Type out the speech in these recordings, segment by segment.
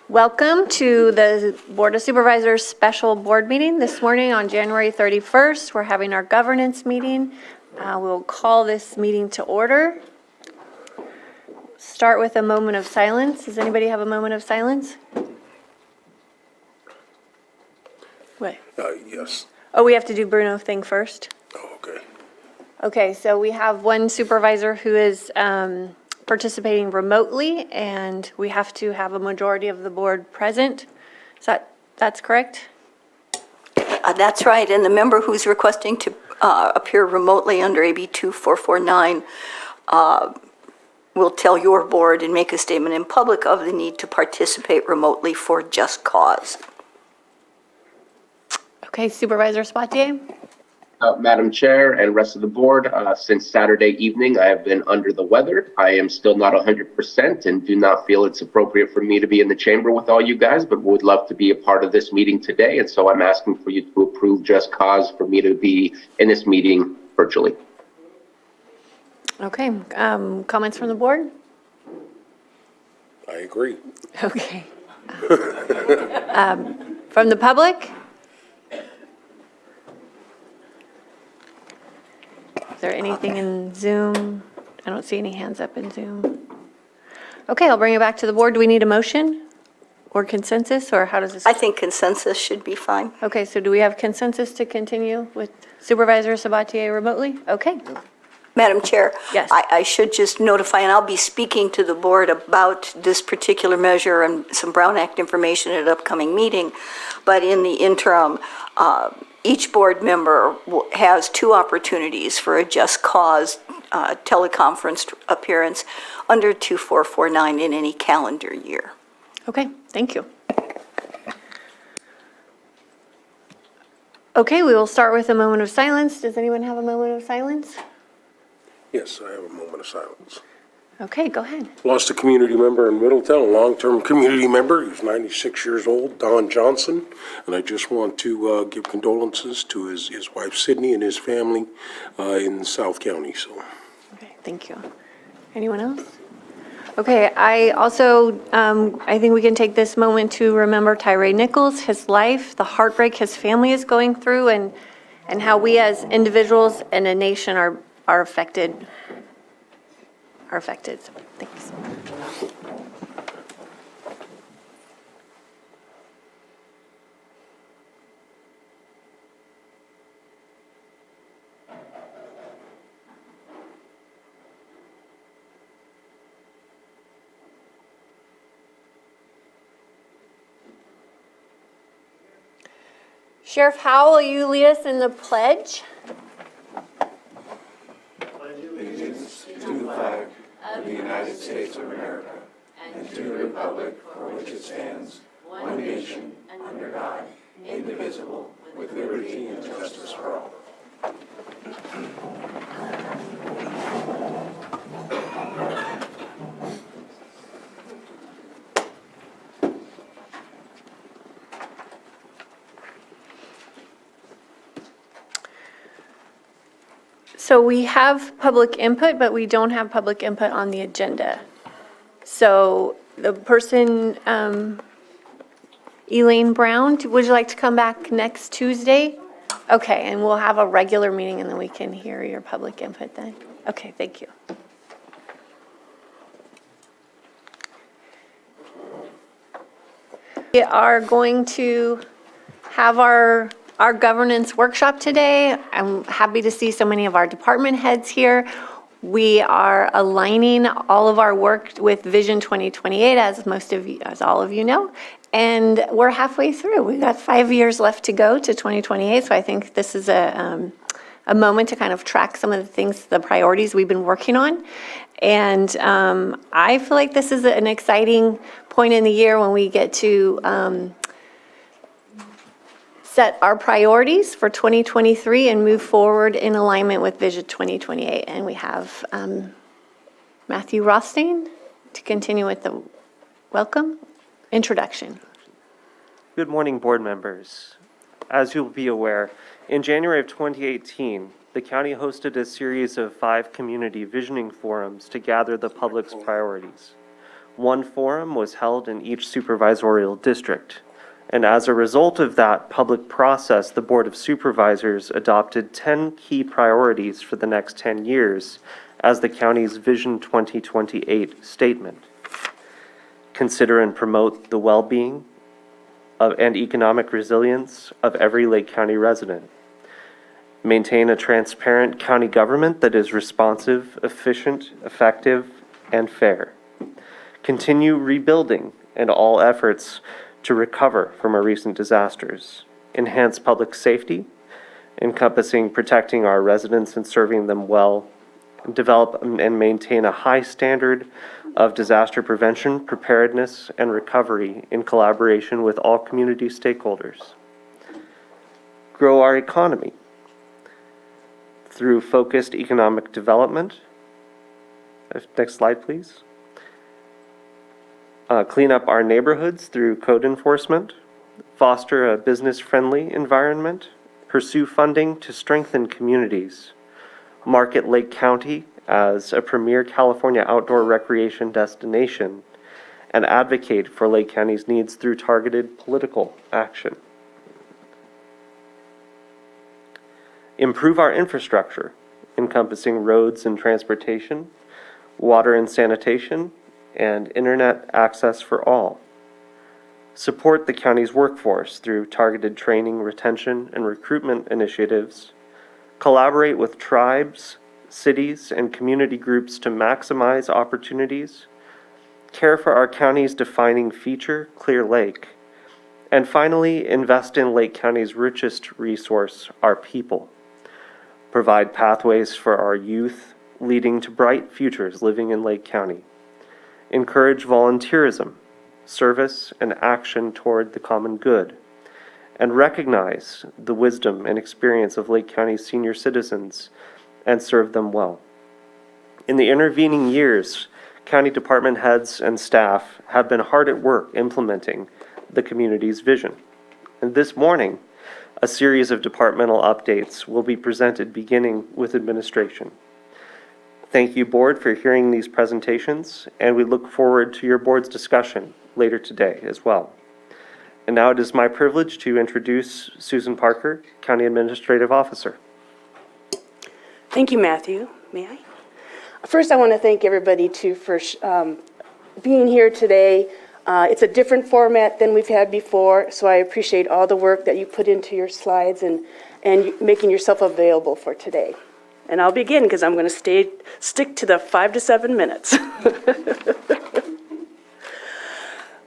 Welcome to the Board of Supervisors special board meeting this morning on January 31st. We're having our governance meeting. We'll call this meeting to order. Start with a moment of silence. Does anybody have a moment of silence? What? Yes. Oh, we have to do Bruno thing first? Oh, okay. Okay, so we have one supervisor who is participating remotely, and we have to have a majority of the board present. That's correct? That's right, and the member who's requesting to appear remotely under AB 2449 will tell your board and make a statement in public of the need to participate remotely for just cause. Okay, Supervisor Spatier? Madam Chair and rest of the board, since Saturday evening, I have been under the weather. I am still not 100% and do not feel it's appropriate for me to be in the chamber with all you guys, but would love to be a part of this meeting today. And so I'm asking for you to approve just cause for me to be in this meeting virtually. Okay, comments from the board? I agree. Okay. From the public? Is there anything in Zoom? I don't see any hands up in Zoom. Okay, I'll bring it back to the board. Do we need a motion or consensus, or how does this? I think consensus should be fine. Okay, so do we have consensus to continue with Supervisor Sabatier remotely? Okay. Madam Chair? Yes. I should just notify, and I'll be speaking to the board about this particular measure and some Brown Act information at an upcoming meeting, but in the interim, each board member has two opportunities for a just cause teleconference appearance under 2449 in any calendar year. Okay, thank you. Okay, we will start with a moment of silence. Does anyone have a moment of silence? Yes, I have a moment of silence. Okay, go ahead. Lost a community member in Middletown, a long-term community member. He was 96 years old, Don Johnson. And I just want to give condolences to his wife, Sydney, and his family in South County. So, Okay, thank you. Anyone else? Okay, I also, I think we can take this moment to remember Tyree Nichols, his life, the heartbreak his family is going through, and how we as individuals and a nation are affected. So, thanks. Sheriff Howell, will you lead us in the pledge? Of the United States of America, and to the republic for which it stands, one nation, under God, indivisible, with liberty and justice for all. So we have public input, but we don't have public input on the agenda. So the person, Elaine Brown, would you like to come back next Tuesday? Okay, and we'll have a regular meeting and then we can hear your public input then. Okay, thank you. We are going to have our governance workshop today. I'm happy to see so many of our department heads here. We are aligning all of our work with Vision 2028, as all of you know, and we're halfway through. We've got 5 years left to go to 2028, so I think this is a moment to kind of track some of the things, the priorities we've been working on. And I feel like this is an exciting point in the year when we get to set our priorities for 2023 and move forward in alignment with Vision 2028. And we have Matthew Rothstein to continue with the introduction. Good morning, board members. As you'll be aware, in January of 2018, the county hosted a series of 5 community visioning forums to gather the public's priorities. One forum was held in each supervisorial district. And as a result of that public process, the Board of Supervisors adopted 10 key priorities for the next 10 years as the county's Vision 2028 statement. Consider and promote the well-being and economic resilience of every Lake County resident. Maintain a transparent county government that is responsive, efficient, effective, and fair. Continue rebuilding and all efforts to recover from our recent disasters. Enhance public safety, encompassing protecting our residents and serving them well. Develop and maintain a high standard of disaster prevention, preparedness, and recovery in collaboration with all community stakeholders. Grow our economy through focused economic development. Next slide, please. Clean up our neighborhoods through code enforcement, foster a business-friendly environment, pursue funding to strengthen communities, market Lake County as a premier California outdoor recreation destination, and advocate for Lake County's needs through targeted political action. Improve our infrastructure, encompassing roads and transportation, water and sanitation, and internet access for all. Support the county's workforce through targeted training, retention, and recruitment initiatives. Collaborate with tribes, cities, and community groups to maximize opportunities. Care for our county's defining feature, Clear Lake. And finally, invest in Lake County's richest resource, our people. Provide pathways for our youth, leading to bright futures living in Lake County. Encourage volunteerism, service, and action toward the common good, and recognize the wisdom and experience of Lake County's senior citizens and serve them well. In the intervening years, county department heads and staff have been hard at work implementing the community's vision. And this morning, a series of departmental updates will be presented beginning with administration. Thank you, Board, for hearing these presentations, and we look forward to your Board's discussion later today as well. And now it is my privilege to introduce Susan Parker, County Administrative Officer. Thank you, Matthew. May I? First, I want to thank everybody too for being here today. It's a different format than we've had before, so I appreciate all the work that you put into your slides and making yourself available for today. And I'll begin because I'm going to stick to the 5 to 7 minutes.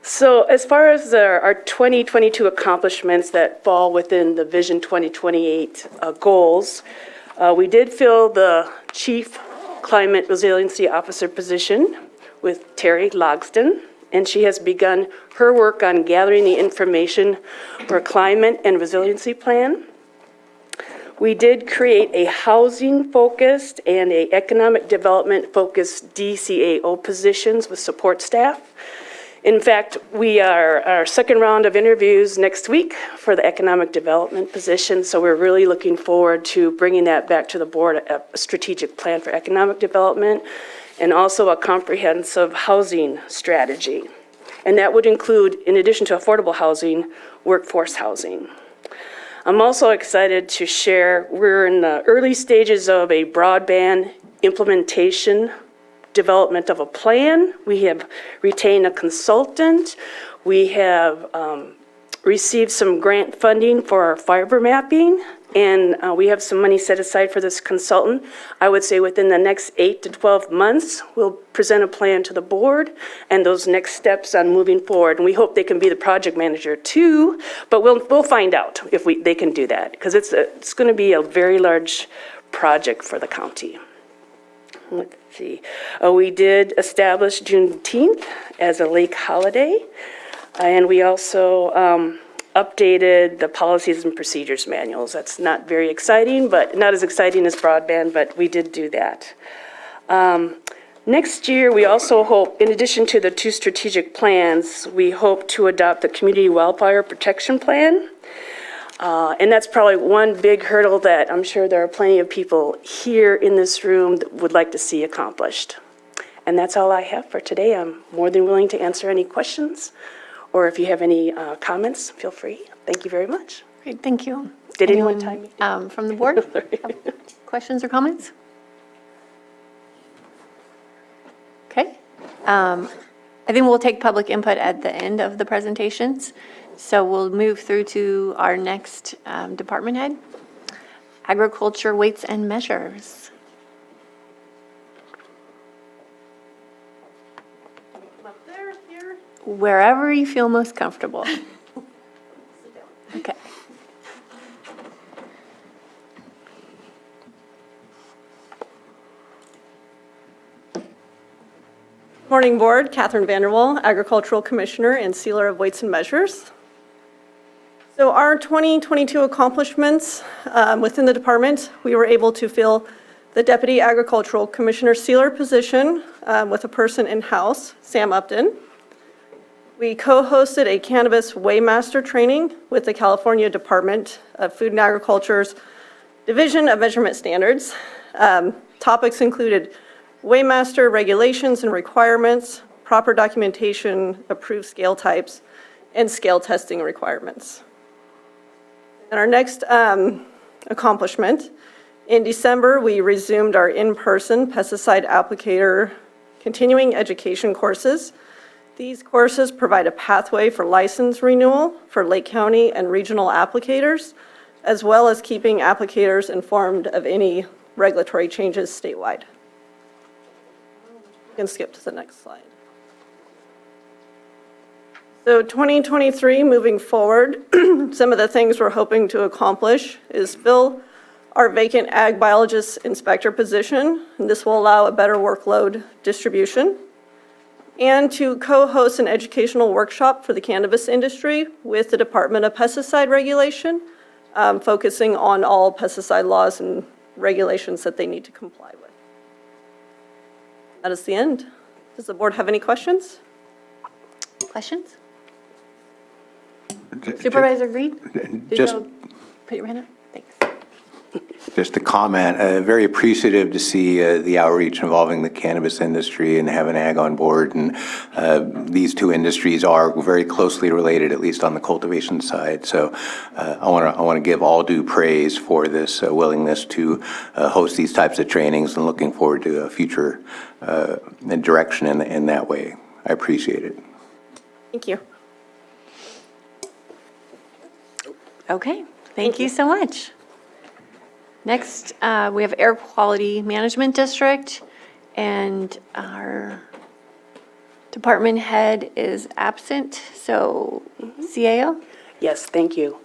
So as far as our 2022 accomplishments that fall within the Vision 2028 goals, we did fill the Chief Climate Resiliency Officer position with Terry Logston, and she has begun her work on gathering the information for a climate and resiliency plan. We did create a housing-focused and a economic development-focused DCAO positions with support staff. In fact, we are our second round of interviews next week for the economic development position, so we're really looking forward to bringing that back to the board, a strategic plan for economic development, and also a comprehensive housing strategy. And that would include, in addition to affordable housing, workforce housing. I'm also excited to share we're in the early stages of a broadband implementation development of a plan. We have retained a consultant. We have received some grant funding for our fiber mapping, and we have some money set aside for this consultant. I would say within the next 8 to 12 months, we'll present a plan to the board and those next steps on moving forward. And we hope they can be the project manager too, but we'll find out if they can do that, because it's going to be a very large project for the county. Let's see. We did establish Juneteenth as a lake holiday, and we also updated the policies and procedures manuals. That's not very exciting, but not as exciting as broadband, but we did do that. Next year, we also hope, in addition to the 2 strategic plans, we hope to adopt the Community Wildfire Protection Plan. And that's probably one big hurdle that I'm sure there are plenty of people here in this room that would like to see accomplished. And that's all I have for today. I'm more than willing to answer any questions, or if you have any comments, feel free. Thank you very much. Great, thank you. Did anyone time me? From the board have questions or comments? Okay. I think we'll take public input at the end of the presentations. So we'll move through to our next department head, agriculture weights and measures. Up there, here. Wherever you feel most comfortable. Okay. Morning, Board. Catherine Vanderwall, Agricultural Commissioner and Sealer of Weights and Measures. So our 2022 accomplishments within the department, we were able to fill the Deputy Agricultural Commissioner Sealer position with a person in-house, Sam Upton. We co-hosted a cannabis weighmaster training with the California Department of Food and Agriculture's Division of Measurement Standards. Topics included weighmaster regulations and requirements, proper documentation, approved scale types, and scale testing requirements. And our next accomplishment, in December, we resumed our in-person pesticide applicator continuing education courses. These courses provide a pathway for license renewal for Lake County and regional applicators, as well as keeping applicators informed of any regulatory changes statewide. You can skip to the next slide. So 2023, moving forward, some of the things we're hoping to accomplish is fill our vacant ag biologist inspector position, and this will allow a better workload distribution, and to co-host an educational workshop for the cannabis industry with the Department of Pesticide Regulation, focusing on all pesticide laws and regulations that they need to comply with. That is the end. Does the board have any questions? Questions? Supervisor Green? Did Just- you put your hand up? Thanks. Just a comment, very appreciative to see the outreach involving the cannabis industry and having ag on board. And these two industries are very closely related, at least on the cultivation side. So I want to give all due praise for this willingness to host these types of trainings, and looking forward to a future direction in that way. I appreciate it. Thank you. Okay, thank you so much. Next, we have Air Quality Management District, and our department head is absent, so CAO? Yes, thank you.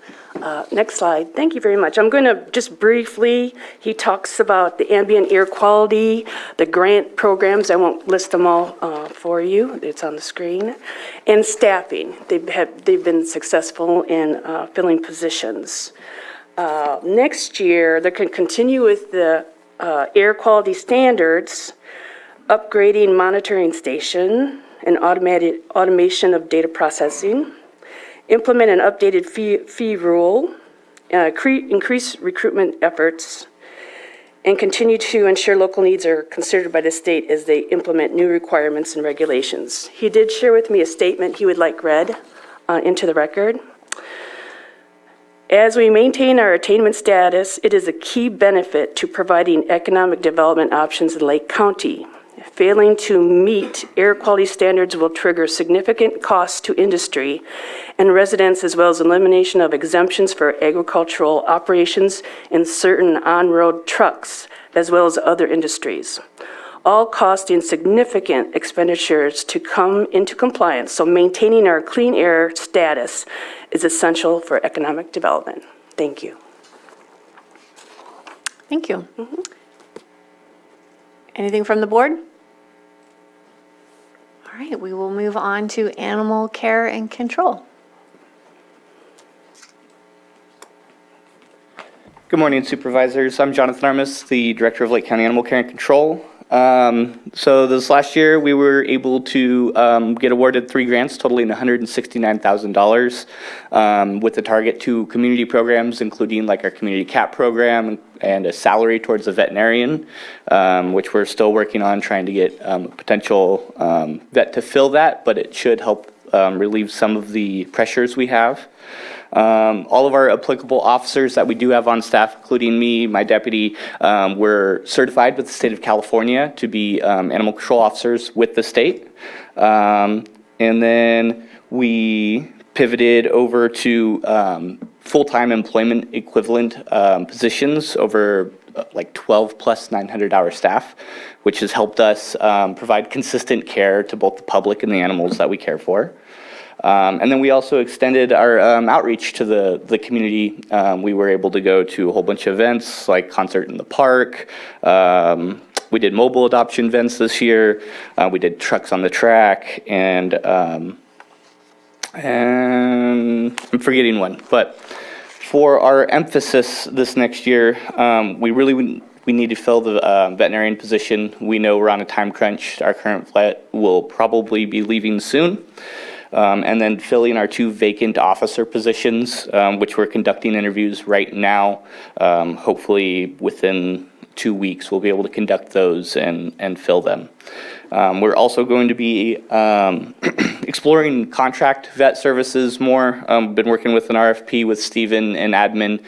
Next slide. Thank you very much. I'm going to just briefly, he talks about the ambient air quality, the grant programs. I won't list them all for you. It's on the screen. And staffing. They've been successful in filling positions. Next year, they can continue with the air quality standards, upgrading monitoring station, and automation of data processing, implement an updated fee rule, increase recruitment efforts, and continue to ensure local needs are considered by the state as they implement new requirements and regulations. He did share with me a statement he would like read into the record. As we maintain our attainment status, it is a key benefit to providing economic development options in Lake County. Failing to meet air quality standards will trigger significant costs to industry and residents, as well as elimination of exemptions for agricultural operations and certain on-road trucks, as well as other industries, all costing significant expenditures to come into compliance. So maintaining our clean air status is essential for economic development. Thank you. Thank you. Anything from the board? All right, we will move on to animal care and control. Good morning, Supervisors. I'm Jonathan Armis, the Director of Lake County Animal Care and Control. So this last year, we were able to get awarded 3 grants totaling $169,000 with a target to community programs, including like our community CAP program and a salary towards a veterinarian, which we're still working on trying to get a potential vet to fill that, but it should help relieve some of the pressures we have. All of our applicable officers that we do have on staff, including me, my deputy, were certified with the state of California to be animal control officers with the state. And then we pivoted over to full-time employment equivalent positions over like 12 plus 900-hour staff, which has helped us provide consistent care to both the public and the animals that we care for. And then we also extended our outreach to the community. We were able to go to a whole bunch of events like Concert in the Park. We did mobile adoption events this year. We did Trucks on the Track, and I'm forgetting one. But for our emphasis this next year, we need to fill the veterinarian position. We know we're on a time crunch. Our current vet will probably be leaving soon. And then filling our 2 vacant officer positions, which we're conducting interviews right now. Hopefully within 2 weeks, we'll be able to conduct those and fill them. We're also going to be exploring contract vet services more. Been working with an RFP with Stephen and admin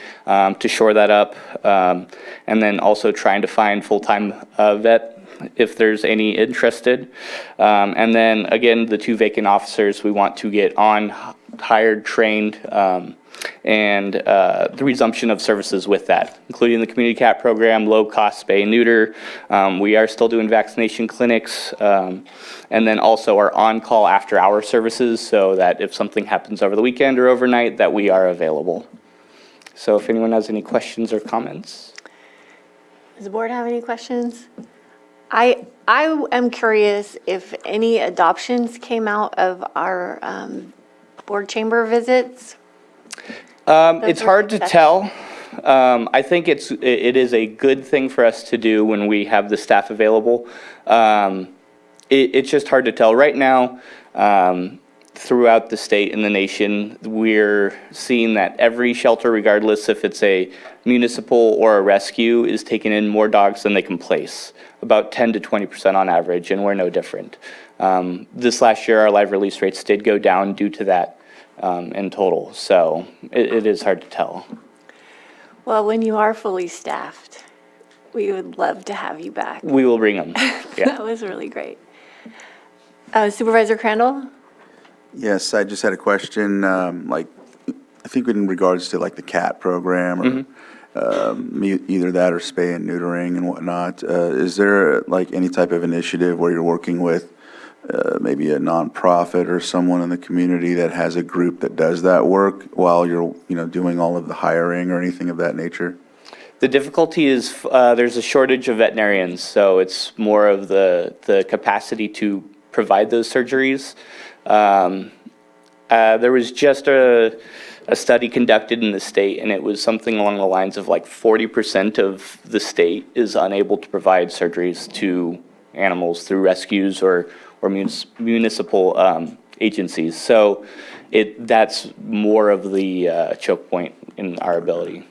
to shore that up. And then also trying to find full-time vet if there's any interested. And then again, the 2 vacant officers we want to get on, hired, trained, and the resumption of services with that, including the community cat program, low-cost spay and neuter. We are still doing vaccination clinics, and then also our on-call after-hour services, so that if something happens over the weekend or overnight, that we are available. So if anyone has any questions or comments. Does the board have any questions? I am curious if any adoptions came out of our board chamber visits. It's hard to tell. I think it is a good thing for us to do when we have the staff available. It's just hard to tell. Right now, throughout the state and the nation, we're seeing that every shelter, regardless if it's a municipal or a rescue, is taking in more dogs than they can place, about 10 to 20% on average, and we're no different. This last year, our live release rates did go down due to that in total, so it is hard to tell. Well, when you are fully staffed, we would love to have you back. We will bring them. Yeah. That was really great. Supervisor Crandall? Yes, I just had a question, I think in regards to like the CAT program or either that or spay and neutering and whatnot. Is there like any type of initiative where you're working with maybe a nonprofit or someone in the community that has a group that does that work while you're doing all of the hiring or anything of that nature? The difficulty is there's a shortage of veterinarians, so it's more of the capacity to provide those surgeries. There was just a study conducted in the state, and it was something along the lines of like 40% of the state is unable to provide surgeries to animals through rescues or municipal agencies. So that's more of the choke point in our ability.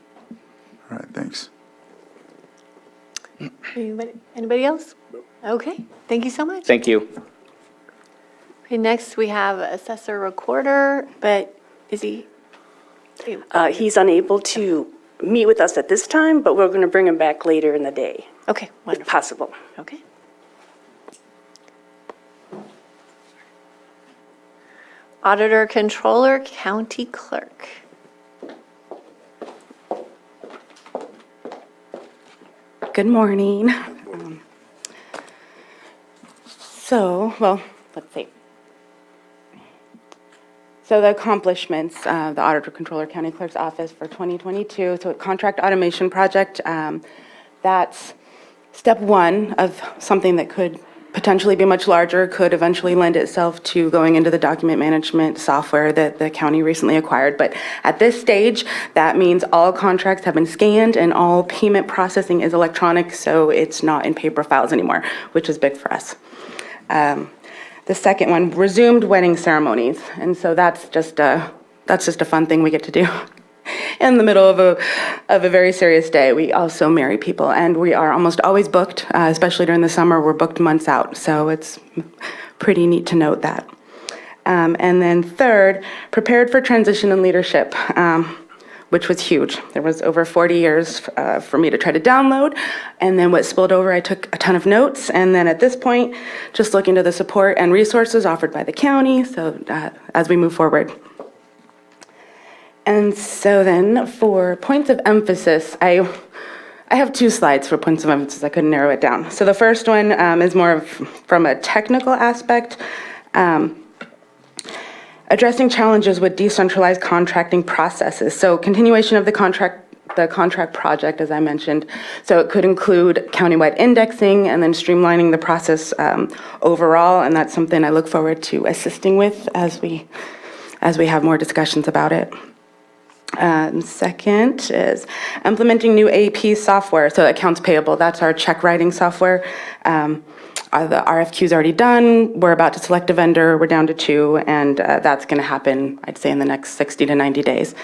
All right, thanks. Anybody else? Okay, thank you so much. Thank you. Okay, next we have assessor recorder, but is he? He's unable to meet with us at this time, but we're going to bring him back later in the day, Okay, if wonderful. possible. Okay. Auditor, controller, county clerk. Good morning. Let's see. So the accomplishments, the Auditor Controller County Clerk's Office for 2022, so contract automation project, that's step one of something that could potentially be much larger, could eventually lend itself to going into the document management software that the county recently acquired. But at this stage, that means all contracts have been scanned and all payment processing is electronic, so it's not in paper files anymore, which is big for us. The second one, resumed wedding ceremonies. And so that's just a fun thing we get to do. In the middle of a very serious day, we also marry people, and we are almost always booked, especially during the summer. We're booked months out, so it's pretty neat to note that. And then third, prepared for transition and leadership, which was huge. There was over 40 years for me to try to download, and then what spilled over, I took a ton of notes, and then at this point, just looking to the support and resources offered by the county, so as we move forward. And so then for points of emphasis, I have 2 slides for points of emphasis. I couldn't narrow it down. So the first one is more of from a technical aspect, addressing challenges with decentralized contracting processes. So continuation of the contract project, as I mentioned. So it could include countywide indexing and then streamlining the process overall. And that's something I look forward to assisting with as we have more discussions about it. Second is implementing new AP software, so accounts payable. That's our check writing software. The RFQ's already done. We're about to select a vendor. We're down to 2, and that's going to happen, I'd say, in the next 60 to 90 days.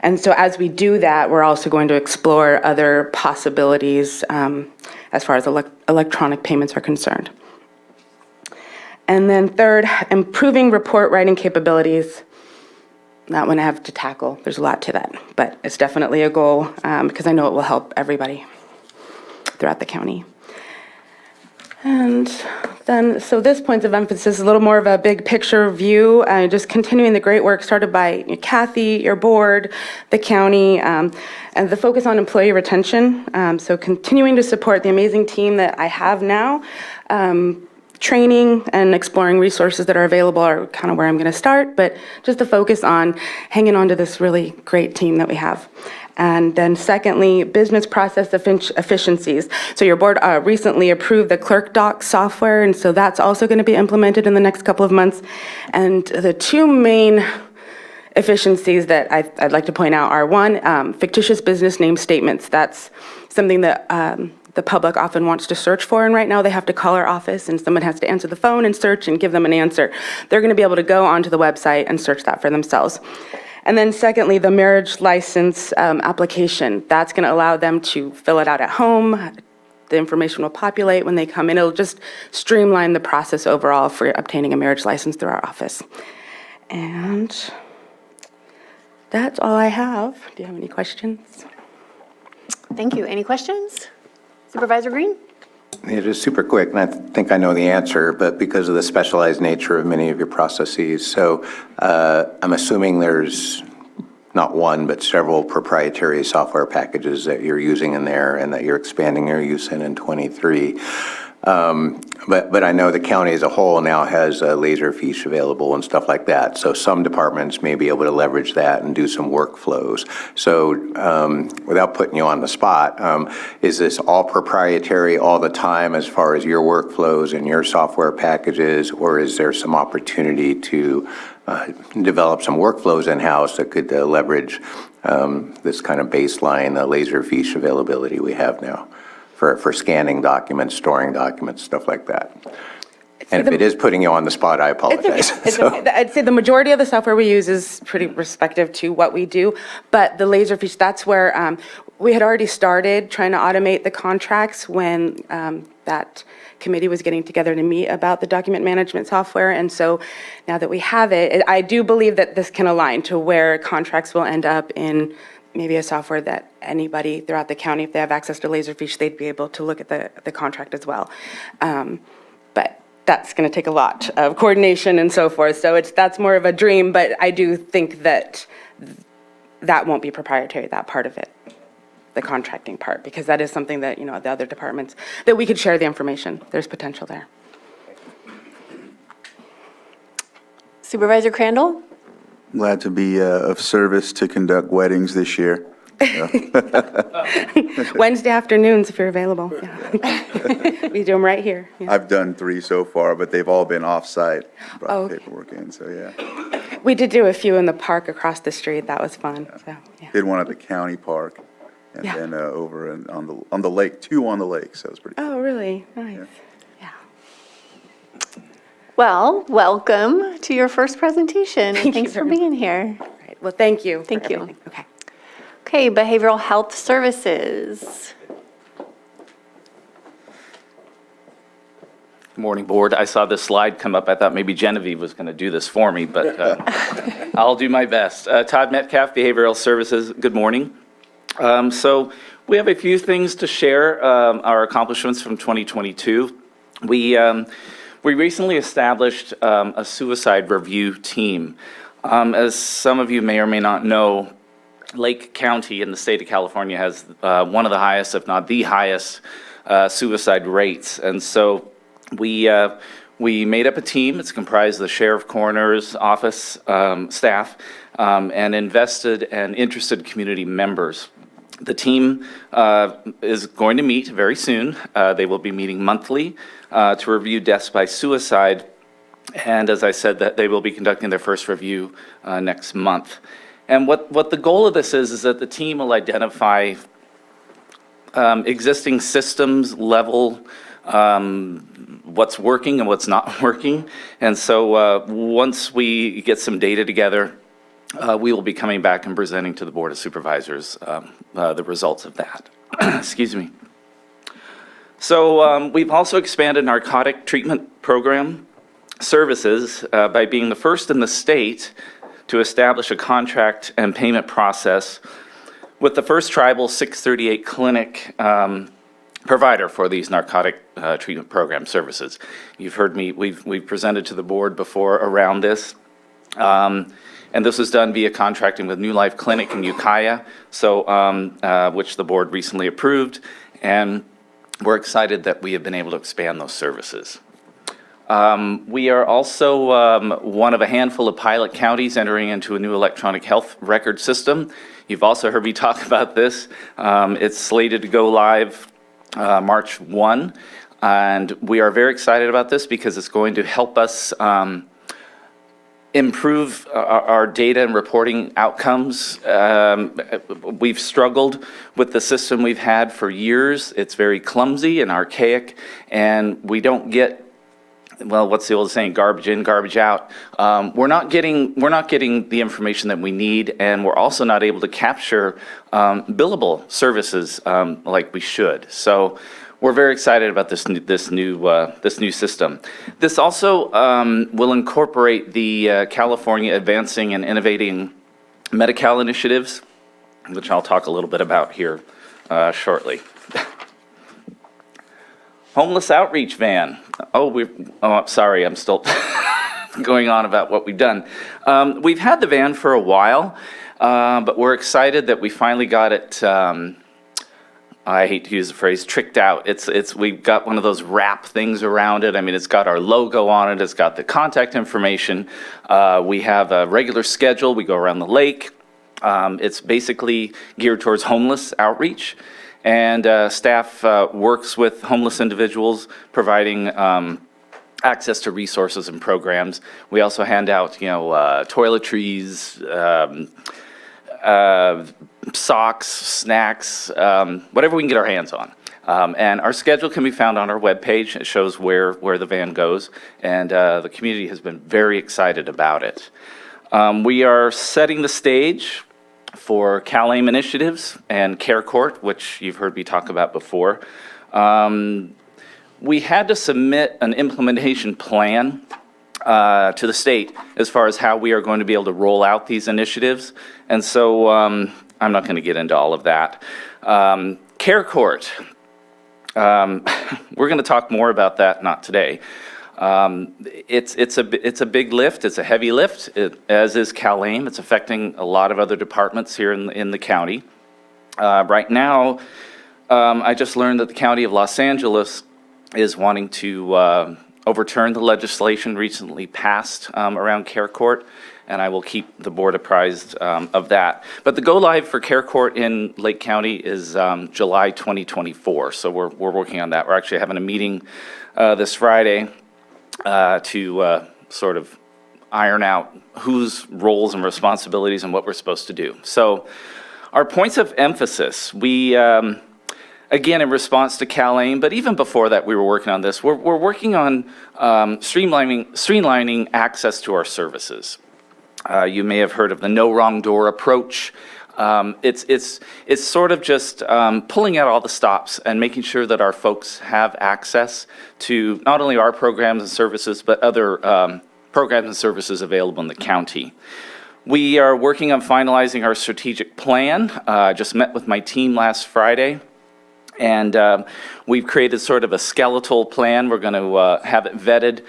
And so as we do that, we're also going to explore other possibilities as far as electronic payments are concerned. And then third, improving report writing capabilities. That one I have to tackle. There's a lot to that, but it's definitely a goal because I know it will help everybody throughout the county. And then, so this point of emphasis is a little more of a big picture view, just continuing the great work started by Kathy, your board, the county, and the focus on employee retention. So continuing to support the amazing team that I have now. Training and exploring resources that are available are kind of where I'm going to start, but just to focus on hanging on to this really great team that we have. And then secondly, business process efficiencies. So your board recently approved the clerk doc software, and so that's also going to be implemented in the next couple of months. And the 2 main efficiencies that I'd like to point out are, one, fictitious business name statements. That's something that the public often wants to search for, and right now they have to call our office and someone has to answer the phone and search and give them an answer. They're going to be able to go onto the website and search that for themselves. And then secondly, the marriage license application. That's going to allow them to fill it out at home. The information will populate when they come in. It'll just streamline the process overall for obtaining a marriage license through our office. And that's all I have. Do you have any questions? Thank you. Any questions? Supervisor Green? Yeah, just super quick, and I think I know the answer, but because of the specialized nature of many of your processes, so I'm assuming there's not one, but several proprietary software packages that you're using in there and that you're expanding your use in 23. But I know the county as a whole now has Laserfiche available and stuff like that. So some departments may be able to leverage that and do some workflows. So without putting you on the spot, is this all proprietary all the time as far as your workflows and your software packages, or is there some opportunity to develop some workflows in-house that could leverage this kind of baseline Laserfiche availability we have now for scanning documents, storing documents, stuff like that? And if it is putting you on the spot, I apologize. It's okay. I'd say the majority of the software we use is pretty respective to what we do, but the Laserfiche, that's where we had already started trying to automate the contracts when that committee was getting together to meet about the document management software. And so now that we have it, I do believe that this can align to where contracts will end up in maybe a software that anybody throughout the county, if they have access to Laserfiche, they'd be able to look at the contract as well. But that's going to take a lot of coordination and so forth. So that's more of a dream, but I do think that that won't be proprietary, that part of it, the contracting part, because that is something that, the other departments, that we could share the information. There's potential there. Supervisor Crandall? Glad to be of service to conduct weddings this year. Wednesday afternoons, if you're available. Yeah. We do them right here. Yeah. I've done 3 so far, but they've all been off-site, Oh, brought okay. paperwork in, so yeah. We did do a few in the park across the street. That was fun. So, yeah. Did one at the county park, and Yeah. then over on the lake, 2 on the lake, so it was pretty cool. Oh, really? Nice. Yeah. Well, welcome to your first presentation. Thank you Thanks for very being here. All right. Well, thank you. for Thank you. everything. Okay. Okay, behavioral health services. Good morning, Board. I saw this slide come up. I thought maybe Genevieve was going to do this for me, but I'll do my best. Todd Metcalf, Behavioral Services. Good morning. So we have a few things to share, our accomplishments from 2022. We recently established a suicide review team. As some of you may or may not know, Lake County in the state of California has one of the highest, if not the highest, suicide rates. And so we made up a team. It's comprised of the sheriff, coroner's office staff, and invested and interested community members. The team is going to meet very soon. They will be meeting monthly to review deaths by suicide. And as I said, that they will be conducting their first review next month. And what the goal of this is that the team will identify existing systems level, what's working and what's not working. And so once we get some data together, we will be coming back and presenting to the Board of Supervisors the results of that. Excuse me. So we've also expanded narcotic treatment program services by being the first in the state to establish a contract and payment process with the first tribal 638 clinic provider for these narcotic treatment program services. You've heard me, we've presented to the board before around this. And this was done via contracting with New Life Clinic in Ukiah, so which the board recently approved, and we're excited that we have been able to expand those services. We are also one of a handful of pilot counties entering into a new electronic health record system. You've also heard me talk about this. It's slated to go live March 1, and we are very excited about this because it's going to help us improve our data and reporting outcomes. We've struggled with the system we've had for years. It's very clumsy and archaic, and we don't get, well, what's the old saying, garbage in, garbage out. We're not getting the information that we need, and we're also not able to capture billable services like we should. So we're very excited about this new system. This also will incorporate the California Advancing and Innovating Medi-Cal initiatives, which I'll talk a little bit about here shortly. Homeless outreach van. Sorry, I'm still going on about what we've done. We've had the van for a while, but we're excited that we finally got it. I hate to use the phrase tricked out. We've got one of those wrap things around it. I mean, it's got our logo on it. It's got the contact information. We have a regular schedule. We go around the lake. It's basically geared towards homeless outreach. And staff works with homeless individuals, providing access to resources and programs. We also hand out, toiletries, socks, snacks, whatever we can get our hands on. And our schedule can be found on our webpage. It shows where the van goes, and the community has been very excited about it. We are setting the stage for CalAIM initiatives and Care Court, which you've heard me talk about before. We had to submit an implementation plan to the state as far as how we are going to be able to roll out these initiatives. And so I'm not going to get into all of that. Care Court, we're going to talk more about that, not today. It's a big lift. It's a heavy lift, as is CalAIM. It's affecting a lot of other departments here in the county. Right now, I just learned that the County of Los Angeles is wanting to overturn the legislation recently passed around Care Court, and I will keep the board apprised of that. But the go-live for Care Court in Lake County is July 2024, so we're working on that. We're actually having a meeting this Friday to sort of iron out whose roles and responsibilities and what we're supposed to do. So our points of emphasis, we, again, in response to CalAIM, but even before that, we were working on this. We're working on streamlining access to our services. You may have heard of the no wrong door approach. It's sort of just pulling out all the stops and making sure that our folks have access to not only our programs and services, but other programs and services available in the county. We are working on finalizing our strategic plan. I just met with my team last Friday, and we've created sort of a skeletal plan. We're going to have it vetted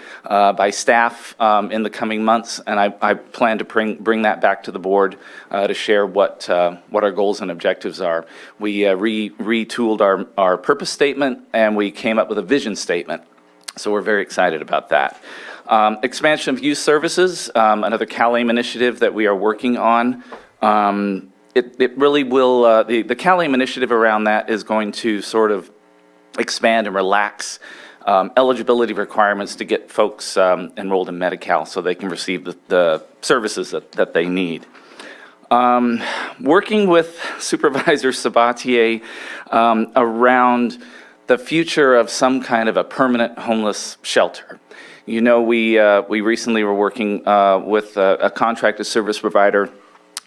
by staff in the coming months, and I plan to bring that back to the board to share what our goals and objectives are. We retooled our purpose statement, and we came up with a vision statement. So we're very excited about that. Expansion of youth services, another CalAIM initiative that we are working on. It really will, the CalAIM initiative around that is going to sort of expand and relax eligibility requirements to get folks enrolled in Medi-Cal so they can receive the services that they need. Working with Supervisor Sabatier around the future of some kind of a permanent homeless shelter. You know, we recently were working with a contracted service provider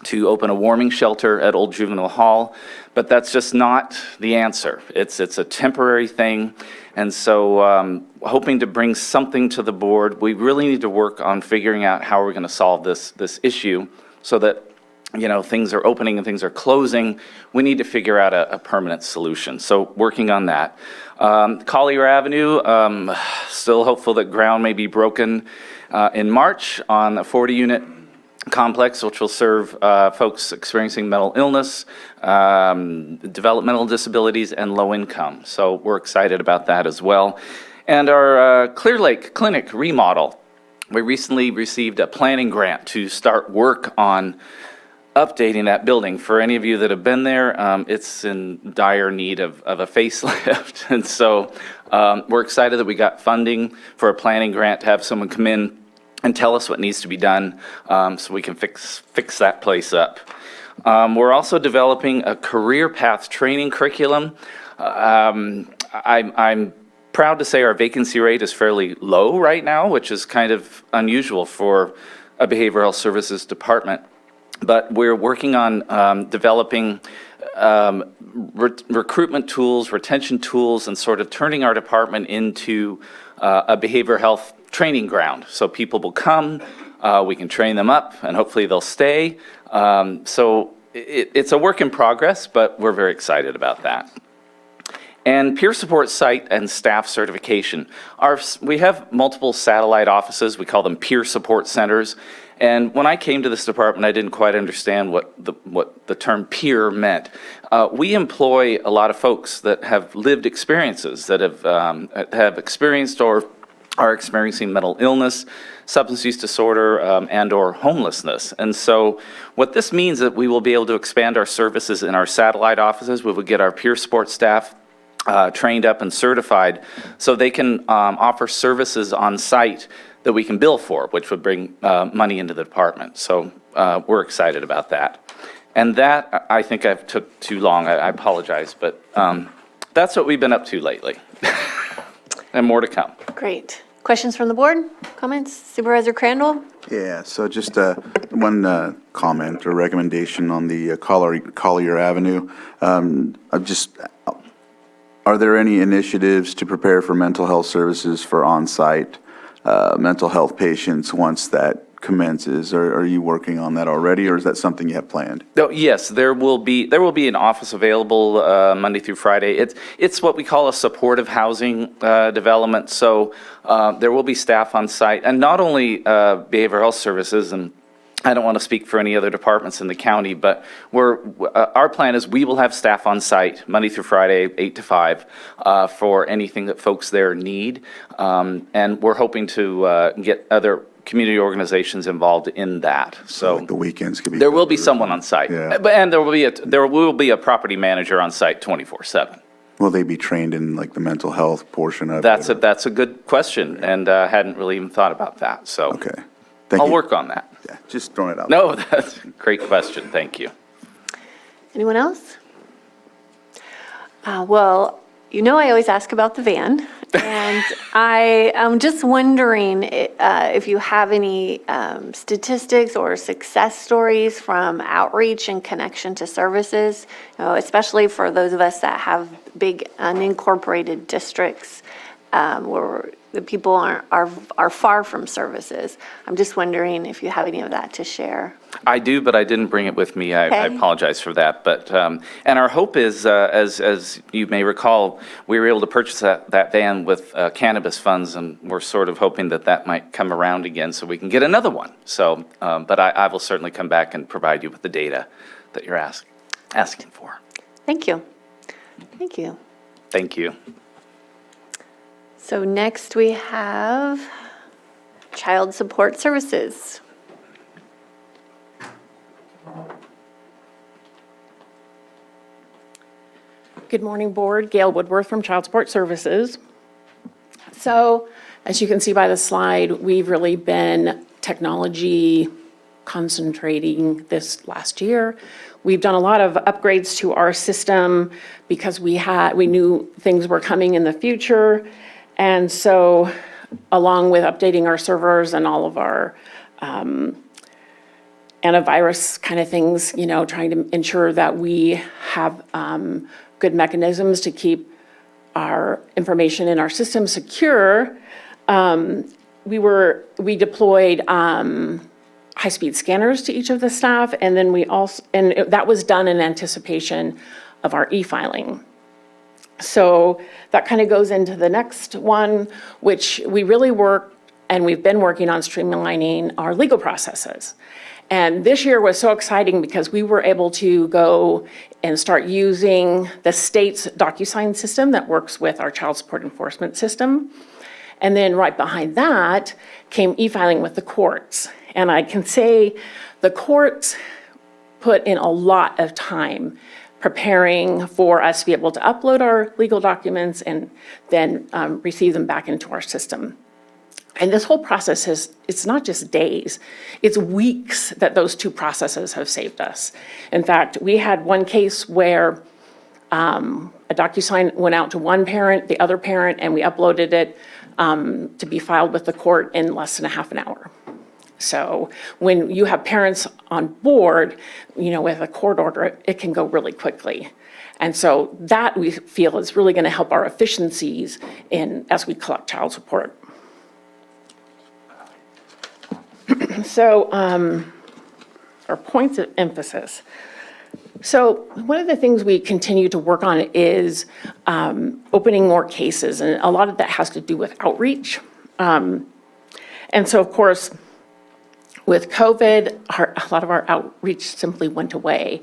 to open a warming shelter at Old Juvenile Hall, but that's just not the answer. It's a temporary thing, and so hoping to bring something to the board. We really need to work on figuring out how we're going to solve this issue so that, you know, things are opening and things are closing. We need to figure out a permanent solution. So working on that. Collier Avenue, still hopeful that ground may be broken in March on a 40-unit complex, which will serve folks experiencing mental illness, developmental disabilities, and low income. So we're excited about that as well. And our Clear Lake Clinic remodel, we recently received a planning grant to start work on updating that building. For any of you that have been there, it's in dire need of a facelift. And so we're excited that we got funding for a planning grant to have someone come in and tell us what needs to be done so we can fix that place up. We're also developing a career path training curriculum. I'm proud to say our vacancy rate is fairly low right now, which is kind of unusual for a behavioral health services department. But we're working on developing recruitment tools, retention tools, and sort of turning our department into a behavioral health training ground. So people will come, we can train them up, and hopefully they'll stay. So it's a work in progress, but we're very excited about that. And peer support site and staff certification. We have multiple satellite offices. We call them peer support centers. And when I came to this department, I didn't quite understand what the term peer meant. We employ a lot of folks that have lived experiences, that have experienced or are experiencing mental illness, substance use disorder, and or homelessness. And so what this means is that we will be able to expand our services in our satellite offices. We will get our peer support staff trained up and certified so they can offer services on site that we can bill for, which would bring money into the department. So we're excited about that. And that, I think I've took too long. I apologize, but that's what we've been up to lately. And more to come. Great. Questions from the board? Comments? Supervisor Crandall? Yeah, so just one comment or recommendation on the Collier Avenue. Are there any initiatives to prepare for mental health services for on-site mental health patients once that commences? Are you working on that already, or is that something you have planned? Oh, yes, there will be an office available Monday through Friday. It's what we call a supportive housing development. So there will be staff on site, and not only behavioral health services and I don't want to speak for any other departments in the county, but our plan is we will have staff on site Monday through Friday, 8 to 5, for anything that folks there need. And we're hoping to get other community organizations involved in that. So Like the weekends could be. there will be someone on site. Yeah. And there will be a property manager on site 24/7. Will they be trained in like the mental health portion of it? That's a good question, and hadn't really even thought about that. So Okay. Thank I'll you. work on that. Yeah, just throwing it out. No, that's a great question. Thank you. Anyone else? Well, you know I always ask about the van, and I am just wondering if you have any statistics or success stories from outreach and connection to services, especially for those of us that have big unincorporated districts where the people are far from services. I'm just wondering if you have any of that to share. I do, but I didn't bring it with me. I Okay. apologize for that. But and our hope is, as you may recall, we were able to purchase that van with cannabis funds, and we're sort of hoping that might come around again, so we can get another one. So, but I will certainly come back and provide you with the data that you're asking for. Thank you. Thank you. Thank you. So next we have Child Support Services. Good morning, Board. Gail Woodworth from Child Support Services. So, as you can see by the slide, we've really been technology concentrating this last year. We've done a lot of upgrades to our system because we knew things were coming in the future. And so, along with updating our servers and all of our antivirus kind of things, trying to ensure that we have good mechanisms to keep our information in our system secure, we deployed high-speed scanners to each of the staff, and then that was done in anticipation of our e-filing. So that kind of goes into the next one, which we really we've been working on streamlining our legal processes. And this year was so exciting because we were able to go and start using the state's DocuSign system that works with our child support enforcement system. And then right behind that came e-filing with the courts. And I can say the courts put in a lot of time preparing for us to be able to upload our legal documents and then receive them back into our system. And this whole process it's not just days, it's weeks that those two processes have saved us. In fact, we had one case where a DocuSign went out to one parent, the other parent, and we uploaded it to be filed with the court in less than a half an hour. So when you have parents on board, with a court order, it can go really quickly. And so that we feel is really going to help our efficiencies as we collect child support. So our points of emphasis. So one of the things we continue to work on is opening more cases, and a lot of that has to do with outreach. And so, of course, with COVID, a lot of our outreach simply went away.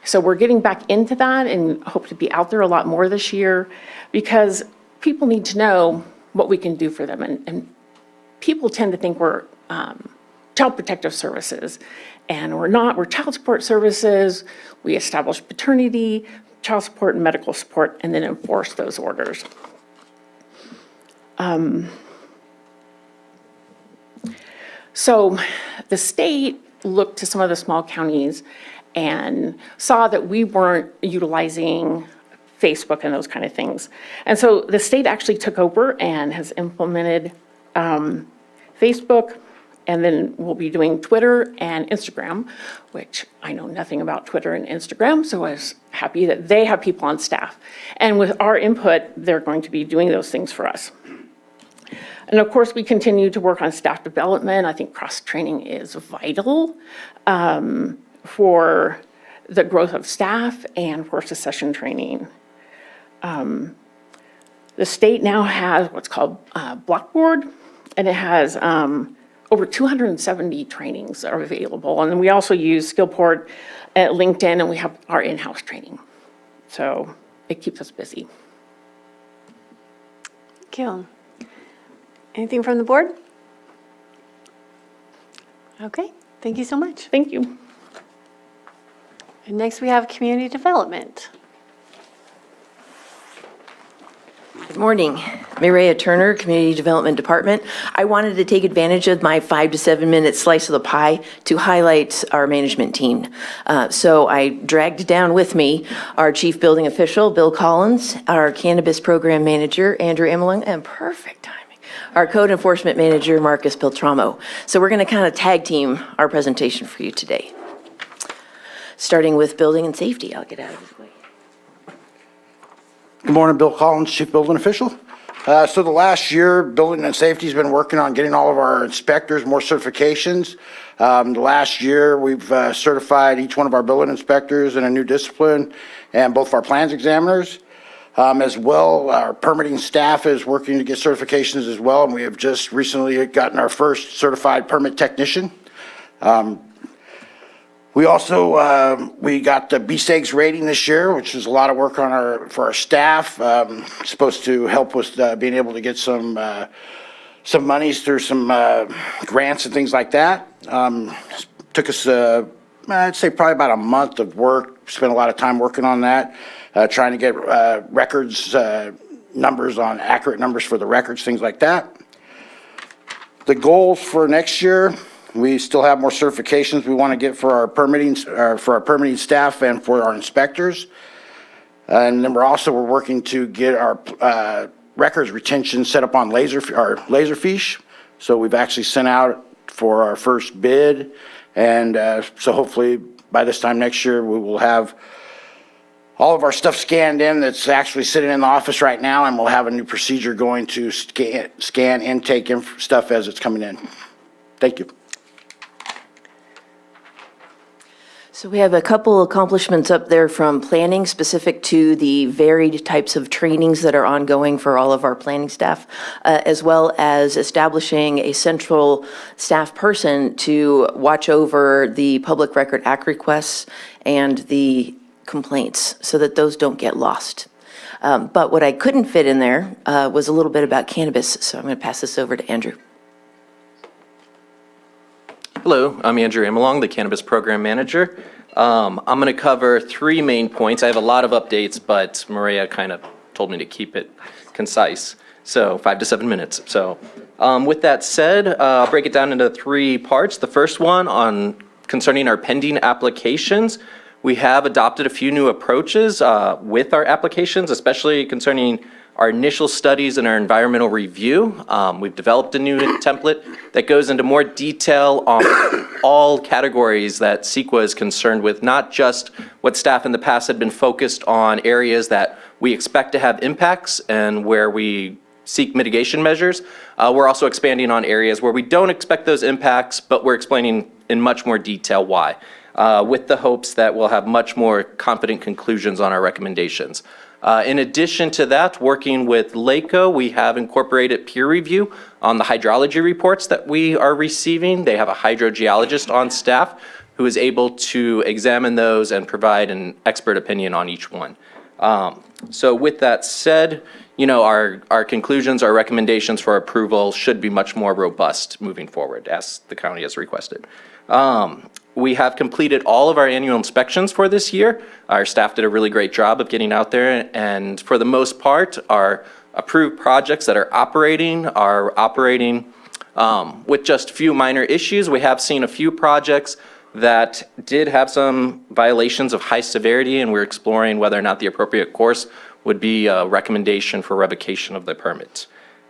So we're getting back into that and hope to be out there a lot more this year because people need to know what we can do for them. And people tend to think we're child protective services, and we're not. We're child support services. We establish paternity, child support, and medical support, and then enforce those orders. So the state looked to some of the small counties and saw that we weren't utilizing Facebook and those kind of things. And so the state actually took over and has implemented Facebook, and then we'll be doing Twitter and Instagram, which I know nothing about Twitter and Instagram, so I was happy that they have people on staff. And with our input, they're going to be doing those things for us. And of course, we continue to work on staff development. I think cross-training is vital for the growth of staff and for succession training. The state now has what's called Blackboard, and it has over 270 trainings are available. And then we also use Skillport at LinkedIn, and we have our in-house training. So it keeps us busy. Thank you. Anything from the board? Okay, thank you so much. Thank you. And next we have community development. Good morning. Mireya Turner, Community Development Department. I wanted to take advantage of my 5 to 7 minute slice of the pie to highlight our management team. So I dragged down with me our Chief Building Official, Bill Collins, our Cannabis Program Manager, Andrew Emmeling, and perfect timing, our Code Enforcement Manager, Marcus Beltramo. So we're going to kind of tag team our presentation for you today. Starting with building and safety, I'll get out of his way. Good morning, Bill Collins, Chief Building Official. So the last year, Building and Safety's been working on getting all of our inspectors more certifications. The last year, we've certified each one of our building inspectors in a new discipline and both of our plans examiners. As well, our permitting staff is working to get certifications as well, and we have just recently gotten our first certified permit technician. We also, we got the BSAGS rating this year, which is a lot of work for our staff. Supposed to help with being able to get some monies through some grants and things like that. Took us, I'd say probably about a month of work. Spent a lot of time working on that, trying to get records, numbers on accurate numbers for the records, things like that. The goals for next year, we still have more certifications we want to get for our permitting staff and for our inspectors. And then we're working to get our records retention set up on Laserfiche. So we've actually sent out for our first bid. And so hopefully by this time next year, we will have all of our stuff scanned in that's actually sitting in the office right now. And we'll have a new procedure going to scan intake stuff as it's coming in. Thank you. So we have a couple accomplishments up there from planning specific to the varied types of trainings that are ongoing for all of our planning staff, as well as establishing a central staff person to watch over the public record act requests and the complaints so that those don't get lost. But what I couldn't fit in there was a little bit about cannabis, so I'm going to pass this over to Andrew. Hello, I'm Andrew Amelong, the Cannabis Program Manager. I'm going to cover 3 main points. I have a lot of updates, but Mireya kind of told me to keep it concise, so 5 to 7 minutes. So with that said, I'll break it down into 3 parts. The first one concerning our pending applications. We have adopted a few new approaches with our applications, especially concerning our initial studies and our environmental review. We've developed a new template that goes into more detail on all categories that CEQA is concerned with, not just what staff in the past had been focused on areas that we expect to have impacts and where we seek mitigation measures. We're also expanding on areas where we don't expect those impacts, but we're explaining in much more detail why, with the hopes that we'll have much more confident conclusions on our recommendations. In addition to that, working with LACO, we have incorporated peer review on the hydrology reports that we are receiving. They have a hydrogeologist on staff who is able to examine those and provide an expert opinion on each one. So with that said, our conclusions, our recommendations for approval should be much more robust moving forward, as the county has requested. We have completed all of our annual inspections for this year. Our staff did a really great job of getting out there, and for the most part, our approved projects that are operating with just few minor issues. We have seen a few projects that did have some violations of high severity, and we're exploring whether or not the appropriate course would be a recommendation for revocation of the permit.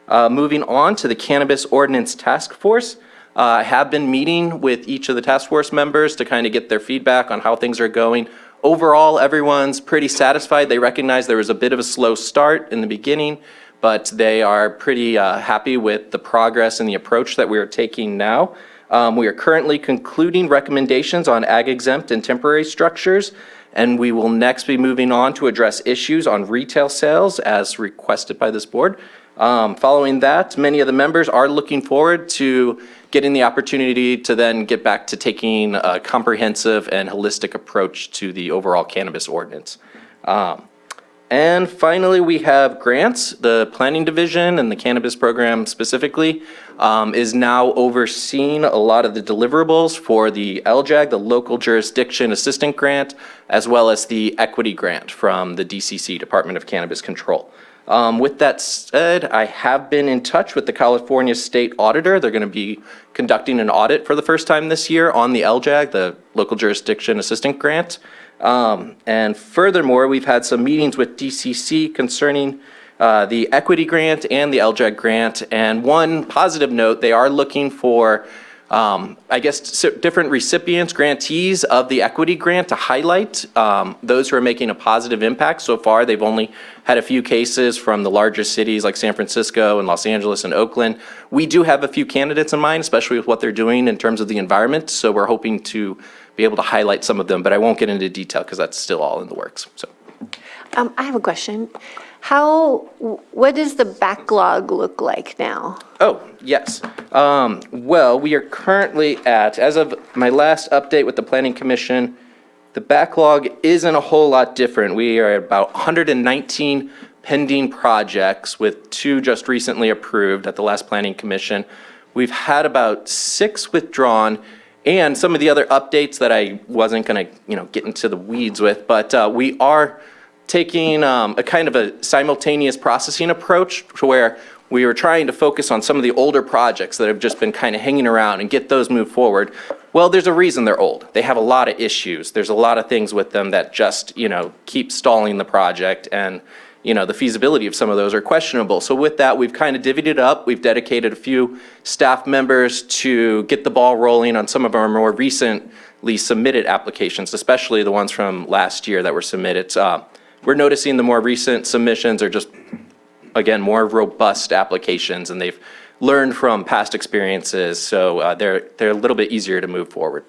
Moving on to the Cannabis Ordinance Task Force. I have been meeting with each of the task force members to kind of get their feedback on how things are going. Overall, everyone's pretty satisfied. They recognize there was a bit of a slow start in the beginning, but they are pretty happy with the progress and the approach that we are taking now. We are currently concluding recommendations on ag-exempt and temporary structures, and we will next be moving on to address issues on retail sales as requested by this board. Following that, many of the members are looking forward to getting the opportunity to then get back to taking a comprehensive and holistic approach to the overall cannabis ordinance. And finally, we have grants. The planning division and the cannabis program specifically is now overseeing a lot of the deliverables for the LJAG, the Local Jurisdiction Assistant Grant, as well as the equity grant from the DCC, Department of Cannabis Control. With that said, I have been in touch with the California State Auditor. They're going to be conducting an audit for the first time this year on the LJAG, the Local Jurisdiction Assistant Grant. And furthermore, we've had some meetings with DCC concerning the equity grant and the LJAG grant. And one positive note, they are looking for different recipients, grantees of the equity grant to highlight those who are making a positive impact. So far, they've only had a few cases from the larger cities like San Francisco and Los Angeles and Oakland. We do have a few candidates in mind, especially with what they're doing in terms of the environment. So we're hoping to be able to highlight some of them, but I won't get into detail because that's still all in the works. So, I have a question. What does the backlog look like now? oh, yes. Well, we are currently at, as of my last update with the Planning Commission, the backlog isn't a whole lot different. We are at about 119 pending projects with 2 just recently approved at the last Planning Commission. We've had about 6 withdrawn, and some of the other updates that I wasn't going to, get into the weeds with, but we are taking a kind of a simultaneous processing approach to where we were trying to focus on some of the older projects that have just been kind of hanging around and get those moved forward. Well, there's a reason they're old. They have a lot of issues. There's a lot of things with them that just, keep stalling the project, and, the feasibility of some of those are questionable. So with that, we've kind of divvied it up. We've dedicated a few staff members to get the ball rolling on some of our more recently submitted applications, especially the ones from last year that were submitted. We're noticing the more recent submissions are just, again, more robust applications, and they've learned from past experiences, so they're a little bit easier to move forward.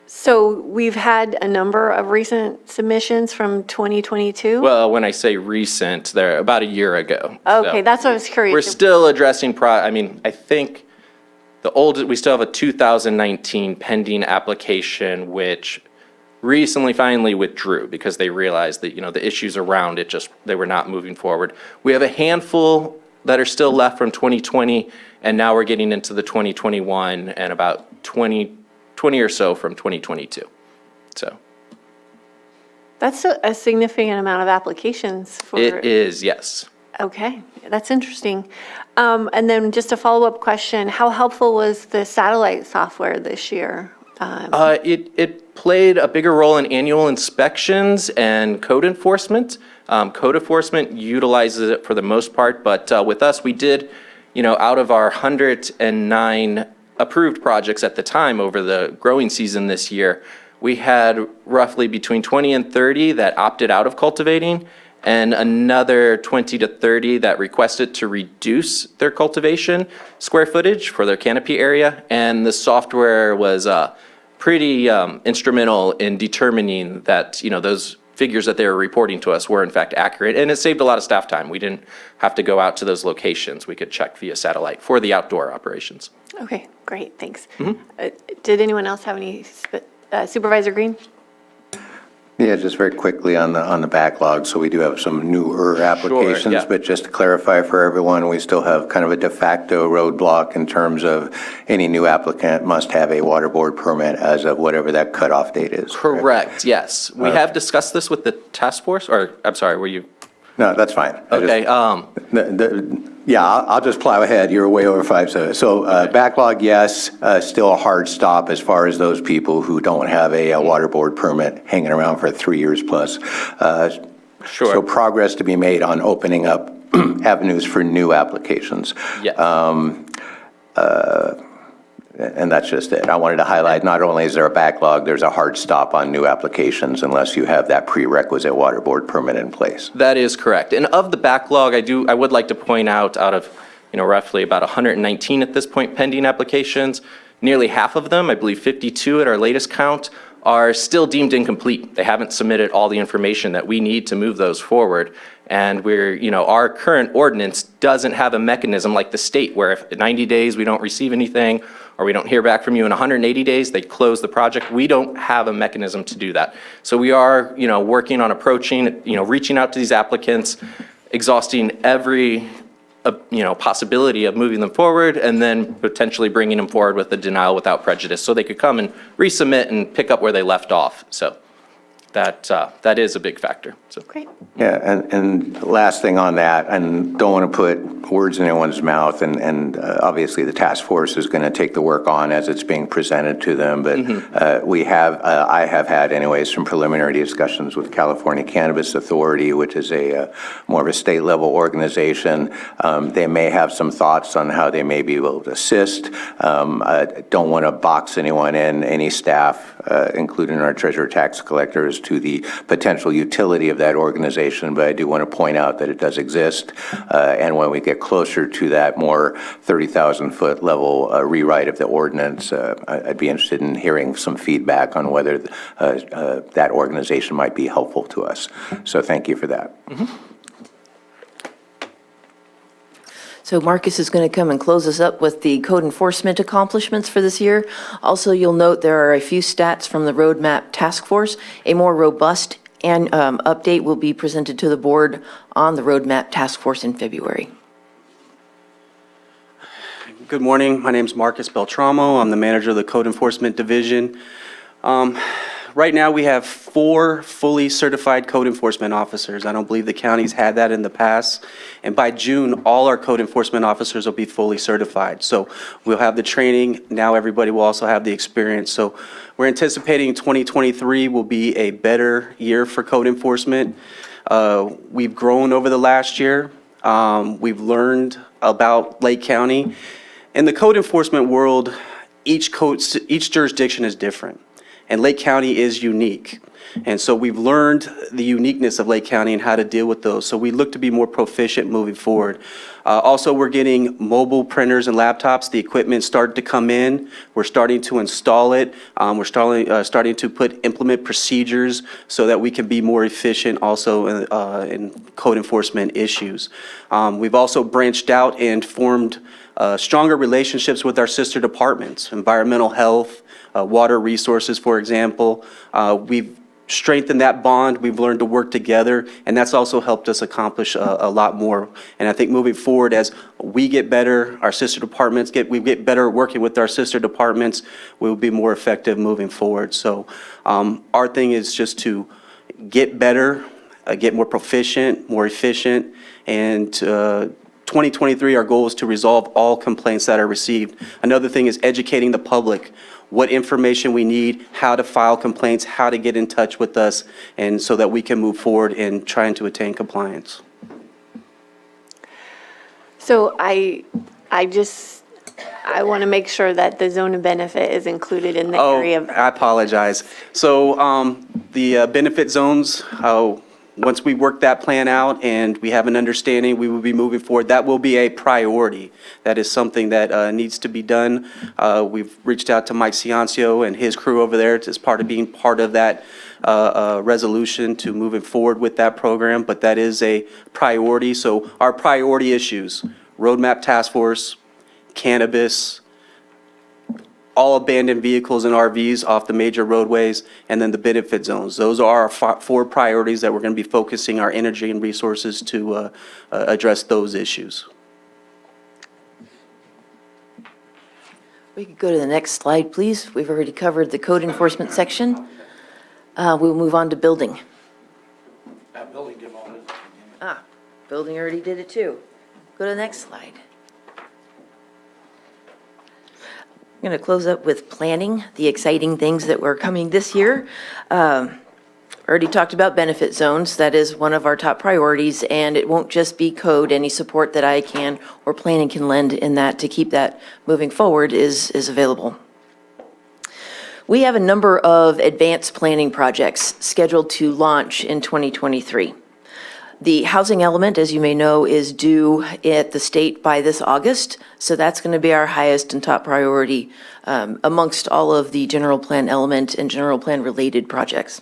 So we've had a number of recent submissions from 2022? Well, when I say recent, they're about a year ago. Okay, So that's what I was curious. we're still addressing, I think we still have a 2019 pending application, which recently finally withdrew because they realized that, the issues around it they were not moving forward. We have a handful that are still left from 2020, and now we're getting into the 2021 and about 20 or so from 2022. So That's a significant amount of applications for. it is, yes. Okay, that's interesting. And then just a follow-up question, how helpful was the satellite software this year? It played a bigger role in annual inspections and code enforcement. Code enforcement utilizes it for the most part, but with us, we did, out of our 109 approved projects at the time over the growing season this year, we had roughly between 20 and 30 that opted out of cultivating, and another 20 to 30 that requested to reduce their cultivation square footage for their canopy area. And the software was pretty instrumental in determining that, those figures that they were reporting to us were in fact accurate. And it saved a lot of staff time. We didn't have to go out to those locations. We could check via satellite for the outdoor operations. Okay, great, thanks. Did anyone else have any, Supervisor Green? Yeah, just very quickly on the backlog. So we do have some newer applications, yeah. but just to clarify for everyone, we still have kind of a de facto roadblock in terms of any new applicant must have a water board permit as of whatever that cutoff date is. Correct, yes. We have discussed this with the task force, or, I'm sorry, were you? No, that's fine. Okay. Yeah, I'll just plow ahead. You're way over 5. So backlog, yes, still a hard stop as far as those people who don't have a water board permit hanging around for 3 years plus. Sure. So progress to be made on opening up avenues for new applications. Yes. And that's just it. I wanted to highlight, not only is there a backlog, there's a hard stop on new applications unless you have that prerequisite water board permit in place. That is correct. And of the backlog, I would like to point out of, roughly about 119 at this point pending applications, nearly half of them, I believe 52 at our latest count, are still deemed incomplete. They haven't submitted all the information that we need to move those forward. And our current ordinance doesn't have a mechanism like the state where if in 90 days we don't receive anything or we don't hear back from you in 180 days, they close the project. We don't have a mechanism to do that. So we are, working on approaching, reaching out to these applicants, exhausting every possibility of moving them forward and then potentially bringing them forward with a denial without prejudice so they could come and resubmit and pick up where they left off. So that is a big factor. So. Great. Yeah, and last thing on that, and don't want to put words in anyone's mouth, and obviously the task force is going to take the work on as it's being presented to them, but I have had anyways some preliminary discussions with California Cannabis Authority, which is a more of a state level organization. They may have some thoughts on how they may be able to assist. I don't want to box anyone in, any staff, including our treasurer tax collectors, to the potential utility of that organization, but I do want to point out that it does exist. And when we get closer to that more 30,000-foot level rewrite of the ordinance, I'd be interested in hearing some feedback on whether that organization might be helpful to us. So thank you for that. So Marcus is going to come and close us up with the code enforcement accomplishments for this year. Also, you'll note there are a few stats from the Roadmap Task Force. A more robust update will be presented to the board on the Roadmap Task Force in February. Good morning. My name is Marcus Beltramo. I'm the manager of the Code Enforcement Division. Right now, we have 4 fully certified code enforcement officers. I don't believe the county's had that in the past. And by June, all our code enforcement officers will be fully certified. So we'll have the training. Now everybody will also have the experience. So we're anticipating 2023 will be a better year for code enforcement. We've grown over the last year. We've learned about Lake County. In the code enforcement world, each jurisdiction is different. And Lake County is unique. And so we've learned the uniqueness of Lake County and how to deal with those. So we look to be more proficient moving forward. Also, we're getting mobile printers and laptops. The equipment started to come in. We're starting to install it. We're starting to implement procedures so that we can be more efficient also in code enforcement issues. We've also branched out and formed stronger relationships with our sister departments, environmental health, water resources, for example. We've strengthened that bond. We've learned to work together, and that's also helped us accomplish a lot more. And I think moving forward, as we get better, our sister departments we get better working with our sister departments, we'll be more effective moving forward. So our thing is just to get better, get more proficient, more efficient, and 2023, our goal is to resolve all complaints that are received. Another thing is educating the public, what information we need, how to file complaints, how to get in touch with us, and so that we can move forward in trying to attain compliance. So I want to make sure that the zone of benefit is included in the area. Oh, I apologize. So the benefit zones, once we work that plan out and we have an understanding, we will be moving forward. That will be a priority. That is something that needs to be done. We've reached out to Mike Ciancio and his crew over there as part of being part of that resolution to moving forward with that program, but that is a priority. So our priority issues, Roadmap Task Force, cannabis, all abandoned vehicles and RVs off the major roadways, and then the benefit zones. Those are our 4 priorities that we're going to be focusing our energy and resources to address those issues. We could go to the next slide, please. We've already covered the code enforcement section. We'll move on to building. Building did all this. Building already did it too. Go to the next slide. I'm going to close up with planning, the exciting things that were coming this year. Already talked about benefit zones. That is one of our top priorities, and it won't just be code. Any support that I can or planning can lend in that to keep that moving forward is available. We have a number of advanced planning projects scheduled to launch in 2023. The housing element, as you may know, is due at the state by this August, so that's going to be our highest and top priority amongst all of the general plan element and general plan related projects.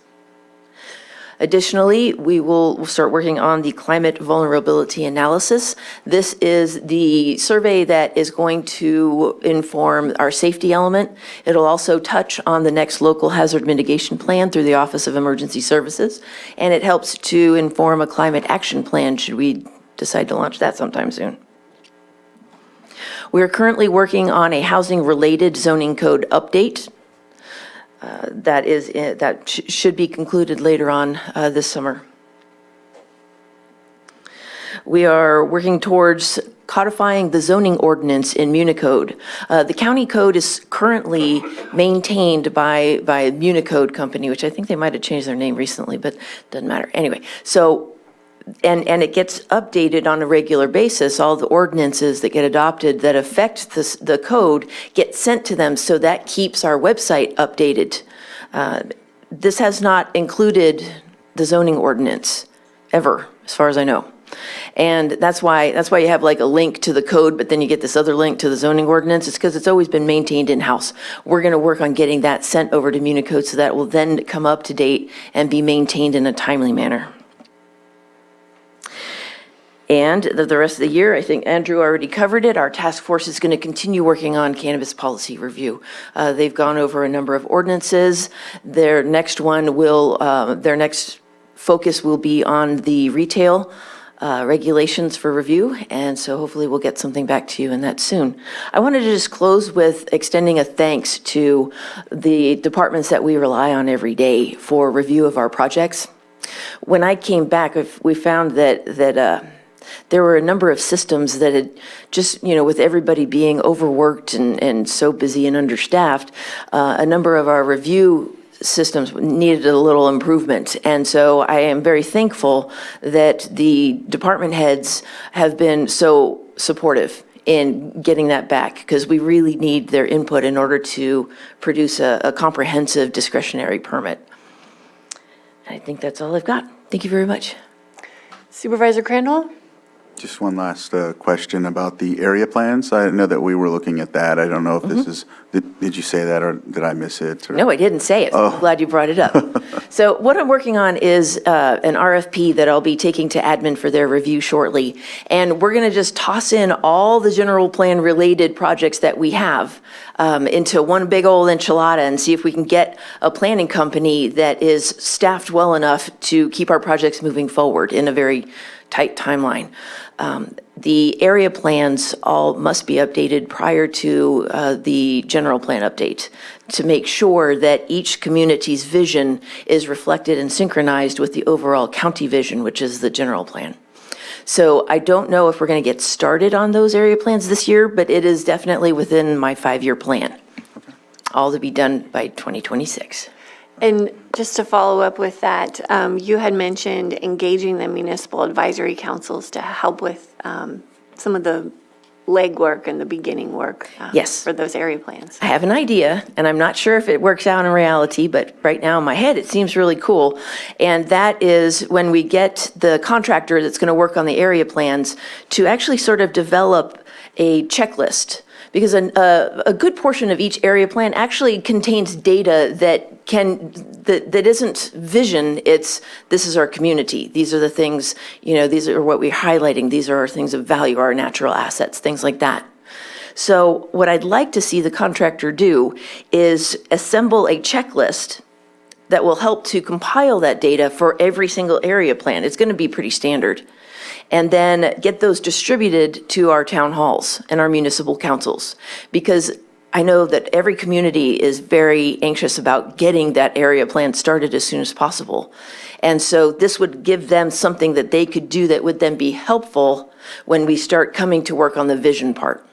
Additionally, we'll start working on the climate vulnerability analysis. This is the survey that is going to inform our safety element. It'll also touch on the next local hazard mitigation plan through the Office of Emergency Services, and it helps to inform a climate action plan should we decide to launch that sometime soon. We are currently working on a housing-related zoning code update. That should be concluded later on this summer. We are working towards codifying the zoning ordinance in Municode. The county code is currently maintained by Municode Company, which I think they might have changed their name recently, but doesn't matter. Anyway, so and it gets updated on a regular basis. All the ordinances that get adopted that affect the code get sent to them, so that keeps our website updated. This has not included the zoning ordinance ever, as far as I know. And that's why you have like a link to the code, but then you get this other link to the zoning ordinance. It's because it's always been maintained in-house. We're going to work on getting that sent over to Municode so that it will then come up to date and be maintained in a timely manner. And the rest of the year, I think Andrew already covered it, our task force is going to continue working on cannabis policy review. They've gone over a number of ordinances. Their next focus will be on the retail regulations for review, and so hopefully we'll get something back to you in that soon. I wanted to just close with extending a thanks to the departments that we rely on every day for review of our projects. When I came back, we found that there were a number of systems that had just, with everybody being overworked and so busy and understaffed, a number of our review systems needed a little improvement. And so I am very thankful that the department heads have been so supportive in getting that back, because we really need their input in order to produce a comprehensive discretionary permit. I think that's all I've got. Thank you very much. Supervisor Crandall? Just one last question about the area plans. I know that we were looking at that. I don't know if this is, did you say that or did I miss it? Or? No, I didn't say it. I'm glad you brought it up. So what I'm working on is an RFP that I'll be taking to admin for their review shortly. And we're going to just toss in all the general plan related projects that we have into one big old enchilada and see if we can get a planning company that is staffed well enough to keep our projects moving forward in a very tight timeline. The area plans all must be updated prior to the general plan update to make sure that each community's vision is reflected and synchronized with the overall county vision, which is the general plan. So I don't know if we're going to get started on those area plans this year, but it is definitely within my 5-year plan. All to be done by 2026. And just to follow up with that, you had mentioned engaging the municipal advisory councils to help with some of the legwork and the beginning work Yes. for those area plans. I have an idea, and I'm not sure if it works out in reality, but right now in my head, it seems really cool. And that is when we get the contractor that's going to work on the area plans to actually sort of develop a checklist. Because a good portion of each area plan actually contains data that isn't vision, it's this is our community. These are the things, these are what we're highlighting. These are our things of value, our natural assets, things like that. So what I'd like to see the contractor do is assemble a checklist that will help to compile that data for every single area plan. It's going to be pretty standard. And then get those distributed to our town halls and our municipal councils. Because I know that every community is very anxious about getting that area plan started as soon as possible. And so this would give them something that they could do that would then be helpful when we start coming to work on the vision part.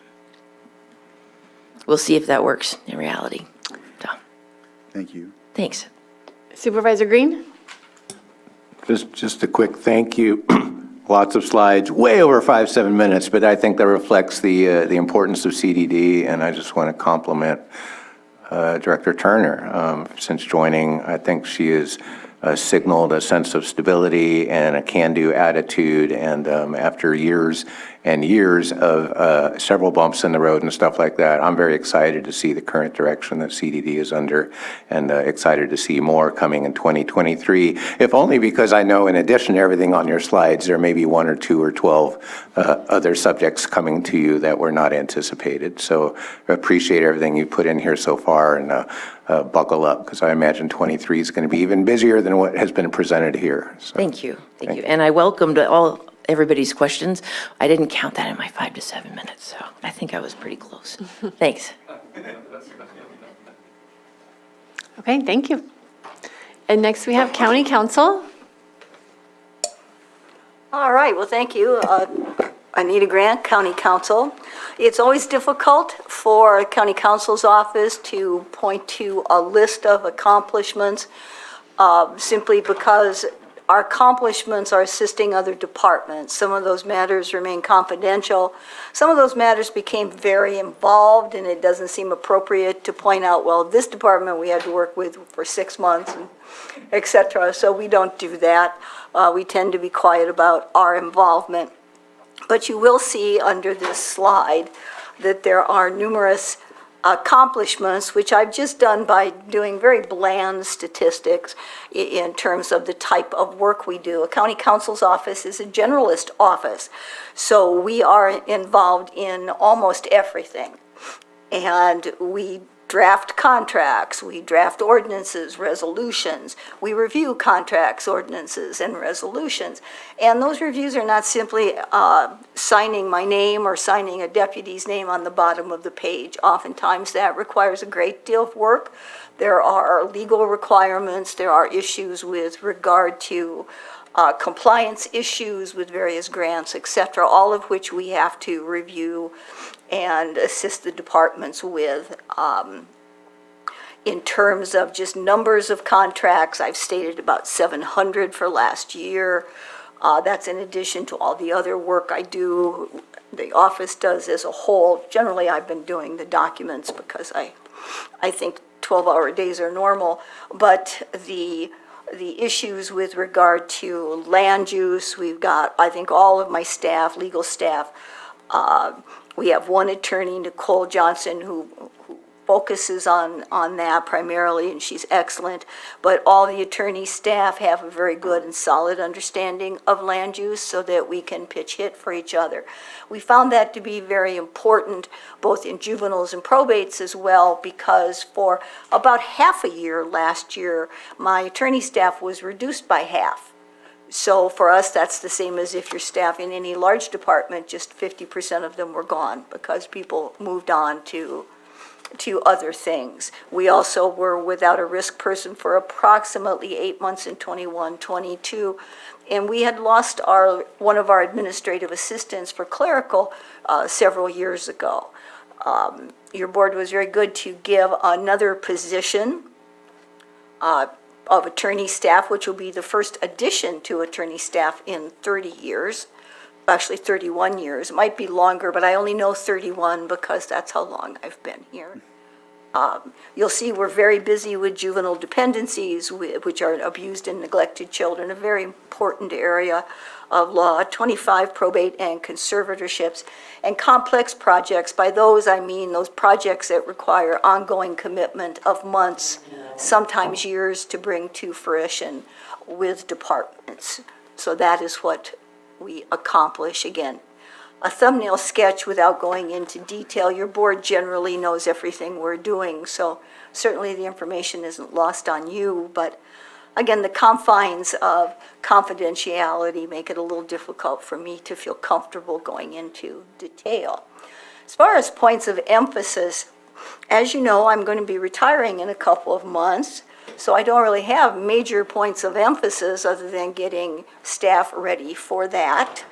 We'll see if that works in reality. So, thank you. Thanks. Supervisor Green? Just a quick thank you. Lots of slides, way over 5-7 minutes, but I think that reflects the importance of CDD, and I just want to compliment Director Turner. Since joining, I think she has signaled a sense of stability and a can-do attitude, and after years and years of several bumps in the road and stuff like that. I'm very excited to see the current direction that CDD is under, and excited to see more coming in 2023, if only because I know in addition to everything on your slides, there may be 1 or 2 or 12 other subjects coming to you that were not anticipated. So I appreciate everything you put in here so far, and buckle up, because I imagine 23 is going to be even busier than what has been presented here. So, Thank you. Thank you. And I welcomed everybody's questions. I didn't count that in my 5 to 7 minutes, so I think I was pretty close. Thanks. Okay, thank you. And next we have County Council. All right, well, thank you. Anita Grant, County Council. It's always difficult for County Council's office to point to a list of accomplishments simply because our accomplishments are assisting other departments. Some of those matters remain confidential. Some of those matters became very involved, and it doesn't seem appropriate to point out, well, this department we had to work with for 6 months, and et cetera. So we don't do that. We tend to be quiet about our involvement. But you will see under this slide that there are numerous accomplishments, which I've just done by doing very bland statistics in terms of the type of work we do. A county council's office is a generalist office, so we are involved in almost everything. And we draft contracts, we draft ordinances, resolutions, we review contracts, ordinances, and resolutions. And those reviews are not simply signing my name or signing a deputy's name on the bottom of the page. Oftentimes that requires a great deal of work. There are legal requirements, there are issues with regard to compliance issues with various grants, et cetera, all of which we have to review and assist the departments with. In terms of just numbers of contracts, I've stated about 700 for last year. That's in addition to all the other work I do, the office does as a whole. Generally, I've been doing the documents because I think 12-hour days are normal, but the issues with regard to land use, we've got, I think, all of my staff, legal staff. We have one attorney, Nicole Johnson, who focuses on that primarily, and she's excellent. But all the attorney staff have a very good and solid understanding of land use so that we can pitch hit for each other. We found that to be very important, both in juveniles and probates as well, because for about half a year last year, my attorney staff was reduced by half. So for us, that's the same as if you're staffing any large department, just 50% of them were gone because people moved on to other things. We also were without a risk person for approximately 8 months in 21, 22, and we had lost one of our administrative assistants for clerical several years ago. Your board was very good to give another position of attorney staff, which will be the first addition to attorney staff in 30 years. Actually 31 years. It might be longer, but I only know 31 because that's how long I've been here. You'll see we're very busy with juvenile dependencies, which are abused and neglected children, a very important area of law, 25 probate and conservatorships, and complex projects. By those, I mean those projects that require ongoing commitment of months, sometimes years, to bring to fruition with departments. So that is what we accomplish. Again, a thumbnail sketch without going into detail. Your board generally knows everything we're doing, so certainly the information isn't lost on you, but again, the confines of confidentiality make it a little difficult for me to feel comfortable going into detail. As far as points of emphasis, as you know, I'm going to be retiring in a couple of months. So I don't really have major points of emphasis other than getting staff ready for that.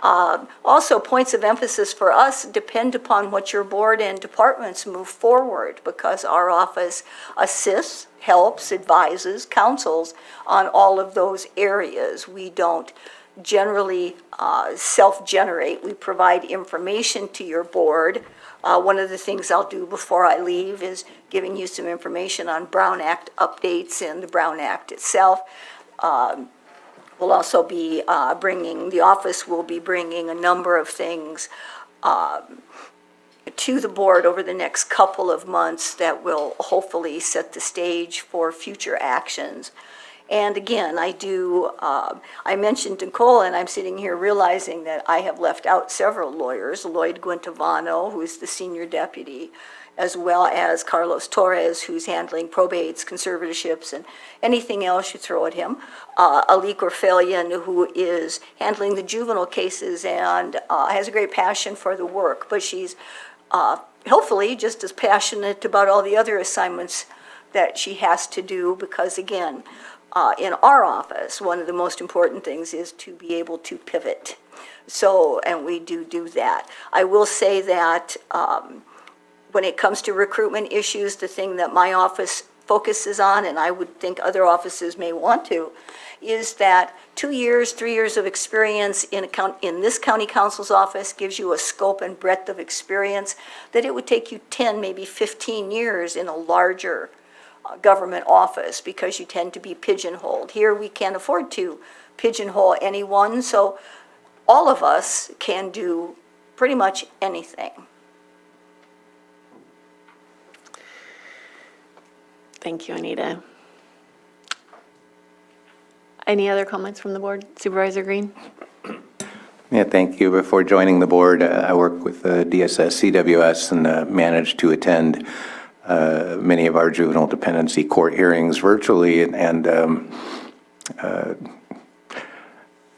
Also, points of emphasis for us depend upon what your board and departments move forward, because our office assists, helps, advises, counsels on all of those areas. We don't generally self-generate. We provide information to your board. One of the things I'll do before I leave is giving you some information on Brown Act updates and the Brown Act itself. We'll also be the office will be bringing a number of things to the board over the next couple of months that will hopefully set the stage for future actions. And again, I mentioned Nicole, and I'm sitting here realizing that I have left out several lawyers, Lloyd Guintavano, who's the senior deputy, as well as Carlos Torres, who's handling probates, conservatorships, and anything else you throw at him. Alik Orfelian, who is handling the juvenile cases and has a great passion for the work, but she's hopefully just as passionate about all the other assignments that she has to do, because again, in our office, one of the most important things is to be able to pivot. So, and we do that. I will say that when it comes to recruitment issues, the thing that my office focuses on, and I would think other offices may want to, is that 2 years, 3 years of experience in this county council's office gives you a scope and breadth of experience that it would take you 10, maybe 15 years in a larger government office, because you tend to be pigeonholed. Here, we can't afford to pigeonhole anyone, so all of us can do pretty much anything. Thank you, Anita. Any other comments from the board? Supervisor Green? Yeah, thank you. Before joining the board, I worked with DSS CWS and managed to attend many of our juvenile dependency court hearings virtually, and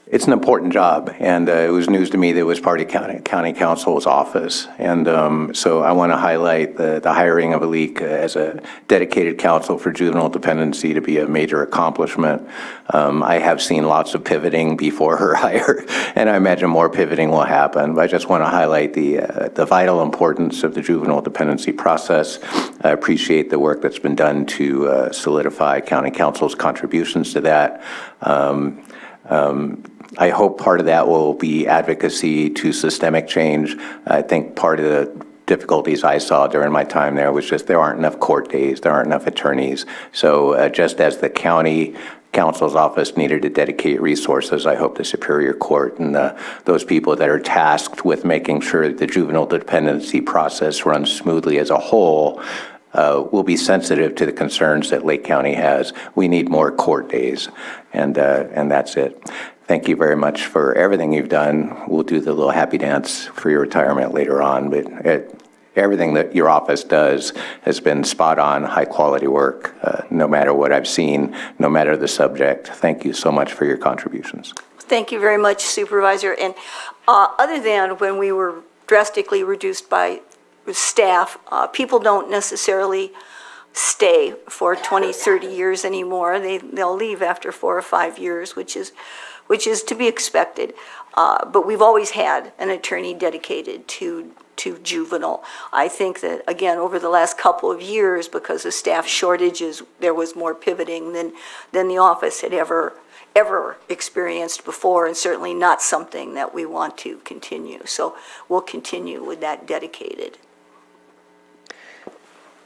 it's an important job, and it was news to me that it was part of county counsel's office. And so I want to highlight the hiring of Alik as a dedicated counsel for juvenile dependency to be a major accomplishment. I have seen lots of pivoting before her hire, and I imagine more pivoting will happen. But I just want to highlight the vital importance of the juvenile dependency process. I appreciate the work that's been done to solidify county counsel's contributions to that. I hope part of that will be advocacy to systemic change. I think part of the difficulties I saw during my time there was just there aren't enough court days, there aren't enough attorneys. So just as the county counsel's office needed to dedicate resources, I hope the Superior Court and those people that are tasked with making sure that the juvenile dependency process runs smoothly as a whole will be sensitive to the concerns that Lake County has. We need more court days, and that's it. Thank you very much for everything you've done. We'll do the little happy dance for your retirement later on, but everything that your office does has been spot on, high quality work, no matter what I've seen, no matter the subject. Thank you so much for your contributions. Thank you very much, Supervisor. And other than when we were drastically reduced by staff, people don't necessarily stay for 20, 30 years anymore. They'll leave after 4 or 5 years, which is to be expected. But we've always had an attorney dedicated to juvenile. I think that, again, over the last couple of years, because of staff shortages, there was more pivoting than the office had ever experienced before, and certainly not something that we want to continue. So we'll continue with that dedicated.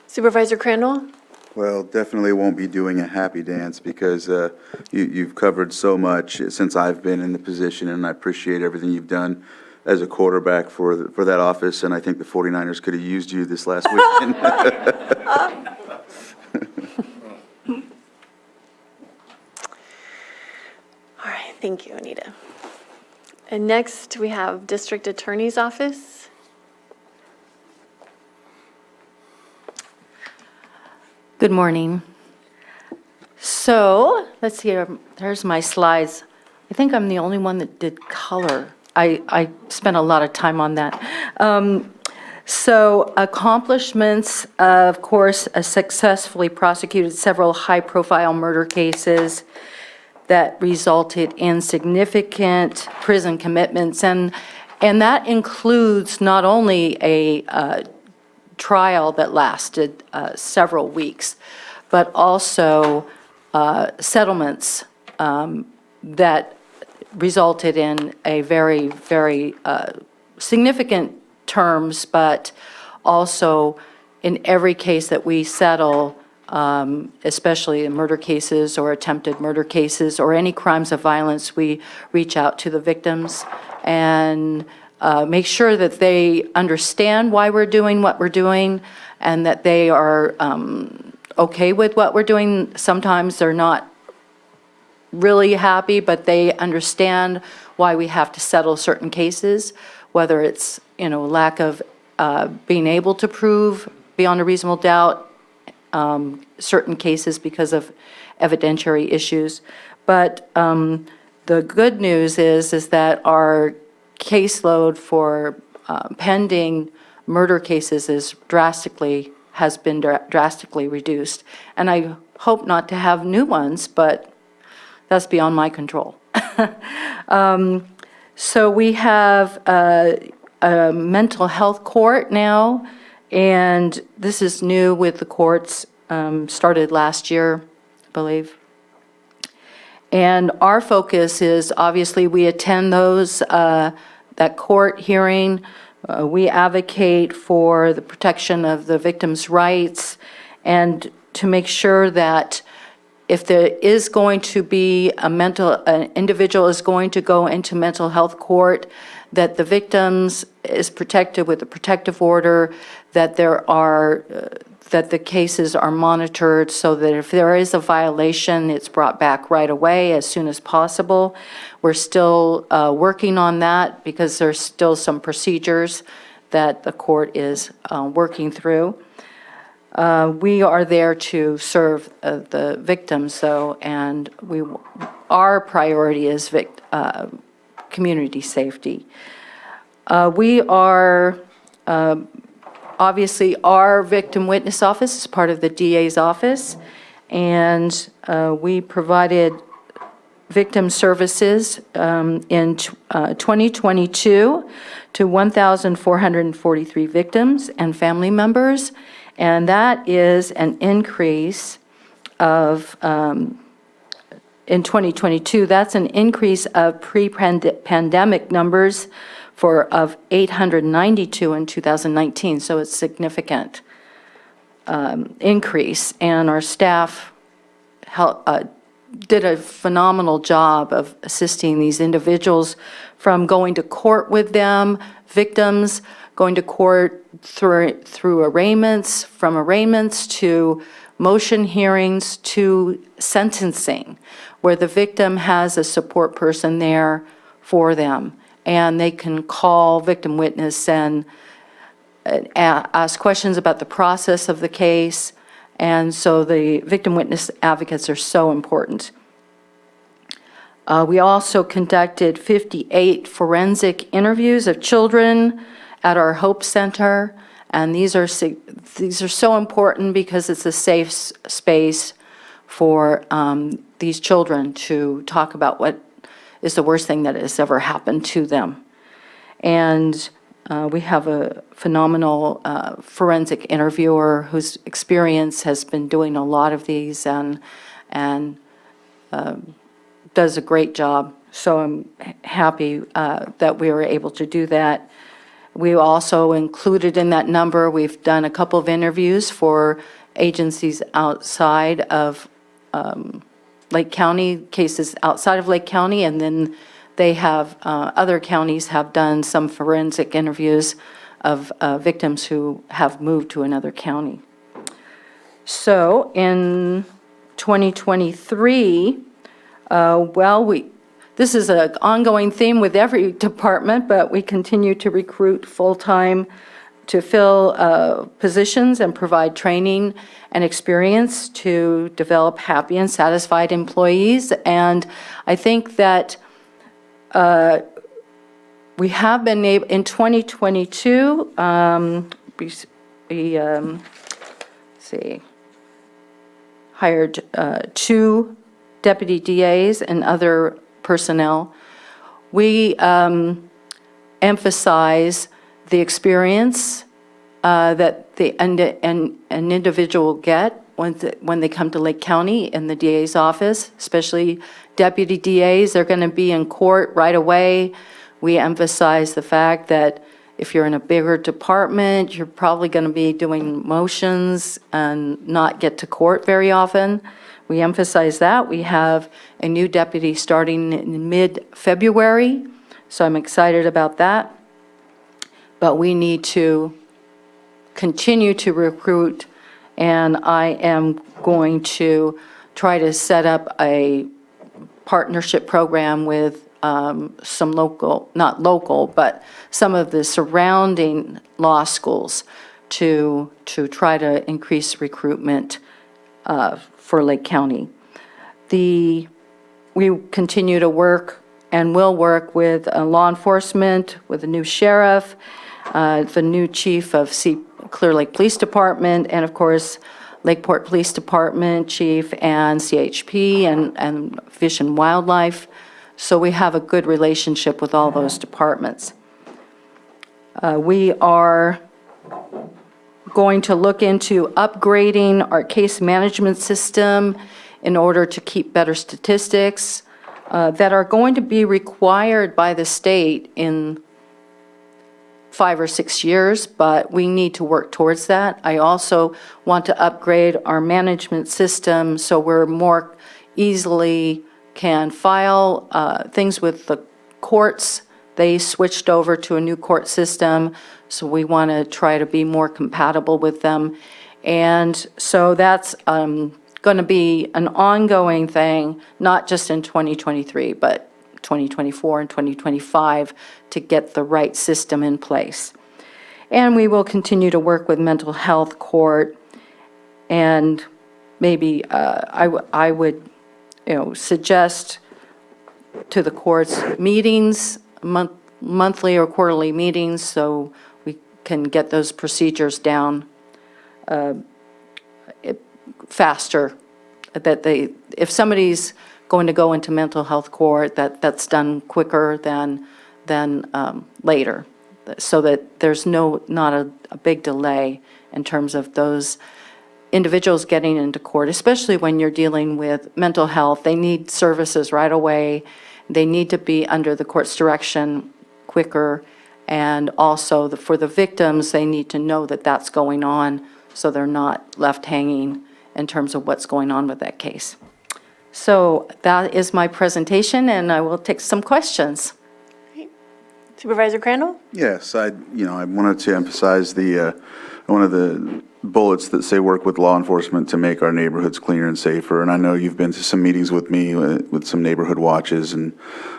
Supervisor Crandall? Well, definitely won't be doing a happy dance because you've covered so much since I've been in the position, and I appreciate everything you've done as a quarterback for that office, and I think the 49ers could have used you this last weekend. All right, thank you, Anita. And next, we have District Attorney's Office. Good morning. So, let's see, there's my slides. I think I'm the only one that did color. I spent a lot of time on that. So, accomplishments, of course, successfully prosecuted several high-profile murder cases that resulted in significant prison commitments, and that includes not only a trial that lasted several weeks, but also settlements that resulted in a very, very significant terms, but also in every case that we settle, especially in murder cases or attempted murder cases or any crimes of violence, we reach out to the victims and make sure that they understand why we're doing what we're doing and that they are okay with what we're doing. Sometimes they're not really happy, but they understand why we have to settle certain cases, whether it's, lack of being able to prove beyond a reasonable doubt certain cases because of evidentiary issues. But the good news is that our caseload for pending murder cases has been drastically reduced. And I hope not to have new ones, but that's beyond my control. So we have a mental health court now, and this is new with the courts, started last year, I believe. And our focus is, obviously, we attend those, that court hearing. We advocate for the protection of the victim's rights and to make sure that if there is going to be an individual is going to go into mental health court, that the victims is protected with a protective order, that that the cases are monitored so that if there is a violation, it's brought back right away as soon as possible. We're still working on that because there's still some procedures that the court is working through. We are there to serve the victims, though, and our priority is community safety. We are, obviously, our victim witness office is part of the DA's office, and we provided victim services in 2022 to 1,443 victims and family members. And that is an increase of, in 2022, that's an increase of pre-pandemic numbers of 892 in 2019. So it's significant increase. And our staff did a phenomenal job of assisting these individuals from going to court with them, victims, going to court through arraignments, from arraignments to motion hearings to sentencing, where the victim has a support person there for them. And they can call victim witness and ask questions about the process of the case. And so the victim witness advocates are so important. We also conducted 58 forensic interviews of children at our Hope Center, and these are so important because it's a safe space for these children to talk about what is the worst thing that has ever happened to them. And we have a phenomenal forensic interviewer whose experience has been doing a lot of these and does a great job. So I'm happy that we were able to do that. We also included in that number, we've done a couple of interviews for agencies outside of Lake County, cases outside of Lake County, and then they have, other counties have done some forensic interviews of victims who have moved to another county. So in 2023, this is an ongoing theme with every department, but we continue to recruit full-time to fill positions and provide training and experience to develop happy and satisfied employees. And I think that we have been able, in 2022, hired 2 deputy DAs and other personnel. We emphasize the experience that an individual get when they come to Lake County in the DA's office, especially deputy DAs. They're going to be in court right away. We emphasize the fact that If you're in a bigger department, you're probably going to be doing motions and not get to court very often. We emphasize that. We have a new deputy starting in mid-February, so I'm excited about that. But we need to continue to recruit, and I am going to try to set up a partnership program with some local, not local, but some of the surrounding law schools to try to increase recruitment for Lake County. We continue to work and will work with law enforcement, with the new sheriff, the new chief of Clear Lake Police Department, and of course, Lakeport Police Department chief and CHP and Fish and Wildlife. So we have a good relationship with all those departments. We are going to look into upgrading our case management system in order to keep better statistics that are going to be required by the state in 5 or 6 years, but we need to work towards that. I also want to upgrade our management system so we're more easily can file things with the courts. They switched over to a new court system, so we want to try to be more compatible with them. And so that's going to be an ongoing thing, not just in 2023, but 2024 and 2025 to get the right system in place. And we will continue to work with mental health court, and maybe I would suggest to the courts meetings, monthly or quarterly meetings, so we can get those procedures down faster. That if somebody's going to go into mental health court, that's done quicker than later, so that there's not a big delay in terms of those individuals getting into court, especially when you're dealing with mental health. They need services right away. They need to be under the court's direction quicker. And also for the victims, they need to know that that's going on so they're not left hanging in terms of what's going on with that case. So that is my presentation, and I will take some questions. Supervisor Crandall? Yes, I wanted to emphasize one of the bullets that say work with law enforcement to make our neighborhoods cleaner and safer. And I know you've been to some meetings with me with some neighborhood watches and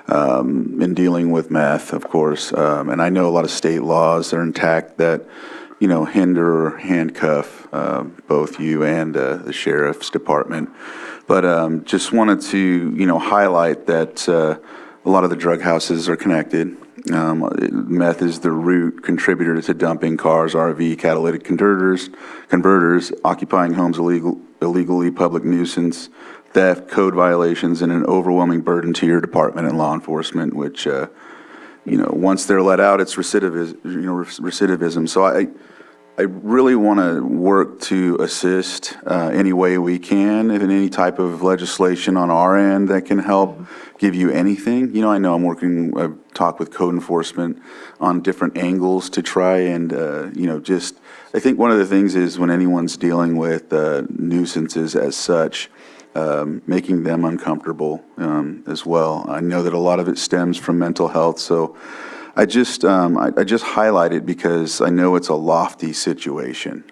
in dealing with meth, of course. And I know a lot of state laws are intact that hinder or handcuff both you and the sheriff's department. But just wanted to highlight that a lot of the drug houses are connected. Meth is the root contributor to dumping cars, RV, catalytic converters, occupying homes illegally, public nuisance, theft, code violations, and an overwhelming burden to your department and law enforcement, which, once they're let out, it's recidivism. So I really want to work to assist any way we can in any type of legislation on our end that can help give you anything. I know I've talked with code enforcement on different angles to try and, I think one of the things is when anyone's dealing with nuisances as such, making them uncomfortable as well. I know that a lot of it stems from mental health, so I just highlight it because I know it's a lofty situation,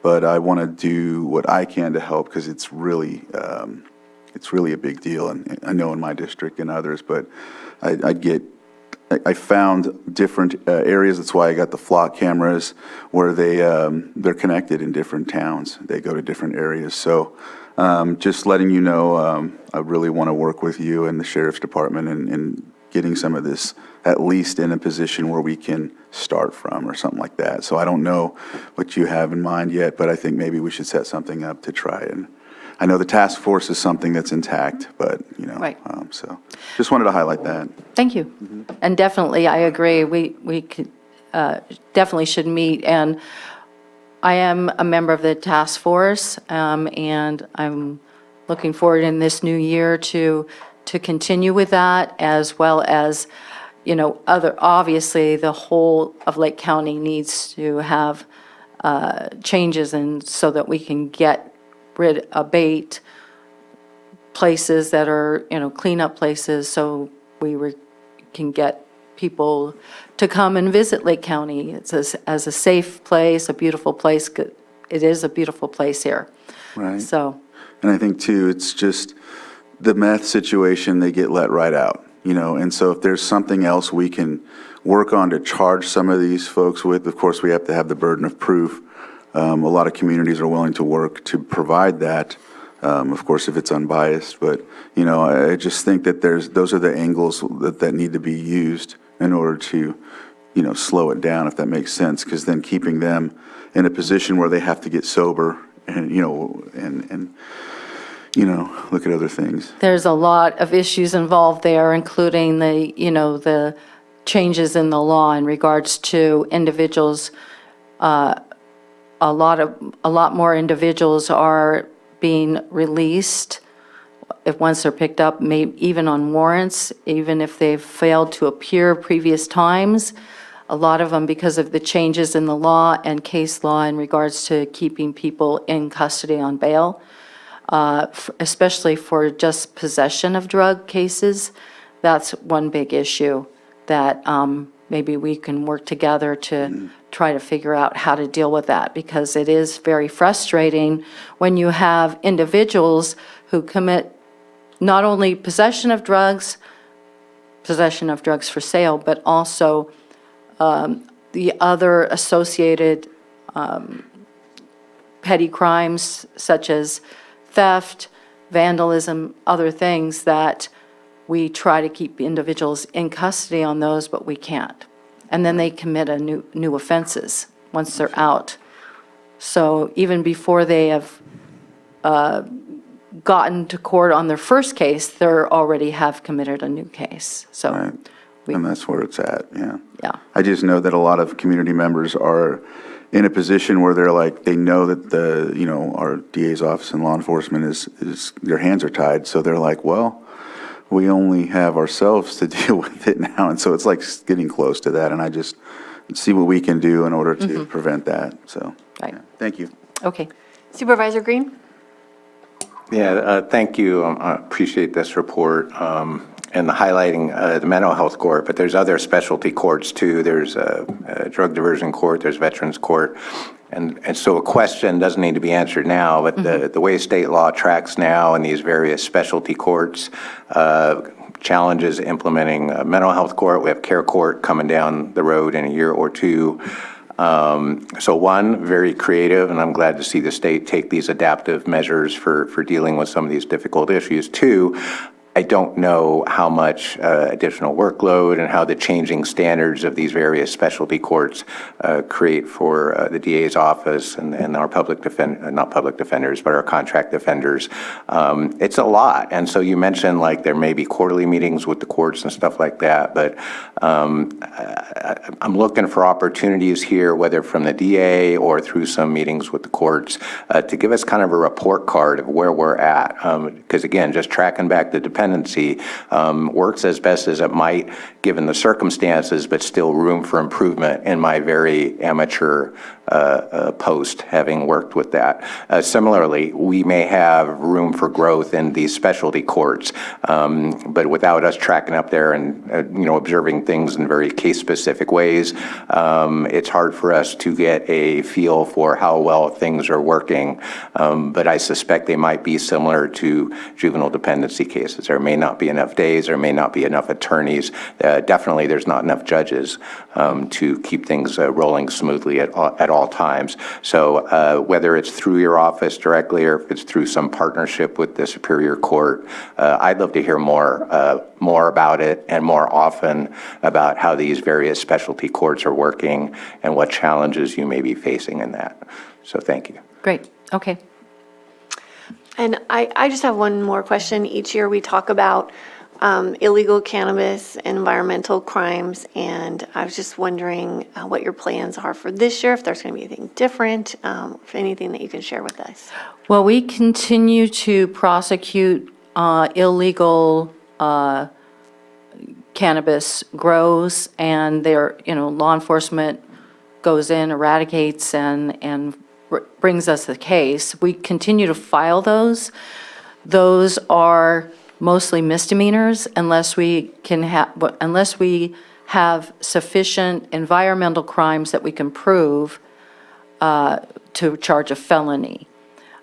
but I want to do what I can to help because it's really a big deal, and I know in my district and others. But I found different areas. That's why I got the flock cameras where they're connected in different towns. They go to different areas. So just letting you know, I really want to work with you and the sheriff's department and getting some of this at least in a position where we can start from or something like that. So I don't know what you have in mind yet, but I think maybe we should set something up to try. And I know the task force is something that's intact, but, Right. So just wanted to highlight that. Thank you. And definitely, I agree. We could, definitely should meet. And I am a member of the task force, and I'm looking forward in this new year to continue with that, as well as, obviously, the whole of Lake County needs to have changes, and so that we can abate places that are, clean up places, so we can get people to come and visit Lake County. It's as a safe place, a beautiful place. It is a beautiful place here. Right. So, and I think too, it's just the meth situation, they get let right out, and so if there's something else we can work on to charge some of these folks with, of course, we have to have the burden of proof. A lot of communities are willing to work to provide that, of course, if it's unbiased. But, I just think that those are the angles that need to be used in order to, slow it down, if that makes sense, because then keeping them in a position where they have to get sober and, look at other things. there's a lot of issues involved there, including the changes in the law in regards to individuals. A lot more individuals are being released once they're picked up, maybe even on warrants, even if they've failed to appear previous times. A lot of them because of the changes in the law and case law in regards to keeping people in custody on bail, especially for just possession of drug cases. That's one big issue that maybe we can work together to try to figure out how to deal with that, because it is very frustrating when you have individuals who commit not only possession of drugs for sale, but also the other associated petty crimes such as theft, vandalism, other things that we try to keep individuals in custody on those, but we can't. And then they commit new offenses once they're out. So even before they have gotten to court on their first case, they already have committed a new case. So, Right. And that's where it's at, yeah. Yeah. I just know that a lot of community members are in a position where they're like, they know that our DA's office and law enforcement is their hands are tied. So they're like, well, we only have ourselves to deal with it now. And so it's like getting close to that. And I just see what we can do in order to prevent that. So, Right. yeah. Thank you. Okay. Supervisor Green? Yeah, thank you. I appreciate this report and the highlighting the mental health court, but there's other specialty courts too. There's a drug diversion court, there's veterans court. And so a question doesn't need to be answered now, but the way state law tracks now in these various specialty courts, challenges implementing a mental health court. We have care court coming down the road in a year or two. So one, very creative, and I'm glad to see the state take these adaptive measures for dealing with some of these difficult issues. Two, I don't know how much additional workload and how the changing standards of these various specialty courts create for the DA's office and our not public defenders, but our contract defenders. It's a lot. And so you mentioned like there may be quarterly meetings with the courts and stuff like that, but I'm looking for opportunities here, whether from the DA or through some meetings with the courts, to give us kind of a report card of where we're at. Because again, just tracking back the dependency works as best as it might given the circumstances, but still room for improvement in my very amateur post, having worked with that. Similarly, we may have room for growth in these specialty courts, but without us tracking up there and observing things in very case-specific ways, it's hard for us to get a feel for how well things are working. But I suspect they might be similar to juvenile dependency cases. There may not be enough days, there may not be enough attorneys. Definitely, there's not enough judges to keep things rolling smoothly at all times. So whether it's through your office directly or if it's through some partnership with the Superior Court, I'd love to hear more about it and more often about how these various specialty courts are working and what challenges you may be facing in that. So thank you. Great. Okay. And I just have one more question. Each year we talk about illegal cannabis and environmental crimes, and I was just wondering what your plans are for this year, if there's going to be anything different, if anything that you can share with us. Well, we continue to prosecute illegal cannabis grows and law enforcement goes in, eradicates, and brings us the case. We continue to file those. Those are mostly misdemeanors unless we have sufficient environmental crimes that we can prove to charge a felony.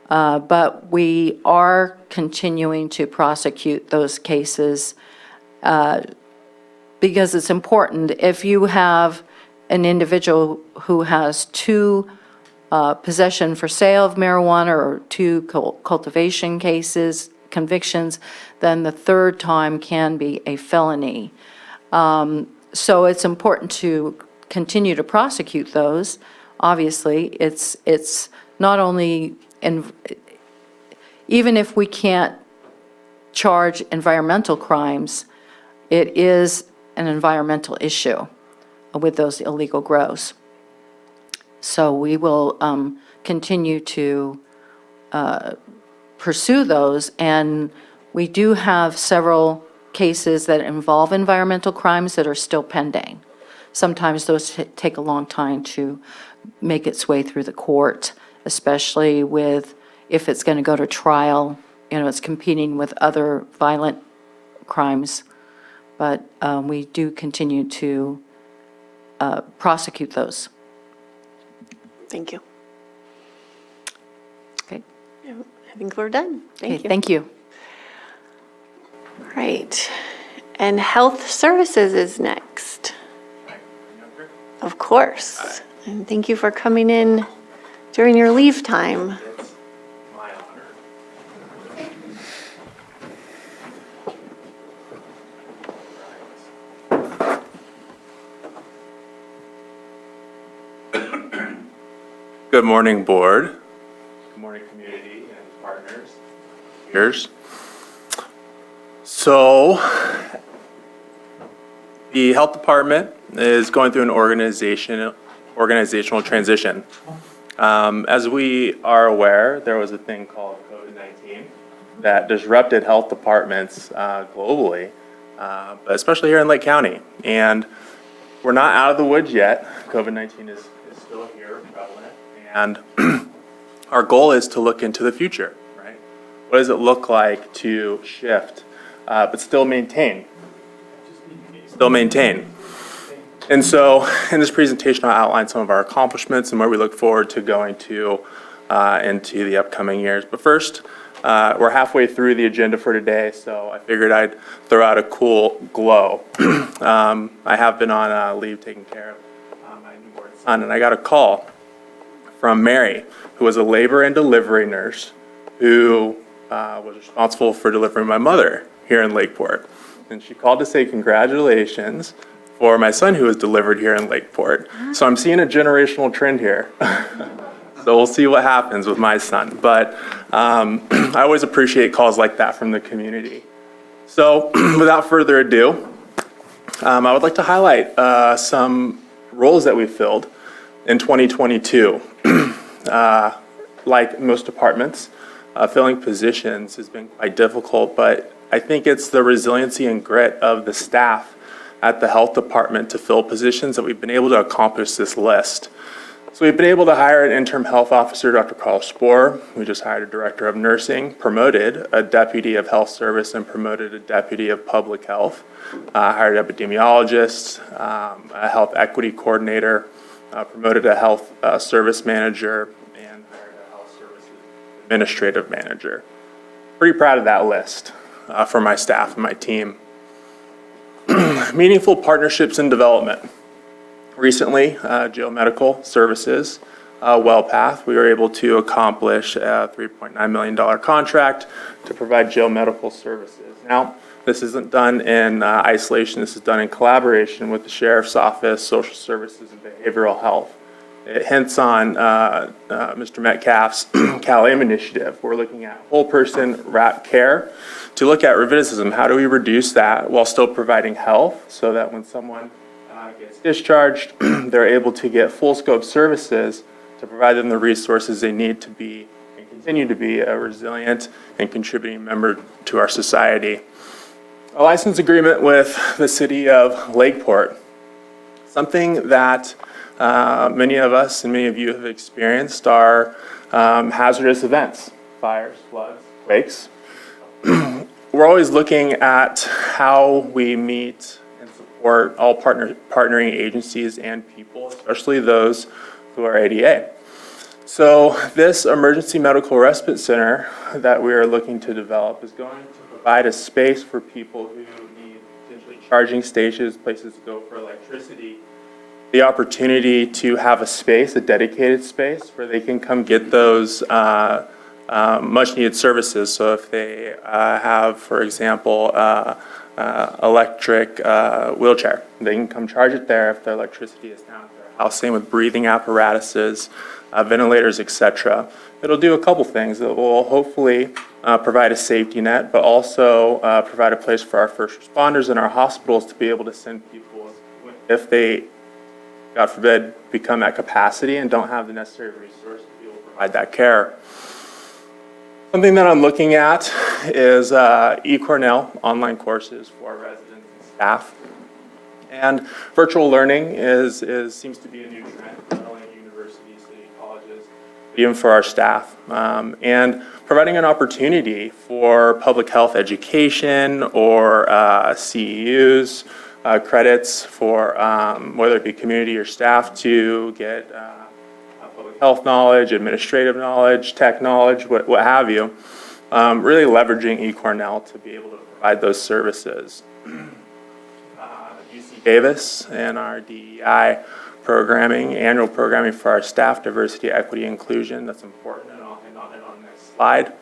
But we are continuing to prosecute those cases because it's important. If you have an individual who has two possession for sale of marijuana or two cultivation convictions, then the third time can be a felony. So it's important to continue to prosecute those. Obviously, it's not only, even if we can't charge environmental crimes, it is an environmental issue with those illegal grows. So we will continue to pursue those, and we do have several cases that involve environmental crimes that are still pending. Sometimes those take a long time to make its way through the court, especially if it's going to go to trial. It's competing with other violent crimes. But we do continue to prosecute those. Thank you. Okay. I think we're done. Thank you. Thank you. All right. And Health Services is next. Of course. And thank you for coming in during your leave time. My honor. Good morning, board. Good morning, community and partners. Peers. So, the health department is going through an organizational transition. As we are aware, there was a thing called COVID-19 that disrupted health departments globally, but especially here in Lake County. And we're not out of the woods yet. COVID-19 is still here, prevalent. And our goal is to look into the future, right? What does it look like to shift, but still maintain? And so in this presentation, I'll outline some of our accomplishments and where we look forward to going to into the upcoming years. But first, we're halfway through the agenda for today, so I figured I'd throw out a cool glow. I have been on leave taking care of my newborn son, and I got a call from Mary, who was a labor and delivery nurse who was responsible for delivering my mother here in Lakeport. And she called to say congratulations for my son who was delivered here in Lakeport. So I'm seeing a generational trend here. So we'll see what happens with my son. But I always appreciate calls like that from the community. So without further ado, I would like to highlight some roles that we filled in 2022. Like most departments, filling positions has been quite difficult, but I think it's the resiliency and grit of the staff at the health department to fill positions that we've been able to accomplish this list. So we've been able to hire an interim health officer, Dr. Carl Spohr. We just hired a director of nursing, promoted a deputy of health service, and promoted a deputy of public health. Hired epidemiologists, a health equity coordinator, promoted a health service manager, and hired a health services administrative manager. Pretty proud of that list for my staff and my team. Meaningful partnerships and development. Recently, Geomedical Services, WellPath, we were able to accomplish a $3.9 million contract to provide geomedical services. Now, this isn't done in isolation. This is done in collaboration with the Sheriff's Office, Social Services, and Behavioral Health. It hints on Mr. Metcalf's CalAIM initiative. We're looking at whole person RAP care to look at recidivism. How do we reduce that while still providing health so that when someone gets discharged, they're able to get full scope services to provide them the resources they need to be and continue to be a resilient and contributing member to our society. a license agreement with the city of Lakeport. Something that many of us and many of you have experienced are hazardous events, fires, floods, quakes. We're always looking at how we meet and support all partnering agencies and people, especially those who are ADA. So this emergency medical respite center that we are looking to develop is going to provide a space for people who need potentially charging stations, places to go for electricity, the opportunity to have a space, a dedicated space, where they can come get those much-needed services. So if they have, for example, electric wheelchair, they can come charge it there if their electricity is down at their house. Same with breathing apparatuses, ventilators, etc. It'll do a couple things. It will hopefully provide a safety net, but also provide a place for our first responders and our hospitals to be able to send people if they, God forbid, become at capacity and don't have the necessary resources to be able to provide that care. Something that I'm looking at is eCornell online courses for residents and staff. And virtual learning seems to be a new trend, not only at universities, city colleges, but even for our staff. And providing an opportunity for public health education or CEUs, credits for whether it be community or staff to get public health knowledge, administrative knowledge, tech knowledge, what have you. Really leveraging eCornell to be able to provide those services. UC Davis and our DEI programming, annual programming for our staff, diversity, equity, inclusion, that's important, and I'll hit on it on the next slide.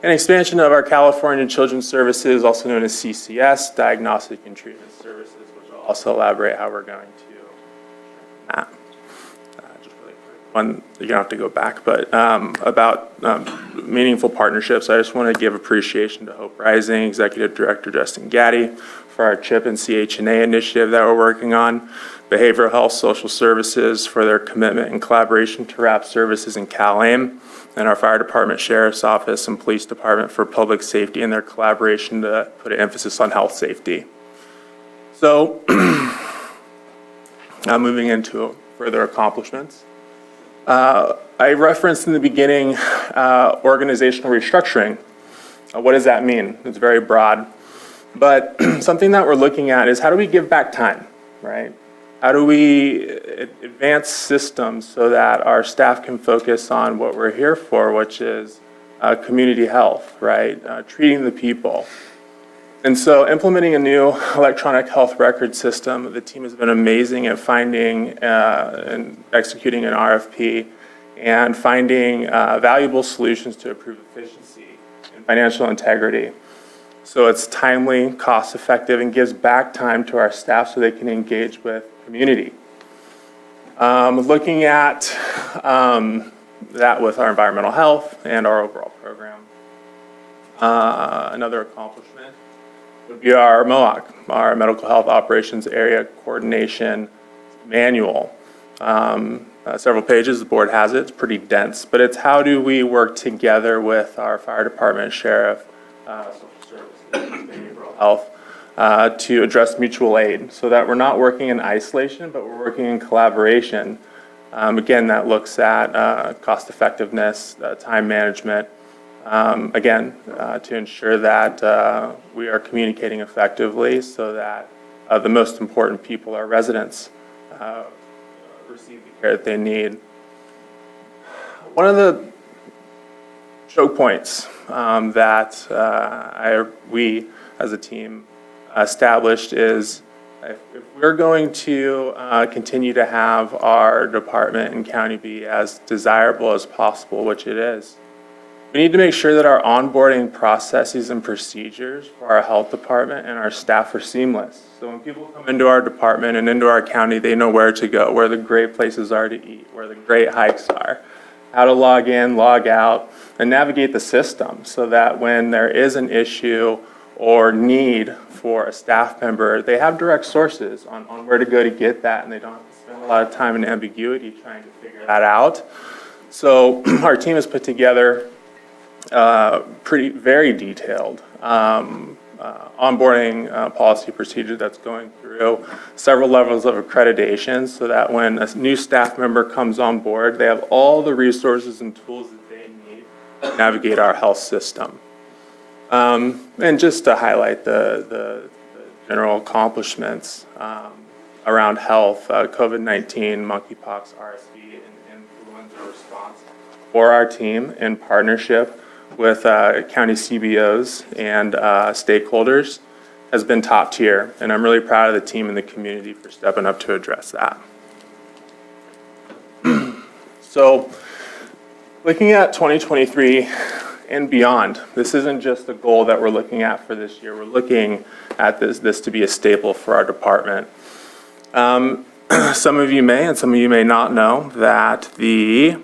An expansion of our California Children's Services, also known as CCS, Diagnostic and Treatment Services, which I'll also elaborate how we're going to do that. Just really quick one, you don't have to go back, but about meaningful partnerships, I just want to give appreciation to Hope Rising, Executive Director Justin Gaddy, for our CHIP and CHNA initiative that we're working on, Behavioral Health Social Services for their commitment and collaboration to wrap services in CalAIM, and our Fire Department, Sheriff's Office, and Police Department for public safety and their collaboration to put an emphasis on health safety. So, now moving into further accomplishments. I referenced in the beginning organizational restructuring. What does that mean? It's very broad. But something that we're looking at is how do we give back time, right? How do we advance systems so that our staff can focus on what we're here for, which is community health, right? Treating the people. And so implementing a new electronic health record system, the team has been amazing at finding and executing an RFP and finding valuable solutions to improve efficiency and financial integrity. So it's timely, cost-effective, and gives back time to our staff so they can engage with community. Looking at that with our environmental health and our overall program. Another accomplishment would be our MOAC, our Medical Health Operations Area Coordination Manual. Several pages, the board has it, it's pretty dense, but it's how do we work together with our fire department, sheriff, social services, behavioral health, to address mutual aid so that we're not working in isolation, but we're working in collaboration. Again, that looks at cost effectiveness, time management, again, to ensure that we are communicating effectively so that the most important people, our residents, receive the care that they need. One of the choke points that we as a team established is if we're going to continue to have our department and county be as desirable as possible, which it is, we need to make sure that our onboarding processes and procedures for our health department and our staff are seamless. So when people come into our department and into our county, they know where to go, where the great places are to eat, where the great hikes are, how to log in, log out, and navigate the system so that when there is an issue or need for a staff member, they have direct sources on where to go to get that, and they don't have to spend a lot of time in ambiguity trying to figure that out. So our team has put together very detailed onboarding policy procedure that's going through several levels of accreditation so that when a new staff member comes on board, they have all the resources and tools that they need to navigate our health system. And just to highlight the general accomplishments around health, COVID-19, monkeypox, RSV, and influenza response for our team in partnership with county CBOs and stakeholders has been top tier, and I'm really proud of the team and the community for stepping up to address that. So, looking at 2023 and beyond, this isn't just a goal that we're looking at for this year. We're looking at this to be a staple for our department. Some of you may and some of you may not know that the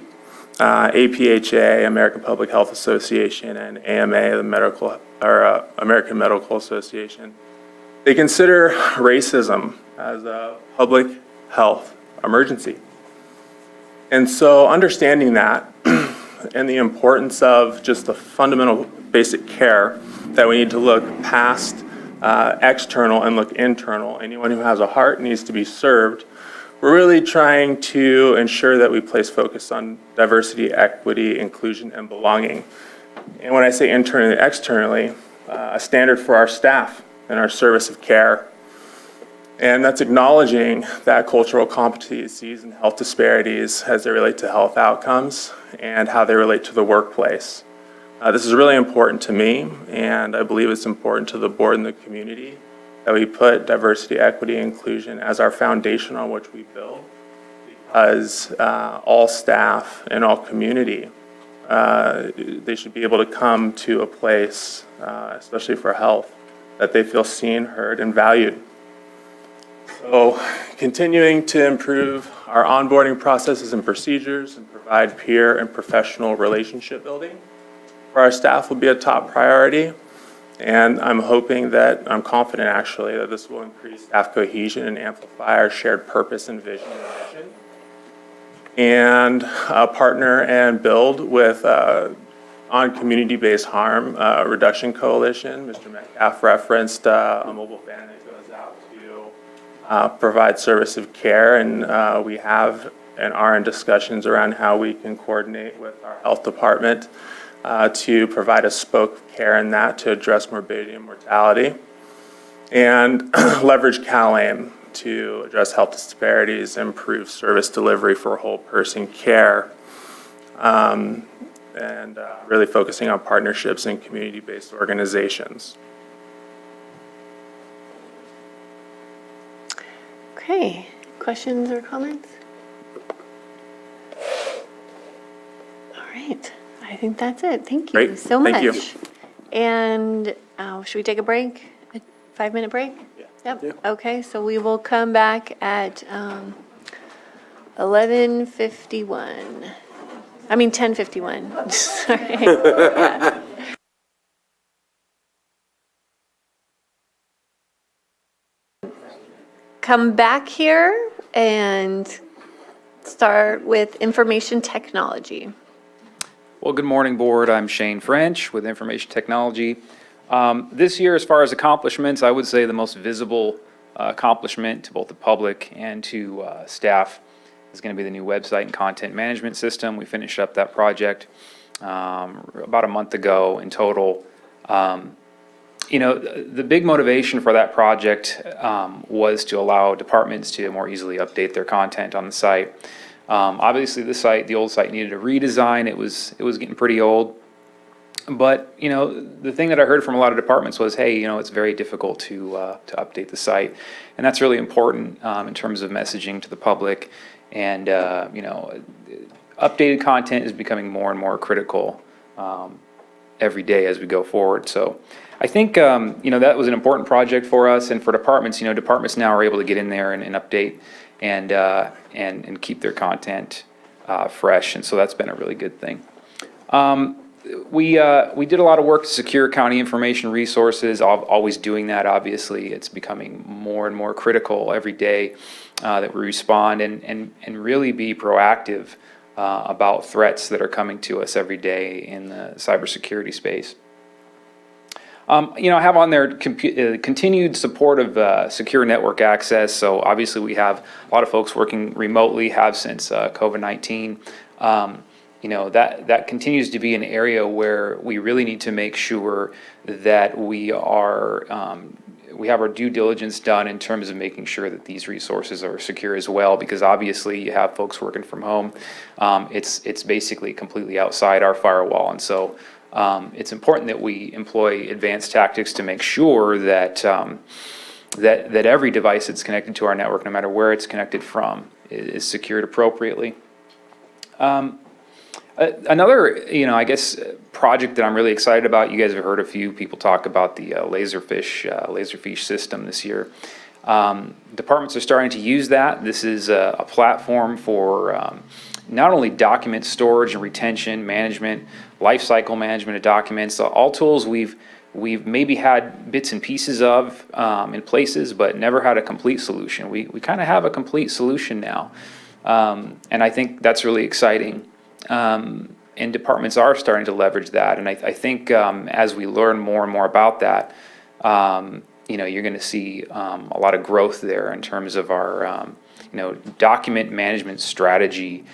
APHA, American Public Health Association, and AMA, the American Medical Association, they consider racism as a public health emergency. And so understanding that and the importance of just the fundamental basic care that we need to look past external and look internal. Anyone who has a heart needs to be served. We're really trying to ensure that we place focus on diversity, equity, inclusion, and belonging. And when I say internally, externally, a standard for our staff and our service of care. And that's acknowledging that cultural competencies and health disparities as they relate to health outcomes and how they relate to the workplace. This is really important to me, and I believe it's important to the board and the community that we put diversity, equity, inclusion as our foundation on which we build, because all staff and all community, they should be able to come to a place, especially for health, that they feel seen, heard, and valued. So continuing to improve our onboarding processes and procedures and provide peer and professional relationship building for our staff will be a top priority. And I'm confident actually, that this will increase staff cohesion and amplify our shared purpose and vision and mission. And partner and build with on community-based harm reduction coalition. Mr. Metcalf referenced a mobile van that goes out to provide service of care, and we have and are in discussions around how we can coordinate with our health department to provide a spoke of care in that to address morbidity and mortality, and leverage CalAIM to address health disparities, improve service delivery for whole person care, and really focusing on partnerships and community-based organizations. Okay, questions or comments? All right, I think that's it. Thank you Great. so much. Thank you. And should we take a break? A 5-minute break? Yep. Okay, so we will come back at 11:51. I mean 10:51. Sorry. Yeah. Come back here and start with information technology. Well, good morning, board. I'm Shane French with Information Technology. This year, as far as accomplishments, I would say the most visible accomplishment to both the public and to staff is going to be the new website and content management system. We finished up that project about a month ago in total. The big motivation for that project was to allow departments to more easily update their content on the site. Obviously, the old site needed a redesign. It was getting pretty old. But, the thing that I heard from a lot of departments was, hey, it's very difficult to update the site. And that's really important in terms of messaging to the public. And, updated content is becoming more and more critical every day as we go forward. So I think, that was an important project for us. And for departments, departments now are able to get in there and update and keep their content fresh. And so that's been a really good thing. We did a lot of work to secure county information resources, always doing that, obviously. It's becoming more and more critical every day that we respond and really be proactive about threats that are coming to us every day in the cybersecurity space. I have on there continued support of secure network access. So obviously we have a lot of folks working remotely, have since COVID-19. That continues to be an area where we really need to make sure that we have our due diligence done in terms of making sure that these resources are secure as well, because obviously you have folks working from home. It's basically completely outside our firewall. And so it's important that we employ advanced tactics to make sure that that every device that's connected to our network, no matter where it's connected from, is secured appropriately. Another, project that I'm really excited about, you guys have heard a few people talk about the Laserfish system this year. Departments are starting to use that. This is a platform for not only document storage and retention, management, lifecycle management of documents, all tools we've maybe had bits and pieces of in places, but never had a complete solution. We kind of have a complete solution now, and I think that's really exciting. And departments are starting to leverage that, and I think as we learn more and more about that, you're going to see a lot of growth there in terms of our document management strategy.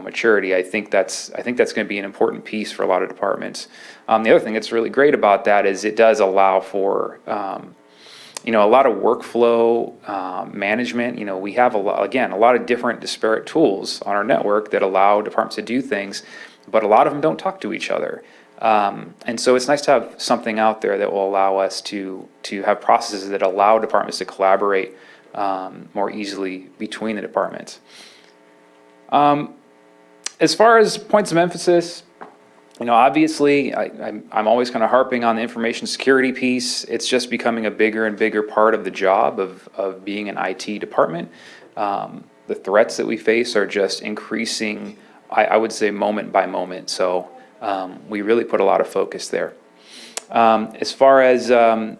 Maturity. I think that's going to be an important piece for a lot of departments. The other thing that's really great about that is it does allow for a lot of workflow management. We have a lot of different disparate tools on our network that allow departments to do things, but a lot of them don't talk to each other. And so it's nice to have something out there that will allow us to have processes that allow departments to collaborate more easily between the departments. As far as points of emphasis, obviously I'm always kind of harping on the information security piece. It's just becoming a bigger and bigger part of the job of being an IT department. The threats that we face are just increasing, I would say, moment by moment. So we really put a lot of focus there. As far as, I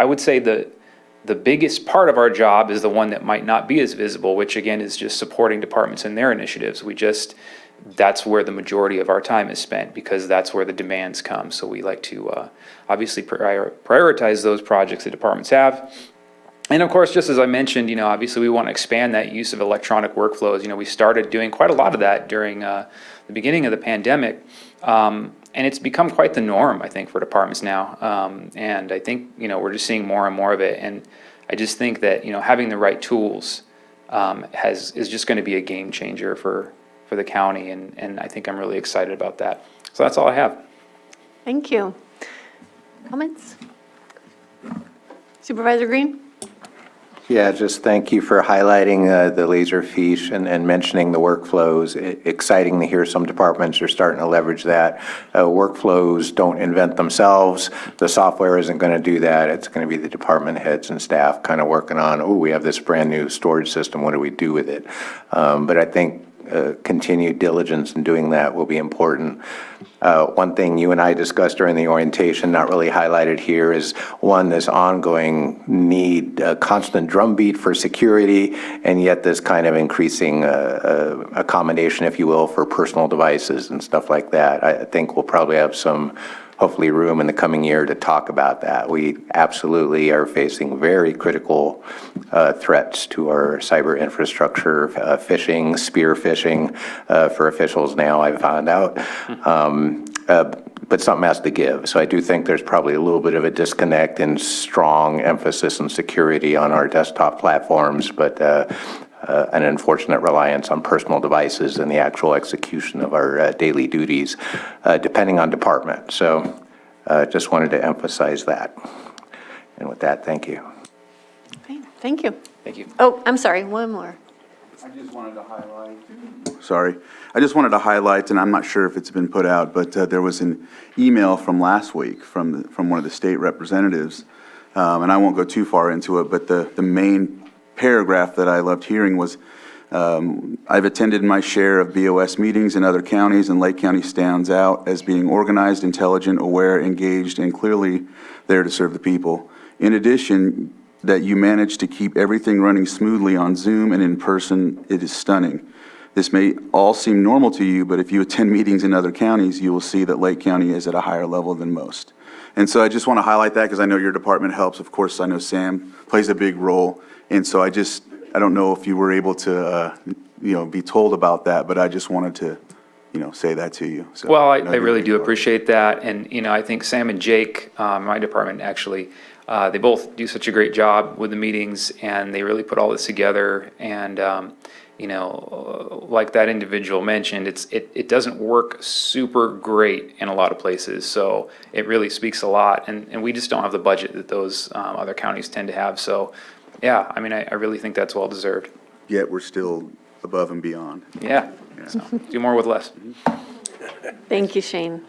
would say the biggest part of our job is the one that might not be as visible, which again is just supporting departments in their initiatives. That's where the majority of our time is spent, because that's where the demands come. So we like to obviously prioritize those projects that departments have. And of course, just as I mentioned, obviously we want to expand that use of electronic workflows. We started doing quite a lot of that during the beginning of the pandemic. And it's become quite the norm, I think, for departments now. And I think, we're just seeing more and more of it. And I just think that, having the right tools is just going to be a game changer for the county. And I think I'm really excited about that. So that's all I have. Thank you. Comments? Supervisor Green? Yeah, just thank you for highlighting the Laserfish and mentioning the workflows. Exciting to hear some departments are starting to leverage that. Workflows don't invent themselves. The software isn't going to do that. It's going to be the department heads and staff kind of working on, we have this brand new storage system. What do we do with it? But I think continued diligence in doing that will be important. One thing you and I discussed during the orientation, not really highlighted here, is this ongoing need, a constant drumbeat for security, and yet this kind of increasing accommodation, if you will, for personal devices and stuff like that. I think we'll probably have some hopefully room in the coming year to talk about that. We absolutely are facing very critical threats to our cyber infrastructure, phishing, spear phishing for officials now, I've found out. But something has to give. So I do think there's probably a little bit of a disconnect in strong emphasis on security on our desktop platforms, but an unfortunate reliance on personal devices in the actual execution of our daily duties, depending on department. So just wanted to emphasize that. And with that, thank you. Okay, thank you. Thank you. Oh, I'm sorry, one more. I just wanted to highlight. Sorry. I just wanted to highlight, and I'm not sure if it's been put out, but there was an email from last week from one of the state representatives, and I won't go too far into it, but the main paragraph that I loved hearing was, I've attended my share of BOS meetings in other counties, and Lake County stands out as being organized, intelligent, aware, engaged, and clearly there to serve the people. In addition, that you managed to keep everything running smoothly on Zoom and in person, it is stunning. This may all seem normal to you, but if you attend meetings in other counties, you will see that Lake County is at a higher level than most. And so I just want to highlight that because I know your department helps. Of course, I know Sam plays a big role. And so I don't know if you were able to, be told about that, but I just wanted to, say that to you. So Well, I know you're really a big do part. appreciate that. And, I think Sam and Jake, my department actually, they both do such a great job with the meetings and they really put all this together. And, like that individual mentioned, it doesn't work super great in a lot of places. So it really speaks a lot. And we just don't have the budget that those other counties tend to have. So, yeah, I really think that's well deserved. Yet we're still above and beyond. Yeah. So, do more with less. Thank you, Shane.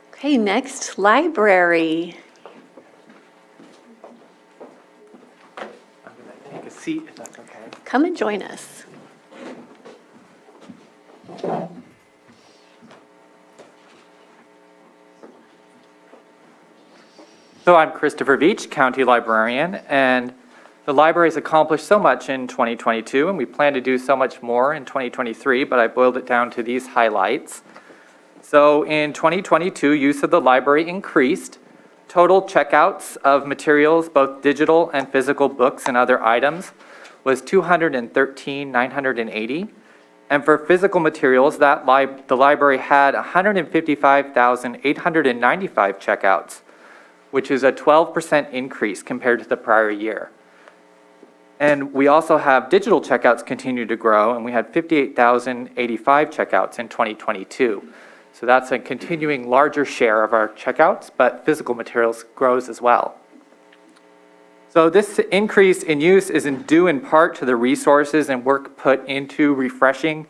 Okay, next, library. Take a seat if that's okay. Come and join us. So I'm Christopher Veach, County Librarian, and the library's accomplished so much in 2022, and we plan to do so much more in 2023, but I boiled it down to these highlights. So in 2022, use of the library increased. Total checkouts of materials, both digital and physical books and other items, was 213,980. And for physical materials, the library had 155,895 checkouts, which is a 12% increase compared to the prior year. And we also have digital checkouts continue to grow, and we had 58,085 checkouts in 2022. So that's a continuing larger share of our checkouts, but physical materials grows as well. So this increase in use is due in part to the resources and work put into refreshing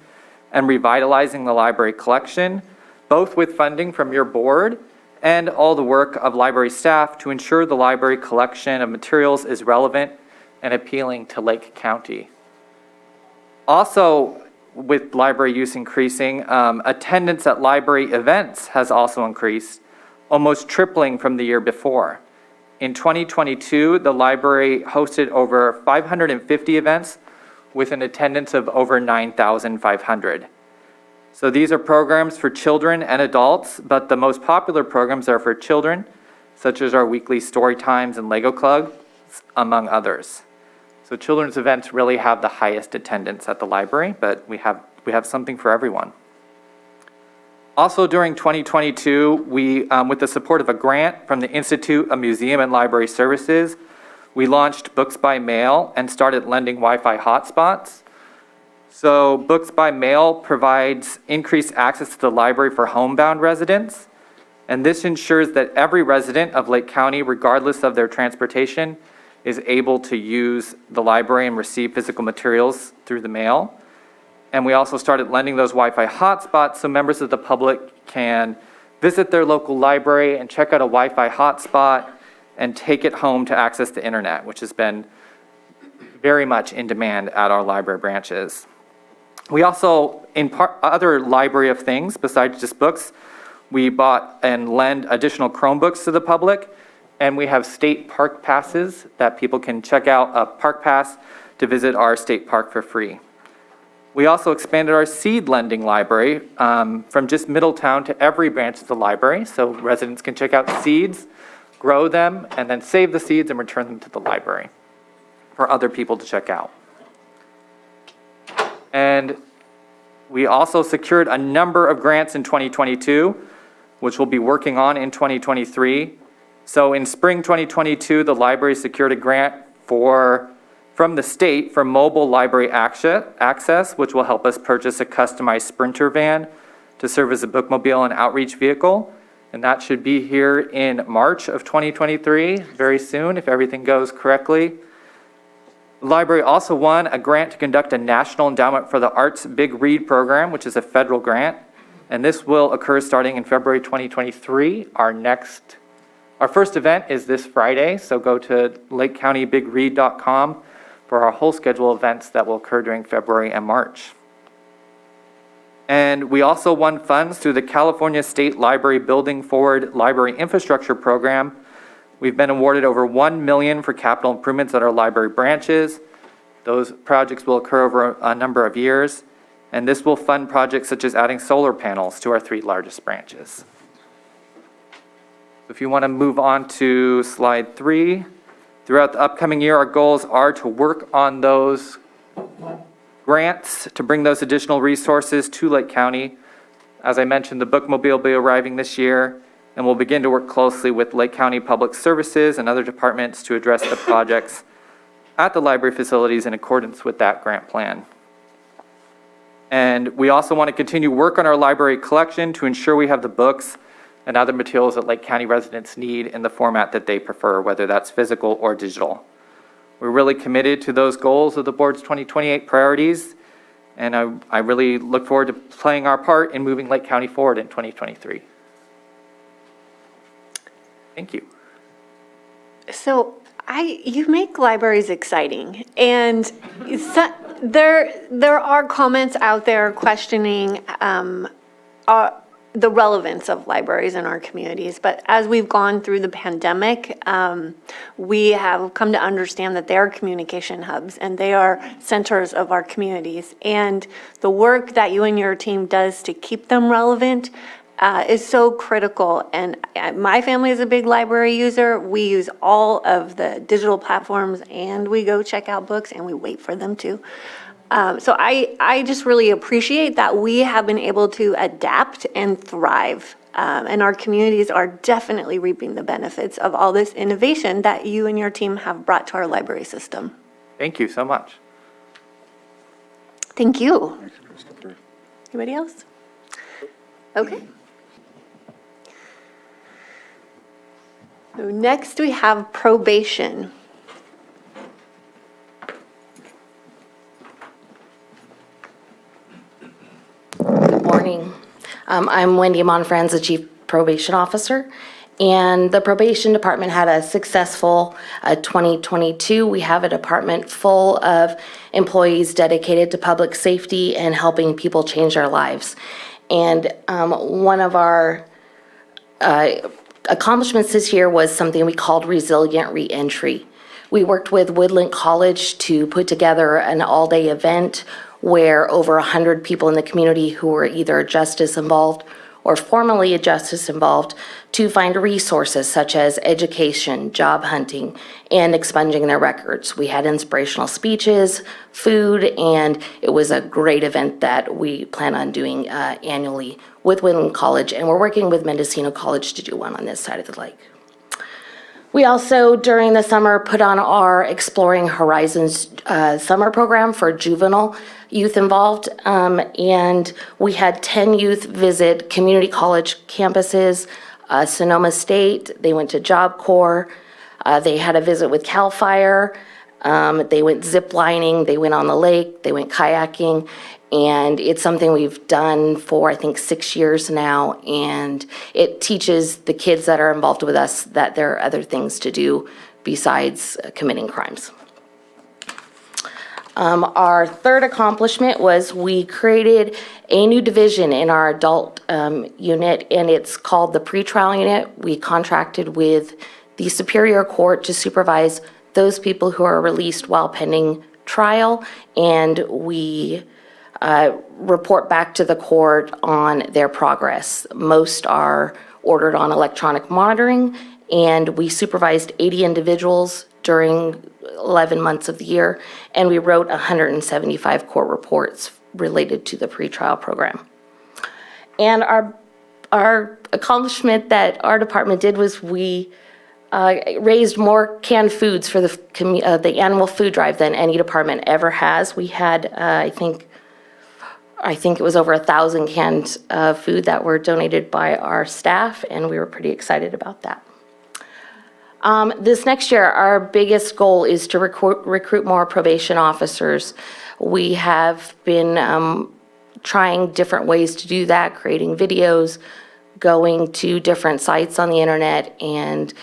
and revitalizing the library collection, both with funding from your board and all the work of library staff to ensure the library collection of materials is relevant and appealing to Lake County. Also, with library use increasing, attendance at library events has also increased, almost tripling from the year before. In 2022, the library hosted over 550 events with an attendance of over 9,500. So these are programs for children and adults, but the most popular programs are for children, such as our weekly story times and Lego clubs, among others. So children's events really have the highest attendance at the library, but we have something for everyone. Also during 2022, we, with the support of a grant from the Institute of Museum and Library Services, we launched Books by Mail and started lending Wi-Fi hotspots. So Books by Mail provides increased access to the library for homebound residents, and this ensures that every resident of Lake County, regardless of their transportation, is able to use the library and receive physical materials through the mail. And we also started lending those Wi-Fi hotspots so members of the public can visit their local library and check out a Wi-Fi hotspot and take it home to access the internet, which has been very much in demand at our library branches. We also, in other library of things besides just books, we bought and lend additional Chromebooks to the public. And we have state park passes that people can check out a park pass to visit our state park for free. We also expanded our seed lending library from just Middletown to every branch of the library. So residents can check out seeds, grow them, and then save the seeds and return them to the library for other people to check out. And we also secured a number of grants in 2022, which we'll be working on in 2023. So in spring 2022, the library secured a grant from the state for mobile library access, which will help us purchase a customized Sprinter van to serve as a bookmobile and outreach vehicle. And that should be here in March of 2023, very soon, if everything goes correctly. The library also won a grant to conduct a National Endowment for the Arts Big Read program, which is a federal grant. And this will occur starting in February 2023. Our first event is this Friday, so go to lakecountybigread.com for our whole schedule of events that will occur during February and March. And we also won funds through the California State Library Building Forward Library Infrastructure Program. We've been awarded over $1 million for capital improvements at our library branches. Those projects will occur over a number of years, and this will fund projects such as adding solar panels to our 3 largest branches. If you want to move on to slide 3, throughout the upcoming year, our goals are to work on those grants to bring those additional resources to Lake County. As I mentioned, the bookmobile will be arriving this year, and we'll begin to work closely with Lake County Public Services and other departments to address the projects at the library facilities in accordance with that grant plan. And we also want to continue work on our library collection to ensure we have the books and other materials that Lake County residents need in the format that they prefer, whether that's physical or digital. We're really committed to those goals of the board's 2028 priorities, and I really look forward to playing our part in moving Lake County forward in 2023. Thank you. So you make libraries exciting, and there are comments out there questioning the relevance of libraries in our communities. But as we've gone through the pandemic, we have come to understand that they are communication hubs and they are centers of our communities. And the work that you and your team does to keep them relevant is so critical. And my family is a big library user. We use all of the digital platforms, and we go check out books, and we wait for them to. So I just really appreciate that we have been able to adapt and thrive. And our communities are definitely reaping the benefits of all this innovation that you and your team have brought to our library system. Thank you so much. Thank you. Anybody else? Okay. So next we have probation. Good morning. I'm Wendy Monfranz, the Chief Probation Officer, and the Probation Department had a successful 2022. We have a department full of employees dedicated to public safety and helping people change their lives. And one of our accomplishments this year was something we called Resilient Reentry. We worked with Woodland College to put together an all-day event where over 100 people in the community who were either justice involved or formerly justice involved to find resources such as education, job hunting, and expunging their records. We had inspirational speeches, food, and it was a great event that we plan on doing annually with Woodland College, and we're working with Mendocino College to do one on this side of the lake. We also, during the summer, put on our Exploring Horizons summer program for juvenile youth involved, and we had 10 youth visit community college campuses, Sonoma State. They went to Job Corps. They had a visit with CAL FIRE. They went zip lining. They went on the lake. They went kayaking. And it's something we've done for, I think, 6 years now. And it teaches the kids that are involved with us that there are other things to do besides committing crimes. Our third accomplishment was we created a new division in our adult unit, and it's called the pretrial unit. We contracted with the Superior Court to supervise those people who are released while pending trial, and we report back to the court on their progress. Most are ordered on electronic monitoring, and we supervised 80 individuals during 11 months of the year, and we wrote 175 court reports related to the pretrial program. And our accomplishment that our department did was we raised more canned foods for the animal food drive than any department ever has. We had, I think it was over 1,000 cans of food that were donated by our staff, and we were pretty excited about that. This next year, our biggest goal is to recruit more probation officers. We have been trying different ways to do that, creating videos, going to different sites on the internet, and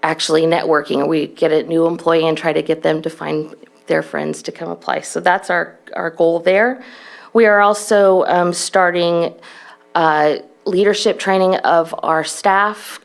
actually networking. We get a new employee and try to get them to find their friends to come apply. So that's our goal there. We are also starting leadership training of our staff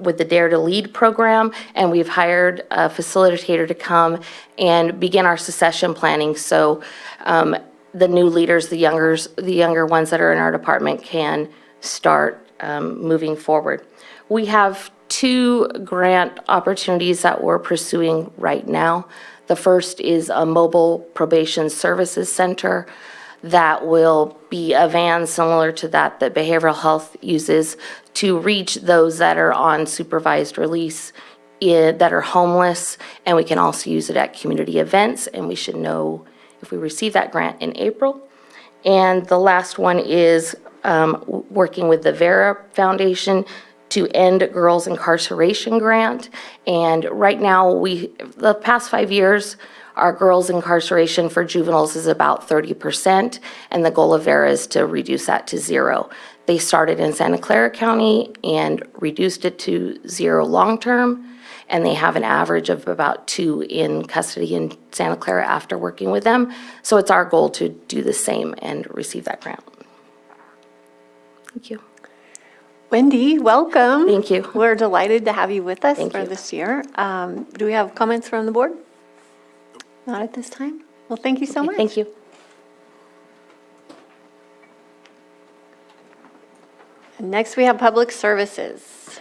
with the Dare to Lead program, and we've hired a facilitator to come and begin our succession planning. So the new leaders, the younger ones that are in our department can start moving forward. We have 2 grant opportunities that we're pursuing right now. The first is a mobile probation services center that will be a van similar to that behavioral health uses to reach those that are on supervised release that are homeless, and we can also use it at community events, and we should know if we receive that grant in April. And the last one is working with the Vera Foundation to end girls' incarceration grant. And right now, the past 5 years, our girls' incarceration for juveniles is about 30%, and the goal of Vera is to reduce that to 0. They started in Santa Clara County and reduced it to 0 long-term, and they have an average of about 2 in custody in Santa Clara after working with them. So it's our goal to do the same and receive that grant. Thank you. Wendy, welcome. Thank you. We're delighted to have you with us Thank for you. this year. Do we have comments from the board? Not at this time? Well, thank you so much. Thank you. And next, we have public services.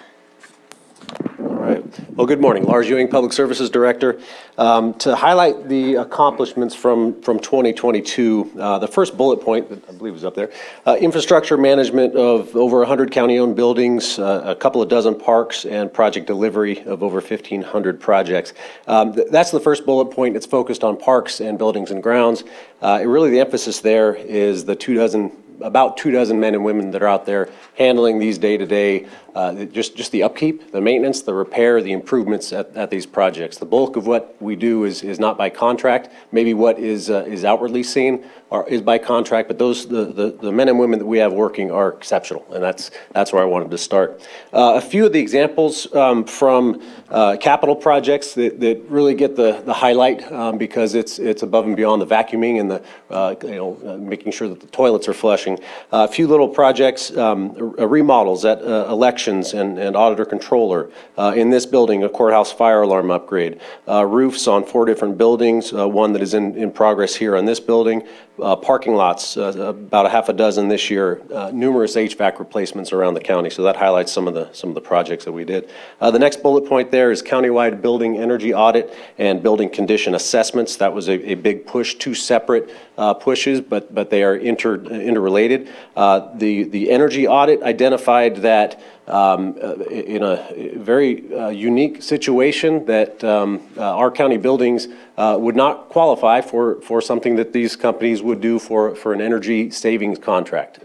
Well, good morning. Lars Ewing, Public Services Director. To highlight the accomplishments from 2022, the first bullet point, that I believe is up there, infrastructure management of over 100 county-owned buildings, a couple of dozen parks, and project delivery of over 1,500 projects. That's the first bullet point. It's focused on parks and buildings and grounds. Really, the emphasis there is the about 24 men and women that are out there handling these day-to-day, just the upkeep, the maintenance, the repair, the improvements at these projects. The bulk of what we do is not by contract. Maybe what is outwardly seen is by contract, but the men and women that we have working are exceptional, and that's where I wanted to start. A few of the examples from capital projects that really get the highlight because it's above and beyond the vacuuming and the making sure that the toilets are flushing. A few little projects, remodels at elections and auditor controller. In this building, a courthouse fire alarm upgrade. Roofs on 4 different buildings, one that is in progress here on this building. Parking lots, about a half a dozen this year. Numerous HVAC replacements around the county, so that highlights some of the projects that we did. The next bullet point there is countywide building energy audit and building condition assessments. That was a big push, 2 separate pushes, but they are interrelated. The energy audit identified that in a very unique situation that our county buildings would not qualify for something that these companies would do for an energy savings contract.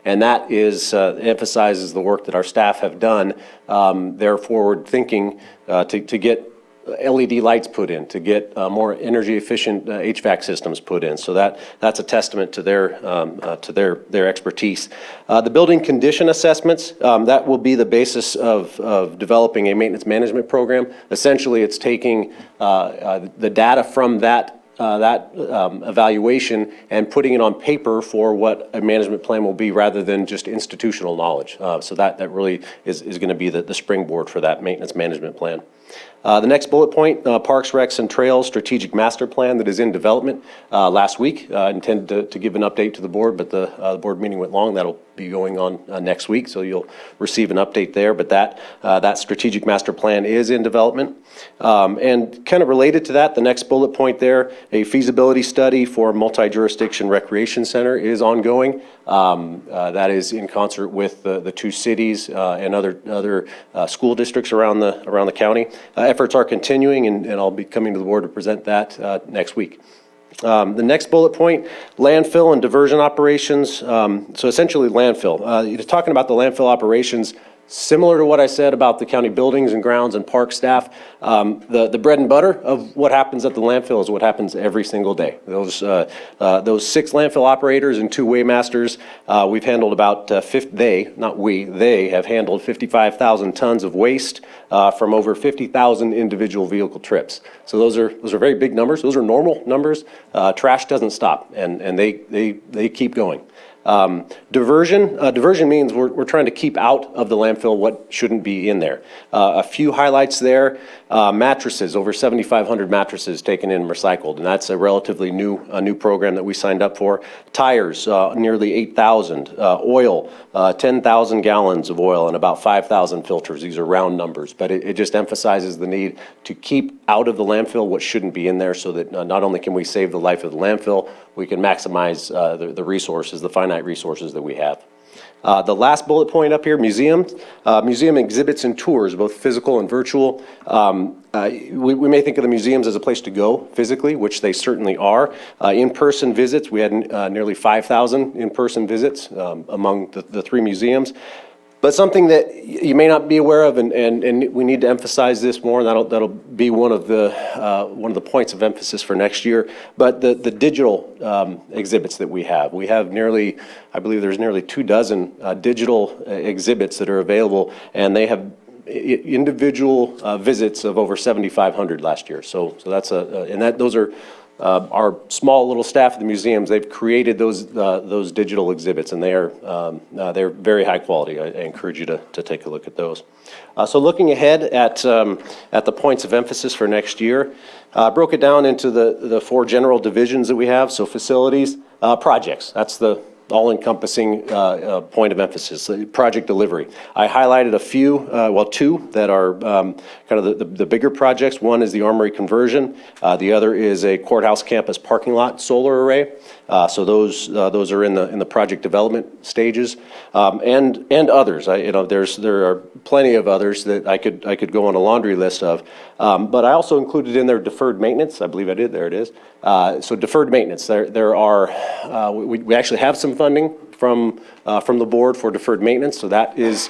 And that emphasizes the work that our staff have done, their forward thinking to get LED lights put in, to get more energy efficient HVAC systems put in. So that's a testament to their expertise. The building condition assessments, that will be the basis of developing a maintenance management program. Essentially, it's taking the data from that evaluation and putting it on paper for what a management plan will be rather than just institutional knowledge. So that really is going to be the springboard for that maintenance management plan. The next bullet point, Parks, Recs, and Trails Strategic Master Plan that is in development. Last week, I intended to give an update to the board, but the board meeting went long. That'll be going on next week, so you'll receive an update there. But that Strategic Master Plan is in development. And kind of related to that, the next bullet point there, a feasibility study for multi-jurisdiction recreation center is ongoing. That is in concert with the 2 cities and other school districts around the county. Efforts are continuing, and I'll be coming to the board to present that next week. The next bullet point, landfill and diversion operations. So essentially landfill. You're talking about the landfill operations. Similar to what I said about the county buildings and grounds and park staff, the bread and butter of what happens at the landfill is what happens every single day. Those 6 landfill operators and 2 weighmasters, we've handled about, they have handled 55,000 tons of waste from over 50,000 individual vehicle trips. So those are very big numbers. Those are normal numbers. Trash doesn't stop, and they keep going. Diversion means we're trying to keep out of the landfill what shouldn't be in there. A few highlights there, mattresses, over 7,500 mattresses taken in and recycled, and that's a relatively new program that we signed up for. Tires, nearly 8,000. Oil, 10,000 gallons of oil and about 5,000 filters. These are round numbers, but it just emphasizes the need to keep out of the landfill what shouldn't be in there so that not only can we save the life of the landfill, we can maximize the resources, the finite resources that we have. The last bullet point up here, museums. Museum exhibits and tours, both physical and virtual. We may think of the museums as a place to go physically, which they certainly are. In-person visits, we had nearly 5,000 in-person visits among the three museums. But something that you may not be aware of, and we need to emphasize this more, and that'll be one of the points of emphasis for next year. But the digital exhibits that we have nearly, I believe there's nearly 24 digital exhibits that are available, and they have individual visits of over 7,500 last year. So that's those are. Our small little staff at the museums, they've created those digital exhibits, and they're very high quality. I encourage you to take a look at those. So looking ahead at the points of emphasis for next year, broke it down into the four general divisions that we have. So facilities, projects. That's the all-encompassing point of emphasis, project delivery. I highlighted a few, two that are kind of the bigger projects. One is the Armory conversion. The other is a courthouse campus parking lot solar array. So those are in the project development stages, and others. There are plenty of others that I could go on a laundry list of. But I also included in there deferred maintenance. I believe I did. There it is. So deferred maintenance. There are we actually have some funding from the board for deferred maintenance, so that is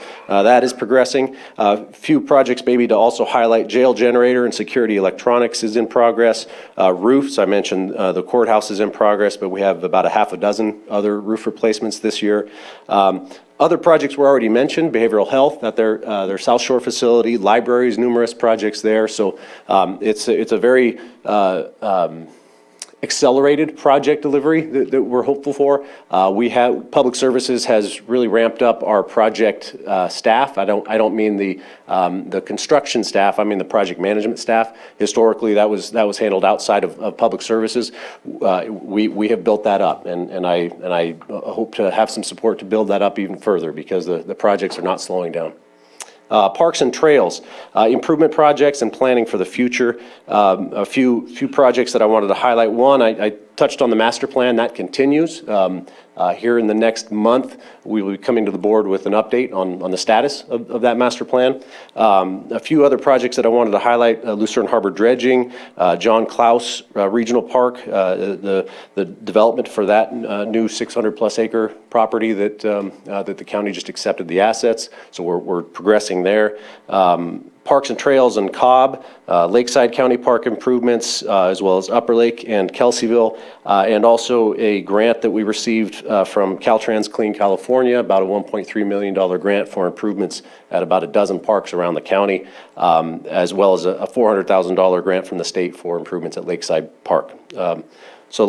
progressing. A few projects maybe to also highlight: jail generator and security electronics is in progress. Roofs, I mentioned the courthouse is in progress, but we have about a half a dozen other roof replacements this year. Other projects were already mentioned: behavioral health at their South Shore facility, libraries, numerous projects there. So it's a very accelerated project delivery that we're hopeful for. Public Services has really ramped up our project staff. I don't mean the construction staff. I mean the project management staff. Historically, that was handled outside of Public Services. We have built that up, and I hope to have some support to build that up even further, because the projects are not slowing down. Parks and trails, improvement projects and planning for the future. A few projects that I wanted to highlight. One, I touched on the master plan. That continues. Here in the next month, we will be coming to the board with an update on the status of that master plan. A few other projects that I wanted to highlight: Lucerne Harbor dredging, John Klaus Regional Park, the development for that new 600-plus acre property that the county just accepted the assets. So we're progressing there. Parks and Trails in Cobb, Lakeside County Park improvements, as well as Upper Lake and Kelseyville, and also a grant that we received from Caltrans Clean California, about a $1.3 million grant for improvements at about a dozen parks around the county, as well as a $400,000 grant from the state for improvements at Lakeside Park. So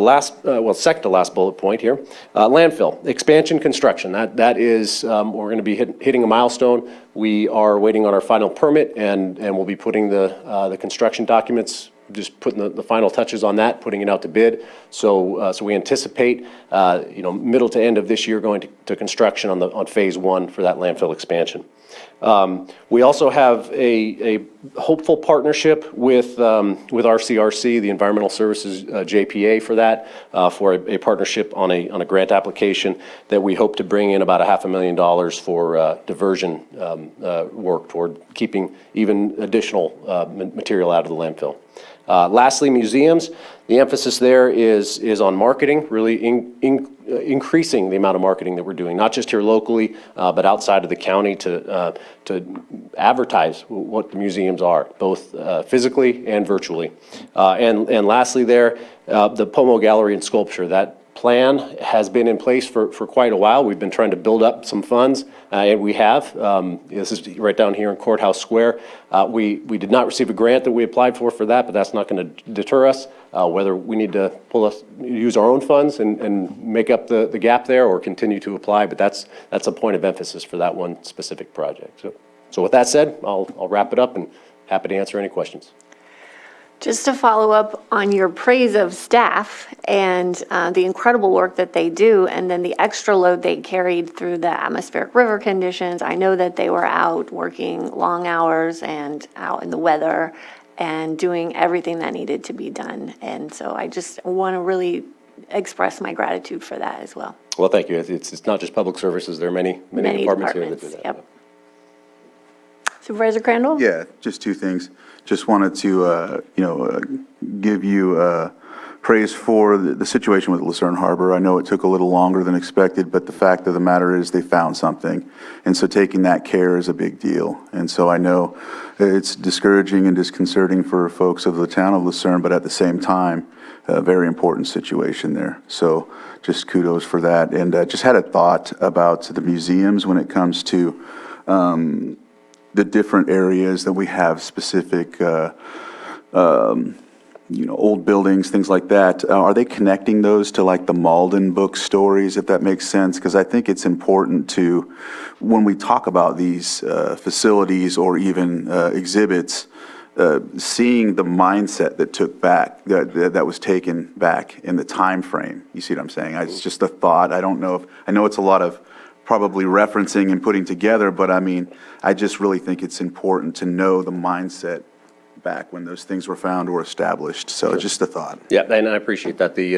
second to last bullet point here, landfill expansion construction. That is, we're going to be hitting a milestone. We are waiting on our final permit, and we'll be putting the construction documents, just putting the final touches on that, putting it out to bid. So we anticipate, middle to end of this year going to construction on phase one for that landfill expansion. We also have a hopeful partnership with RCRC, the Environmental Services JPA, for that, for a partnership on a grant application that we hope to bring in about $500,000 for diversion work toward keeping even additional material out of the landfill. Lastly, museums. The emphasis there is on marketing, really increasing the amount of marketing that we're doing, not just here locally, but outside of the county to advertise what the museums are, both physically and virtually. And lastly there, the Pomo Gallery and Sculpture, that plan has been in place for quite a while. We've been trying to build up some funds, and we have. This is right down here in Courthouse Square. We did not receive a grant that we applied for that, but that's not going to deter us. Whether we need to use our own funds and make up the gap there, or continue to apply, but that's a point of emphasis for that one specific project. So with that said, I'll wrap it up and happy to answer any questions. Just to follow up on your praise of staff and the incredible work that they do, and then the extra load they carried through the atmospheric river conditions. I know that they were out working long hours and out in the weather and doing everything that needed to be done. And so I just want to really express my gratitude for that as well. Well, thank you. It's not just public services. There are many departments here that do that. Yep. Supervisor Crandall? Yeah, just two things. Just wanted to, give you praise for the situation with Lucerne Harbor. I know it took a little longer than expected, but the fact of the matter is they found something. And so taking that care is a big deal. And so I know it's discouraging and disconcerting for folks of the town of Lucerne, but at the same time, a very important situation there. So just kudos for that. And just had a thought about the museums when it comes to the different areas that we have specific, old buildings, things like that. Are they connecting those to like the Malden book stories, if that makes sense? Because I think it's important to, when we talk about these facilities or even exhibits, seeing the mindset that took back, that was taken back in the time frame. You see what I'm saying? It's just a thought. I know it's a lot of probably referencing and putting together, but I mean, I just really think it's important to know the mindset back when those things were found or established. So just a thought. Yeah, and I appreciate that. The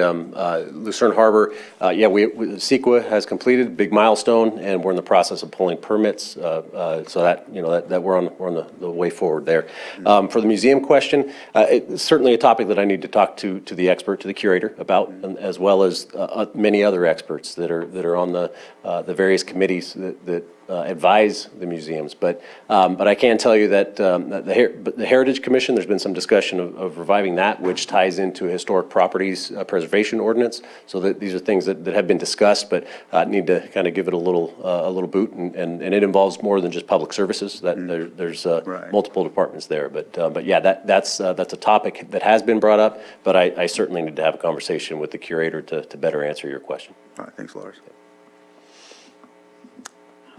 Lucerne Harbor, CEQA has completed, big milestone, and we're in the process of pulling permits, so that we're on the way forward there. For the museum question, it's certainly a topic that I need to talk to the expert, to the curator about, as well as many other experts that are on the various committees that advise the museums. But I can tell you that the Heritage Commission, there's been some discussion of reviving that, which ties into Historic Properties Preservation Ordinance. So that these are things that have been discussed, but need to kind of give it a little boot. And it involves more than just public services. There's multiple departments there. But yeah, that's a topic that has been brought up. But I certainly need to have a conversation with the curator to better answer your question. All right, thanks, Lars.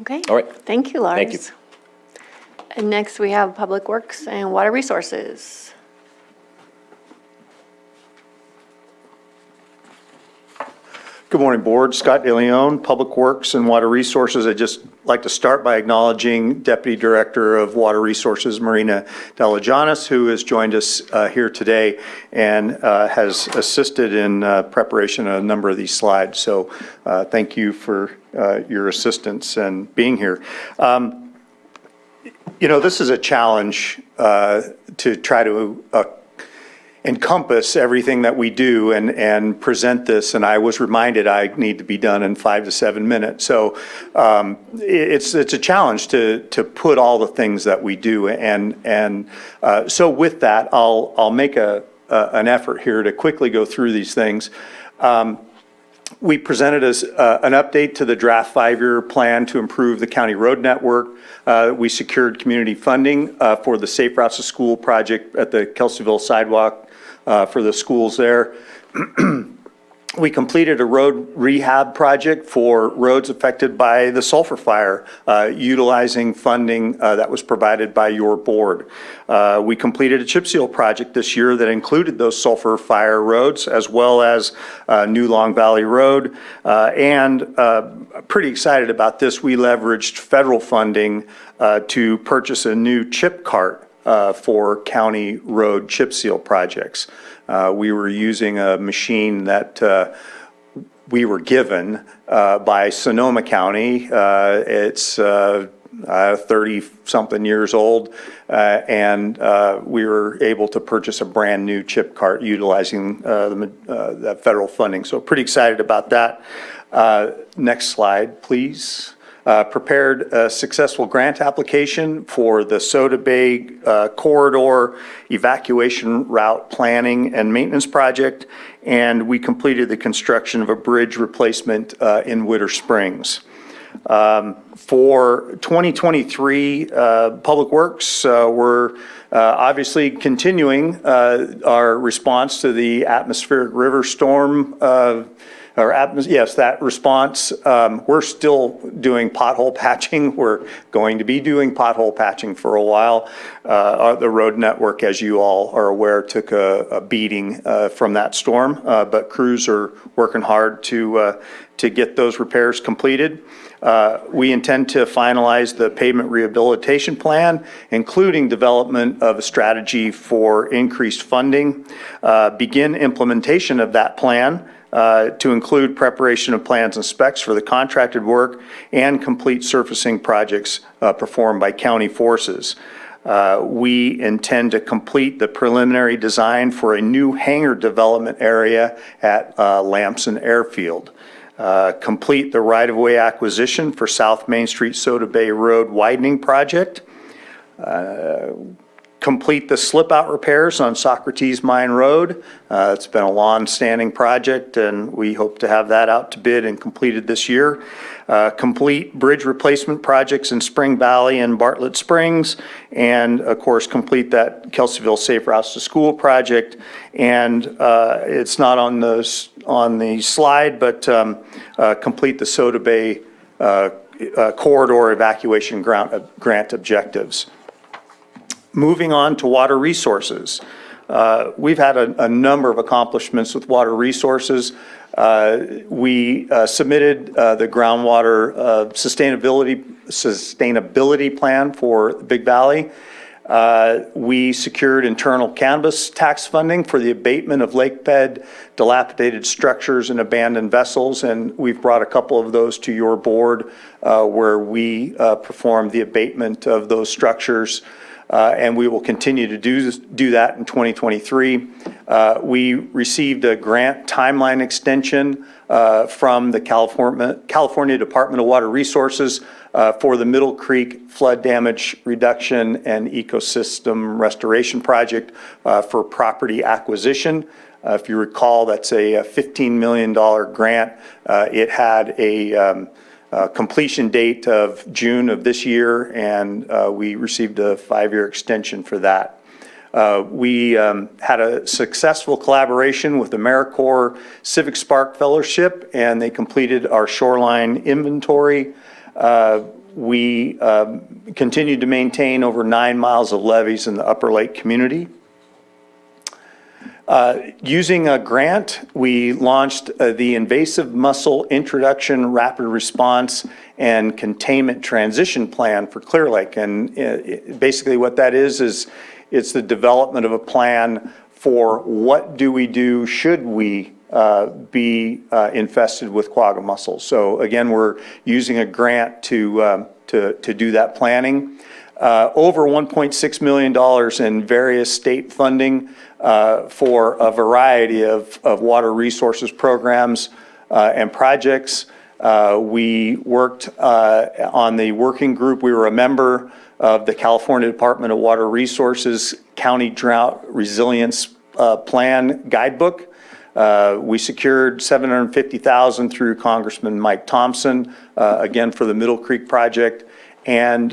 Okay. All right. Thank you, Lars. Thank you. And next we have Public Works and Water Resources. Good morning, Board. Scott DeLeon, Public Works and Water Resources. I'd just like to start by acknowledging Deputy Director of Water Resources, Marina Delajanis, who has joined us here today and has assisted in preparation of a number of these slides. So thank you for your assistance and being here. This is a challenge to try to encompass everything that we do and present this, and I was reminded I need to be done in 5 to 7 minutes. So it's a challenge to put all the things that we do, and so with that, I'll make an effort here to quickly go through these things. We presented as an update to the draft 5-year plan to improve the county road network. We secured community funding for the Safe Routes to School project at the Kelseyville sidewalk for the schools there. We completed a road rehab project for roads affected by the sulfur fire, utilizing funding that was provided by your board. We completed a chip seal project this year that included those sulfur fire roads, as well as New Long Valley Road. And pretty excited about this, we leveraged federal funding to purchase a new chip cart for county road chip seal projects. We were using a machine that we were given by Sonoma County. It's 30-something years old, and we were able to purchase a brand-new chip cart utilizing that federal funding. So pretty excited about that. Next slide, please. prepared a successful grant application for the Soda Bay Corridor Evacuation Route Planning and Maintenance Project, and we completed the construction of a bridge replacement in Witter Springs. For 2023, Public Works, we're obviously continuing our response to the atmospheric river storm, that response. We're still doing pothole patching. We're going to be doing pothole patching for a while. The road network, as you all are aware, took a beating from that storm, but crews are working hard to get those repairs completed. We intend to finalize the pavement rehabilitation plan, including development of a strategy for increased funding, begin implementation of that plan to include preparation of plans and specs for the contracted work, and complete surfacing projects performed by county forces. We intend to complete the preliminary design for a new hangar development area at Lamson Airfield. Complete the right-of-way acquisition for South Main Street Soda Bay Road widening project. Complete the slip-out repairs on Socrates Mine Road. It's been a long-standing project, and we hope to have that out to bid and completed this year. Complete bridge replacement projects in Spring Valley and Bartlett Springs, and of course, complete that Kelseyville Safe Routes to School project. And it's not on the slide, but complete the Soda Bay corridor evacuation grant objectives. Moving on to water resources. We've had a number of accomplishments with water resources. We submitted the groundwater sustainability plan for Big Valley. We secured internal cannabis tax funding for the abatement of lake bed, dilapidated structures, and abandoned vessels, and we've brought a couple of those to your board where we performed the abatement of those structures. And we will continue to do that in 2023. We received a grant timeline extension from the California Department of Water Resources for the Middle Creek Flood Damage Reduction and Ecosystem Restoration Project for property acquisition. If you recall, that's a $15 million grant. It had a completion date of June of this year, and we received a 5-year extension for that. We had a successful collaboration with the AmeriCorps Civic Spark Fellowship, and they completed our shoreline inventory. We continued to maintain over 9 miles of levees in the Upper Lake community. Using a grant, we launched the Invasive Mussel Introduction Rapid Response and Containment Transition Plan for Clear Lake. And basically what that is it's the development of a plan for what do we do should we be infested with quagga mussels. So again, we're using a grant to do that planning. Over $1.6 million in various state funding for a variety of water resources programs and projects. We worked on the working group. We were a member of the California Department of Water Resources County Drought Resilience Plan Guidebook. We secured $750,000 through Congressman Mike Thompson, again for the Middle Creek project, and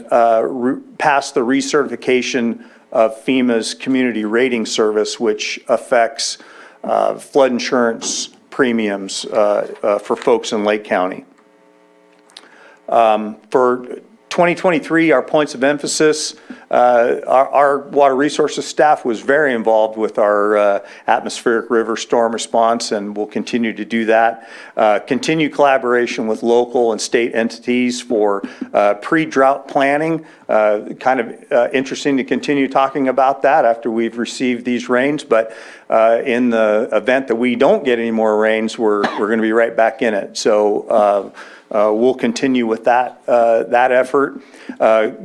passed the recertification of FEMA's Community Rating Service, which affects flood insurance premiums for folks in Lake County. For 2023, our points of emphasis, our water resources staff was very involved with our atmospheric river storm response, and will continue to do that. Continue collaboration with local and state entities for pre-drought planning. Kind of interesting to continue talking about that after we've received these rains, but in the event that we don't get any more rains, we're going to be right back in it. So we'll continue with that effort.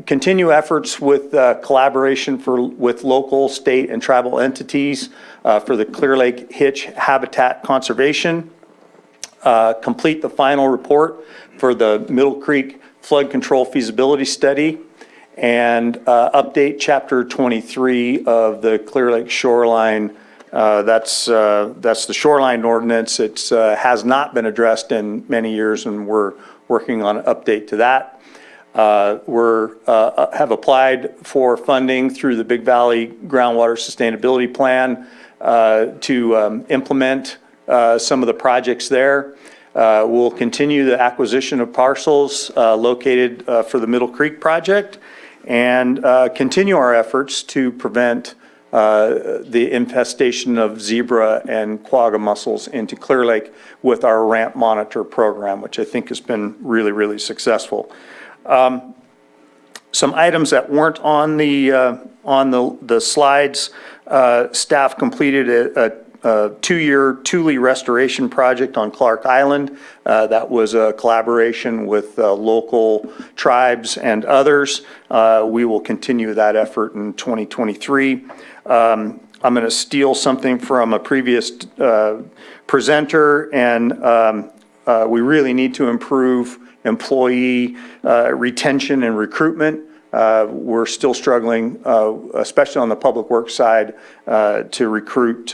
Continue efforts with collaboration with local, state, and tribal entities for the Clear Lake Hitch habitat conservation. Complete the final report for the Middle Creek flood control feasibility study, and update Chapter 23 of the Clear Lake Shoreline. That's the shoreline ordinance. It has not been addressed in many years, and we're working on an update to that. Have applied for funding through the Big Valley Groundwater Sustainability Plan to implement some of the projects there. We'll continue the acquisition of parcels located for the Middle Creek project and continue our efforts to prevent the infestation of zebra and quagga mussels into Clear Lake with our ramp monitor program, which I think has been really, really successful. Some items that weren't on the slides, staff completed a two-year Thule restoration project on Clark Island. That was a collaboration with local tribes and others. We will continue that effort in 2023. I'm going to steal something from a previous presenter, and we really need to improve employee retention and recruitment. We're still struggling, especially on the public works side, to recruit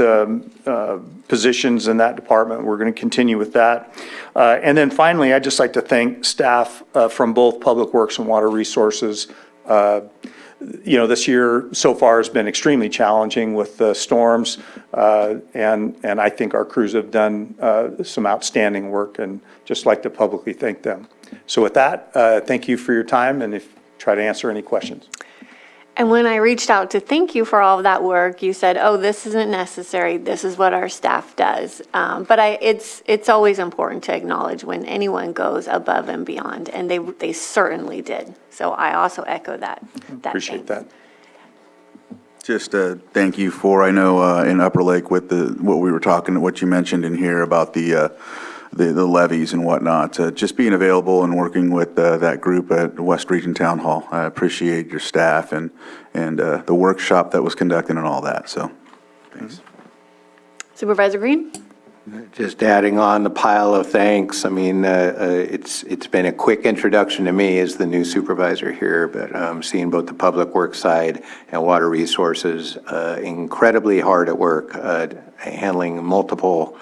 positions in that department. We're going to continue with that. And then finally, I'd just like to thank staff from both Public Works and Water Resources. This year so far has been extremely challenging with the storms, and I think our crews have done some outstanding work, and just like to publicly thank them. So with that, thank you for your time, and try to answer any questions. And when I reached out to thank you for all of that work, you said, oh, this isn't necessary. This is what our staff does. But it's always important to acknowledge when anyone goes above and beyond, and they certainly did. So I also echo that. Appreciate that. Just thank you for, I know in Upper Lake with what you mentioned in here about the levies and whatnot, just being available and working with that group at West Region Town Hall. I appreciate your staff and the workshop that was conducted and all that, so thanks. Supervisor Green? Just adding on the pile of thanks. I mean, it's been a quick introduction to me as the new supervisor here, but seeing both the public works side and water resources, incredibly hard at work, handling multiple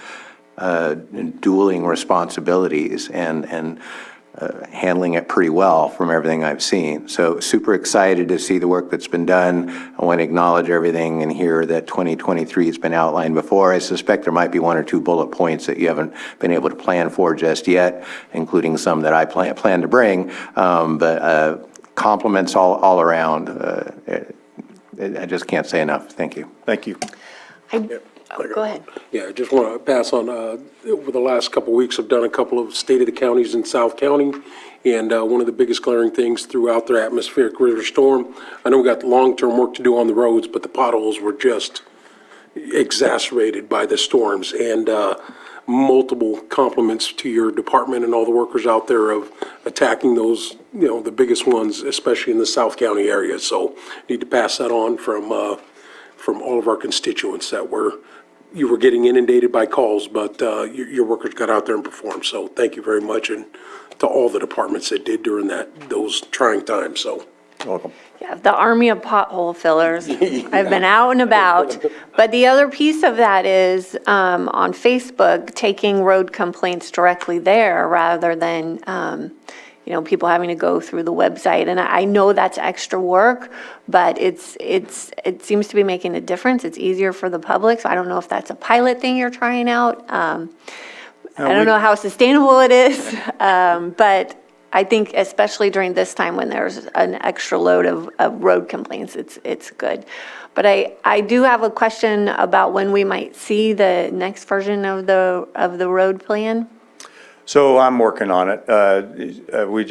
dueling responsibilities and handling it pretty well from everything I've seen. So super excited to see the work that's been done. I want to acknowledge everything and hear that 2023 has been outlined before. I suspect there might be one or two bullet points that you haven't been able to plan for just yet, including some that I plan to bring. But compliments all around. I just can't say enough. Thank you. Thank you. Go ahead. Yeah, I just want to pass on, over the last couple of weeks, I've done a couple of State of the Counties in South County, and one of the biggest glaring things throughout their atmospheric river storm, I know we got long-term work to do on the roads, but the potholes were just exacerbated by the storms, and multiple compliments to your department and all the workers out there of attacking those, the biggest ones, especially in the South County area. So need to pass that on from all of our constituents that you were getting inundated by calls, but your workers got out there and performed. So thank you very much, and to all the departments that did during those trying times. So welcome. Yeah, the army of pothole fillers. I've been out and about. But the other piece of that is on Facebook, taking road complaints directly there rather than people having to go through the website. And I know that's extra work, but it seems to be making a difference. It's easier for the public. So I don't know if that's a pilot thing you're trying out. I don't know how sustainable it is, but I think especially during this time when there's an extra load of road complaints, it's good. But I do have a question about when we might see the next version of the road plan. So I'm working on it. We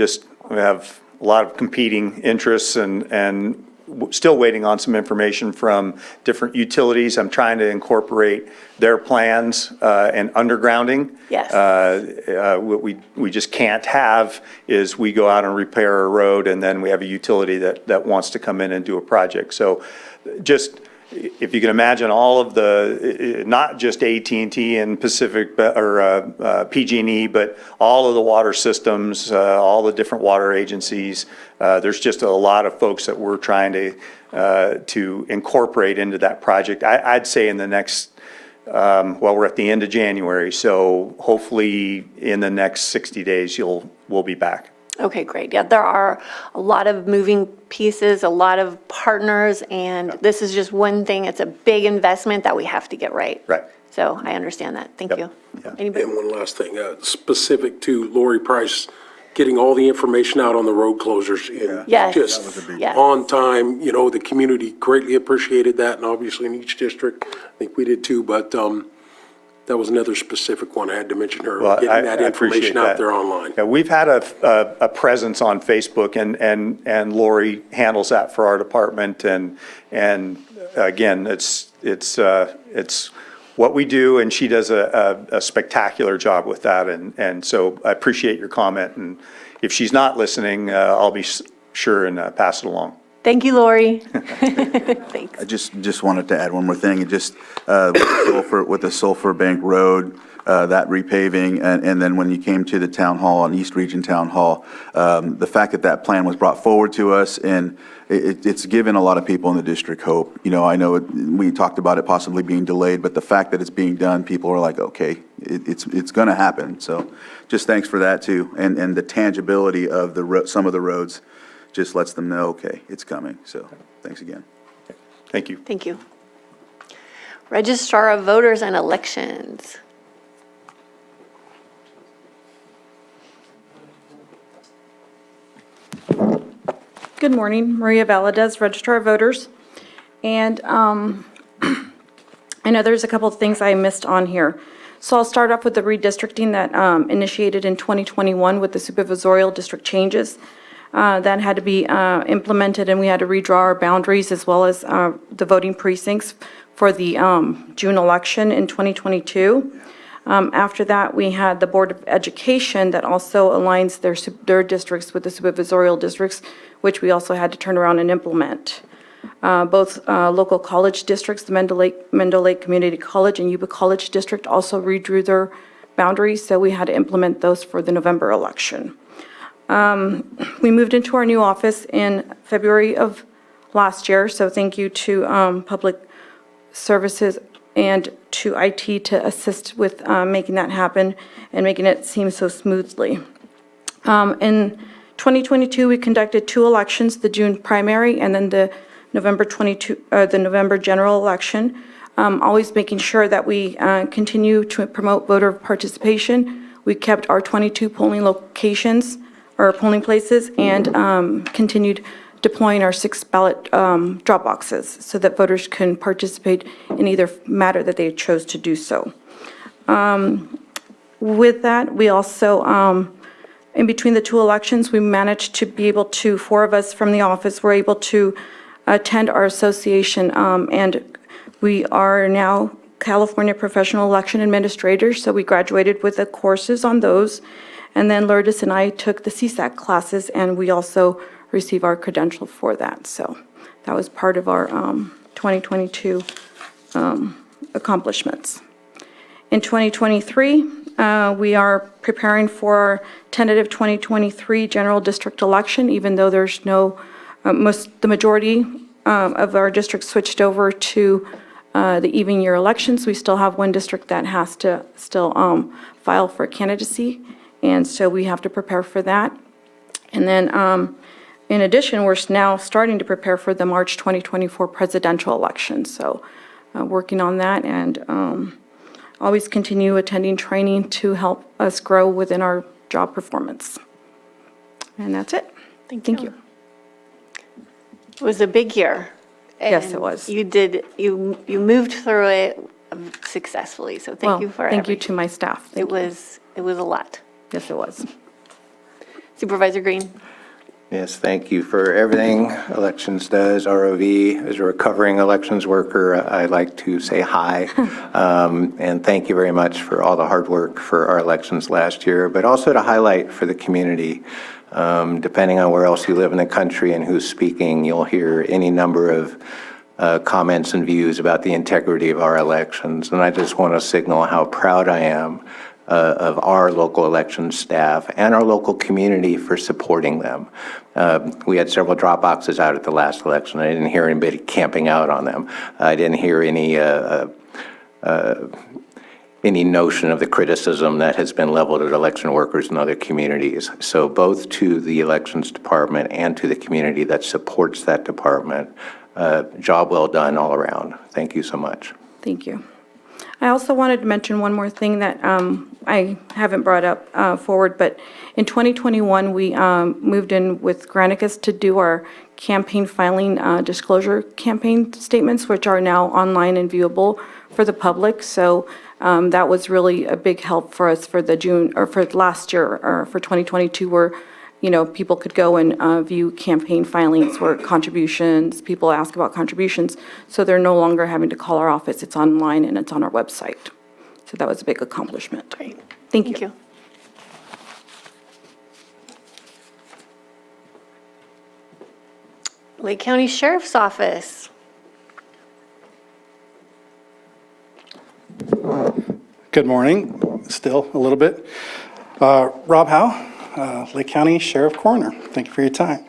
have a lot of competing interests and still waiting on some information from different utilities. I'm trying to incorporate their plans and undergrounding. Yes. What we just can't have is we go out and repair a road and then we have a utility that wants to come in and do a project. So just if you can imagine all of the, not just AT&T and Pacific or PG&E, but all of the water systems, all the different water agencies, there's just a lot of folks that we're trying to incorporate into that project. I'd say in the next, well, we're at the end of January, so hopefully in the next 60 days, we'll be back. Okay, great. Yeah, there are a lot of moving pieces, a lot of partners, and this is just one thing. It's a big investment that we have to get right. Right. So I understand that. Thank you. Anybody? And one last thing, specific to Lori Price, getting all the information out on the road closures. And Yes, just yes. on time, the community greatly appreciated that, and obviously in each district, I think we did too, but that was another specific one I had to mention her, Well, getting that I appreciate information out that. there online. Yeah, we've had a presence on Facebook, and Lori handles that for our department, and again, it's what we do, and she does a spectacular job with that, and so I appreciate your comment, and if she's not listening, I'll be sure and pass it along. Thank you, Lori. Thanks. I just wanted to add one more thing. It just, with the Sulphur Bank Road, that repaving, and then when you came to the town hall, and East Region Town Hall, the fact that that plan was brought forward to us, and it's given a lot of people in the district hope. I know we talked about it possibly being delayed, but the fact that it's being done, people are like, okay, it's going to happen. So just thanks for that too. And the tangibility of some of the roads just lets them know, okay, it's coming. So thanks again. Thank you. Thank you. Registrar of Voters and Elections. Good morning, Maria Valadez, Registrar of Voters. And I know there's a couple of things I missed on here. So I'll start off with the redistricting that initiated in 2021 with the supervisorial district changes. That had to be implemented, and we had to redraw our boundaries as well as the voting precincts for the June election in 2022. After that, we had the Board of Education that also aligns their districts with the supervisorial districts, which we also had to turn around and implement. Both local college districts, the Mendel Lake Community College and Yuba College District, also redrew their boundaries, so we had to implement those for the November election. We moved into our new office in February of last year, so thank you to Public Services and to IT to assist with making that happen and making it seem so smoothly. In 2022, we conducted 2 elections, the June primary and then the November general election, always making sure that we continue to promote voter participation. We kept our 22 polling locations or polling places and continued deploying our 6 ballot drop boxes so that voters can participate in either matter that they chose to do so. With that, we also, in between the 2 elections, we managed to be able to, 4 of us from the office were able to attend our association, and we are now California Professional Election Administrators, so we graduated with the courses on those. And then Lourdes and I took the CSAC classes, and we also received our credential for that. So that was part of our 2022 accomplishments. In 2023, we are preparing for our tentative 2023 general district election, even though there's no, the majority of our districts switched over to the even year elections. We still have one district that has to still file for candidacy. And so we have to prepare for that. And then in addition, we're now starting to prepare for the March 2024 presidential election. So working on that and always continue attending training to help us grow within our job performance. And that's it. Thank you. It was a big year. Yes, and it was. You moved through it successfully, so thank you for Thank you to my staff. It was a lot. Yes, it was. Supervisor Green. Yes, thank you for everything Elections does. ROV, as a recovering elections worker, I'd like to say hi. And thank you very much for all the hard work for our elections last year, but also to highlight for the community. Depending on where else you live in the country and who's speaking, you'll hear any number of comments and views about the integrity of our elections. And I just want to signal how proud I am of our local election staff and our local community for supporting them. We had several drop boxes out at the last election. I didn't hear anybody camping out on them. I didn't hear any notion of the criticism that has been leveled at election workers in other communities. So both to the elections department and to the community that supports that department, job well done all around. Thank you so much. Thank you. I also wanted to mention one more thing that I haven't brought up forward, but in 2021, we moved in with Granicus to do our campaign filing disclosure campaign statements, which are now online and viewable for the public. So that was really a big help for us for the June, or for last year, or for 2022, where people could go and view campaign filings where contributions, people ask about contributions, so they're no longer having to call our office. It's online and it's on our website. So that was a big accomplishment. Great. Thank you. Lake County Sheriff's Office. Good morning, still a little bit. Rob Howe, Lake County Sheriff Coroner. Thank you for your time.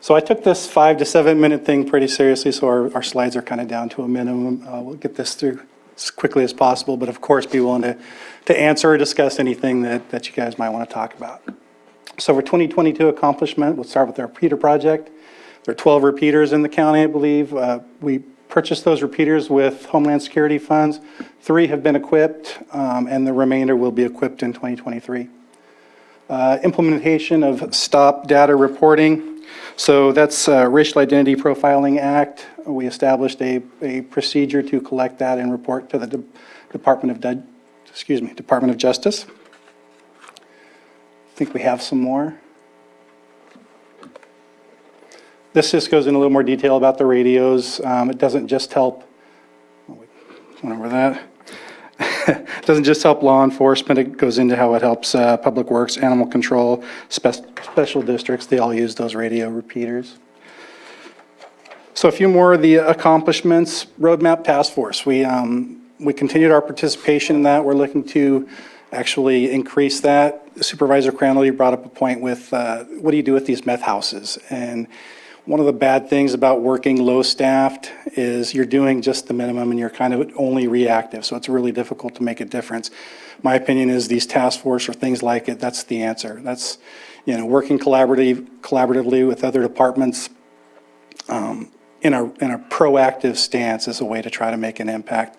So I took this 5 to 7 minute thing pretty seriously, so our slides are kind of down to a minimum. We'll get this through as quickly as possible, but of course be willing to answer or discuss anything that you guys might want to talk about. So for 2022 accomplishment, we'll start with our repeater project. There are 12 repeaters in the county, I believe. We purchased those repeaters with Homeland Security funds. 3 have been equipped, and the remainder will be equipped in 2023. Implementation of STOP data reporting. So that's Racial Identity Profiling Act. We established a procedure to collect that and report to the Department of Justice. I think we have some more. This just goes in a little more detail about the radios. It doesn't just help, went over that. It doesn't just help law enforcement. It goes into how it helps public works, animal control, special districts. They all use those radio repeaters. So a few more of the accomplishments. Roadmap Task Force. We continued our participation in that. We're looking to actually increase that. Supervisor Crandall brought up a point with what do you do with these meth houses? And one of the bad things about working low-staffed is you're doing just the minimum and you're kind of only reactive, so it's really difficult to make a difference. My opinion is these task force or things like it, that's the answer. That's, working collaboratively with other departments in a proactive stance is a way to try to make an impact.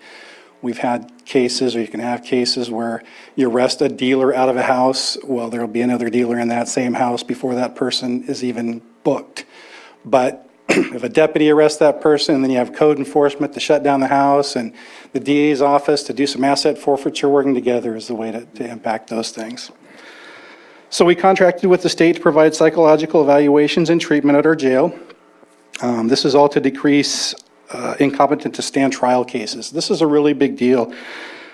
We've had cases, or you can have cases, where you arrest a dealer out of a house. Well, there'll be another dealer in that same house before that person is even booked. But if a deputy arrests that person, and then you have code enforcement to shut down the house and the DA's office to do some asset forfeiture, working together is the way to impact those things. So we contracted with the state to provide psychological evaluations and treatment at our jail. This is all to decrease incompetent to stand trial cases. This is a really big deal.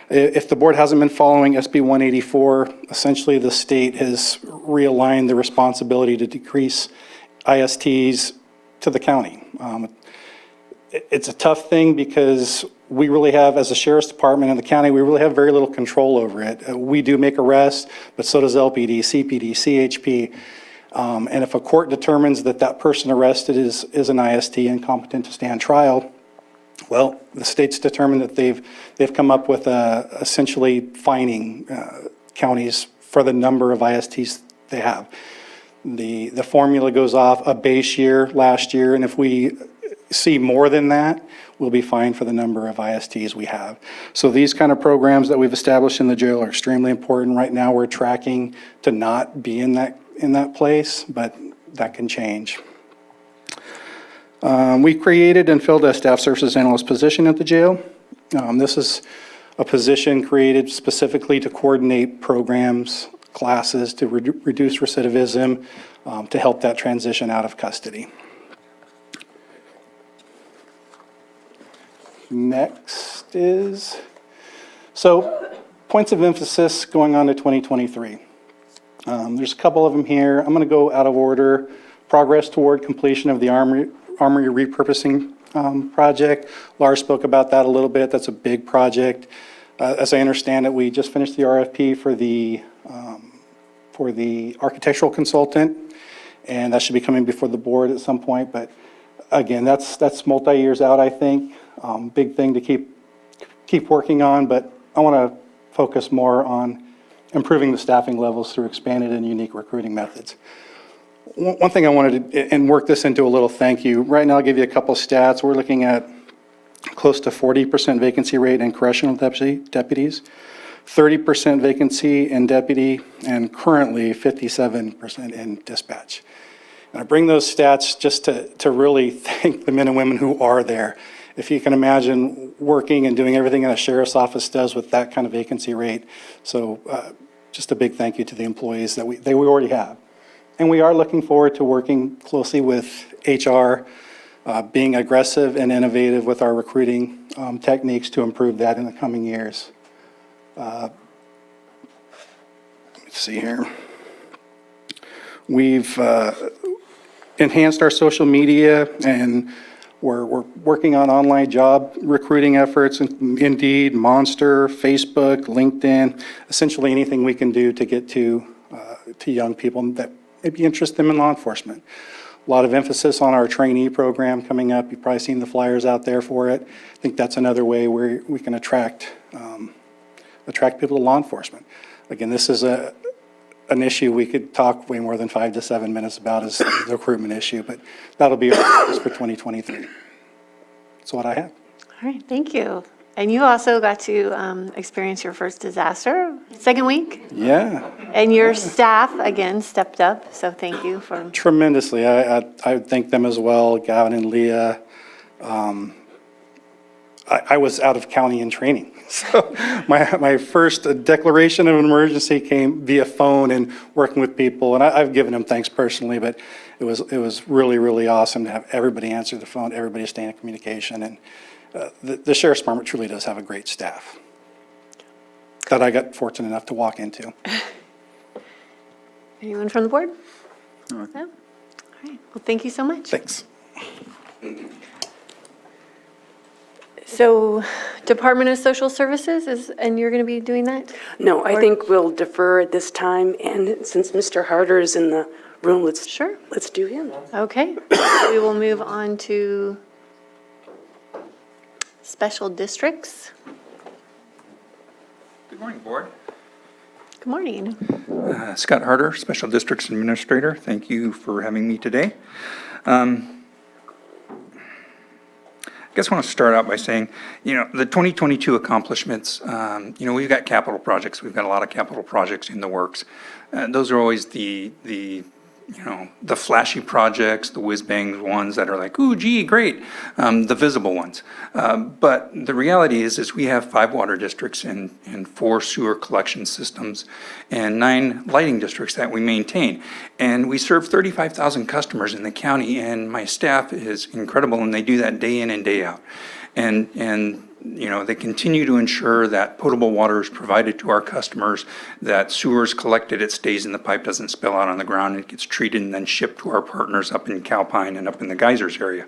If the board hasn't been following SB 184, essentially the state has realigned the responsibility to decrease ISTs to the county. It's a tough thing because we really have, as a sheriff's department in the county, we really have very little control over it. We do make arrests, but so does LPD, CPD, CHP. And if a court determines that that person arrested is an IST, incompetent to stand trial, well, the state's determined that they've come up with essentially fining counties for the number of ISTs they have. The formula goes off a base year last year, and if we see more than that, we'll be fined for the number of ISTs we have. So these kind of programs that we've established in the jail are extremely important. Right now, we're tracking to not be in that place, but that can change. We created and filled a staff services analyst position at the jail. This is a position created specifically to coordinate programs, classes, to reduce recidivism, to help that transition out of custody. Next is, so points of emphasis going on to 2023. There's a couple of them here. I'm going to go out of order. Progress toward completion of the Armory repurposing project. Lars spoke about that a little bit. That's a big project. As I understand it, we just finished the RFP for the architectural consultant, and that should be coming before the board at some point. But again, that's multi-years out, I think. Big thing to keep working on, but I want to focus more on improving the staffing levels through expanded and unique recruiting methods. One thing I wanted to, and work this into a little thank you. Right now, I'll give you a couple stats. We're looking at close to 40% vacancy rate in correctional deputies, 30% vacancy in deputy, and currently 57% in dispatch. And I bring those stats just to really thank the men and women who are there. If you can imagine working and doing everything that a sheriff's office does with that kind of vacancy rate. So just a big thank you to the employees that we already have. And we are looking forward to working closely with HR, being aggressive and innovative with our recruiting techniques to improve that in the coming years. Let's see here. We've enhanced our social media, and we're working on online job recruiting efforts, Indeed, Monster, Facebook, LinkedIn, essentially anything we can do to get to young people that maybe interest them in law enforcement. A lot of emphasis on our trainee program coming up. You've probably seen the flyers out there for it. I think that's another way where we can attract people to law enforcement. Again, this is an issue we could talk way more than 5 to 7 minutes about, is the recruitment issue, but that'll be our focus for 2023. That's what I have. All right, thank you. And you also got to experience your first disaster, second week? Yeah. And your staff, again, stepped up, so thank you for... Tremendously. I would thank them as well, Gavin and Leah. I was out of county in training. So my first declaration of an emergency came via phone and working with people, and I've given them thanks personally, but it was really, really awesome to have everybody answer the phone, everybody stay in communication, and the Sheriff's Department truly does have a great staff that I got fortunate enough to walk into. Anyone from the board? No? All right, well, thank you so much. Thanks. So, Department of Social Services, and you're going to be doing that? No, I think we'll defer at this time, and since Mr. Harder is in the room, let's do him. Okay, we will move on to special districts. Good morning, Board. Good morning. Scott Harder, Special Districts Administrator. Thank you for having me today. I guess I want to start out by saying, the 2022 accomplishments, we've got capital projects. We've got a lot of capital projects in the works. Those are always the flashy projects, the whiz-bang ones that are like, ooh, gee, great, the visible ones. But the reality is we have 5 water districts and 4 sewer collection systems and 9 lighting districts that we maintain. And we serve 35,000 customers in the county, and my staff is incredible, and they do that day in and day out. And they continue to ensure that potable water is provided to our customers, that sewer is collected, it stays in the pipe, doesn't spill out on the ground, it gets treated and then shipped to our partners up in Calpine and up in the geysers area.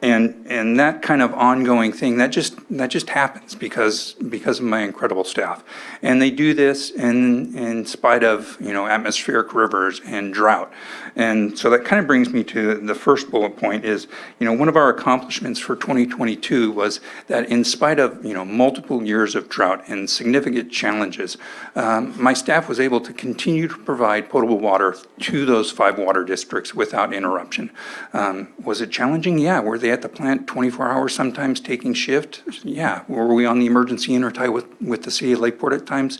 And that kind of ongoing thing, that just happens because of my incredible staff. And they do this in spite of, atmospheric rivers and drought. And so that kind of brings me to the first bullet point is, one of our accomplishments for 2022 was that in spite of, multiple years of drought and significant challenges, my staff was able to continue to provide potable water to those 5 water districts without interruption. Was it challenging? Yeah. Were they at the plant 24 hours, sometimes taking shift? Yeah. Were we on the emergency intertie with the city of Lakeport at times?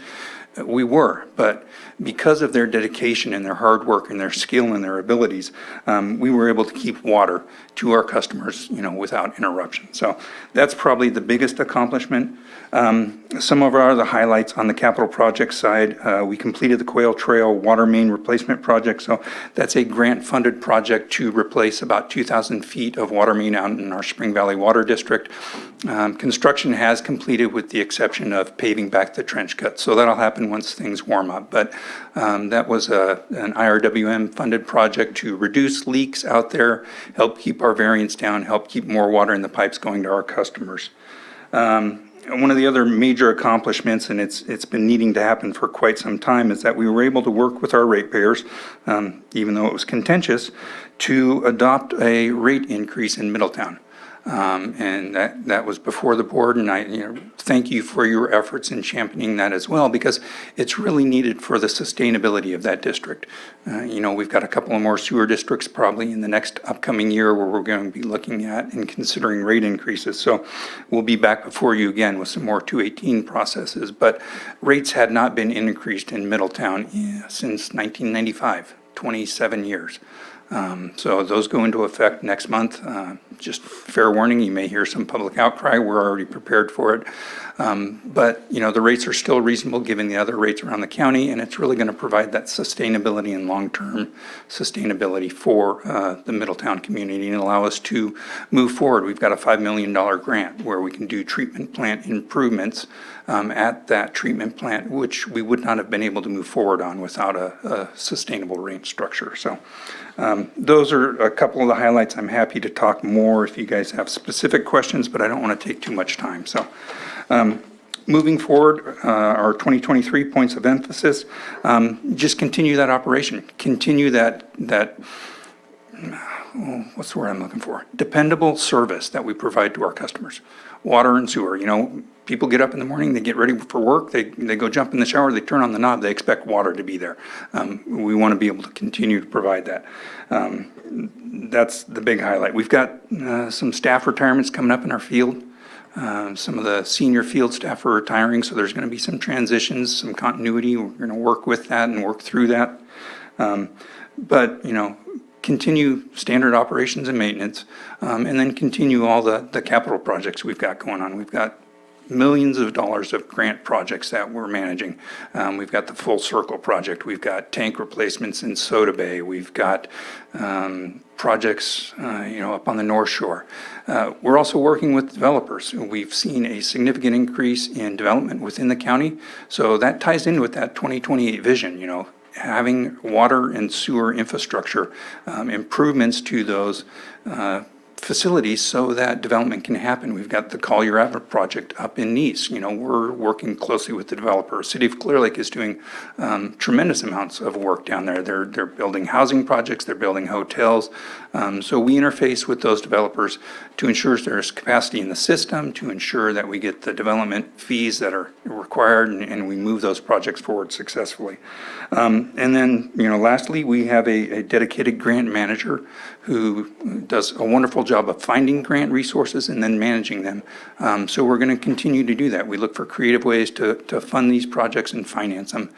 We were, but because of their dedication and their hard work and their skill and their abilities, we were able to keep water to our customers, without interruption. So that's probably the biggest accomplishment. Some of our other highlights on the capital project side, we completed the Quail Trail water main replacement project. So that's a grant-funded project to replace about 2,000 feet of water main out in our Spring Valley Water District. Construction has completed with the exception of paving back the trench cut. So that'll happen happen once things warm up. But that was an IRWM-funded project to reduce leaks out there, help keep our variance down, help keep more water in the pipes going to our customers. One of the other major accomplishments, and it's been needing to happen for quite some time, is that we were able to work with our ratepayers, even though it was contentious, to adopt a rate increase in Middletown. And that was before the board, and I thank you for your efforts in championing that as well, because it's really needed for the sustainability of that district. We've got a couple of more sewer districts probably in the next upcoming year where we're going to be looking at and considering rate increases. So we'll be back before you again with some more 218 processes. But rates had not been increased in Middletown since 1995, 27 years. So those go into effect next month. Just fair warning, you may hear some public outcry. We're already prepared for it. But the rates are still reasonable given the other rates around the county, and it's really going to provide that sustainability and long-term sustainability for the Middletown community and allow us to move forward. We've got a $5 million grant where we can do treatment plant improvements at that treatment plant, which we would not have been able to move forward on without a sustainable rate structure. So those are a couple of the highlights. I'm happy to talk more if you guys have specific questions, but I don't want to take too much time. So moving forward, our 2023 points of emphasis, just continue that operation, continue that what's the word I'm looking for? Dependable service that we provide to our customers. Water and sewer, people get up in the morning, they get ready for work, they go jump in the shower, they turn on the knob, they expect water to be there. We want to be able to continue to provide that. That's the big highlight. We've got some staff retirements coming up in our field. Some of the senior field staff are retiring, so there's going to be some transitions, some continuity. We're going to work with that and work through that. But continue standard operations and maintenance, and then continue all the capital projects we've got going on. We've got millions of dollars of grant projects that we're managing. We've got the Full Circle project. We've got tank replacements in Soda Bay. We've got projects, up on the North Shore. We're also working with developers. We've seen a significant increase in development within the county. So that ties in with that 2028 vision, having water and sewer infrastructure, improvements to those facilities so that development can happen. We've got the Collier Avenue project up in Nice. We're working closely with the developer. City of Clear Lake is doing tremendous amounts of work down there. They're building housing projects, they're building hotels. So we interface with those developers to ensure there's capacity in the system, to ensure that we get the development fees that are required, and we move those projects forward successfully. And then, lastly, we have a dedicated grant manager who does a wonderful job of finding grant resources and then managing them. So we're going to continue to do that. We look for creative ways to fund these projects and finance them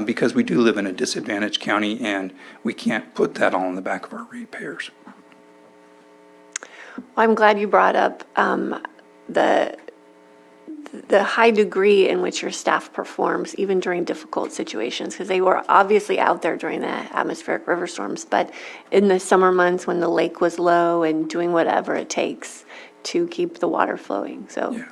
because we do live in a disadvantaged county and we can't put that all on the back of our ratepayers. I'm glad you brought up the high degree in which your staff performs even during difficult situations, because they were obviously out there during the atmospheric river storms, but in the summer months when the lake was low and doing whatever it takes to keep the water flowing. So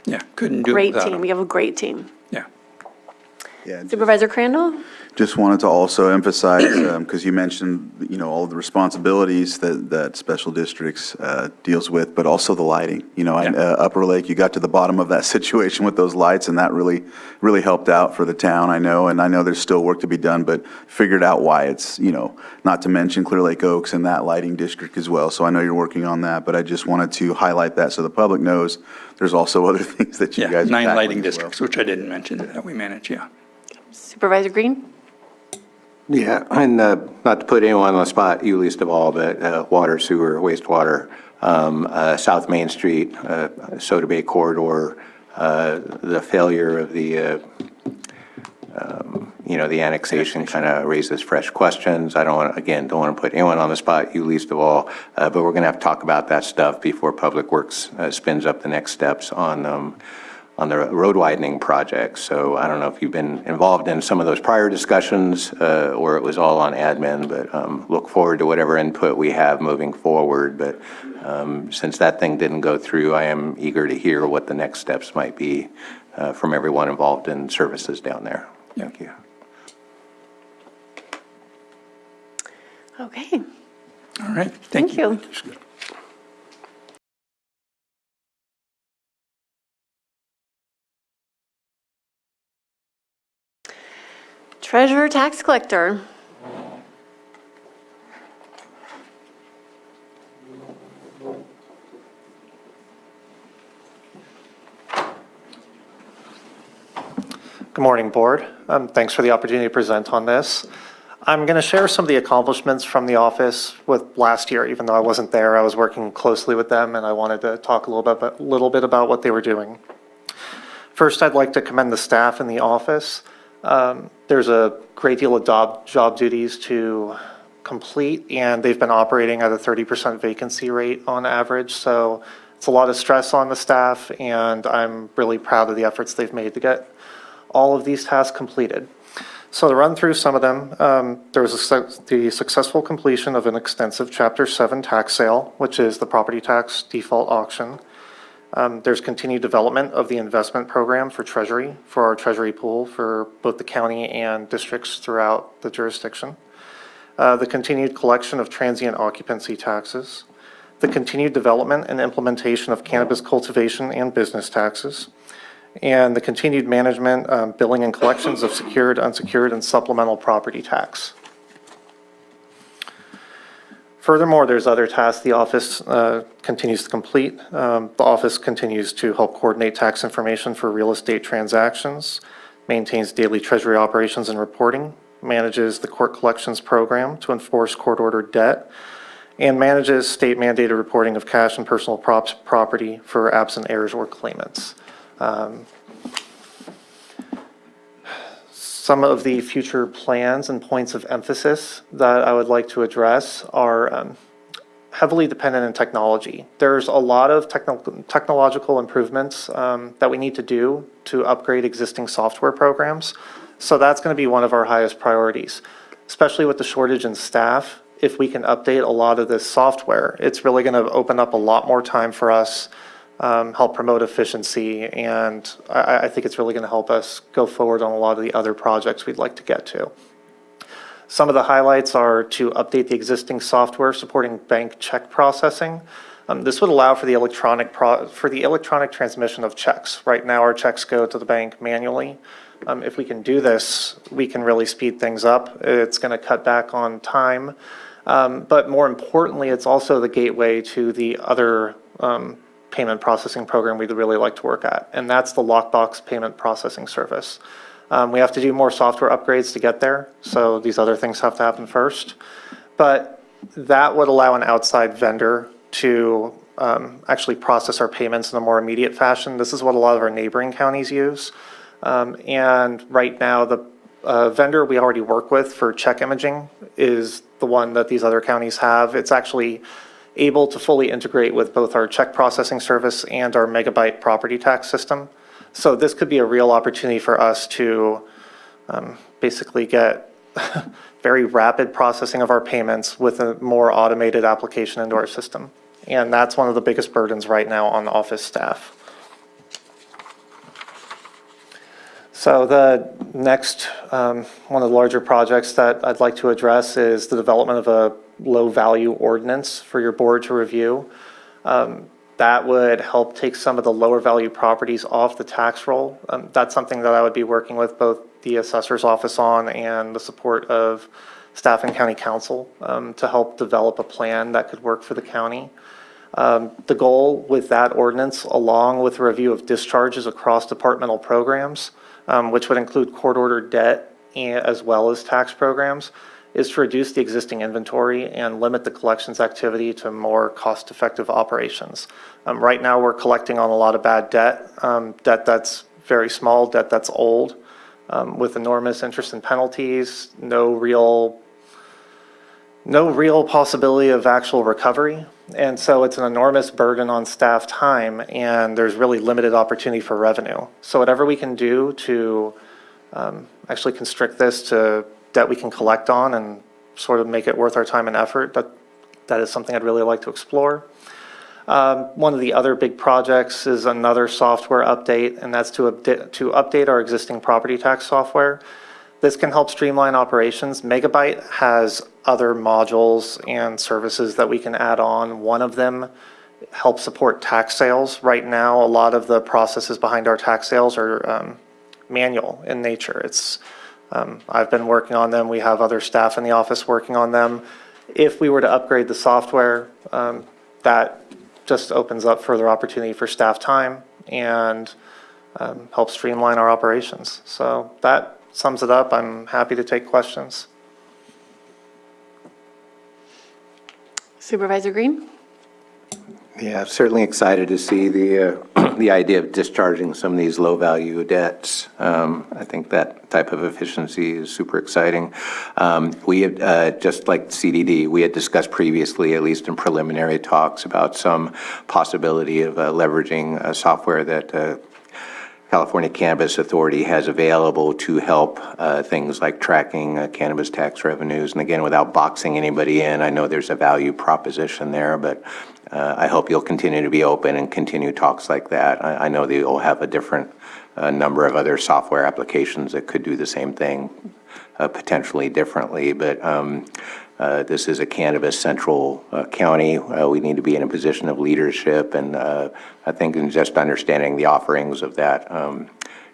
yeah, couldn't do it great without team. them. We have a great team. Yeah. Supervisor Crandall? Just wanted to also emphasize, because you mentioned, all of the responsibilities that special districts deals with, but also the lighting. Upper Lake, you got to the bottom of that situation with those lights, and that really, really helped out for the town, I know. And I know there's still work to be done, but figured out why it's, not to mention Clear Lake Oaks and that lighting district as well. So I know you're working on that, but I just wanted to highlight that so the public knows there's also other things that you guys are 9 tackling lighting as well. districts, which I didn't mention that we manage, Supervisor Green? Yeah, and not to put anyone on the spot, you least of all, but water, sewer, wastewater, South Main Street, Soda Bay corridor, the failure of the annexation kind of raises fresh questions. I don't want to put anyone on the spot, you least of all, but we're going to have to talk about that stuff before Public Works spins up the next steps on road widening project. So I don't know if you've been involved in some of those prior discussions or it was all on admin, but look forward to whatever input we have moving forward. But since that thing didn't go through, I am eager to hear what the next steps might be from everyone involved in services down there. Thank you. Okay. All right. Thank you. Treasurer, tax collector. Good morning, Board. Thanks for the opportunity to present on this. I'm going to share some of the accomplishments from the office with last year. Even though I wasn't there, I was working closely with them, and I wanted to talk a little bit about what they were doing. First, I'd like to commend the staff in the office. There's a great deal of job duties to complete, and they've been operating at a 30% vacancy rate on average. So it's a lot of stress on the staff, and I'm really proud of the efforts they've made to get all of these tasks completed. So to run through some of them, there was the successful completion of an extensive Chapter 7 tax sale, which is the property tax default auction. There's continued development of the investment program for Treasury, for our Treasury pool for both the county and districts throughout the jurisdiction. The continued collection of transient occupancy taxes. The continued development and implementation of cannabis cultivation and business taxes. And the continued management, billing and collections of secured, unsecured, and supplemental property tax. Furthermore, there's other tasks the office continues to complete. The office continues to help coordinate tax information for real estate transactions, maintains daily treasury operations and reporting, manages the court collections program to enforce court-ordered debt, and manages state-mandated reporting of cash and personal property for absent heirs or claimants. Some of the future plans and points of emphasis that I would like to address are heavily dependent on technology. There's a lot of technological improvements that we need to do to upgrade existing software programs. So that's going to be one of our highest priorities, especially with the shortage in staff. If we can update a lot of this software, it's really going to open up a lot more time for us, help promote efficiency, and I think it's really going to help us go forward on a lot of the other projects we'd like to get to. Some of the highlights are to update the existing software supporting bank check processing. This would allow for the electronic transmission of checks. Right now, our checks go to the bank manually. If we can do this, we can really speed things up. It's going to cut back on time, but more importantly, it's also the gateway to the other payment processing program we'd really like to work at, and that's the lockbox payment processing service. We have to do more software upgrades to get there, so these other things have to happen first. But that would allow an outside vendor to actually process our payments in a more immediate fashion. This is what a lot of our neighboring counties use. And right now, the vendor we already work with for check imaging is the one that these other counties have. It's actually able to fully integrate with both our check processing service and our megabyte property tax system. So this could be a real opportunity for us to basically get very rapid processing of our payments with a more automated application into our system. And that's one of the biggest burdens right now on office staff. So the next, one of the larger projects that I'd like to address is the development of a low-value ordinance for your board to review. That would help take some of the lower-value properties off the tax roll. That's something that I would be working with both the assessor's office on and the support of staff and county council to help develop a plan that could work for the county. The goal with that ordinance, along with a review of discharges across departmental programs, which would include court-ordered debt as well as tax programs, is to reduce the existing inventory and limit the collections activity to more cost-effective operations. Right now, we're collecting on a lot of bad debt, debt that's very small, debt that's old, with enormous interest and penalties, no real no real possibility of actual recovery. And so it's an enormous burden on staff time, and there's really limited opportunity for revenue. So whatever we can do to actually constrict this to debt we can collect on and sort of make it worth our time and effort, that is something I'd really like to explore. One of the other big projects is another software update, and that's to update our existing property tax software. This can help streamline operations. Megabyte has other modules and services that we can add on. One of them helps support tax sales. Right now, a lot of the processes behind our tax sales are manual in nature. I've been working on them. We have other staff in the office working on them. If we were to upgrade the software, that just opens up further opportunity for staff time and helps streamline our operations. So that sums it up. I'm happy to take questions. Supervisor Green? Yeah, certainly excited to see the the idea of discharging some of these low-value debts. I think that type of efficiency is super exciting. We had, just like CDD, we had discussed previously, at least in preliminary talks, about some possibility of leveraging software that California Cannabis Authority has available to help things like tracking cannabis tax revenues. And again, without boxing anybody in, I know there's a value proposition there, but I hope you'll continue to be open and continue talks like that. I know that you'll have a different number of other software applications that could do the same thing, potentially differently, but this is a cannabis central county. We need to be in a position of leadership, and I think in just understanding the offerings of that,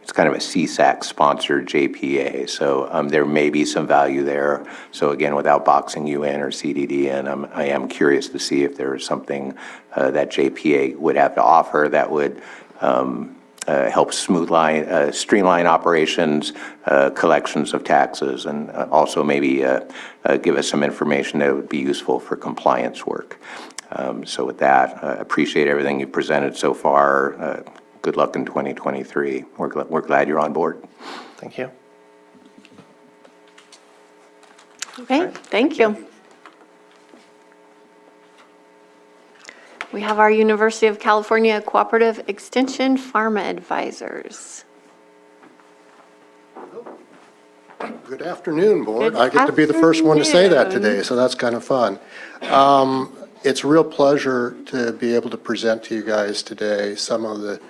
it's kind of a CSAC-sponsored JPA, so there may be some value there. So again, without boxing you in or CDD in, I am curious to see if there is something that JPA would have to offer that would help streamline operations, collections of taxes, and also maybe give us some information that would be useful for compliance work. So with that, appreciate everything you've presented so far. Good luck in 2023. We're glad you're on board. Thank you. Okay, thank you. We have our University of California Cooperative Extension Pharma Advisors. Good afternoon, Board. Good I get to be the first one to say that afternoon. today, so that's kind of fun. It's a real pleasure to be able to present to you guys today some of the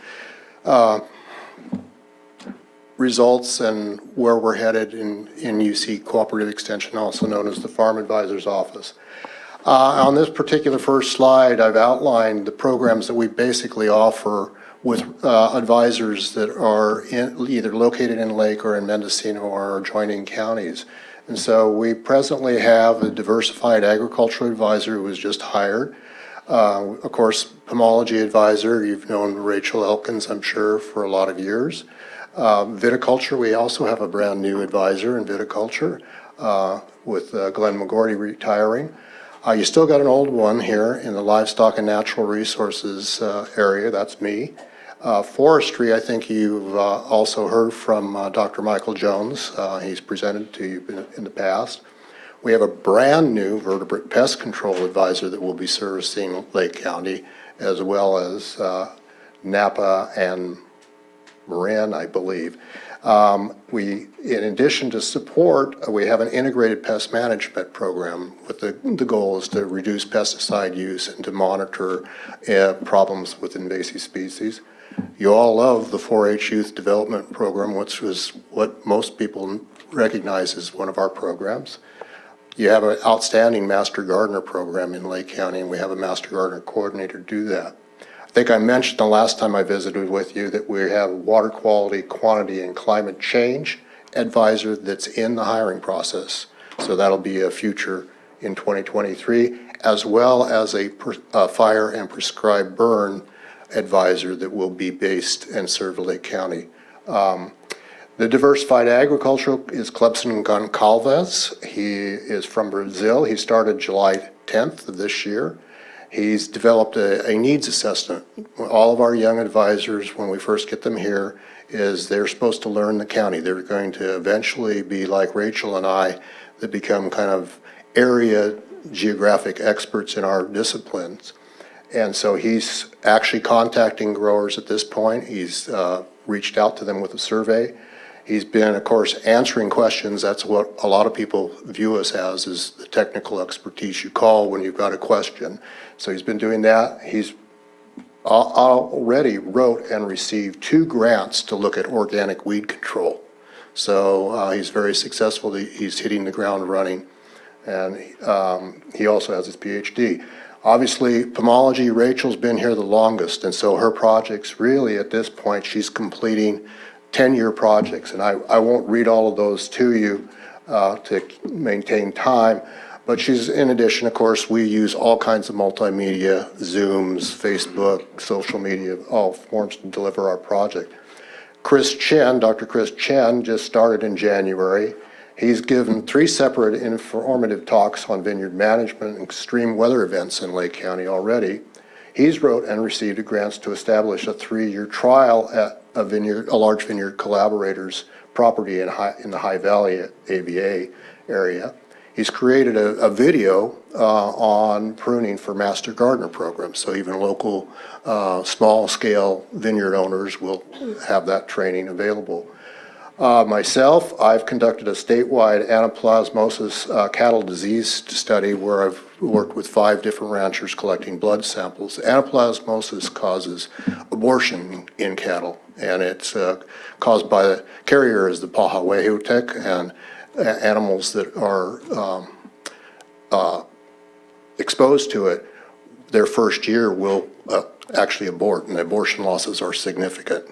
results and where we're headed in UC Cooperative Extension, also known as the Farm Advisor's Office. On this particular first slide, I've outlined the programs that we basically offer with advisors that are either located in Lake or in Mendocino or adjoining counties. And so we presently have a diversified agricultural advisor who was just hired. Of course, pomology advisor, you've known Rachel Elkins, I'm sure, for a lot of years. Viticulture, we also have a brand new advisor in viticulture with Glenn McGordy retiring. You still got an old one here in the livestock and natural resources area, that's me. Forestry, I think you've also heard from Dr. Michael Jones. He's presented to you in the past. We have a brand new vertebrate pest control advisor that will be servicing Lake County, as well as Napa and Marin, I believe. In addition to support, we have an integrated pest management program with the goal is to reduce pesticide use and to monitor problems with invasive species. You all love the 4-H Youth Development Program, which was what most people recognize as one of our programs. You have an outstanding Master Gardener program in Lake County, and we have a Master Gardener coordinator do that. I think I mentioned the last time I visited with you that we have a water quality, quantity, and climate change advisor that's in the hiring process. So that'll be a future in 2023, as well as a fire and prescribed burn advisor that will be based and serve Lake County. The diversified agricultural is Clebson Goncalves. He is from Brazil. He started July 10th of this year. He's developed a needs assessment. All of our young advisors, when we first get them here, is they're supposed to learn the county. They're going to eventually be like Rachel and I, that become kind of area geographic experts in our disciplines. And so he's actually contacting growers at this point. He's reached out to them with a survey. He's been, of course, answering questions. That's what a lot of people view us as, is the technical expertise you call when you've got a question. So he's been doing that. He's already wrote and received 2 grants to look at organic weed control. So he's very successful. He's hitting the ground running. And he also has his PhD. Obviously, pomology, Rachel's been here the longest, and so her projects really at this point, she's completing 10-year projects. And I won't read all of those to you to maintain time, but she's, in addition, of course, we use all kinds of multimedia, Zooms, Facebook, social media, all forms to deliver our project. Chris Chen, Dr. Chris Chen, just started in January. He's given 3 separate informative talks on vineyard management and extreme weather events in Lake County already. He's wrote and received grants to establish a 3-year trial at a large vineyard collaborators property in the High Valley AVA area. He's created a video on pruning for master gardener programs, so even local small-scale vineyard owners will have that training available. Myself, I've conducted a statewide anaplasmosis cattle disease study where I've worked with 5 different ranchers collecting blood samples. Anaplasmosis causes abortion in cattle, and it's caused by the carrier is the pahawehu tick, and animals that are exposed to it, their first year will actually abort, and abortion losses are significant.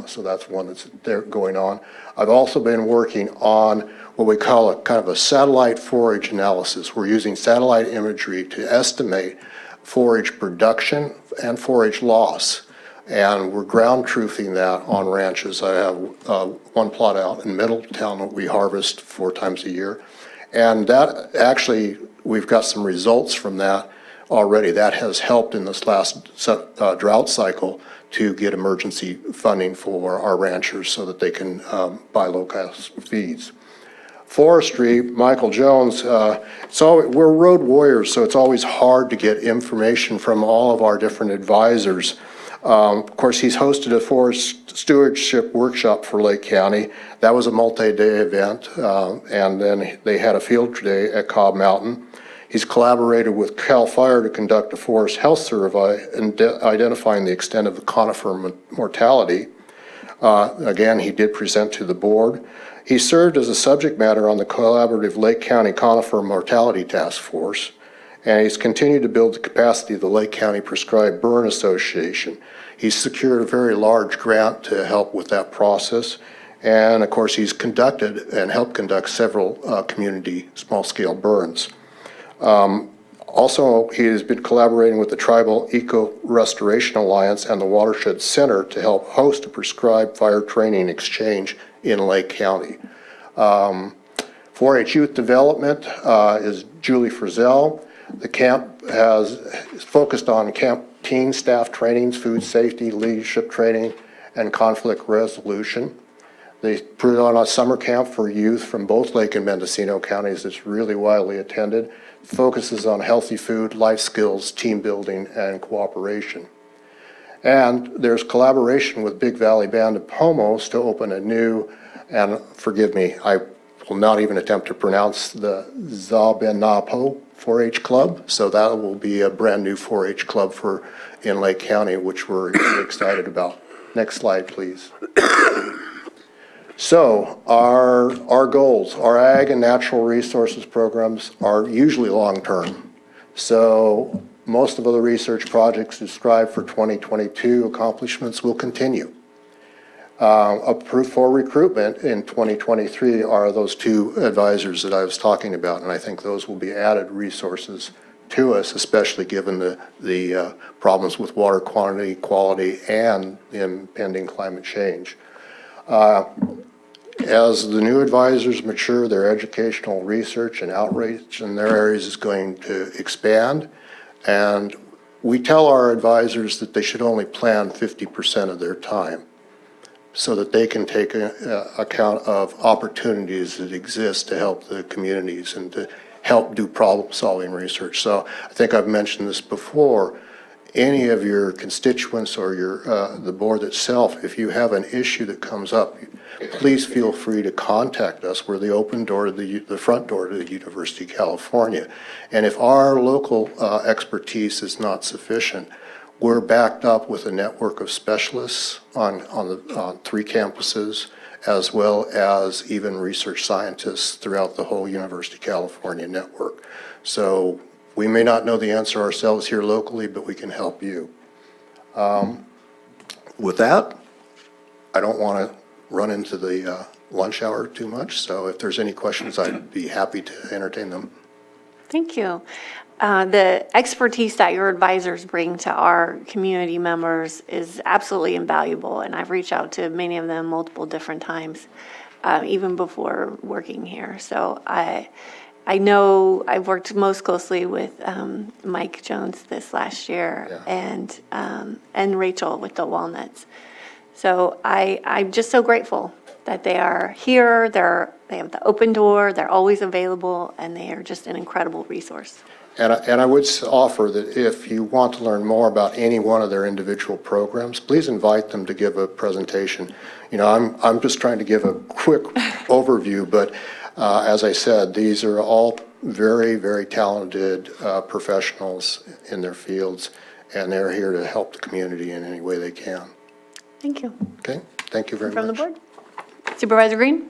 So that's one that's there going on. I've also been working on what we call a kind of a satellite forage analysis. We're using satellite imagery to estimate forage production and forage loss. And we're ground truthing that on ranches. I have one plot out in Middletown that we harvest 4 times a year. And that actually, we've got some results from that already. That has helped in this last drought cycle to get emergency funding for our ranchers so that they can buy low-cost feeds. Forestry, Michael Jones, we're road warriors, so it's always hard to get information from all of our different advisors. Of course, he's hosted a forest stewardship workshop for Lake County. That was a multi-day event, and then they had a field day at Cobb Mountain. He's collaborated with CAL FIRE to conduct a forest health survey and identifying the extent of the conifer mortality. Again, he did present to the board. He served as a subject matter on the collaborative Lake County Conifer Mortality Task Force, and he's continued to build the capacity of the Lake County Prescribed Burn Association. He's secured a very large grant to help with that process, and of course he's conducted and helped conduct several community small-scale burns. Also, he has been collaborating with the Tribal Eco Restoration Alliance and the Watershed Center to help host a prescribed fire training exchange in Lake County. 4-H Youth Development is Julie Frizzell. The camp is focused on camp teen staff trainings, food safety, leadership training, and conflict resolution. They put on a summer camp for youth from both Lake and Mendocino counties that's really widely attended. Focuses on healthy food, life skills, team building, and cooperation. And there's collaboration with Big Valley Band of Pomos to open a new, and forgive me, I will not even attempt to pronounce the Zabenapo 4-H club. So that will be a brand new 4-H club in Lake County, which we're really excited about. Next slide, please. So our goals, our ag and natural resources programs are usually long-term. So most of the research projects described for 2022 accomplishments will continue. Approved for recruitment in 2023 are those 2 advisors that I was talking about, and I think those will be added resources to us, especially given the problems with water quantity, quality, and the impending climate change. As the new advisors mature, their educational research and outreach in their areas is going to expand. And we tell our advisors that they should only plan 50% of their time so that they can take account of opportunities that exist to help the communities and to help do problem-solving research. So I think I've mentioned this before. Any of your constituents or the board itself, if you have an issue that comes up, please feel free to contact us. We're the open door to the front door to the University of California. And if our local expertise is not sufficient, we're backed up with a network of specialists on 3 campuses, as well as even research scientists throughout the whole University of California network. So we may not know the answer ourselves here locally, but we can help you. With that, I don't want to run into the lunch hour too much, so if there's any questions, I'd be happy to entertain them. Thank you. The expertise that your advisors bring to our community members is absolutely invaluable, and I've reached out to many of them multiple different times, even before working here. So I know I've worked most closely with Mike Jones this last year, and Rachel with the Walnuts. So I'm just so grateful that they are here. They have the open door. They're always available, and they are just an incredible resource. And I would offer that if you want to learn more about any one of their individual programs, please invite them to give a presentation. You know, I'm just trying to give a quick overview, but as I said, these are all very, very talented professionals in their fields, and they're here to help the community in any way they can. Thank you. Okay, thank you very much. From the board. Supervisor Green?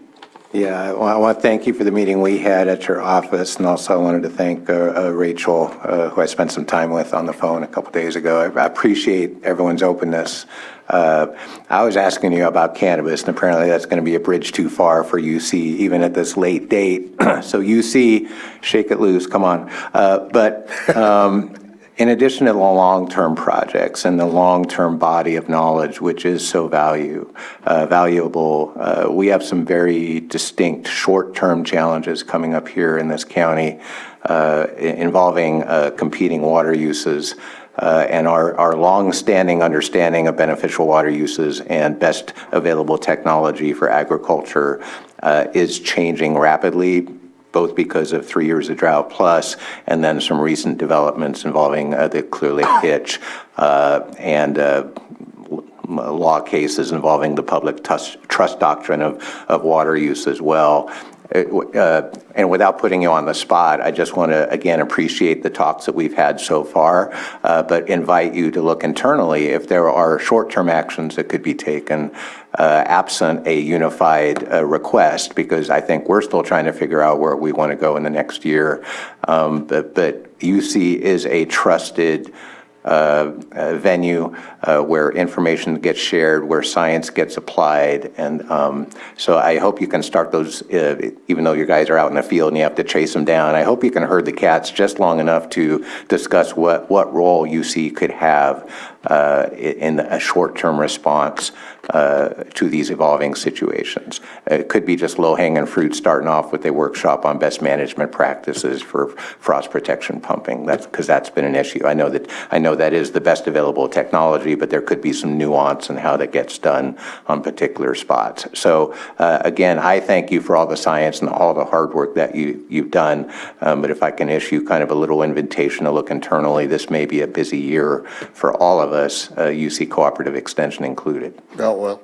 Yeah, I want to thank you for the meeting we had at your office, and also I wanted to thank Rachel, who I spent some time with on the phone a couple days ago. I appreciate everyone's openness. I was asking you about cannabis, and apparently that's going to be a bridge too far for UC, even at this late date. So UC, shake it loose, come on. But in addition to the long-term projects and the long-term body of knowledge, which is so valuable, we have some very distinct short-term challenges coming up here in this county involving competing water uses. And our long-standing understanding of beneficial water uses and best available technology for agriculture is changing rapidly, both because of 3 years of drought plus, and then some recent developments involving the Clear Lake Hitch and law cases involving the public trust doctrine of water use as well. And without putting you on the spot, I just want to, again, appreciate the talks that we've had so far, but invite you to look internally if there are short-term actions that could be taken absent a unified request, because I think we're still trying to figure out where we want to go in the next year. But UC is a trusted venue where information gets shared, where science gets applied. And so I hope you can start those, even though you guys are out in the field and you have to chase them down, I hope you can herd the cats just long enough to discuss what role UC could have in a short-term response to these evolving situations. It could be just low-hanging fruit, starting off with a workshop on best management practices for frost protection pumping. That's because that's been an issue. I know that is the best available technology, but there could be some nuance in how that gets done on particular spots. So again, I thank you for all the science and all the hard work that you've done. But if I can issue kind of a little invitation to look internally, this may be a busy year for all of us, UC Cooperative Extension included. Well,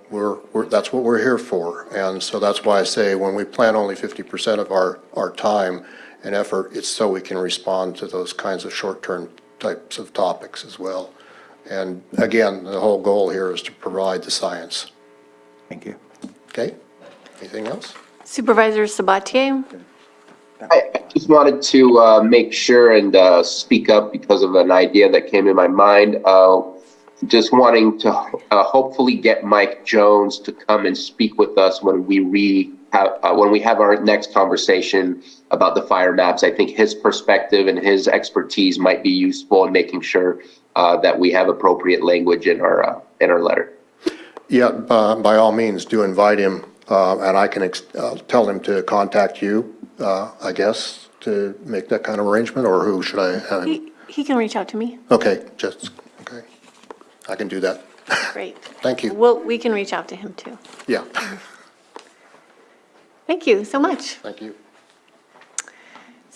that's what we're here for. And so that's why I say when we plan only 50% of our time and effort, it's so we can respond to those kinds of short-term types of topics as well. And again, the whole goal here is to provide the science. Thank you. Okay, anything else? Supervisor Sabatier? I just wanted to make sure and speak up because of an idea that came in my mind. Just wanting to hopefully get Mike Jones to come and speak with us when we have our next conversation about the fire maps. I think his perspective and his expertise might be useful in making sure that we have appropriate language in our letter. Yeah, by all means, do invite him, and I can tell him to contact you, I guess, to make that kind of arrangement, or who should I have him? He can reach out to me. Okay, okay. I can do that. Great. Thank you. Well, we can reach out to him too. Yeah. Thank you so much. Thank you.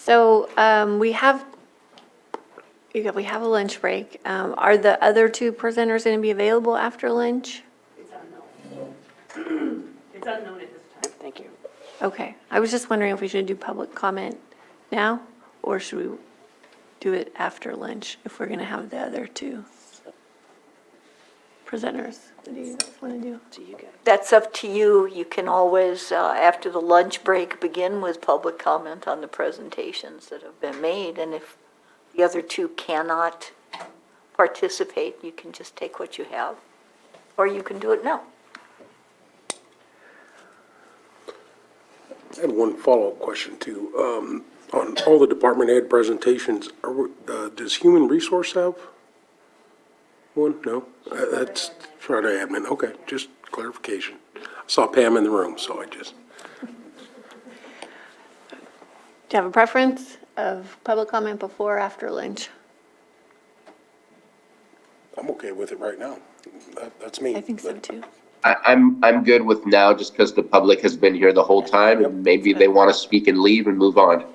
So we have a lunch break. Are the other two presenters going to be available after lunch? It's unknown. It's unknown at this time. Thank you. Okay. I was just wondering if we should do public comment now, or should we do it after lunch if we're going to have the other two presenters? What do you guys want to do? That's up to you. You can always, after the lunch break, begin with public comment on the presentations that have been made. And if the other two cannot participate, you can just take what you have. Or you can do it now. I had one follow-up question too. On all the department head presentations, does human resource have one? No? That's Friday admin. Okay, just clarification. I saw Pam in the room, so I just. Do you have a preference of public comment before or after lunch? I'm okay with it right now. That's me. I think so too. I'm good with now just because the public has been here the whole time and maybe they want to speak and leave and move on.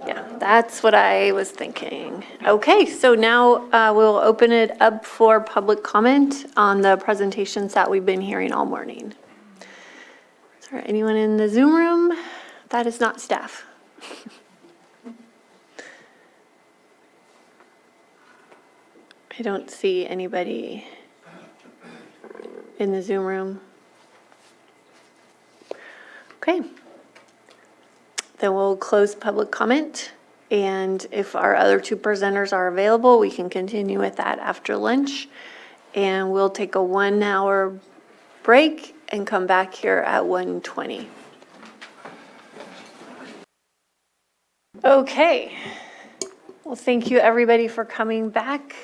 Yeah, that's what I was thinking. Okay, so now we'll open it up for public comment on the presentations that we've been hearing all morning. Is there anyone in the Zoom room? That is not staff. I don't see anybody in the Zoom room. Okay. Then we'll close public comment, and if our other two presenters are available, we can continue with that after lunch. And we'll take a 1 hour break and come back here at 1:20. Okay. Well, thank you everybody for coming back.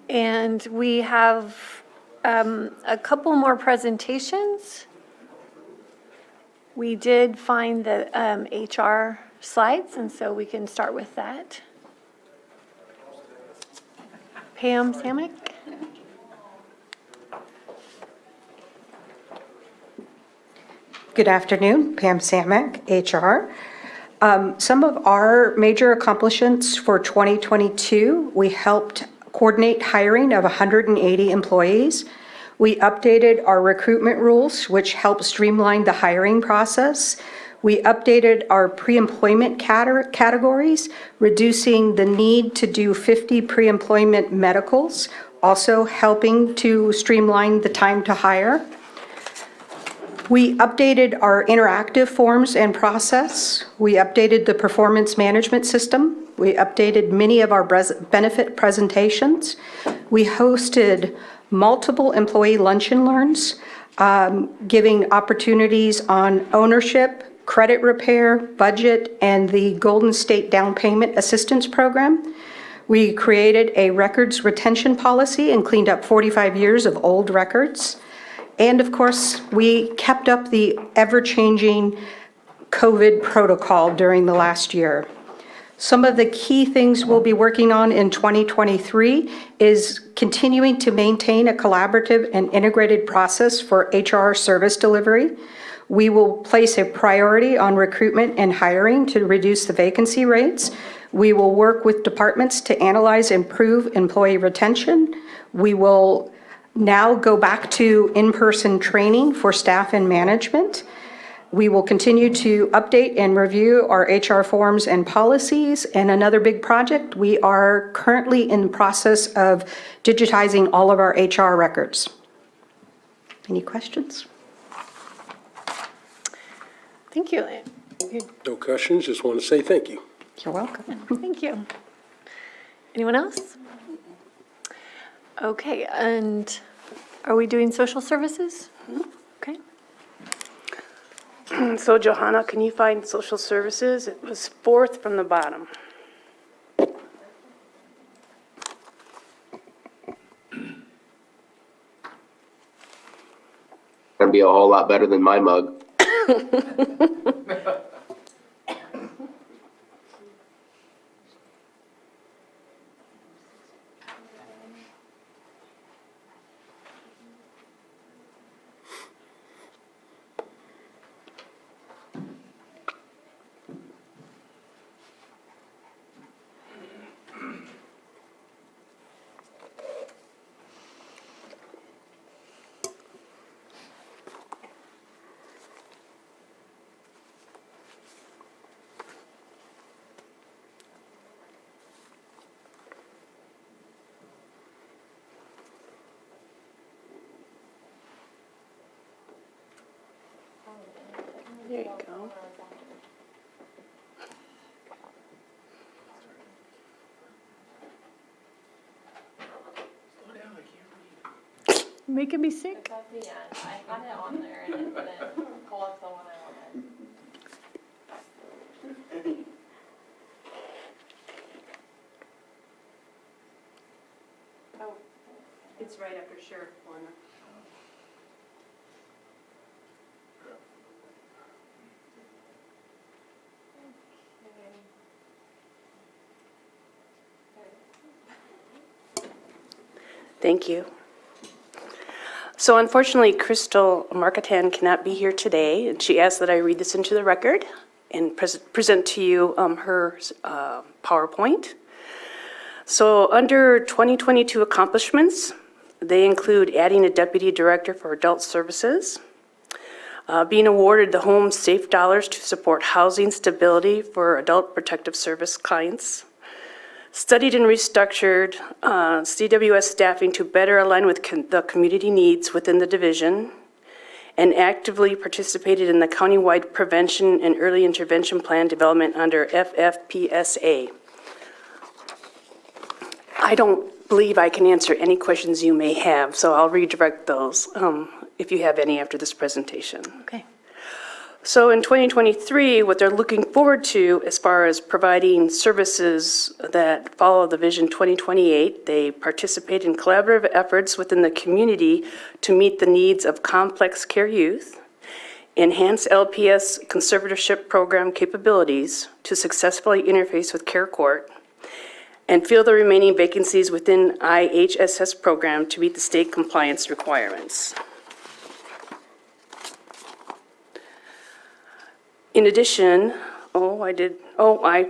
And we have a couple more presentations. We did find the HR slides, and so we can start with that. Pam Samick? Good afternoon, Pam Samick, HR. Some of our major accomplishments for 2022, we helped coordinate hiring of 180 employees. We updated our recruitment rules, which helped streamline the hiring process. We updated our pre-employment categories, reducing the need to do 50 pre-employment medicals, also helping to streamline the time to hire. We updated our interactive forms and process. We updated the performance management system. We updated many of our benefit presentations. We hosted multiple employee lunch and learns, giving opportunities on ownership, credit repair, budget, and the Golden State Down Payment Assistance Program. We created a records retention policy and cleaned up 45 years of old records. And of course, we kept up the ever-changing COVID protocol during the last year. Some of the key things we'll be working on in 2023 is continuing to maintain a collaborative and integrated process for HR service delivery. We will place a priority on recruitment and hiring to reduce the vacancy rates. We will work with departments to analyze and improve employee retention. We will now go back to in-person training for staff and management. We will continue to update and review our HR forms and policies. And another big project, we are currently in the process of digitizing all of our HR records. Any questions? Thank you. No questions, just want to say thank you. You're welcome. Thank you. Anyone else? Okay, and are we doing social services? Okay. So Johanna, can you find social services? It was fourth from the bottom. Gonna be a whole lot better than my mug. There you go. Making me sick. I had it on there and it didn't pull up the one I wanted. Oh, it's right after Sheriff Warner. Thank you. So unfortunately, Crystal Marketan cannot be here today, and she asked that I read this into the record and present to you her PowerPoint. So under 2022 accomplishments, they include adding a Deputy Director for Adult Services, being awarded the Home Safe Dollars to support housing stability for Adult Protective Service clients, studied and restructured CWS staffing to better align with the community needs within the division, and actively participated in the countywide prevention and early intervention plan development under FFPSA. I don't believe I can answer any questions you may have, so I'll redirect those if you have any after this presentation. Okay. So in 2023, what they're looking forward to as far as providing services that follow the Vision 2028, they participate in collaborative efforts within the community to meet the needs of complex care youth, enhance LPS conservatorship program capabilities to successfully interface with Care Court, and fill the remaining vacancies within IHSS program to meet the state compliance requirements. In addition, I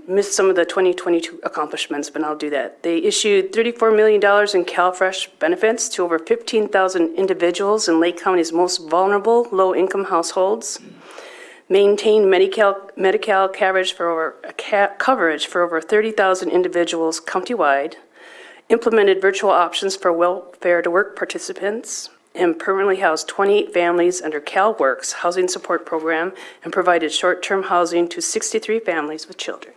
missed some of the 2022 accomplishments, but I'll do that. They issued $34 million in CalFresh benefits to over 15,000 individuals in Lake County's most vulnerable low-income households, maintained Medi-Cal coverage for over 30,000 individuals countywide, implemented virtual options for welfare to work participants, and permanently housed 28 families under CalWorks housing support program and provided short-term housing to 63 families with children.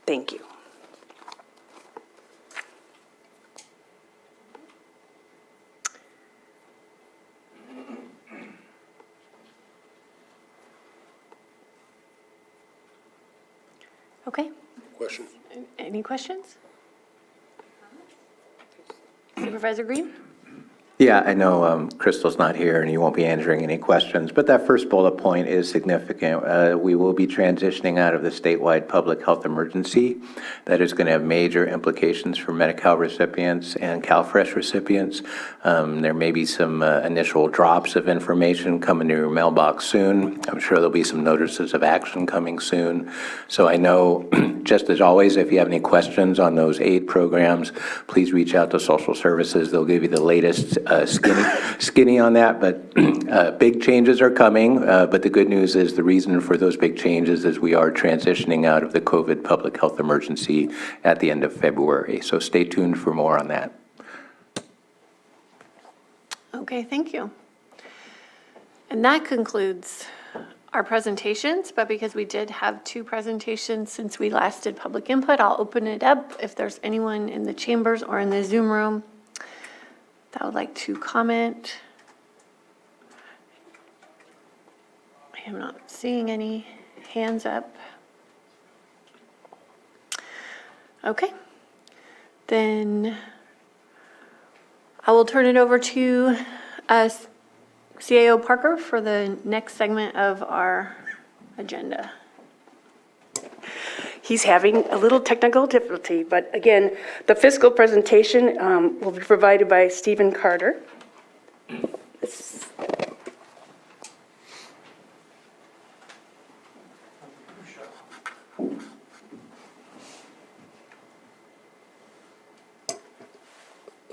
Thank you. Okay. Question? Any questions? Supervisor Green? Yeah, I know Crystal's not here and you won't be answering any questions, but that first bullet point is significant. We will be transitioning out of the statewide public health emergency. That is going to have major implications for Medi-Cal recipients and CalFresh recipients. There may be some initial drops of information coming to your mailbox soon. I'm sure there'll be some notices of action coming soon. So I know, just as always, if you have any questions on those 8 programs, please reach out to social services. They'll give you the latest skinny on that, but big changes are coming. But the good news is the reason for those big changes is we are transitioning out of the COVID public health emergency at the end of February. So stay tuned for more on that. Okay, thank you. And that concludes our presentations, but because we did have 2 presentations since we last did public input, I'll open it up if there's anyone in the chambers or in the Zoom room that would like to comment. I am not seeing any hands up. Okay, then I will turn it over to CAO Parker for the next segment of our agenda. He's having a little technical difficulty, but again, the fiscal presentation will be provided by Stephen Carter.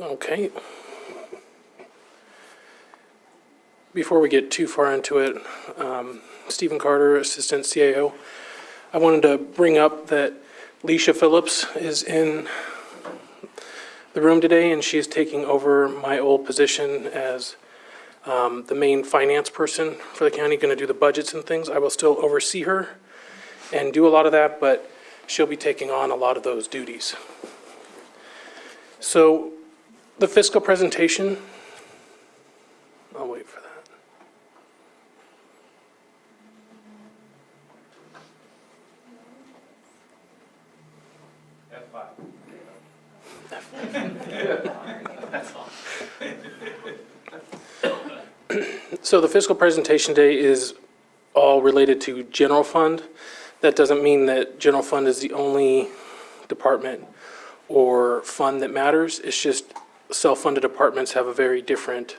Okay. Before we get too far into it, Stephen Carter, Assistant CAO, I wanted to bring up that Leisha Phillips is in the room today, and she's taking over my old position as the main finance person for the county, going to do the budgets and things. I will still oversee her and do a lot of that, but she'll be taking on a lot of those duties. So the fiscal presentation, I'll wait for that. So the fiscal presentation day is all related to general fund. That doesn't mean that general fund is the only department or fund that matters. It's just self-funded departments have a very different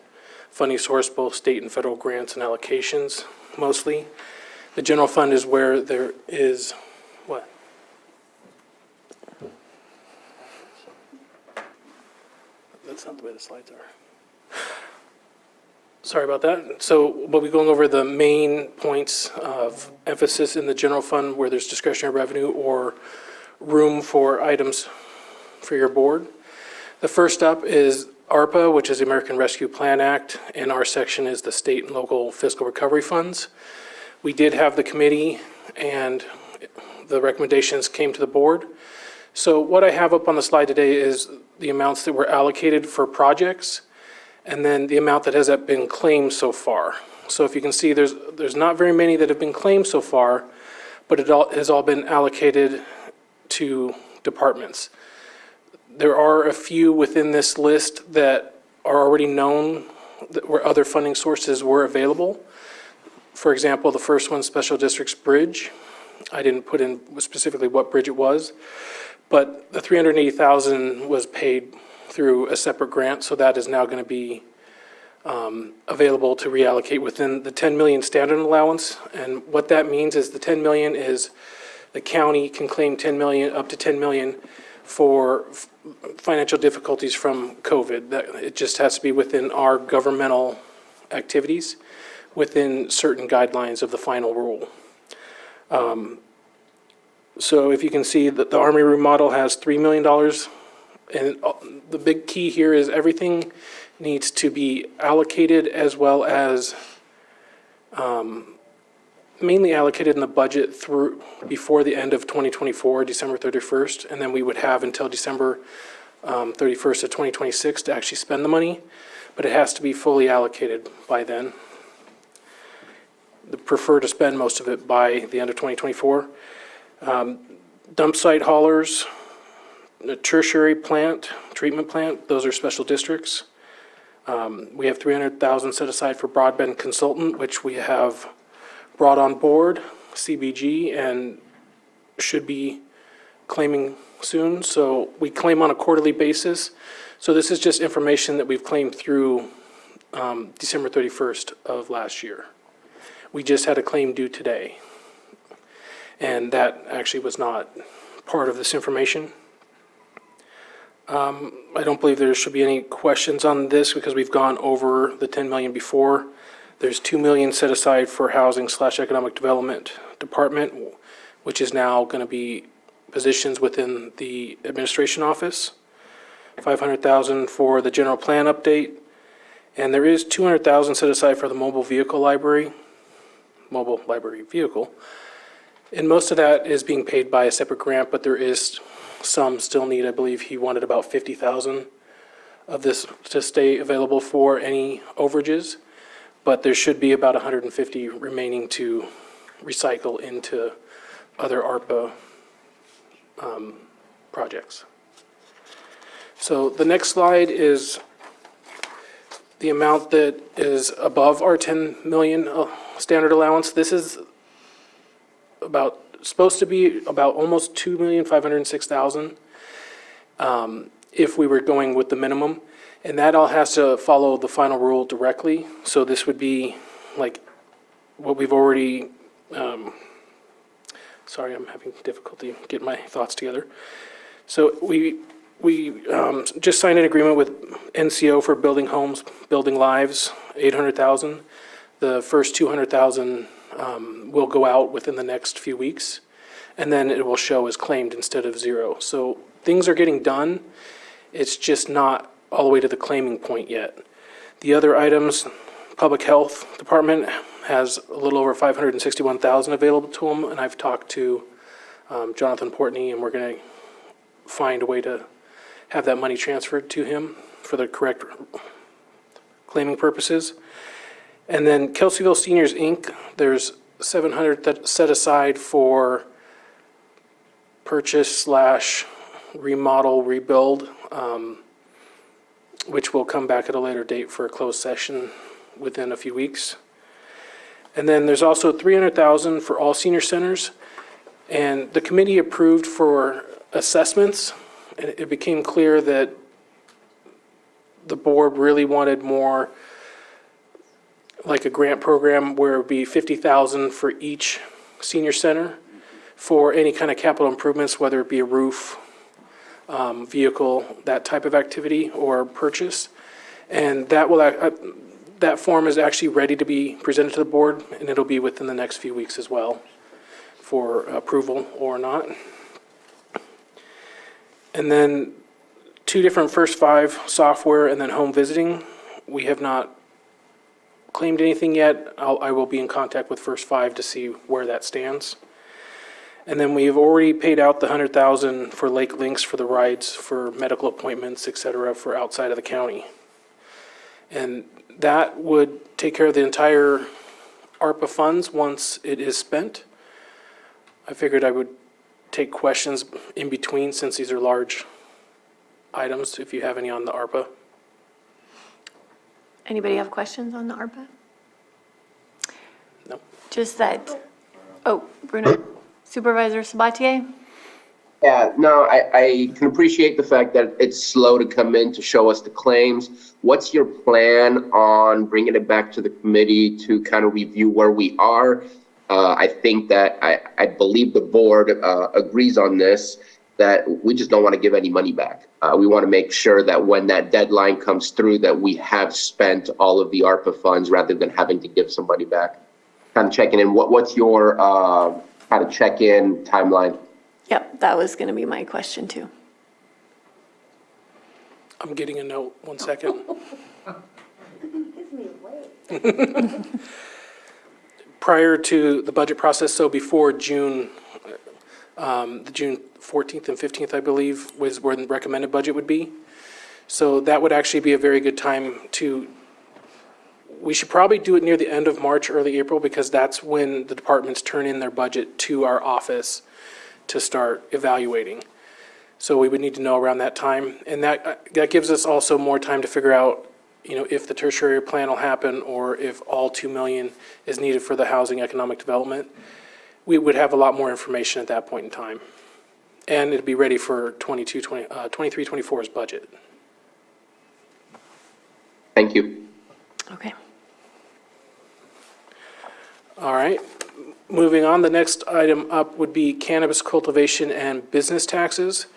funding source, both state and federal grants and allocations mostly. The general fund is where there is, what? That's not the way the slides are. Sorry about that. So we'll be going over the main points of emphasis in the general fund where there's discretionary revenue or room for items for your board. The first up is ARPA, which is the American Rescue Plan Act, and our section is the state and local fiscal recovery funds. We did have the committee and the recommendations came to the board. So what I have up on the slide today is the amounts that were allocated for projects and then the amount that has been claimed so far. So if you can see, there's not very many that have been claimed so far, but it all has all been allocated to departments. There are a few within this list that are already known where other funding sources were available. For example, the first one, Special Districts Bridge. I didn't put in specifically what bridge it was, but the $380,000 was paid through a separate grant, so that is now going to be available to reallocate within the 10 million standard allowance. And what that means is the 10 million is the county can claim 10 million, up to 10 million for financial difficulties from COVID. It just has to be within our governmental activities, within certain guidelines of the final rule. So if you can see that the Army remodel has $3 million, and the big key here is everything needs to be allocated as well as mainly allocated in the budget through before the end of 2024, December 31st, and then we would have until December 31st of 2026 to actually spend the money, but it has to be fully allocated by then. They prefer to spend most of it by the end of 2024. Dump site haulers, the tertiary plant, treatment plant, those are special districts. We have $300,000 set aside for broadband consultant, which we have brought on board, CBG, and should be claiming soon. So we claim on a quarterly basis. So this is just information that we've claimed through December 31st of last year. We just had a claim due today. And that actually was not part of this information. I don't believe there should be any questions on this because we've gone over the 10 million before. There's 2 million set aside for housing/economic development department, which is now going to be positions within the administration office. 500,000 for the general plan update. And there is 200,000 set aside for the mobile library vehicle. And most of that is being paid by a separate grant, but there is some still need. I believe he wanted about 50,000 of this to stay available for any overages, but there should be about 150 remaining to recycle into other ARPA projects. So the next slide is the amount that is above our 10 million standard allowance. This is supposed to be about almost 2,506,000 if we were going with the minimum. And that all has to follow the final rule directly. So this would be like what we've already, sorry, I'm having difficulty getting my thoughts together. So we just signed an agreement with NCO for building homes, building lives, 800,000. The first 200,000 will go out within the next few weeks, and then it will show as claimed instead of zero. So things are getting done. It's just not all the way to the claiming point yet. The other items, Public Health Department has a little over $561,000 available to them, and I've talked to Jonathan Portney, and we're going to find a way to have that money transferred to him for the correct claiming purposes. And then Kelseyville Seniors, Inc., there's $700 that set aside for purchase / remodel, rebuild, which will come back at a later date for a closed session within a few weeks. And then there's also $300,000 for all senior centers. And the committee approved for assessments, and it became clear that the board really wanted more like a grant program where it would be $50,000 for each senior center for any kind of capital improvements, whether it be a roof, vehicle, that type of activity or purchase. And that will, that form is actually ready to be presented to the board, and it'll be within the next few weeks as well for approval or not. And then 2 different First 5 software and then home visiting. We have not claimed anything yet. I will be in contact with First 5 to see where that stands. And then we've already paid out the $100,000 for Lake Links for the rides, for medical appointments, et cetera, for outside of the county. And that would take care of the entire ARPA funds once it is spent. I figured I would take questions in between since these are large items, if you have any on the ARPA. Anybody have questions on the ARPA? No. Just that, oh, Bruno, Supervisor Sabatier? Yeah, no, I can appreciate the fact that it's slow to come in to show us the claims. What's your plan on bringing it back to the committee to kind of review where we are? I think that I believe the board agrees on this, that we just don't want to give any money back. We want to make sure that when that deadline comes through, that we have spent all of the ARPA funds rather than having to give some money back. Kind of checking in. What's your kind of check-in timeline? Yep, that was going to be my question too. I'm getting a note. 1 second. Prior to the budget process, so before June, the June 14th and 15th, I believe, was where the recommended budget would be. So that would actually be a very good time to, we should probably do it near the end of March, early April, because that's when the departments turn in their budget to our office to start evaluating. So we would need to know around that time. And that gives us also more time to figure out, you know, if the tertiary plan will happen or if all 2 million is needed for the housing economic development. We would have a lot more information at that point in time. And it'd be ready for 23-24's budget. Thank you. Okay. All right. Moving on, the next item up would be cannabis cultivation and business taxes.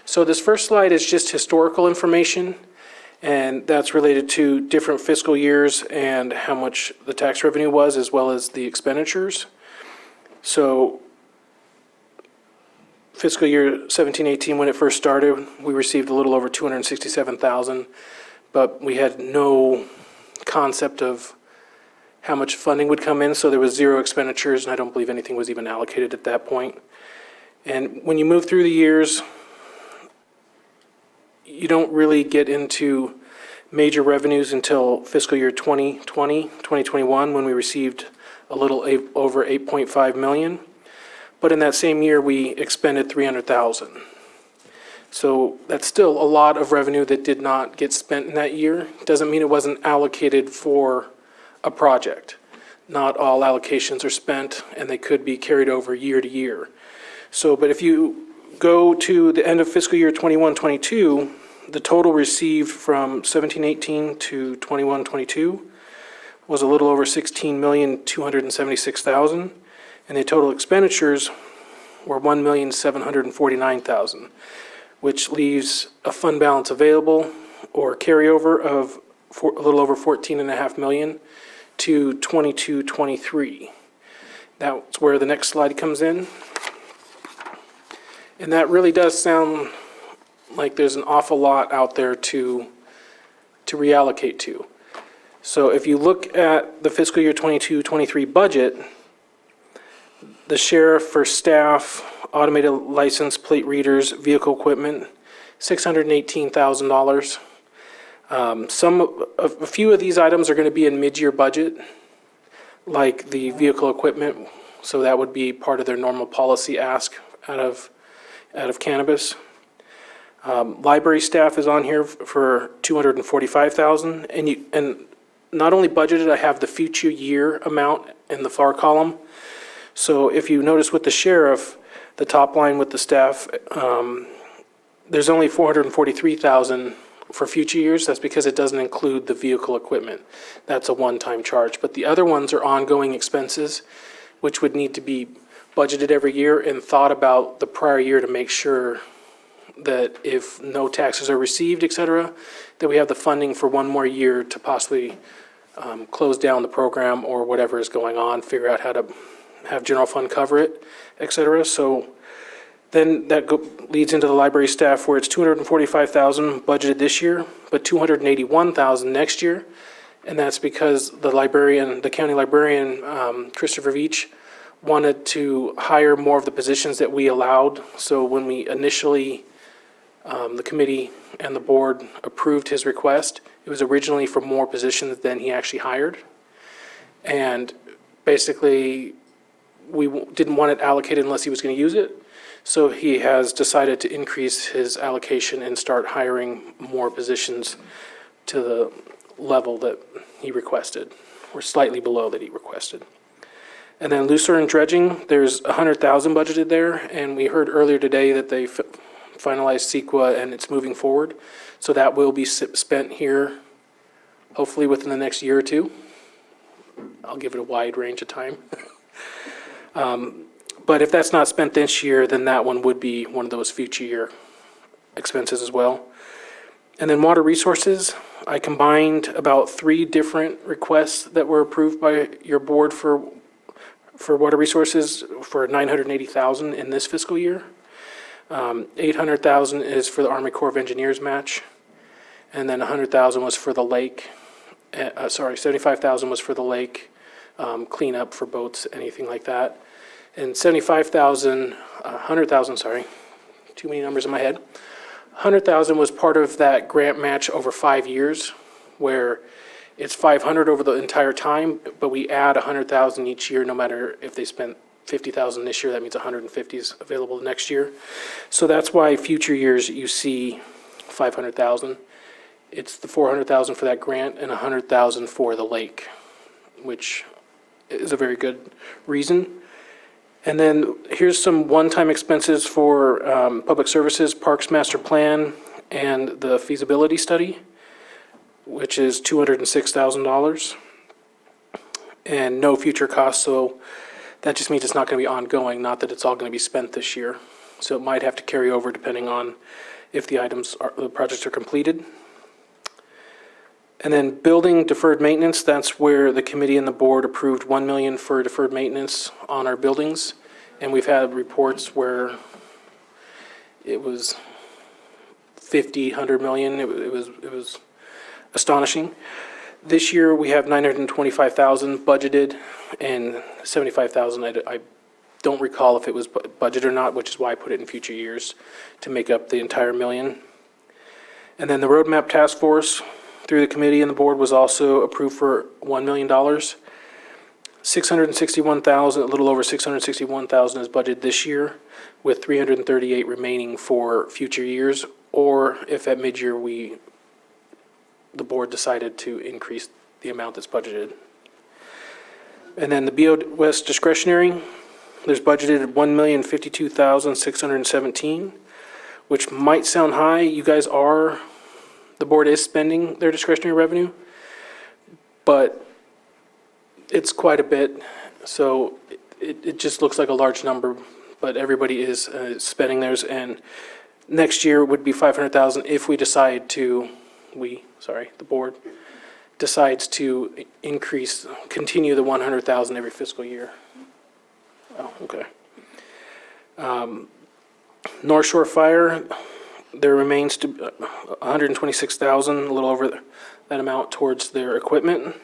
So this first slide is just historical information, and that's related to different fiscal years and how much the tax revenue was, as well as the expenditures. So fiscal year 17-18, when it first started, we received a little over $267,000, but we had no concept of how much funding would come in, so there was 0 expenditures, and I don't believe anything was even allocated at that point. And when you move through the years, you don't really get into major revenues until fiscal year 2021, when we received a little over $8.5 million. But in that same year, we expended $300,000. So that's still a lot of revenue that did not get spent in that year. Doesn't mean it wasn't allocated for a project. Not all allocations are spent, and they could be carried over year to year. So, but if you go to the end of fiscal year 21-22, the total received from 17-18 to 21-22 was a little over $16,276,000, and the total expenditures were $1,749,000, which leaves a fund balance available or carryover of a little over $14.5 million to 22-23. That's where the next slide comes in. And that really does sound like there's an awful lot out there to reallocate to. So if you look at the fiscal year 22-23 budget, the sheriff for staff, automated license plate readers, vehicle equipment, $618,000. A few of these items are going to be in mid-year budget, like the vehicle equipment, so that would be part of their normal policy ask out of cannabis. Library staff is on here for $245,000, and not only budgeted, I have the future year amount in the far column. So if you notice with the sheriff, the top line with the staff, there's only $443,000 for future years. That's because it doesn't include the vehicle equipment. That's a one-time charge. But the other ones are ongoing expenses, which would need to be budgeted every year and thought about the prior year to make sure that if no taxes are received, et cetera, that we have the funding for one more year to possibly close down the program or whatever is going on, figure out how to have general fund cover it, et cetera. So then that leads into the library staff where it's $245,000 budgeted this year, but $281,000 next year. And that's because the county librarian, Christopher Veach, wanted to hire more of the positions that we allowed. So when we initially, the committee and the board approved his request, it was originally for more positions than he actually hired. And basically, we didn't want it allocated unless he was going to use it. So he has decided to increase his allocation and start hiring more positions to the level that he requested, or slightly below that he requested. And then looser and dredging, there's $100,000 budgeted there, and we heard earlier today that they finalized CEQA and it's moving forward. So that will be spent here, hopefully within the next year or two. I'll give it a wide range of time. But if that's not spent this year, then that one would be one of those future year expenses as well. And then water resources, I combined about 3 different requests that were approved by your board for water resources for $980,000 in this fiscal year. $800,000 is for the Army Corps of Engineers match, and then $100,000 was for the lake. $75,000 was for the lake cleanup for boats, anything like that. And $100,000, sorry, too many numbers in my head. $100,000 was part of that grant match over 5 years, where it's $500 over the entire time, but we add $100,000 each year, no matter if they spent $50,000 this year, that means $150 is available next year. So that's why future years you see $500,000. It's the $400,000 for that grant and $100,000 for the lake, which is a very good reason. And then here's some one-time expenses for public services, Parks Master Plan, and the feasibility study, which is $206,000. And no future costs, so that just means it's not going to be ongoing, not that it's all going to be spent this year. So it might have to carry over depending on if the projects are completed. And then building deferred maintenance, that's where the committee and the board approved $1 million for deferred maintenance on our buildings. And we've had reports where it was 50, 100 million. It was astonishing. This year we have $925,000 budgeted, and $75,000 I don't recall if it was budgeted or not, which is why I put it in future years to make up the entire million. And then the roadmap task force through the committee and the board was also approved for $1 million. $661,000, a little over $661,000 is budgeted this year, with $338,000 remaining for future years, or if at mid-year the board decided to increase the amount that's budgeted. And then the BOS discretionary, there's budgeted $1,052,617, which might sound high. The board is spending their discretionary revenue, but it's quite a bit, so it just looks like a large number, but everybody is spending theirs, and next year would be $500,000 if we decide to, the board decides to continue the $100,000 every fiscal year. Oh, okay. North Shore Fire, there remains to $126,000, a little over that amount towards their equipment.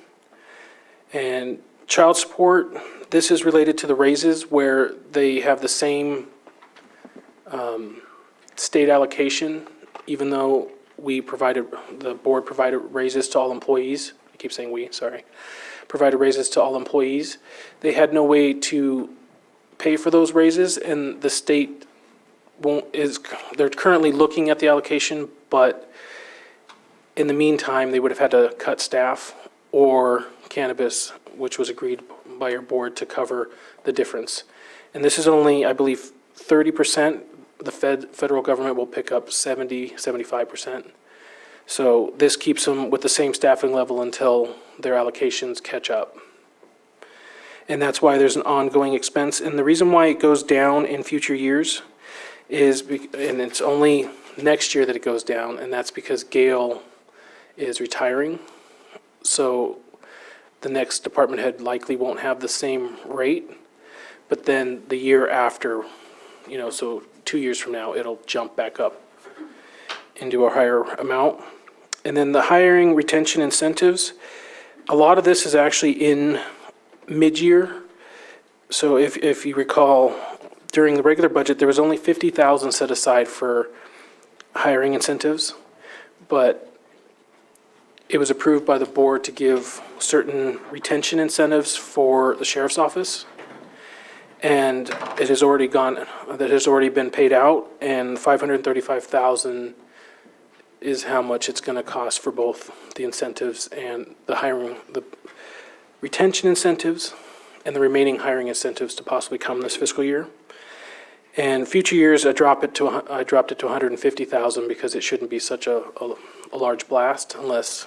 And child support, this is related to the raises where they have the same state allocation, even though the board provided raises to all employees. I keep saying we, sorry. Provided raises to all employees. They had no way to pay for those raises, and the state they're currently looking at the allocation, but in the meantime, they would have had to cut staff or cannabis, which was agreed by your board to cover the difference. And this is only, I believe, 30%. The federal government will pick up 75%. So this keeps them with the same staffing level until their allocations catch up. And that's why there's an ongoing expense. And the reason why it goes down in future years is, and it's only next year that it goes down, and that's because Gail is retiring. So the next department head likely won't have the same rate, but then the year after, so 2 years from now, it'll jump back up into a higher amount. And then the hiring retention incentives, a lot of this is actually in mid-year. So if you recall, during the regular budget, there was only $50,000 set aside for hiring incentives, but it was approved by the board to give certain retention incentives for the sheriff's office. And it has already been paid out, and $535,000 is how much it's going to cost for both the incentives and the retention incentives and the remaining hiring incentives to possibly come this fiscal year. And future years, I dropped it to $150,000 because it shouldn't be such a large blast unless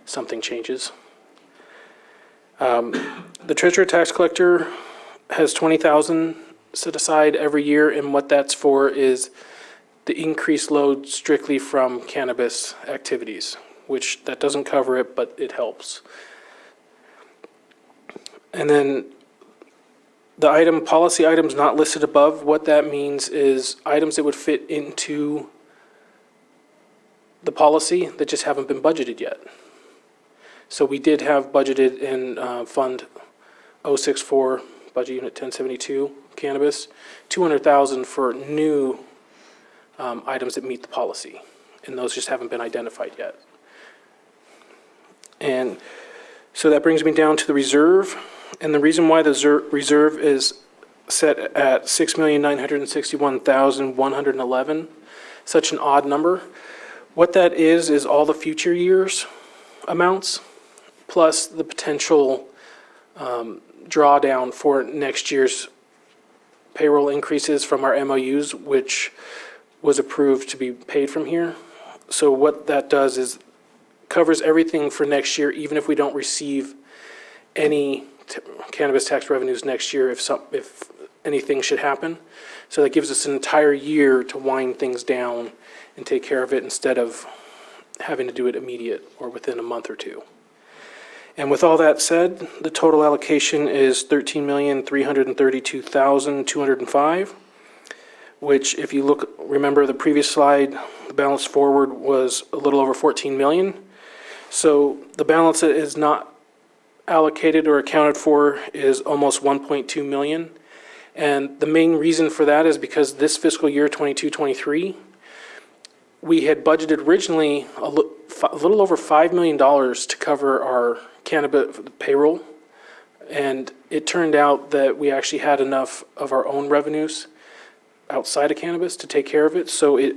something changes. The treasurer tax collector has $20,000 set aside every year, and what that's for is the increased load strictly from cannabis activities, which that doesn't cover it, but it helps. And then the policy items not listed above, what that means is items that would fit into the policy that just haven't been budgeted yet. So we did have budgeted in Fund 064, Budget Unit 1072, Cannabis, $200,000 for new items that meet the policy, and those just haven't been identified yet. And so that brings me down to the reserve, and the reason why the reserve is set at $6,961,111, such an odd number. What that is all the future years amounts, plus the potential drawdown for next year's payroll increases from our MOUs, which was approved to be paid from here. So what that does is covers everything for next year, even if we don't receive any cannabis tax revenues next year, if anything should happen. So that gives us an entire year to wind things down and take care of it instead of having to do it immediate or within a month or two. And with all that said, the total allocation is $13,332,205, which if you remember the previous slide, the balance forward was a little over $14 million. So the balance that is not allocated or accounted for is almost $1.2 million. And the main reason for that is because this fiscal year, 22-23, we had budgeted originally a little over $5 million to cover our cannabis payroll. And it turned out that we actually had enough of our own revenues outside of cannabis to take care of it. So it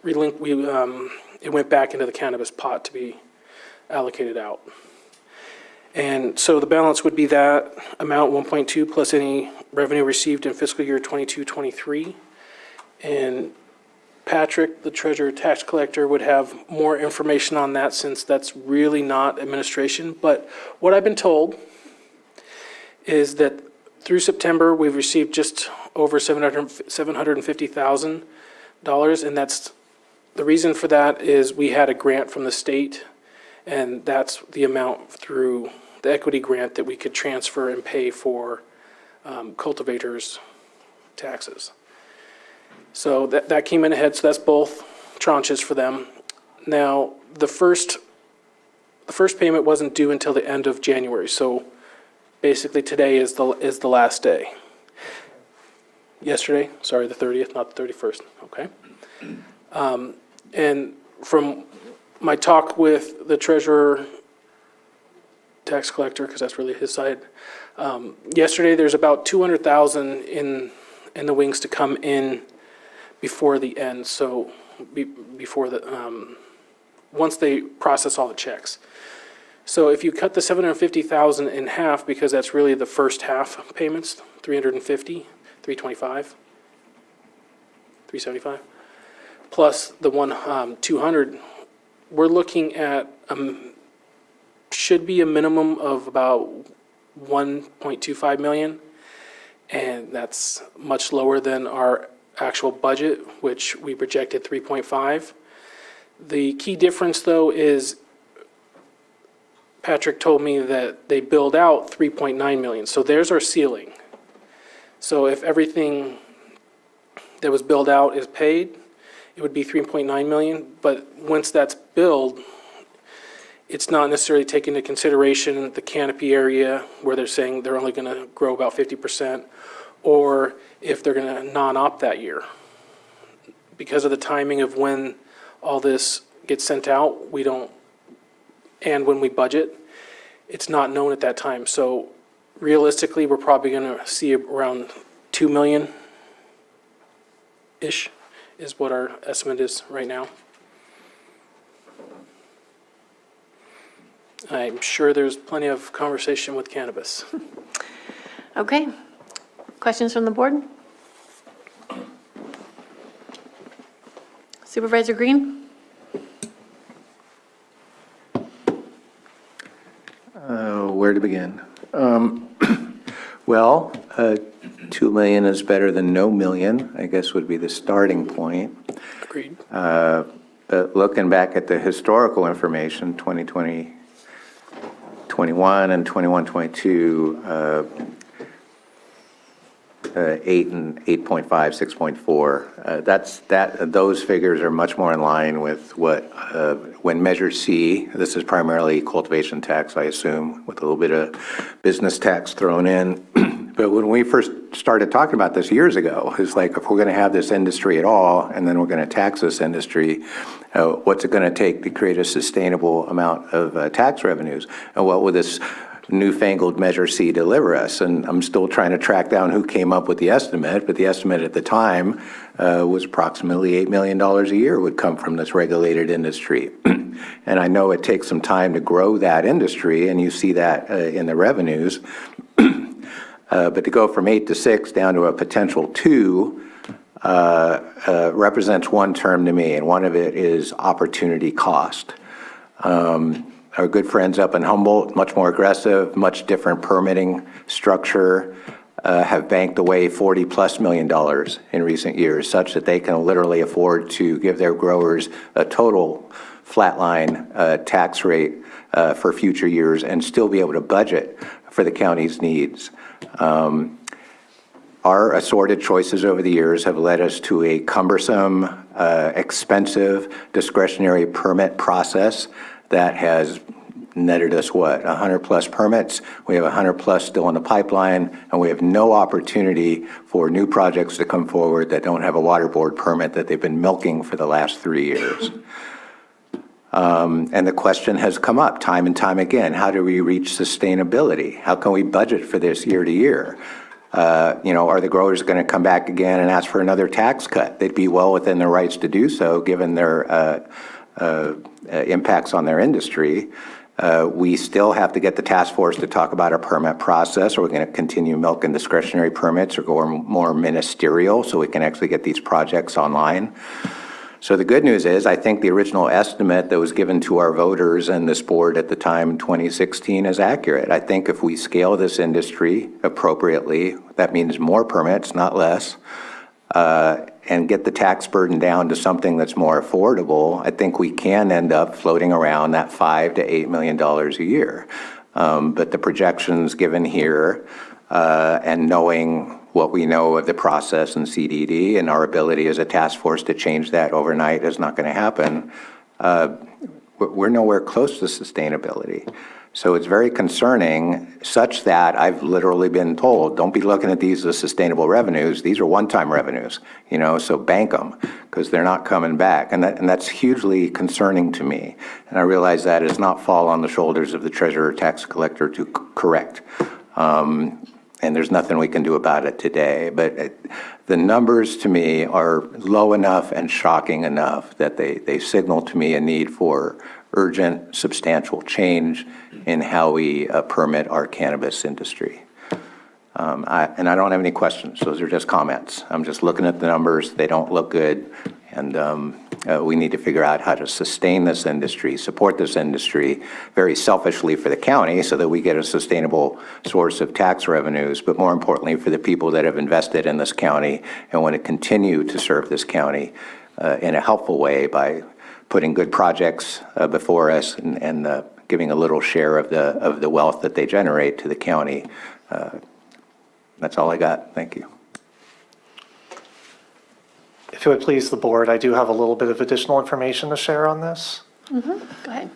went back into the cannabis pot to be allocated out. And so the balance would be that amount, 1.2, plus any revenue received in fiscal year 22-23. And Patrick, the treasurer tax collector, would have more information on that since that's really not administration. But what I've been told is that through September, we've received just over $750,000. And that's the reason for that is we had a grant from the state, and that's the amount through the equity grant that we could transfer and pay for cultivators' taxes. So that came in ahead, so that's both tranches for them. Now, the first the first payment wasn't due until the end of January, so basically today is the last day. Yesterday, sorry, the 30th, not the 31st, okay? And from my talk with the treasurer, tax collector, because that's really his side, yesterday there's about 200,000 in the wings to come in before the end, so before the, once they process all the checks. So if you cut the 750,000 in half, because that's really the first half payments, 350, 325, 375, plus the 200, we're looking at, should be a minimum of about 1.25 million, and that's much lower than our actual budget, which we projected 3.5. The key difference, though, is Patrick told me that they billed out 3.9 million, so there's our ceiling. So if everything that was billed out is paid, it would be 3.9 million, but once that's billed, it's not necessarily taking into consideration the canopy area where they're saying they're only going to grow about 50%, or if they're going to non-op that year. Because of the timing of when all this gets sent out, we don't, and when we budget, it's not known at that time. So realistically, we're probably going to see around 2 million-ish is what our estimate is right now. I'm sure there's plenty of conversation with cannabis. Okay. Questions from the board? Supervisor Green? Where to begin? Well, 2 million is better than no million, I guess would be the starting point. Agreed. But looking back at the historical information, 2020, 21 and 21, 22, 8 and 8.5, 6.4. Those figures are much more in line with what, when Measure C, this is primarily cultivation tax, I assume, with a little bit of business tax thrown in. But when we first started talking about this years ago, it's like, if we're going to have this industry at all, and then we're going to tax this industry, what's it going to take to create a sustainable amount of tax revenues? And what will this newfangled Measure C deliver us? And I'm still trying to track down who came up with the estimate, but the estimate at the time was approximately $8 million a year would come from this regulated industry. And I know it takes some time to grow that industry, and you see that in the revenues. But to go from 8 to 6 down to a potential 2 represents one term to me, and one of it is opportunity cost. Our good friends up in Humboldt, much more aggressive, much different permitting structure, have banked away $40+ million in recent years, such that they can literally afford to give their growers a total flatline tax rate for future years and still be able to budget for the county's needs. Our assorted choices over the years have led us to a cumbersome, expensive discretionary permit process that has netted us, 100+ permits. We have 100+ still in the pipeline, and we have no opportunity for new projects to come forward that don't have a water board permit that they've been milking for the last 3 years. And the question has come up time and time again: how do we reach sustainability? How can we budget for this year to year? Are the growers going to come back again and ask for another tax cut? They'd be well within their rights to do so, given their impacts on their industry. We still have to get the task force to talk about our permit process, or we're going to continue milking discretionary permits or go more ministerial so we can actually get these projects online. So the good news is, I think the original estimate that was given to our voters and this board at the time in 2016 is accurate. I think if we scale this industry appropriately, that means more permits, not less, and get the tax burden down to something that's more affordable, I think we can end up floating around that $5 to $8 million a year. But the projections given here, and knowing what we know of the process in CDD and our ability as a task force to change that overnight is not going to happen. we're nowhere close to sustainability. So it's very concerning, such that I've literally been told, don't be looking at these as sustainable revenues. These are one-time revenues, so bank them, because they're not coming back. And that's hugely concerning to me. And I realize that does not fall on the shoulders of the treasurer or tax collector to correct. And there's nothing we can do about it today. But the numbers to me are low enough and shocking enough that they signal to me a need for urgent, substantial change in how we permit our cannabis industry. And I don't have any questions. Those are just comments. I'm just looking at the numbers. They don't look good. And we need to figure out how to sustain this industry, support this industry very selfishly for the county so that we get a sustainable source of tax revenues, but more importantly for the people that have invested in this county and want to continue to serve this county in a helpful way by putting good projects before us and giving a little share of the wealth that they generate to the county. That's all I got. Thank you. If it would please the board, I do have a little bit of additional information to share on this. Go ahead.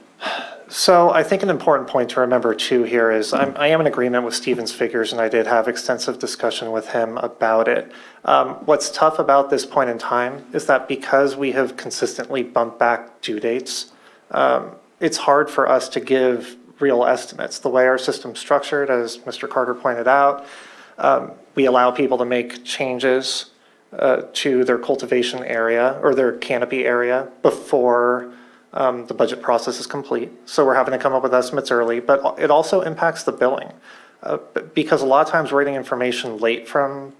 So I think an important point to remember too here is I am in agreement with Stephen's figures, and I did have extensive discussion with him about it. What's tough about this point in time is that because we have consistently bumped back due dates, it's hard for us to give real estimates. The way our system's structured, as Mr. Carter pointed out, we allow people to make changes to their cultivation area or their canopy area before the budget process is complete. So we're having to come up with estimates early, but it also impacts the billing because a lot of times we're getting information late from,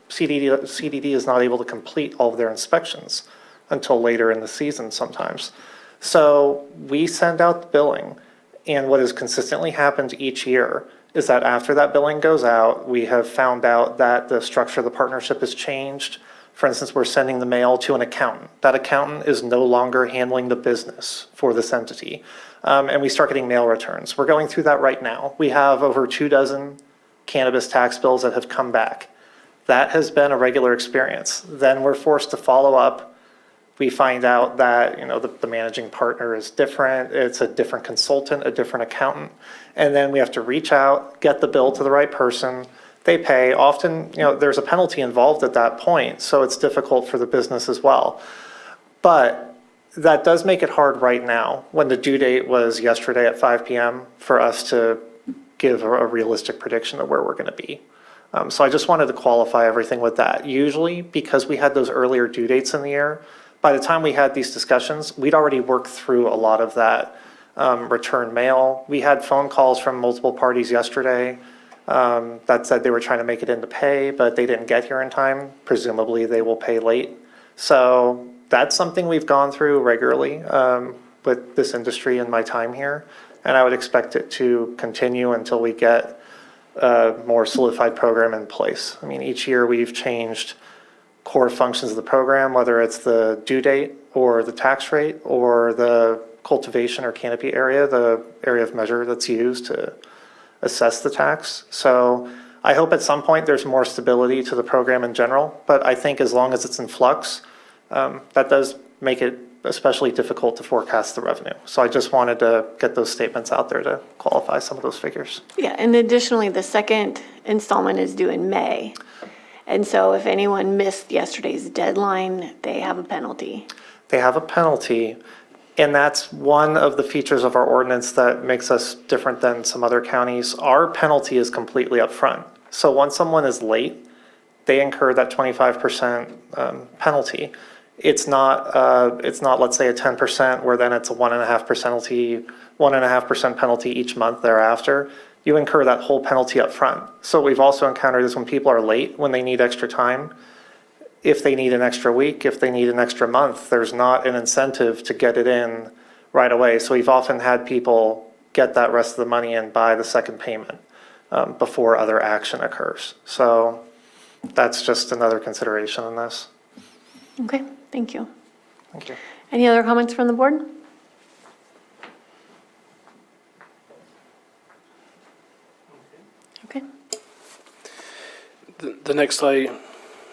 CDD is not able to complete all of their inspections until later in the season sometimes. So we send out the billing, and what has consistently happened each year is that after that billing goes out, we have found out that the structure of the partnership has changed. For instance, we're sending the mail to an accountant. That accountant is no longer handling the business for this entity. And we start getting mail returns. We're going through that right now. We have over 24 cannabis tax bills that have come back. That has been a regular experience. Then we're forced to follow up. We find out that the managing partner is different. It's a different consultant, a different accountant. And then we have to reach out, get the bill to the right person. They pay. Often, there's a penalty involved at that point, so it's difficult for the business as well. But that does make it hard right now when the due date was yesterday at 5 p.m. for us to give a realistic prediction of where we're going to be. So I just wanted to qualify everything with that. Usually, because we had those earlier due dates in the year, by the time we had these discussions, we'd already worked through a lot of that return mail. We had phone calls from multiple parties yesterday that said they were trying to make it into pay, but they didn't get here in time. Presumably, they will pay late. So that's something we've gone through regularly with this industry in my time here, and I would expect it to continue until we get a more solidified program in place. I mean, each year we've changed core functions of the program, whether it's the due date or the tax rate or the cultivation or canopy area, the area of measure that's used to assess the tax. So I hope at some point there's more stability to the program in general, but I think as long as it's in flux, that does make it especially difficult to forecast the revenue. So I just wanted to get those statements out there to qualify some of those figures. Yeah, and additionally, the second installment is due in May. And so if anyone missed yesterday's deadline, they have a penalty. They have a penalty, and that's one of the features of our ordinance that makes us different than some other counties. Our penalty is completely upfront. So once someone is late, they incur that 25% penalty. It's not, let's say, a 10% where then it's a 1.5% penalty each month thereafter. You incur that whole penalty up front. So what we've also encountered is when people are late, when they need extra time, if they need an extra week, if they need an extra month, there's not an incentive to get it in right away. So we've often had people get that rest of the money in by the second payment before other action occurs. So that's just another consideration in this. Okay, thank you. Thank you. Any other comments from the board? Okay. The next slide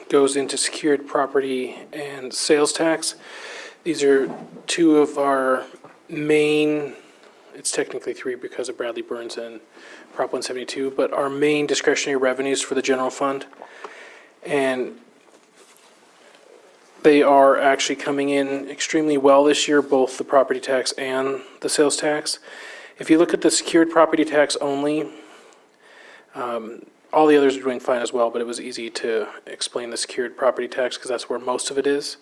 goes into secured property and sales tax. These are two of our main, it's technically 3 because of Bradley Burns and Prop 172, but our main discretionary revenues for the general fund. And they are actually coming in extremely well this year, both the property tax and the sales tax. If you look at the secured property tax only, all the others are doing fine as well, but it was easy to explain the secured property tax because that's where most of it is.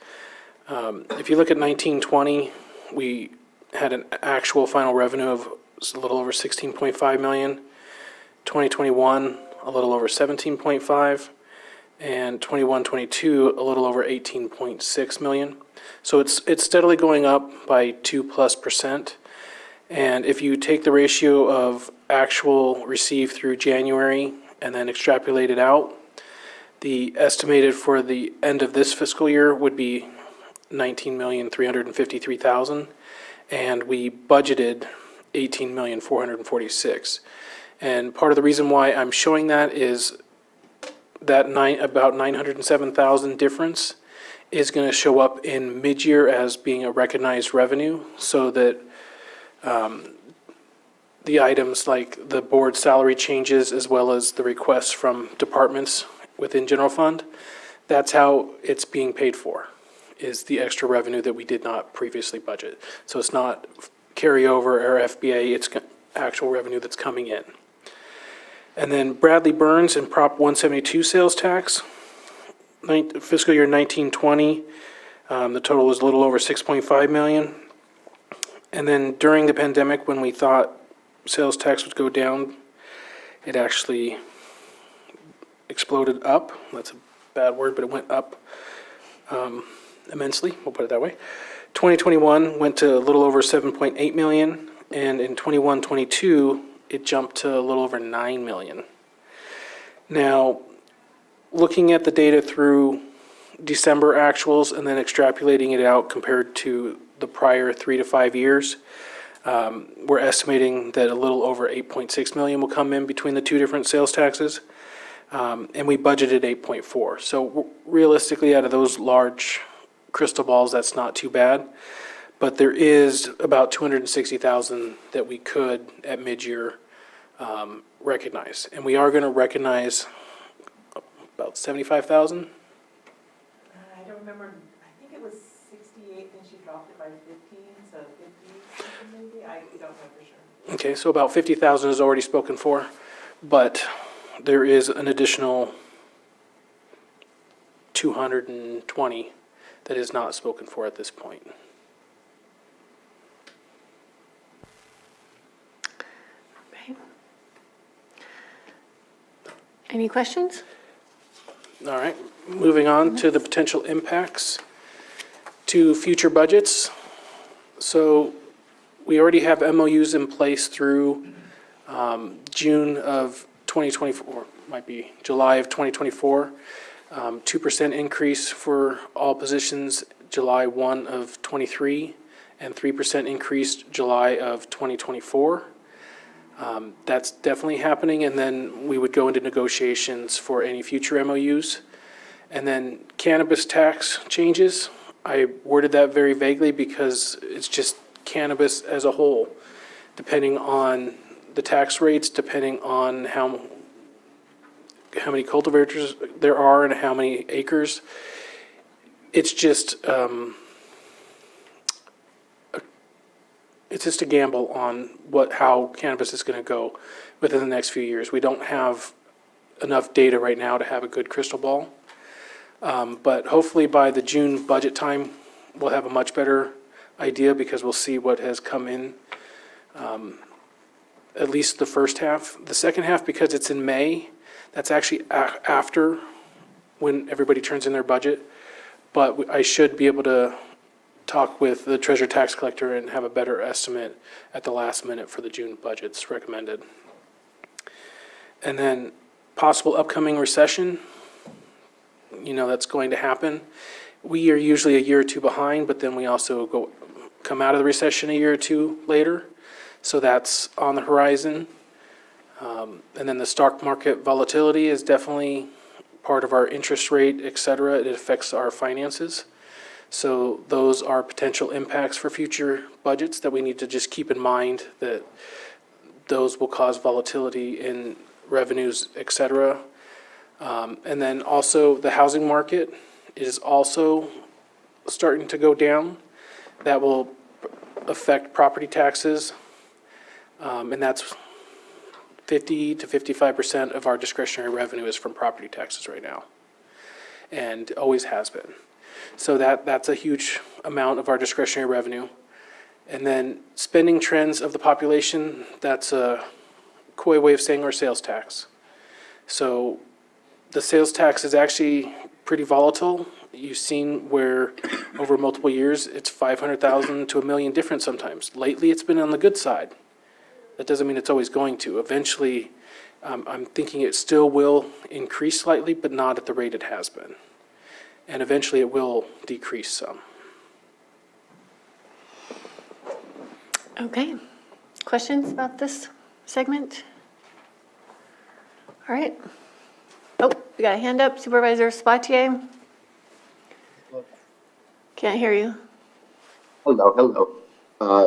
If you look at 1920, we had an actual final revenue of a little over 16.5 million. 2021, a little over 17.5, and 21-22, a little over 18.6 million. So it's steadily going up by 2+%. And if you take the ratio of actual received through January and then extrapolate it out, the estimated for the end of this fiscal year would be 19,353,000, and we budgeted 18,446,000. And part of the reason why I'm showing that is that about 907,000 difference is going to show up in mid-year as being a recognized revenue, so that the items like the board salary changes as well as the requests from departments within general fund, that's how it's being paid for, is the extra revenue that we did not previously budget. So it's not carryover or FBA, it's actual revenue that's coming in. And then Bradley Burns and Prop 172 sales tax, fiscal year 1920, the total was a little over 6.5 million. And then during the pandemic, when we thought sales tax would go down, it actually exploded up. That's a bad word, but it went up immensely, we'll put it that way. 2021 went to a little over 7.8 million, and in 21-22, it jumped to a little over 9 million. Now, looking at the data through December actuals and then extrapolating it out compared to the prior 3 to 5 years, we're estimating that a little over 8.6 million will come in between the two different sales taxes, and we budgeted 8.4. So realistically, out of those large crystal balls, that's not too bad. But there is about 260,000 that we could, at mid-year, recognize. And we are going to recognize about 75,000. I don't remember, I think it was 68, then she dropped it by 15, so 50 something maybe, I don't know for sure. Okay, so about 50,000 is already spoken for, but there is an additional 220 that is not spoken for at this point. Any questions? All right, moving on to the potential impacts to future budgets. So we already have MOUs in place through June of 2024, might be July of 2024. 2% increase for all positions July 1 of 23, and 3% increase July of 2024. That's definitely happening, and then we would go into negotiations for any future MOUs. And then cannabis tax changes, I worded that very vaguely because it's just cannabis as a whole, depending on the tax rates, depending on how many cultivators there are and how many acres. It's just a gamble on how cannabis is going to go within the next few years. We don't have enough data right now to have a good crystal ball. But hopefully by the June budget time, we'll have a much better idea because we'll see what has come in, at least the first half. The second half, because it's in May, that's actually after when everybody turns in their budget. But I should be able to talk with the treasurer tax collector and have a better estimate at the last minute for the June budgets recommended. And then possible upcoming recession, that's going to happen. We are usually a year or two behind, but then we also come out of the recession a year or two later. So that's on the horizon. And then the stock market volatility is definitely part of our interest rate, et cetera. It affects our finances. So those are potential impacts for future budgets that we need to just keep in mind, that those will cause volatility in revenues, et cetera. And then also the housing market is also starting to go down. That will affect property taxes. And that's 50 to 55% of our discretionary revenue is from property taxes right now, and always has been. So that's a huge amount of our discretionary revenue. And then spending trends of the population, that's a coy way of saying our sales tax. So the sales tax is actually pretty volatile. You've seen where over multiple years, it's 500,000 to $1 million different sometimes. Lately, it's been on the good side. That doesn't mean it's always going to. Eventually, I'm thinking it still will increase slightly, but not at the rate it has been. And eventually, it will decrease some. Okay. Questions about this segment? All right. Oh, we got a hand up. Supervisor Spatier? Can't hear you. Hello.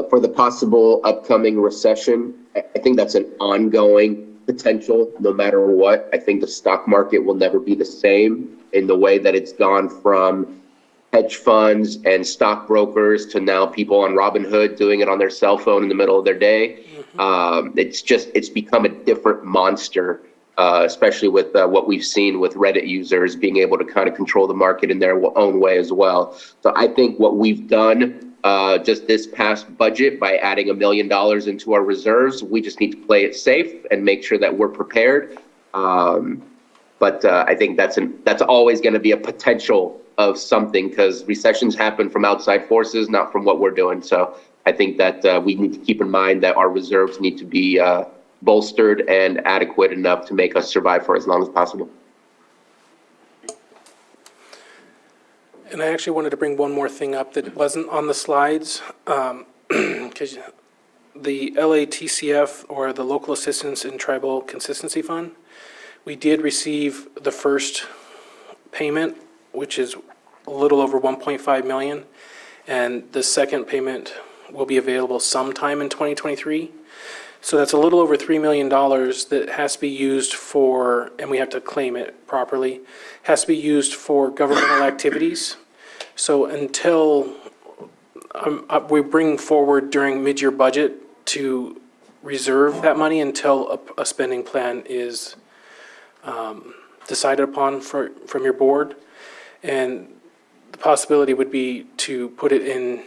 For the possible upcoming recession, I think that's an ongoing potential no matter what. I think the stock market will never be the same in the way that it's gone from hedge funds and stockbrokers to now people on Robinhood doing it on their cell phone in the middle of their day. It's become a different monster, especially with what we've seen with Reddit users being able to kind of control the market in their own way as well. So I think what we've done just this past budget by adding $1 million into our reserves, we just need to play it safe and make sure that we're prepared. But I think that's always going to be a potential of something, because recessions happen from outside forces, not from what we're doing. So I think that we need to keep in mind that our reserves need to be bolstered and adequate enough to make us survive for as long as possible. And I actually wanted to bring one more thing up that wasn't on the slides, because the LATCF, or the Local Assistance in Tribal Consistency Fund, we did receive the first payment, which is a little over 1.5 million, and the second payment will be available sometime in 2023. So that's a little over $3 million that has to be used for, and we have to claim it properly, has to be used for governmental activities. So until we bring forward during mid-year budget to reserve that money until a spending plan is decided upon from your board. And the possibility would be to put it in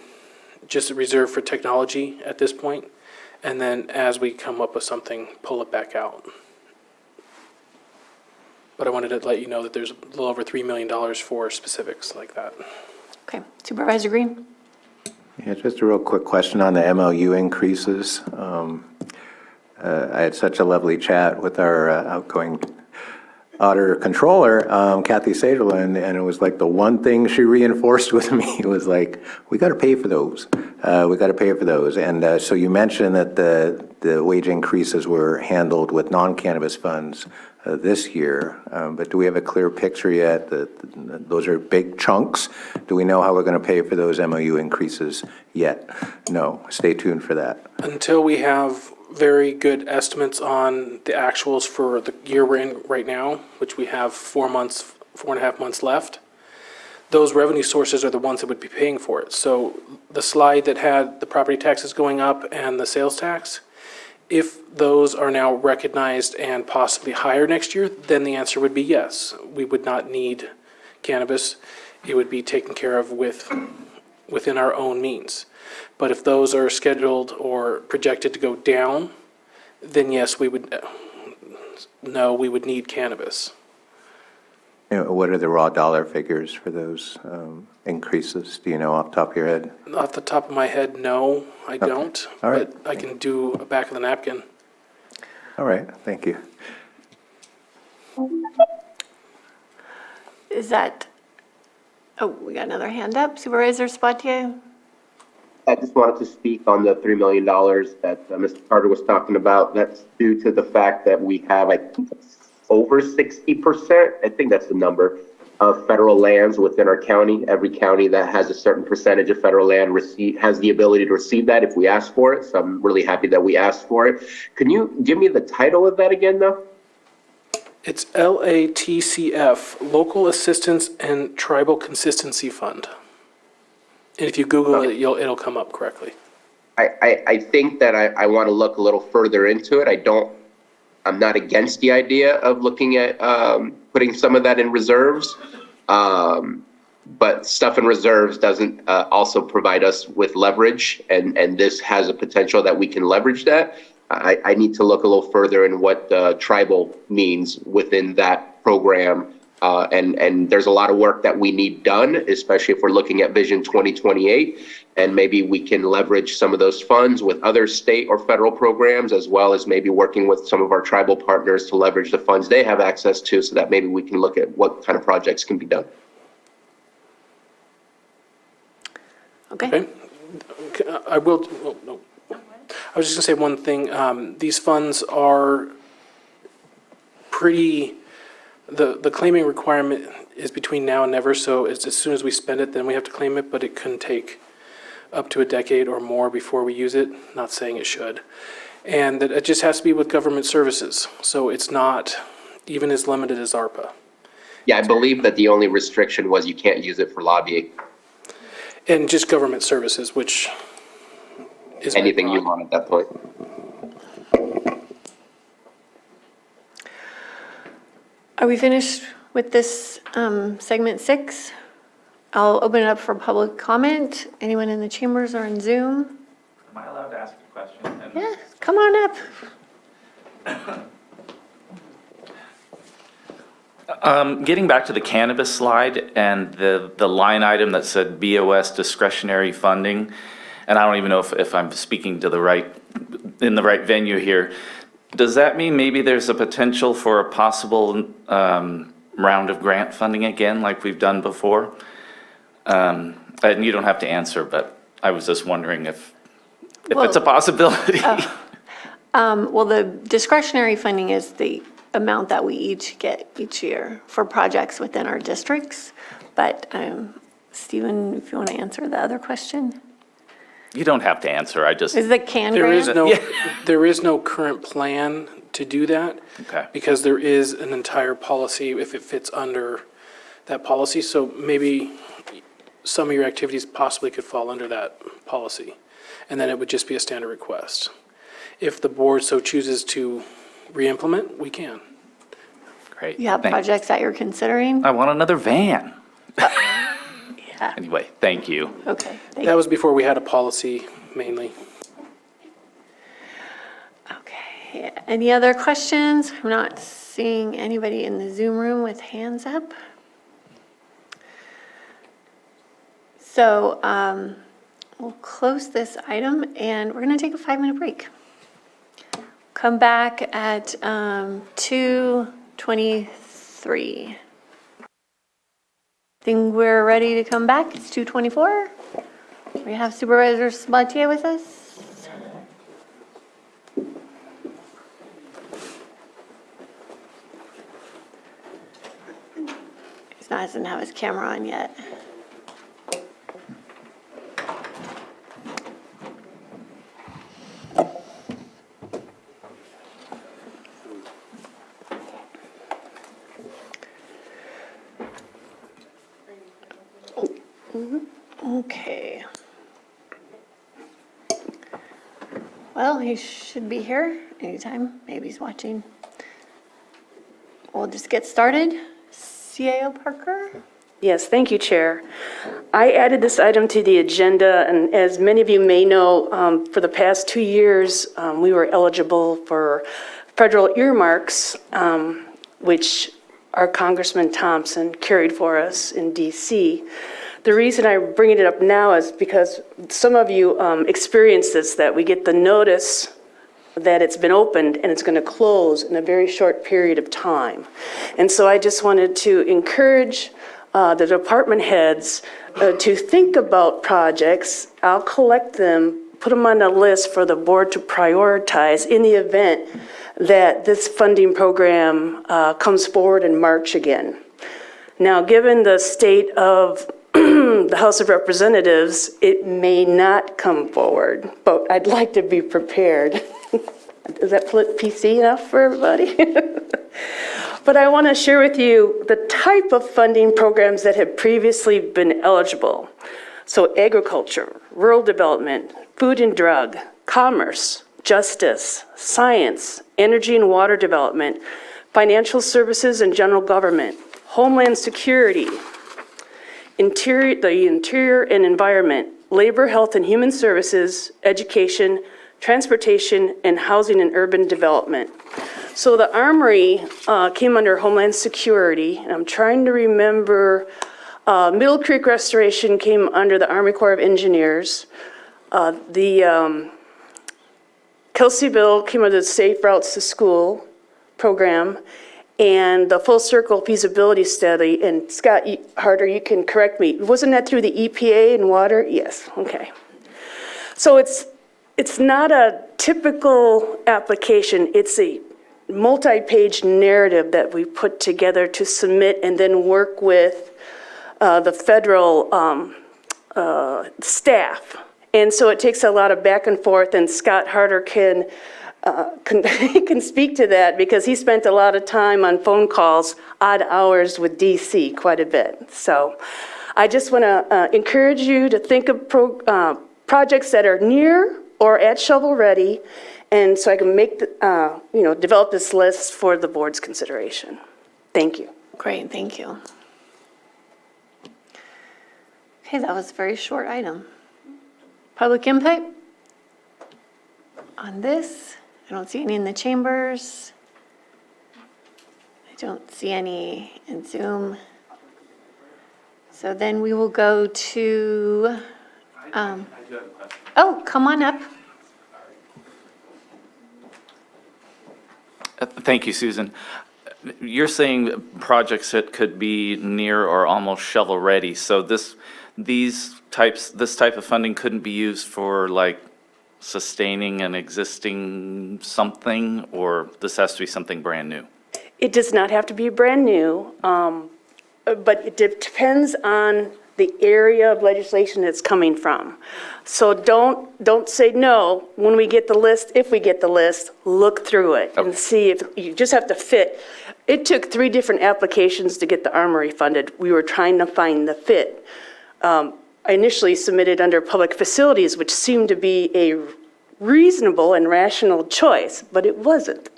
just a reserve for technology at this point, and then as we come up with something, pull it back out. But I wanted to let you know that there's a little over $3 million for specifics like that. Okay. Supervisor Green? Yeah, just a real quick question on the MOU increases. I had such a lovely chat with our outgoing auditor controller, Kathy Saderlin, and it was like the one thing she reinforced with me was like, we got to pay for those. We got to pay for those. And so you mentioned that the wage increases were handled with non-cannabis funds this year, but do we have a clear picture yet that those are big chunks? Do we know how we're going to pay for those MOU increases yet? No. Stay tuned for that. Until we have very good estimates on the actuals for the year we're in right now, which we have 4.5 months left, those revenue sources are the ones that would be paying for it. So the slide that had the property taxes going up and the sales tax, if those are now recognized and possibly higher next year, then the answer would be yes. We would not need cannabis. It would be taken care of within our own means. But if those are scheduled or projected to go down, then yes, we would need cannabis. You know, what are the raw dollar figures for those increases? Do you know off the top of your head? Off the top of my head, no, I don't. All right. But I can do a back of the napkin. All right, thank you. Is that, we got another hand up. Supervisor Spatier? I just wanted to speak on the $3 million that Mr. Carter was talking about. That's due to the fact that we have, I think it's over 60%, I think that's the number, of federal lands within our county. Every county that has a certain percentage of federal land has the ability to receive that if we ask for it. So I'm really happy that we asked for it. Can you give me the title of that again, though? It's LATCF, Local Assistance and Tribal Consistency Fund. And if you Google it, it'll come up correctly. I think that I want to look a little further into it. I'm not against the idea of looking at putting some of that in reserves, but stuff in reserves doesn't also provide us with leverage, and this has a potential that we can leverage that. I need to look a little further in what tribal means within that program, and there's a lot of work that we need done, especially if we're looking at Vision 2028. And maybe we can leverage some of those funds with other state or federal programs, as well as maybe working with some of our tribal partners to leverage the funds they have access to, so that maybe we can look at what kind of projects can be done. Okay. I will, oh, no. I was just gonna say one thing. These funds are pretty, the claiming requirement is between now and never, so as soon as we spend it, then we have to claim it, but it can take up to a decade or more before we use it. Not saying it should. And that it just has to be with government services, so it's not even as limited as ARPA. Yeah, I believe that the only restriction was you can't use it for lobbying. And just government services, which is anything you want at that point. Are we finished with this segment 6? I'll open it up for public comment. Anyone in the chambers or in Zoom? Am I allowed to ask a question? Yeah, come on up. Getting back to the cannabis slide and the line item that said BOS discretionary funding, and I don't even know if I'm speaking to in the right venue here. Does that mean maybe there's a potential for a possible round of grant funding again, like we've done before? And you don't have to answer, but I was just wondering if it's a possibility. Well, the discretionary funding is the amount that we each get each year for projects within our districts. But Stephen, if you want to answer the other question. You don't have to answer, I just. Is the can There grant? there is no current plan to do that. Okay. Because there is an entire policy if it fits under that policy. So maybe some of your activities possibly could fall under that policy. And then it would just be a standard request. If the board so chooses to re-implement, we can. Great. You have projects that you're considering? I want another van. Yeah. Anyway, thank you. Okay. That was before we had a policy mainly. Okay. Any other questions? I'm not seeing anybody in the Zoom room with hands up. So we'll close this item and we're going to take a 5-minute break. Come back at 2:23. Think we're ready to come back? It's 2:24. We have Supervisor Sabatier with us. He doesn't have his camera on yet. Okay. Well, he should be here anytime. Maybe he's watching. We'll just get started. CAO Parker? Yes, thank you, Chair. I added this item to the agenda, and as many of you may know, for the past 2 years, we were eligible for federal earmarks, which our Congressman Thompson carried for us in D.C. The reason I'm bringing it up now is because some of you experienced this, that we get the notice that it's been opened and it's going to close in a very short period of time. And so I just wanted to encourage the department heads to think about projects. I'll collect them, put them on a list for the board to prioritize in the event that this funding program comes forward in March again. Now, given the state of the House of Representatives, it may not come forward, but I'd like to be prepared. Is that PC enough for everybody? But I want to share with you the type of funding programs that have previously been eligible. So agriculture, rural development, food and drug, commerce, justice, science, energy and water development, financial services and general government, homeland security, the interior and environment, labor, health and human services, education, transportation, and housing and urban development. So the Armory came under Homeland Security, and I'm trying to remember, Middle Creek Restoration came under the Army Corps of Engineers. The Kelseyville came under the Safe Routes to School program, and the Full Circle Feasibility Study. And Scott Harder, you can correct me, wasn't that through the EPA and water? Yes, okay. So it's not a typical application, it's a multi-page narrative that we put together to submit and then work with the federal staff. And so it takes a lot of back and forth, and Scott Harder can speak to that because he spent a lot of time on phone calls, odd hours with DC quite a bit. So I just want to encourage you to think of projects that are near or at shovel ready, and so I can make develop this list for the board's consideration. Thank you. Great, thank you. Okay, that was a very short item. Public input on this? I don't see any in the chambers. I don't see any in Zoom. So then we will go to, oh, come on up. Thank you, Susan. You're saying projects that could be near or almost shovel-ready. So this type of funding couldn't be used for like sustaining an existing something, or this has to be something brand new? It does not have to be brand new, but it depends on the area of legislation it's coming from. So don't say no when we get the list. If we get the list, look through it and see if you just have to fit. It took 3 different applications to get the Armory funded. We were trying to find the fit. I initially submitted under public facilities, which seemed to be a reasonable and rational choice, but it wasn't.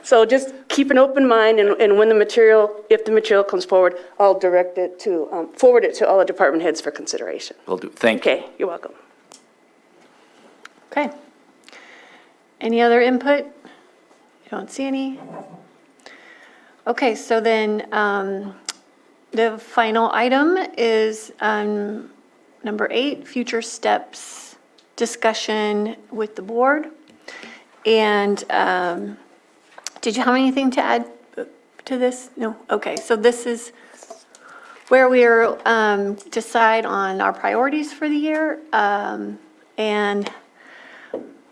So just keep an open mind, and when if the material comes forward, I'll direct it to, forward it to all the department heads for consideration. Will do. Thank you. Okay, you're welcome. Okay. Any other input? I don't see any. Okay, so then the final item is number 8, future steps discussion with the board. And did you have anything to add to this? No? Okay, so this is where we are decide on our priorities for the year. And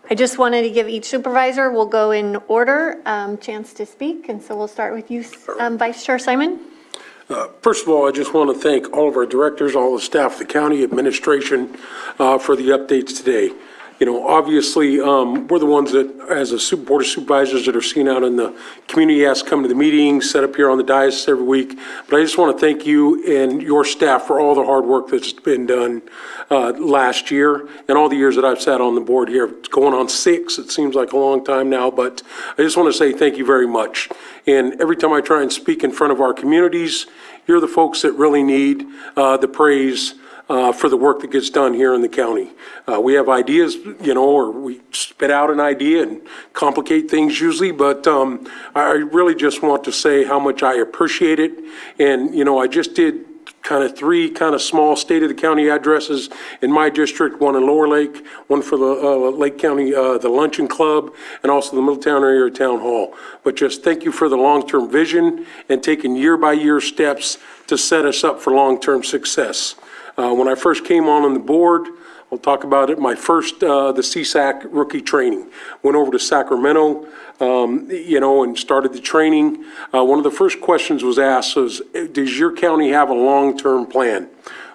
I just wanted to give each supervisor, we'll go in order, chance to speak. And so we'll start with you, Vice Chair Simon. First of all, I just want to thank all of our directors, all the staff, the county administration for the updates today. You know, obviously, we're the ones that, as a board of supervisors, that are seen out in the community, asked to come to the meetings, set up here on the dais every week. But I just want to thank you and your staff for all the hard work that's been done last year and all the years that I've sat on the board here. It's going on 6. It seems like a long time now, but I just want to say thank you very much. And every time I try and speak in front of our communities, you're the folks that really need the praise for the work that gets done here in the county. We have ideas, you know, or we spit out an idea and complicate things usually, but I really just want to say how much I appreciate it. And, you know, I just did kind of 3 kind of small state of the county addresses in my district, one in Lower Lake, one for the Lake County, the Luncheon Club, and also the Middletown area town hall. But just thank you for the long-term vision and taking year-by-year steps to set us up for long-term success. When I first came on the board, I'll talk about it. My first, the CSAC rookie training. Went over to Sacramento, and started the training. One of the first questions was asked was, does your county have a long-term plan?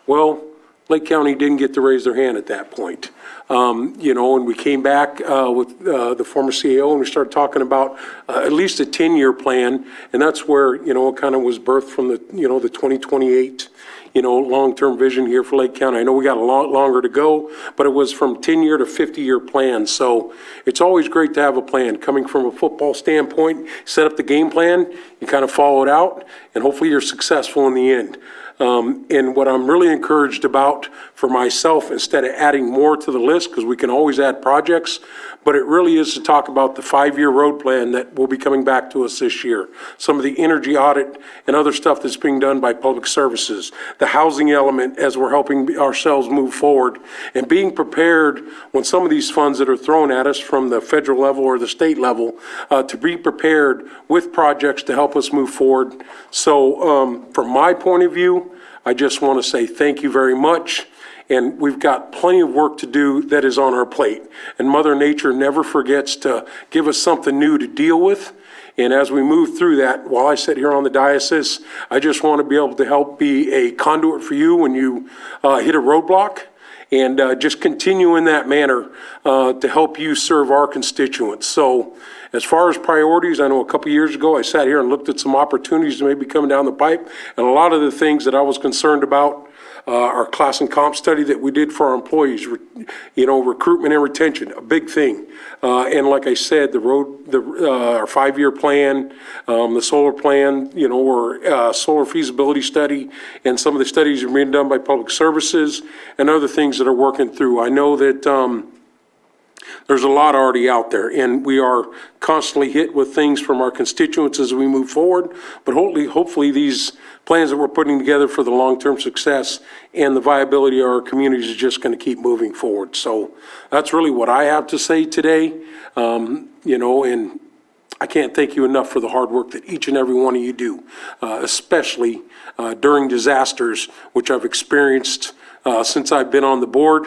Well, Lake County didn't get to raise their hand at that point. And we came back with the former CEO and we started talking about at least a 10-year plan. And that's where, it kind of was birthed from the 2028, long-term vision here for Lake County. I know we got a lot longer to go, but it was from 10-year to 50-year plan. So it's always great to have a plan. Coming from a football standpoint, set up the game plan, you kind of follow it out, and hopefully you're successful in the end. And what I'm really encouraged about for myself, instead of adding more to the list, because we can always add projects, but it really is to talk about the 5-year road plan that will be coming back to us this year. Some of the energy audit and other stuff that's being done by public services, the housing element as we're helping ourselves move forward, and being prepared when some of these funds that are thrown at us from the federal level or the state level, to be prepared with projects to help us move forward. So from my point of view, I just want to say thank you very much. And we've got plenty of work to do that is on our plate. And Mother Nature never forgets to give us something new to deal with. And as we move through that, while I sit here on the diocese, I just want to be able to help be a conduit for you when you hit a roadblock. And just continue in that manner to help you serve our constituents. So as far as priorities, I know a couple years ago I sat here and looked at some opportunities that may be coming down the pipe. And a lot of the things that I was concerned about, our class and comp study that we did for our employees, recruitment and retention, a big thing. And like I said, our 5-year plan, the solar plan, or solar feasibility study, and some of the studies are being done by public services and other things that are working through. I know that there's a lot already out there, and we are constantly hit with things from our constituents as we move forward. But hopefully these plans that we're putting together for the long-term success and the viability of our communities is just going to keep moving forward. So that's really what I have to say today. And I can't thank you enough for the hard work that each and every one of you do, especially during disasters, which I've experienced since I've been on the board.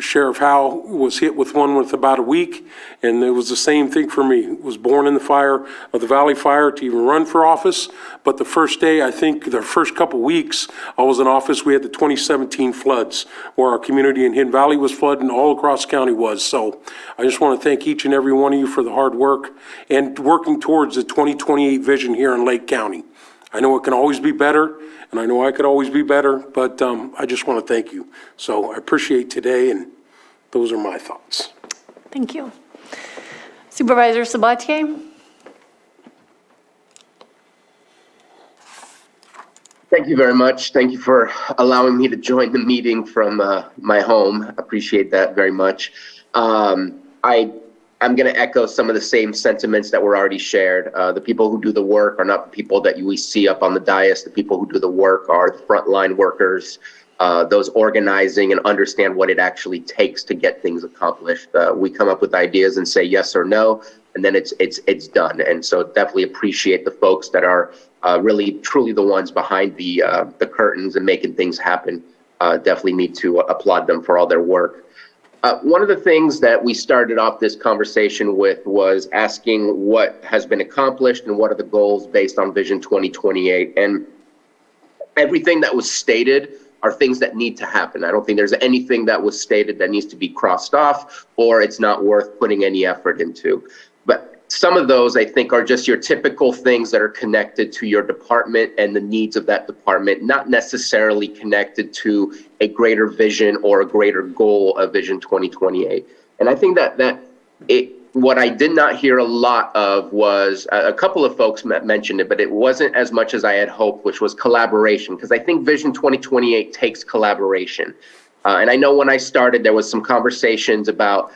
Sheriff Howe was hit with one with about a week, and it was the same thing for me. Was born in the fire of the Valley Fire to even run for office, but the first day, I think the first couple weeks I was in office, we had the 2017 floods where our community in Hidden Valley was flooded and all across the county was. So I just want to thank each and every one of you for the hard work and working towards the 2028 vision here in Lake County. I know it can always be better, and I know I could always be better, but I just want to thank you. So I appreciate today, and those are my thoughts. Thank you. Supervisor Sabatier? Thank you very much. Thank you for allowing me to join the meeting from my home. Appreciate that very much. I'm going to echo some of the same sentiments that were already shared. The people who do the work are not the people that we see up on the dais. The people who do the work are the frontline workers, those organizing and understand what it actually takes to get things accomplished. We come up with ideas and say yes or no, and then it's done. And so definitely appreciate the folks that are really truly the ones behind the curtains and making things happen. Definitely need to applaud them for all their work. One of the things that we started off this conversation with was asking what has been accomplished and what are the goals based on Vision 2028. And everything that was stated are things that need to happen. I don't think there's anything that was stated that needs to be crossed off or it's not worth putting any effort into. But some of those, I think, are just your typical things that are connected to your department and the needs of that department, not necessarily connected to a greater vision or a greater goal of Vision 2028. And I think what I did not hear a lot of was, a couple of folks mentioned it, but it wasn't as much as I had hoped, which was collaboration, because I think Vision 2028 takes collaboration. And I know when I started, there was some conversations about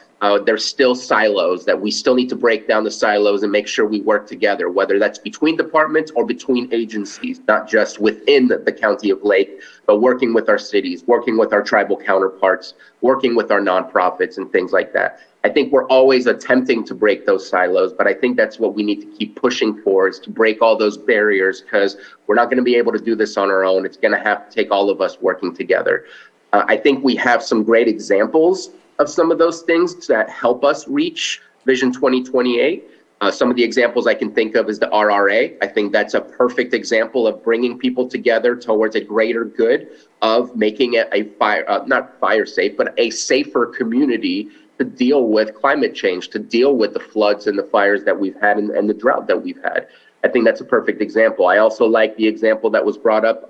there's still silos, that we still need to break down the silos and make sure we work together, whether that's between departments or between agencies, not just within the county of Lake, but working with our cities, working with our tribal counterparts, working with our nonprofits and things like that. I think we're always attempting to break those silos, but I think that's what we need to keep pushing for, is to break all those barriers, because we're not going to be able to do this on our own. It's going to have to take all of us working together. I think we have some great examples of some of those things that help us reach Vision 2028. Some of the examples I can think of is the RRA. I think that's a perfect example of bringing people together towards a greater good of making it a not fire safe, but a safer community to deal with climate change, to deal with the floods and the fires that we've had and the drought that we've had. I think that's a perfect example. I also like the example that was brought up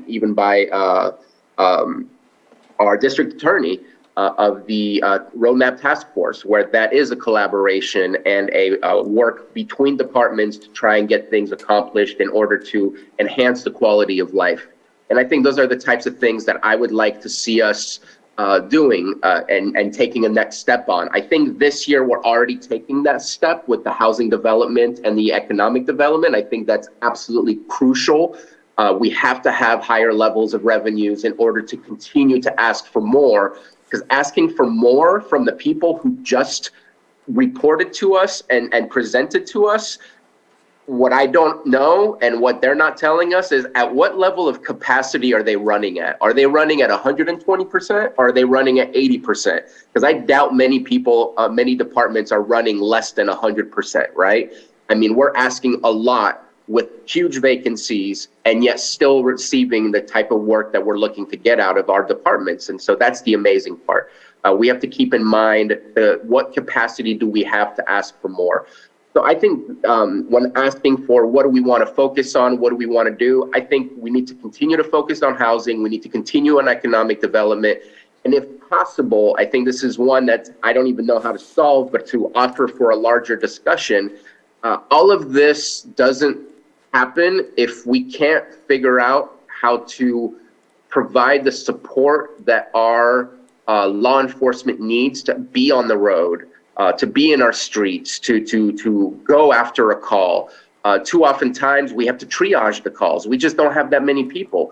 even by our district attorney of the roadmap task force, where that is a collaboration and a work between departments to try and get things accomplished in order to enhance the quality of life. And I think those are the types of things that I would like to see us doing and taking a next step on. I think this year we're already taking that step with the housing development and the economic development. I think that's absolutely crucial. We have to have higher levels of revenues in order to continue to ask for more, because asking for more from the people who just reported to us and presented to us, what I don't know and what they're not telling us is at what level of capacity are they running at? Are they running at 120% or are they running at 80%? Because I doubt many people, many departments are running less than 100%, right? I mean, we're asking a lot with huge vacancies and yet still receiving the type of work that we're looking to get out of our departments. And so that's the amazing part. We have to keep in mind what capacity do we have to ask for more. So I think when asking for what do we want to focus on, what do we want to do, I think we need to continue to focus on housing. We need to continue on economic development. And if possible, I think this is one that I don't even know how to solve, but to offer for a larger discussion. All of this doesn't happen if we can't figure out how to provide the support that our law enforcement needs to be on the road, to be in our streets, to go after a call. Too often times we have to triage the calls. We just don't have that many people.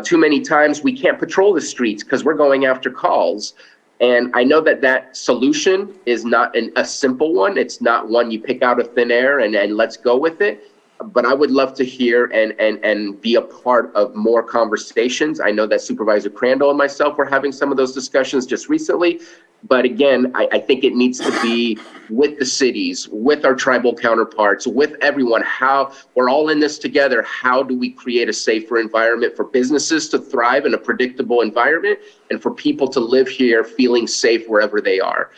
Too many times we can't patrol the streets because we're going after calls. And I know that that solution is not a simple one. It's not one you pick out of thin air and let's go with it. But I would love to hear and be a part of more conversations. I know that Supervisor Crandall and myself were having some of those discussions just recently. But again, I think it needs to be with the cities, with our tribal counterparts, with everyone. How we're all in this together. How do we create a safer environment for businesses to thrive in a predictable environment and for people to live here feeling safe wherever they are?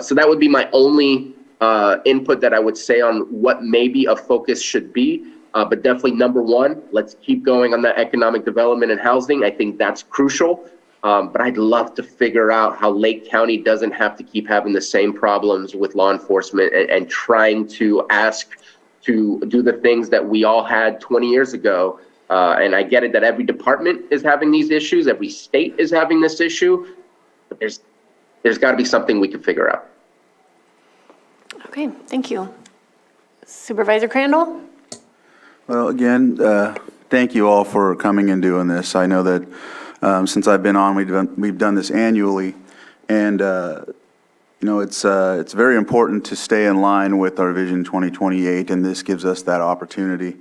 So that would be my only input that I would say on what maybe a focus should be. But definitely number one, let's keep going on that economic development and housing. I think that's crucial. But I'd love to figure out how Lake County doesn't have to keep having the same problems with law enforcement and trying to ask to do the things that we all had 20 years ago. And I get it that every department is having these issues, every state is having this issue, but there's got to be something we can figure out. Okay, thank you. Supervisor Crandall? Well, again, thank you all for coming and doing this. I know that since I've been on, we've done this annually, and it's very important to stay in line with our Vision 2028, and this gives us that opportunity.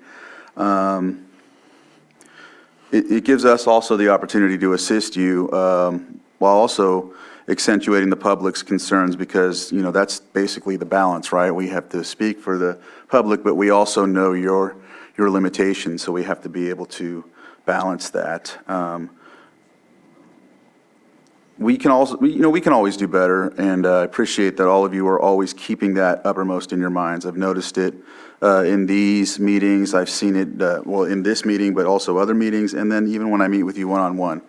It gives us also the opportunity to assist you while also accentuating the public's concerns, because that's basically the balance, right? We have to speak for the public, but we also know your limitations, so we have to be able to balance that. We can always do better, and I appreciate that all of you are always keeping that uppermost in your minds. I've noticed it in these meetings. I've seen it, in this meeting, but also other meetings, and then even when I meet with you one-on-one.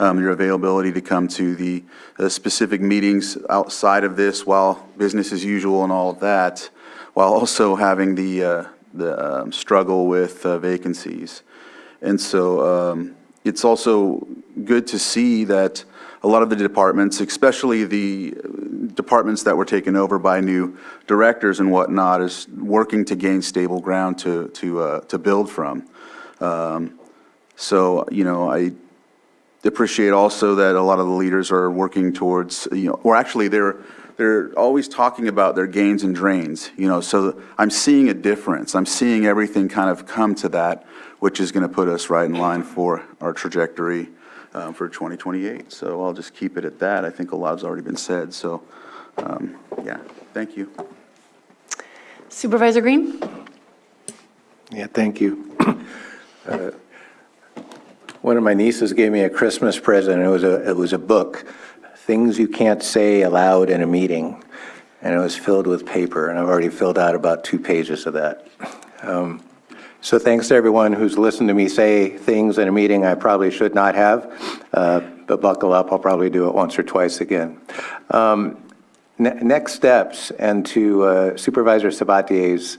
Your availability to come to the specific meetings outside of this while business as usual and all of that, while also having the struggle with vacancies. And so it's also good to see that a lot of the departments, especially the departments that were taken over by new directors and whatnot, is working to gain stable ground to build from. So I appreciate also that a lot of the leaders are working towards, or actually they're always talking about their gains and drains, so I'm seeing a difference. I'm seeing everything kind of come to that, which is going to put us right in line for our trajectory for 2028. So I'll just keep it at that. I think a lot has already been said. So, yeah, thank you. Supervisor Green? Yeah, thank you. One of my nieces gave me a Christmas present. It was a book, Things You Can't Say Aloud in a Meeting, and it was filled with paper, and I've already filled out about 2 pages of that. So thanks to everyone who's listened to me say things in a meeting I probably should not have, but buckle up, I'll probably do it once or twice again. Next steps, and to Supervisor Sabatier's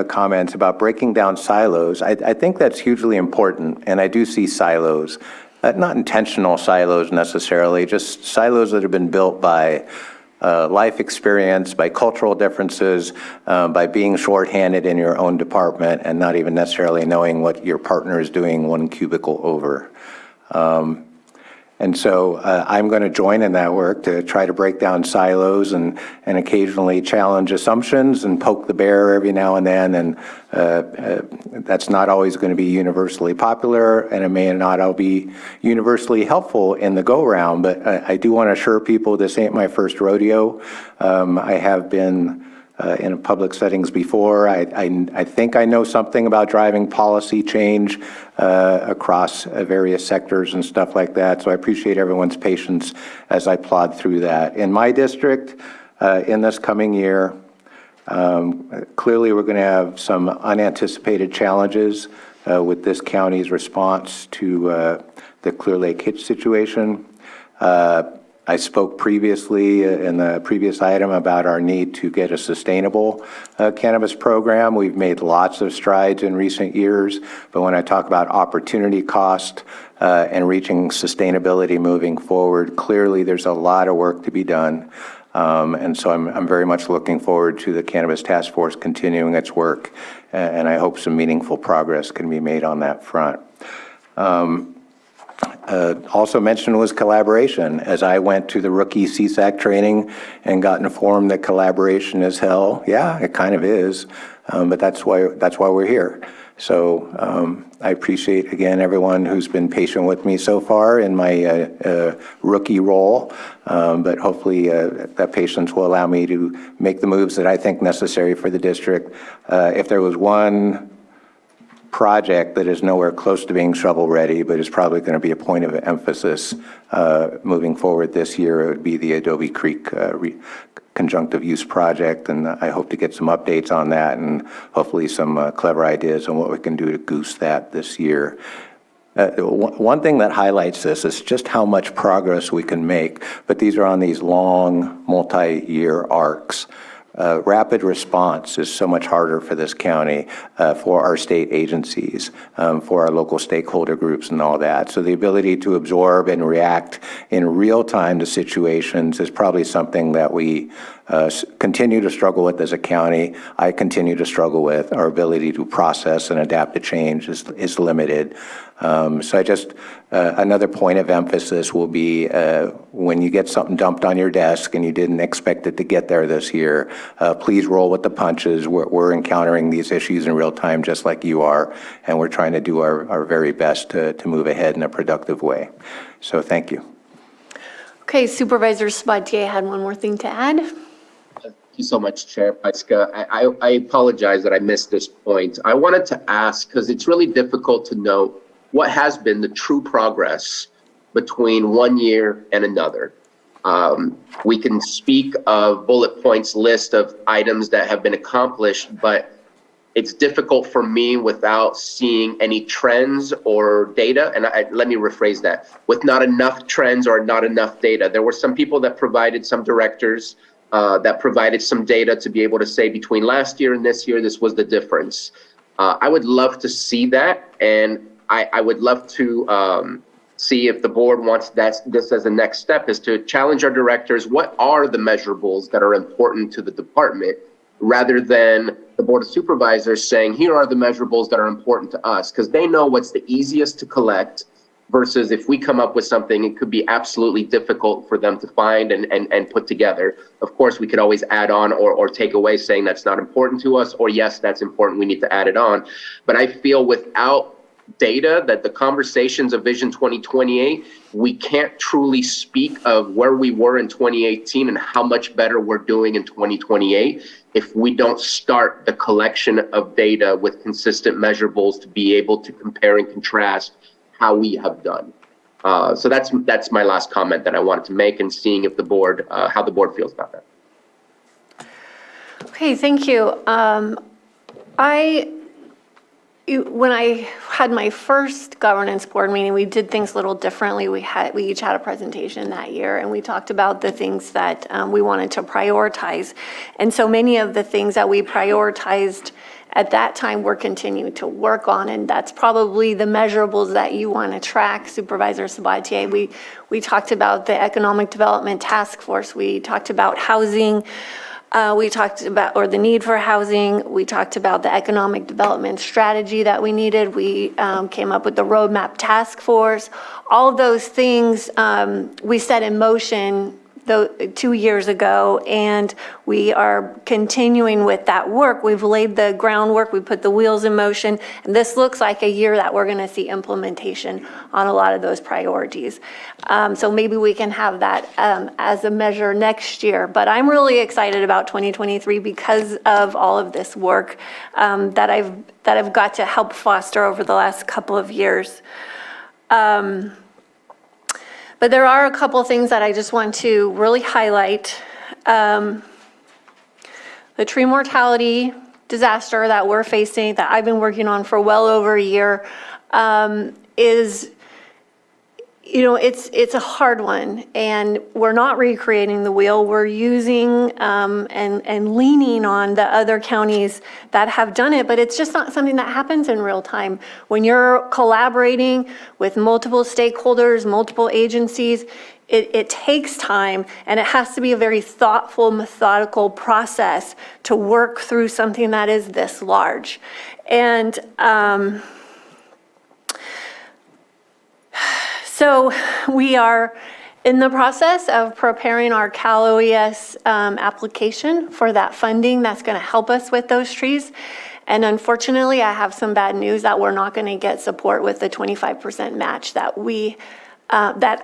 comments about breaking down silos, I think that's hugely important, and I do see silos, not intentional silos necessarily, just silos that have been built by life experience, by cultural differences, by being shorthanded in your own department and not even necessarily knowing what your partner is doing one cubicle over. And so I'm going to join in that work to try to break down silos and occasionally challenge assumptions and poke the bear every now and then. And that's not always going to be universally popular, and it may not all be universally helpful in the go-round, but I do want to assure people this ain't my first rodeo. I have been in public settings before. I think I know something about driving policy change across various sectors and stuff like that. So I appreciate everyone's patience as I plod through that. In my district, in this coming year, clearly we're going to have some unanticipated challenges with this county's response to the Clear Lake Hitch situation. I spoke previously in the previous item about our need to get a sustainable cannabis program. We've made lots of strides in recent years, but when I talk about opportunity cost and reaching sustainability moving forward, clearly there's a lot of work to be done. And so I'm very much looking forward to the Cannabis Task Force continuing its work, and I hope some meaningful progress can be made on that front. Also mentioned was collaboration. As I went to the rookie CSAC training and got informed that collaboration is hell, yeah, it kind of is, but that's why we're here. So I appreciate, again, everyone who's been patient with me so far in my rookie role, but hopefully that patience will allow me to make the moves that I think necessary for the district. If there was one project that is nowhere close to being shovel-ready, but is probably going to be a point of emphasis moving forward this year, it would be the Adobe Creek conjunctive use project, and I hope to get some updates on that and hopefully some clever ideas on what we can do to goose that this year. One thing that highlights this is just how much progress we can make, but these are on these long multi-year arcs. Rapid response is so much harder for this county, for our state agencies, for our local stakeholder groups and all that. So the ability to absorb and react in real time to situations is probably something that we continue to struggle with as a county. I continue to struggle with. Our ability to process and adapt to change is limited. So I just, another point of emphasis will be when you get something dumped on your desk and you didn't expect it to get there this year, please roll with the punches. We're encountering these issues in real time just like you are, and we're trying to do our very best to move ahead in a productive way. So thank you. Okay, Supervisor Sabatier had one more thing to add. Thank you so much, Chair Pyska. I apologize that I missed this point. I wanted to ask, because it's really difficult to know what has been the true progress between one year and another. We can speak of bullet points list of items that have been accomplished, but it's difficult for me without seeing any trends or data. And let me rephrase that. With not enough trends or not enough data. There were some people that provided, some directors that provided some data to be able to say between last year and this year, this was the difference. I would love to see that. And I would love to see if the board wants this as a next step, is to challenge our directors. What are the measurables that are important to the department, rather than the Board of Supervisors saying, here are the measurables that are important to us, because they know what's the easiest to collect, versus if we come up with something, it could be absolutely difficult for them to find and put together. Of course, we could always add on or take away, saying that's not important to us, or yes, that's important, we need to add it on. But I feel without data, that the conversations of Vision 2028, we can't truly speak of where we were in 2018 and how much better we're doing in 2028 if we don't start the collection of data with consistent measurables to be able to compare and contrast how we have done. So that's my last comment that I wanted to make, and seeing if the board, how the board feels about that. Okay, thank you. When I had my first governance board meeting, we did things a little differently. We each had a presentation that year, and we talked about the things that we wanted to prioritize. And so many of the things that we prioritized at that time we're continuing to work on, and that's probably the measurables that you want to track, Supervisor Sabatier. We talked about the Economic Development Task Force. We talked about housing. We talked about, or the need for housing. We talked about the economic development strategy that we needed. We came up with the roadmap task force. All of those things we set in motion 2 years ago, and we are continuing with that work. We've laid the groundwork, we put the wheels in motion, and this looks like a year that we're gonna see implementation on a lot of those priorities. So maybe we can have that as a measure next year, but I'm really excited about 2023 because of all of this work that I've got to help foster over the last couple of years. But there are a couple of things that I just want to really highlight. The tree mortality disaster that we're facing, that I've been working on for well over a year, is, it's a hard one, and we're not recreating the wheel. We're using and leaning on the other counties that have done it, but it's just not something that happens in real time. When you're collaborating with multiple stakeholders, multiple agencies, it takes time, and it has to be a very thoughtful, methodical process to work through something that is this large. And so we are in the process of preparing our Cal OES application for that funding that's going to help us with those trees. And unfortunately, I have some bad news that we're not going to get support with the 25% match that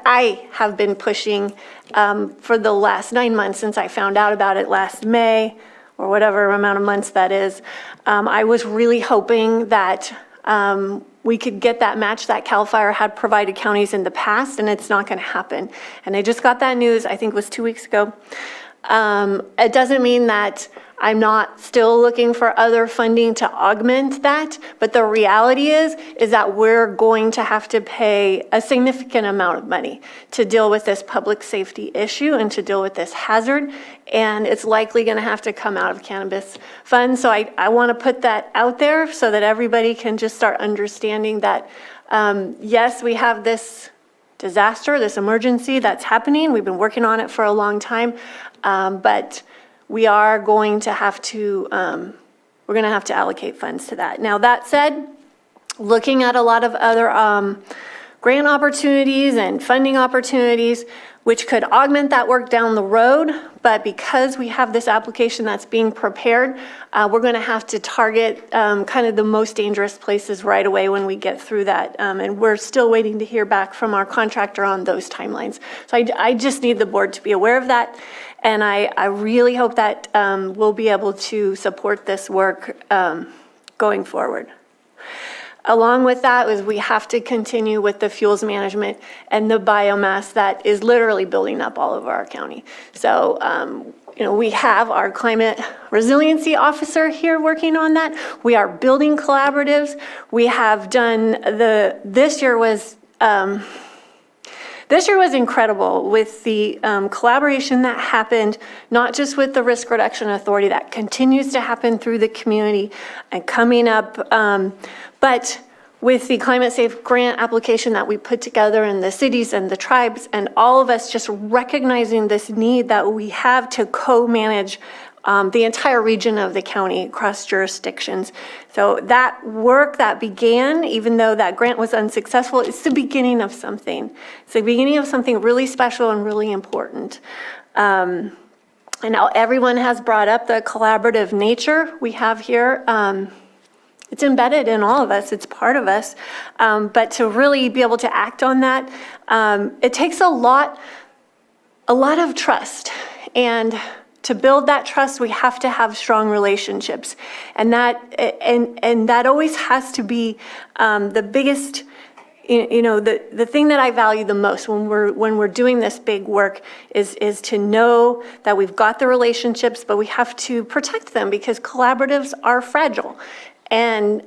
I have been pushing for the last 9 months since I found out about it last May, or whatever amount of months that is. I was really hoping that we could get that match that CAL FIRE had provided counties in the past, and it's not going to happen. And I just got that news, I think it was 2 weeks ago. It doesn't mean that I'm not still looking for other funding to augment that, but the reality is that we're going to have to pay a significant amount of money to deal with this public safety issue and to deal with this hazard, and it's likely going to have to come out of cannabis funds. So I want to put that out there so that everybody can just start understanding that, yes, we have this disaster, this emergency that's happening. We've been working on it for a long time, but we are going to have to, we're going to have to allocate funds to that. Now, that said, looking at a lot of other grant opportunities and funding opportunities, which could augment that work down the road, but because we have this application that's being prepared, we're going to have to target kind of the most dangerous places right away when we get through that. And we're still waiting to hear back from our contractor on those timelines. So I just need the board to be aware of that. And I really hope that we'll be able to support this work going forward. Along with that is we have to continue with the fuels management and the biomass that is literally building up all over our county. So, we have our climate resiliency officer here working on that. We are building collaboratives. We have done this year was incredible with the collaboration that happened, not just with the Risk Reduction Authority, that continues to happen through the community and coming up, but with the Climate Safe grant application that we put together in the cities and the tribes, and all of us just recognizing this need that we have to co-manage the entire region of the county across jurisdictions. So that work that began, even though that grant was unsuccessful, it's the beginning of something. It's the beginning of something really special and really important. And now everyone has brought up the collaborative nature we have here. it's embedded in all of us, it's part of us. But to really be able to act on that, it takes a lot of trust. And to build that trust, we have to have strong relationships. And that always has to be the biggest, the thing that I value the most when we're doing this big work is to know that we've got the relationships, but we have to protect them because collaboratives are fragile. And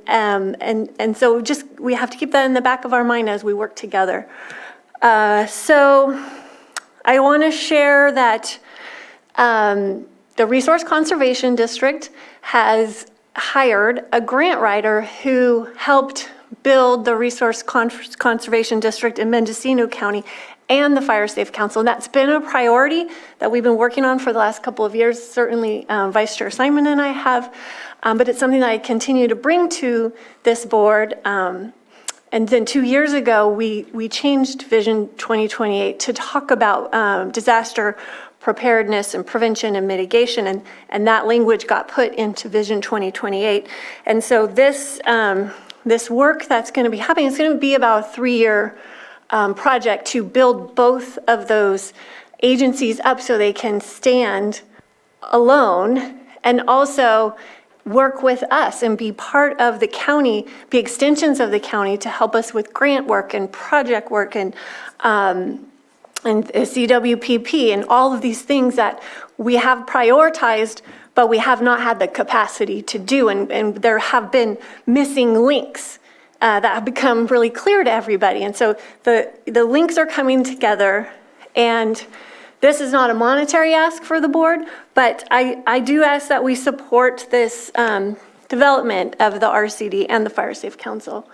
so we have to keep that in the back of our mind as we work together. So I want to share that the Resource Conservation District has hired a grant writer who helped build the Resource Conservation District in Mendocino County and the Fire Safe Council. And that's been a priority that we've been working on for the last couple of years. Certainly Vice Chair Simon and I have, but it's something that I continue to bring to this board. And then 2 years ago, we changed Vision 2028 to talk about disaster preparedness and prevention and mitigation, and that language got put into Vision 2028. And so this work that's going to be happening is going to be about a 3-year project to build both of those agencies up so they can stand alone and also work with us and be part of the county, be extensions of the county to help us with grant work and project work and CWPP and all of these things that we have prioritized, but we have not had the capacity to do. And there have been missing links that have become really clear to everybody. And so the links are coming together, and this is not a monetary ask for the board, but I do ask that we support this development of the RCD and the Fire Safe Council.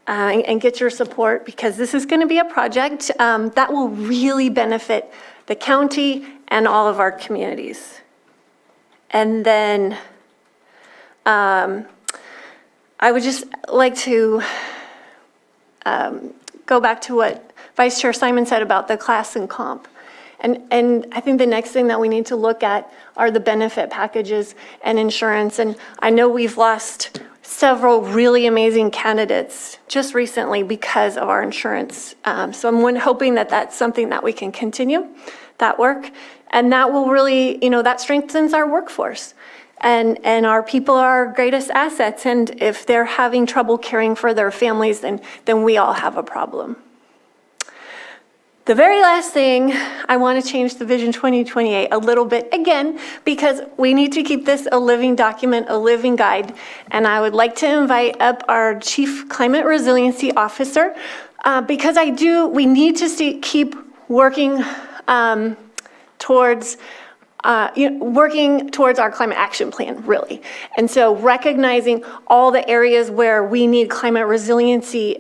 And get your support, because this is going to be a project that will really benefit the county and all of our communities. And then I would just like to go back to what Vice Chair Simon said about the class and comp. And I think the next thing that we need to look at are the benefit packages and insurance. And I know we've lost several really amazing candidates just recently because of our insurance. So I'm hoping that that's something that we can continue, that work. And that will really, that strengthens our workforce. And our people are our greatest assets. And if they're having trouble caring for their families, then we all have a problem. The very last thing, I want to change the Vision 2028 a little bit again, because we need to keep this a living document, a living guide. And I would like to invite up our Chief Climate Resiliency Officer, because we need to keep working towards our climate action plan, really. And so recognizing all the areas where we need climate resiliency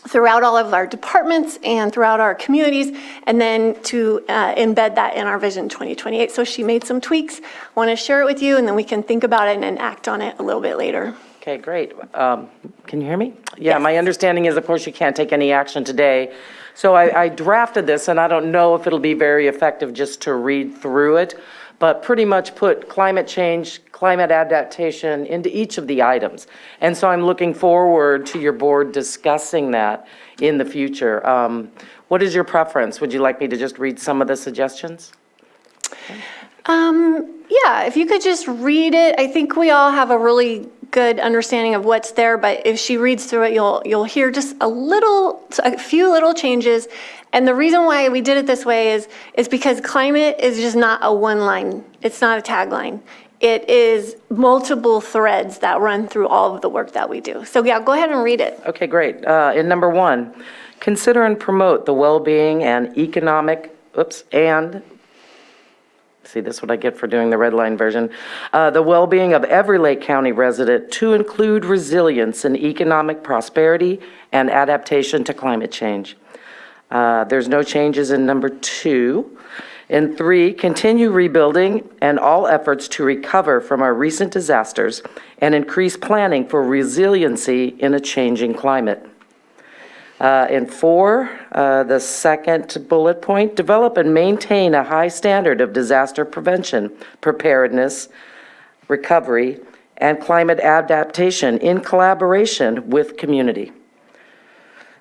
throughout all of our departments and throughout our communities, and then to embed that in our Vision 2028. So she made some tweaks. I want to share it with you, and then we can think about it and act on it a little bit later. Okay, great. Can you hear me? Yeah, yes. My understanding is, of course, you can't take any action today. So I drafted this, and I don't know if it'll be very effective just to read through it, but pretty much put climate change, climate adaptation into each of the items. And so I'm looking forward to your board discussing that in the future. What is your preference? Would you like me to just read some of the suggestions? Yeah, if you could just read it. I think we all have a really good understanding of what's there, but if she reads through it, you'll hear just a few little changes. And the reason why we did it this way is because climate is just not a one line. It's not a tagline. It is multiple threads that run through all of the work that we do. So yeah, go ahead and read it. Okay, great. In number 1, consider and promote the well-being and see, this is what I get for doing the red line version. The well-being of every Lake County resident to include resilience and economic prosperity and adaptation to climate change. There's no changes in number 2. In 3, continue rebuilding and all efforts to recover from our recent disasters and increase planning for resiliency in a changing climate. In 4, the second bullet point, develop and maintain a high standard of disaster prevention, preparedness, recovery, and climate adaptation in collaboration with community.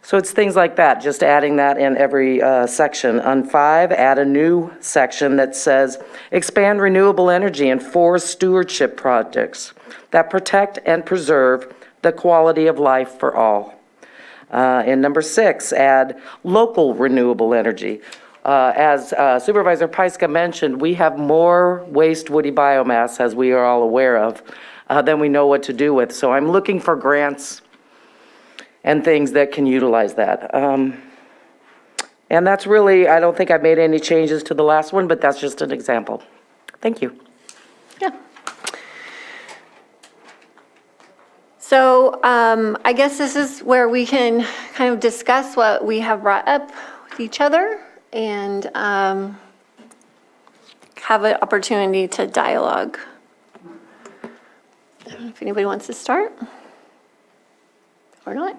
So it's things like that, just adding that in every section. On 5, add a new section that says, expand renewable energy and forest stewardship projects that protect and preserve the quality of life for all. In number 6, add local renewable energy. As Supervisor Pyska mentioned, we have more waste woody biomass, as we are all aware of, than we know what to do with. So I'm looking for grants and things that can utilize that. And that's really, I don't think I've made any changes to the last one, but that's just an example. Thank you. Yeah. So I guess this is where we can kind of discuss what we have brought up with each other and have an opportunity to dialogue. I don't know if anybody wants to start or not.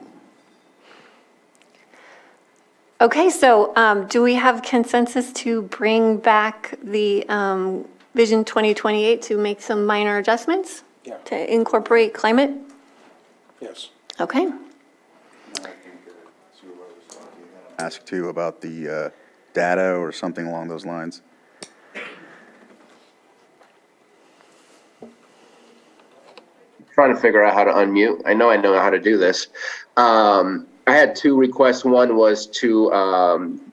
Okay, so do we have consensus to bring back the Vision 2028 to make some minor adjustments? Yeah. To incorporate climate? Yes. Okay. Ask too about the data or something along those lines. Trying to figure out how to unmute. I know how to do this. I had 2 requests. One was to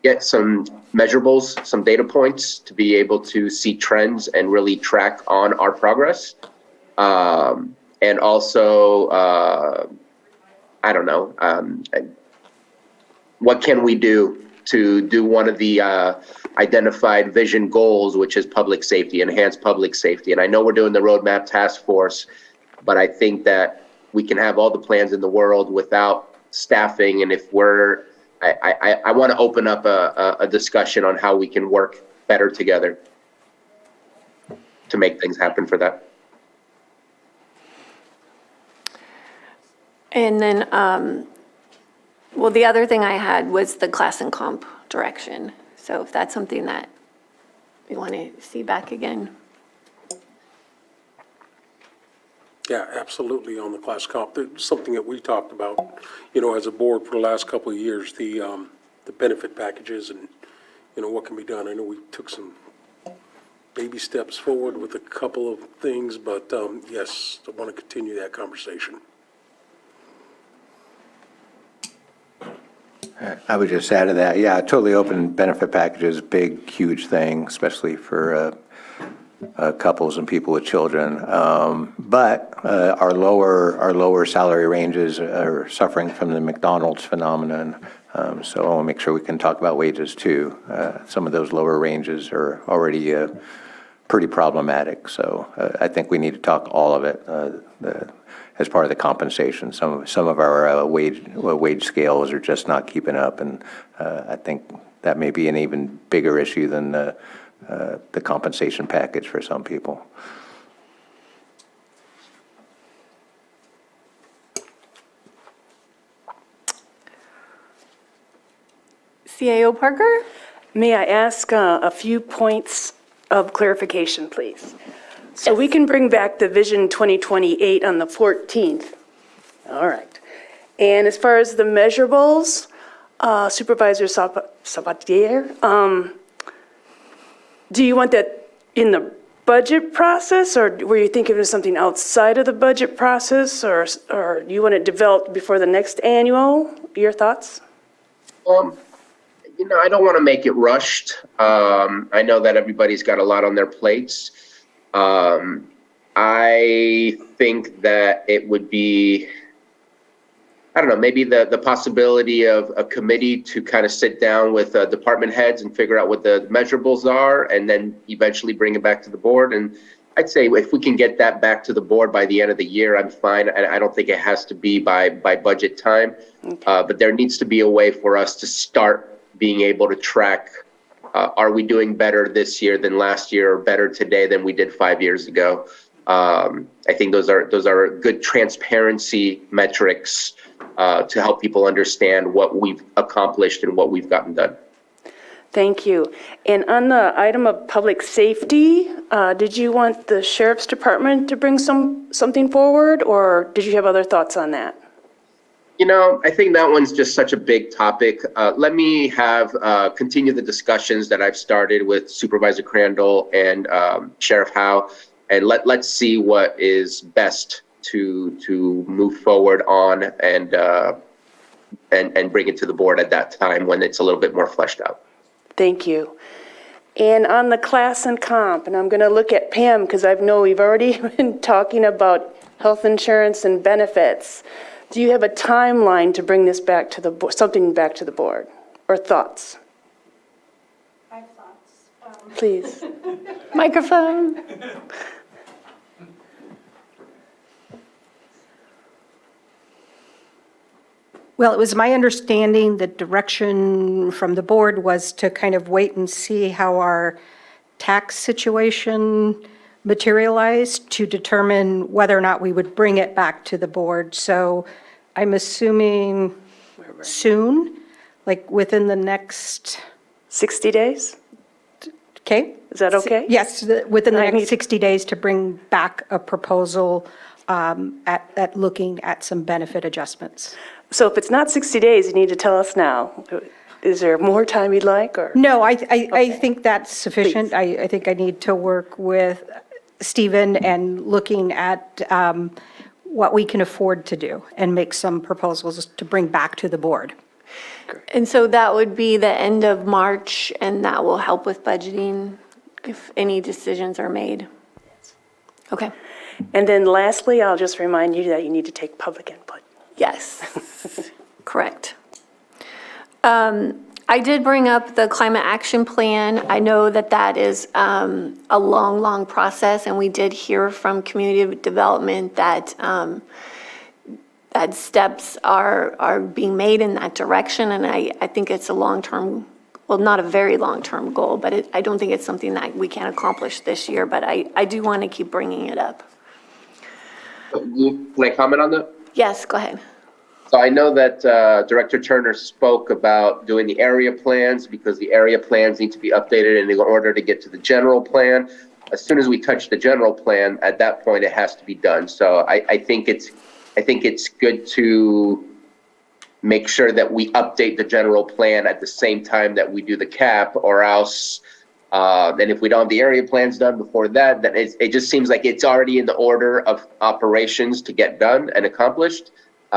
get some measurables, some data points to be able to see trends and really track on our progress. And also, I don't know, what can we do to do one of the identified vision goals, which is public safety, enhanced public safety. And I know we're doing the roadmap task force, but I think that we can have all the plans in the world without staffing. And if I want to open up a discussion on how we can work better together to make things happen for that. And then, well, the other thing I had was the class and comp direction. So if that's something that we want to see back again. Yeah, absolutely on the class comp. There's something that we talked about, as a board for the last couple of years, the benefit packages and, what can be done. I know we took some baby steps forward with a couple of things, but yes, I want to continue that conversation. I would just add to that, yeah, totally open benefit packages, big, huge thing, especially for couples and people with children. But our lower salary ranges are suffering from the McDonald's phenomenon. So I want to make sure we can talk about wages too. Some of those lower ranges are already pretty problematic. So I think we need to talk all of it as part of the compensation. Some of our wage scales are just not keeping up, and I think that may be an even bigger issue than the compensation package for some people. CAO Parker? May I ask a few points of clarification, please? So we can bring back the Vision 2028 on the 14th. All right. And as far as the measurables, Supervisor Sabatier, do you want that in the budget process, or were you thinking of something outside of the budget process, or you want it developed before the next annual? Your thoughts? I don't want to make it rushed. I know that everybody's got a lot on their plates. I think that it would be, I don't know, maybe the possibility of a committee to kind of sit down with department heads and figure out what the measurables are, and then eventually bring it back to the board. And I'd say if we can get that back to the board by the end of the year, I'm fine. I don't think it has to be by budget time, but there needs to be a way for us to start being able to track, are we doing better this year than last year, or better today than we did 5 years ago? I think those are good transparency metrics to help people understand what we've accomplished and what we've gotten done. Thank you. And on the item of public safety, did you want the sheriff's department to bring something forward, or did you have other thoughts on that? You know, I think that one's just such a big topic. Let me continue the discussions that I've started with Supervisor Crandall and Sheriff Howe, and let's see what is best to move forward on and bring it to the board at that time when it's a little bit more fleshed out. Thank you. And on the class and comp, and I'm going to look at Pam because I know we've already been talking about health insurance and benefits. Do you have a timeline to bring this back to the something back to the board, or thoughts? I have thoughts. Please. Microphone. Well, it was my understanding the direction from the board was to kind of wait and see how our tax situation materialized to determine whether or not we would bring it back to the board. So I'm assuming soon, like within the next 60 days? Okay. Is that okay? Yes, within the next 60 days to bring back a proposal at looking at some benefit adjustments. So if it's not 60 days, you need to tell us now. Is there more time you'd like, or? No, I think that's sufficient. I think I need to work with Stephen and looking at what we can afford to do and make some proposals to bring back to the board. And so that would be the end of March, and that will help with budgeting if any decisions are made. Okay. And then lastly, I'll just remind you that you need to take public input. Yes, correct. I did bring up the climate action plan. I know that that is a long, long process, and we did hear from community development that that steps are being made in that direction, and I think it's a long-term, well, not a very long-term goal, but I don't think it's something that we can accomplish this year, but I do want to keep bringing it up. Can I comment on that? Yes, go ahead. So I know that Director Turner spoke about doing the area plans because the area plans need to be updated in order to get to the general plan. As soon as we touch the general plan, at that point, it has to be done. So I think it's good to make sure that we update the general plan at the same time that we do the cap, or else, and if we don't have the area plans done before that, then it just seems like it's already in the order of operations to get done and accomplished.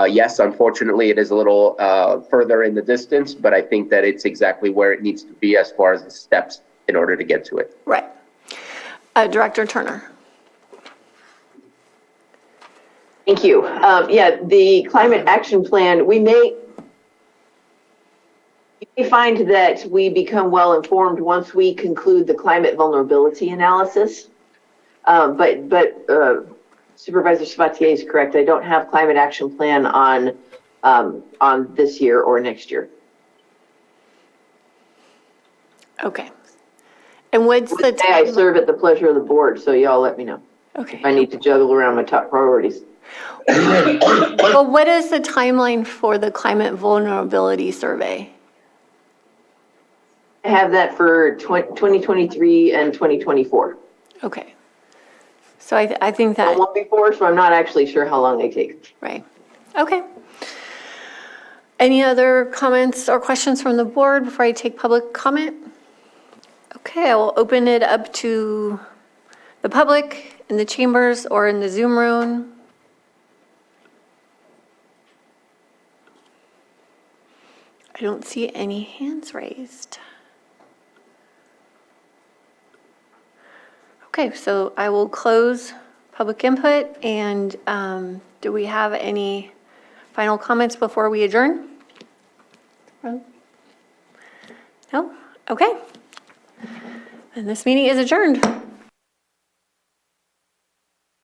Yes, unfortunately, it is a little further in the distance, but I think that it's exactly where it needs to be as far as the steps in order to get to it. Right. Director Turner. Thank you. Yeah, the climate action plan, you may find that we become well informed once we conclude the climate vulnerability analysis. But Supervisor Sabatier is correct. I don't have climate action plan on this year or next year. Okay. And what's the time? I serve at the pleasure of the board, so y'all let me know. Okay. If I need to juggle around my top priorities. Well, what is the timeline for the climate vulnerability survey? I have that for 2023 and 2024. Okay. So I think that. One before, so I'm not actually sure how long they take. Right. Okay. Any other comments or questions from the board before I take public comment? Okay, I will open it up to the public in the chambers or in the Zoom room. I don't see any hands raised. Okay, so I will close public input, and do we have any final comments before we adjourn? No? Okay. And this meeting is adjourned.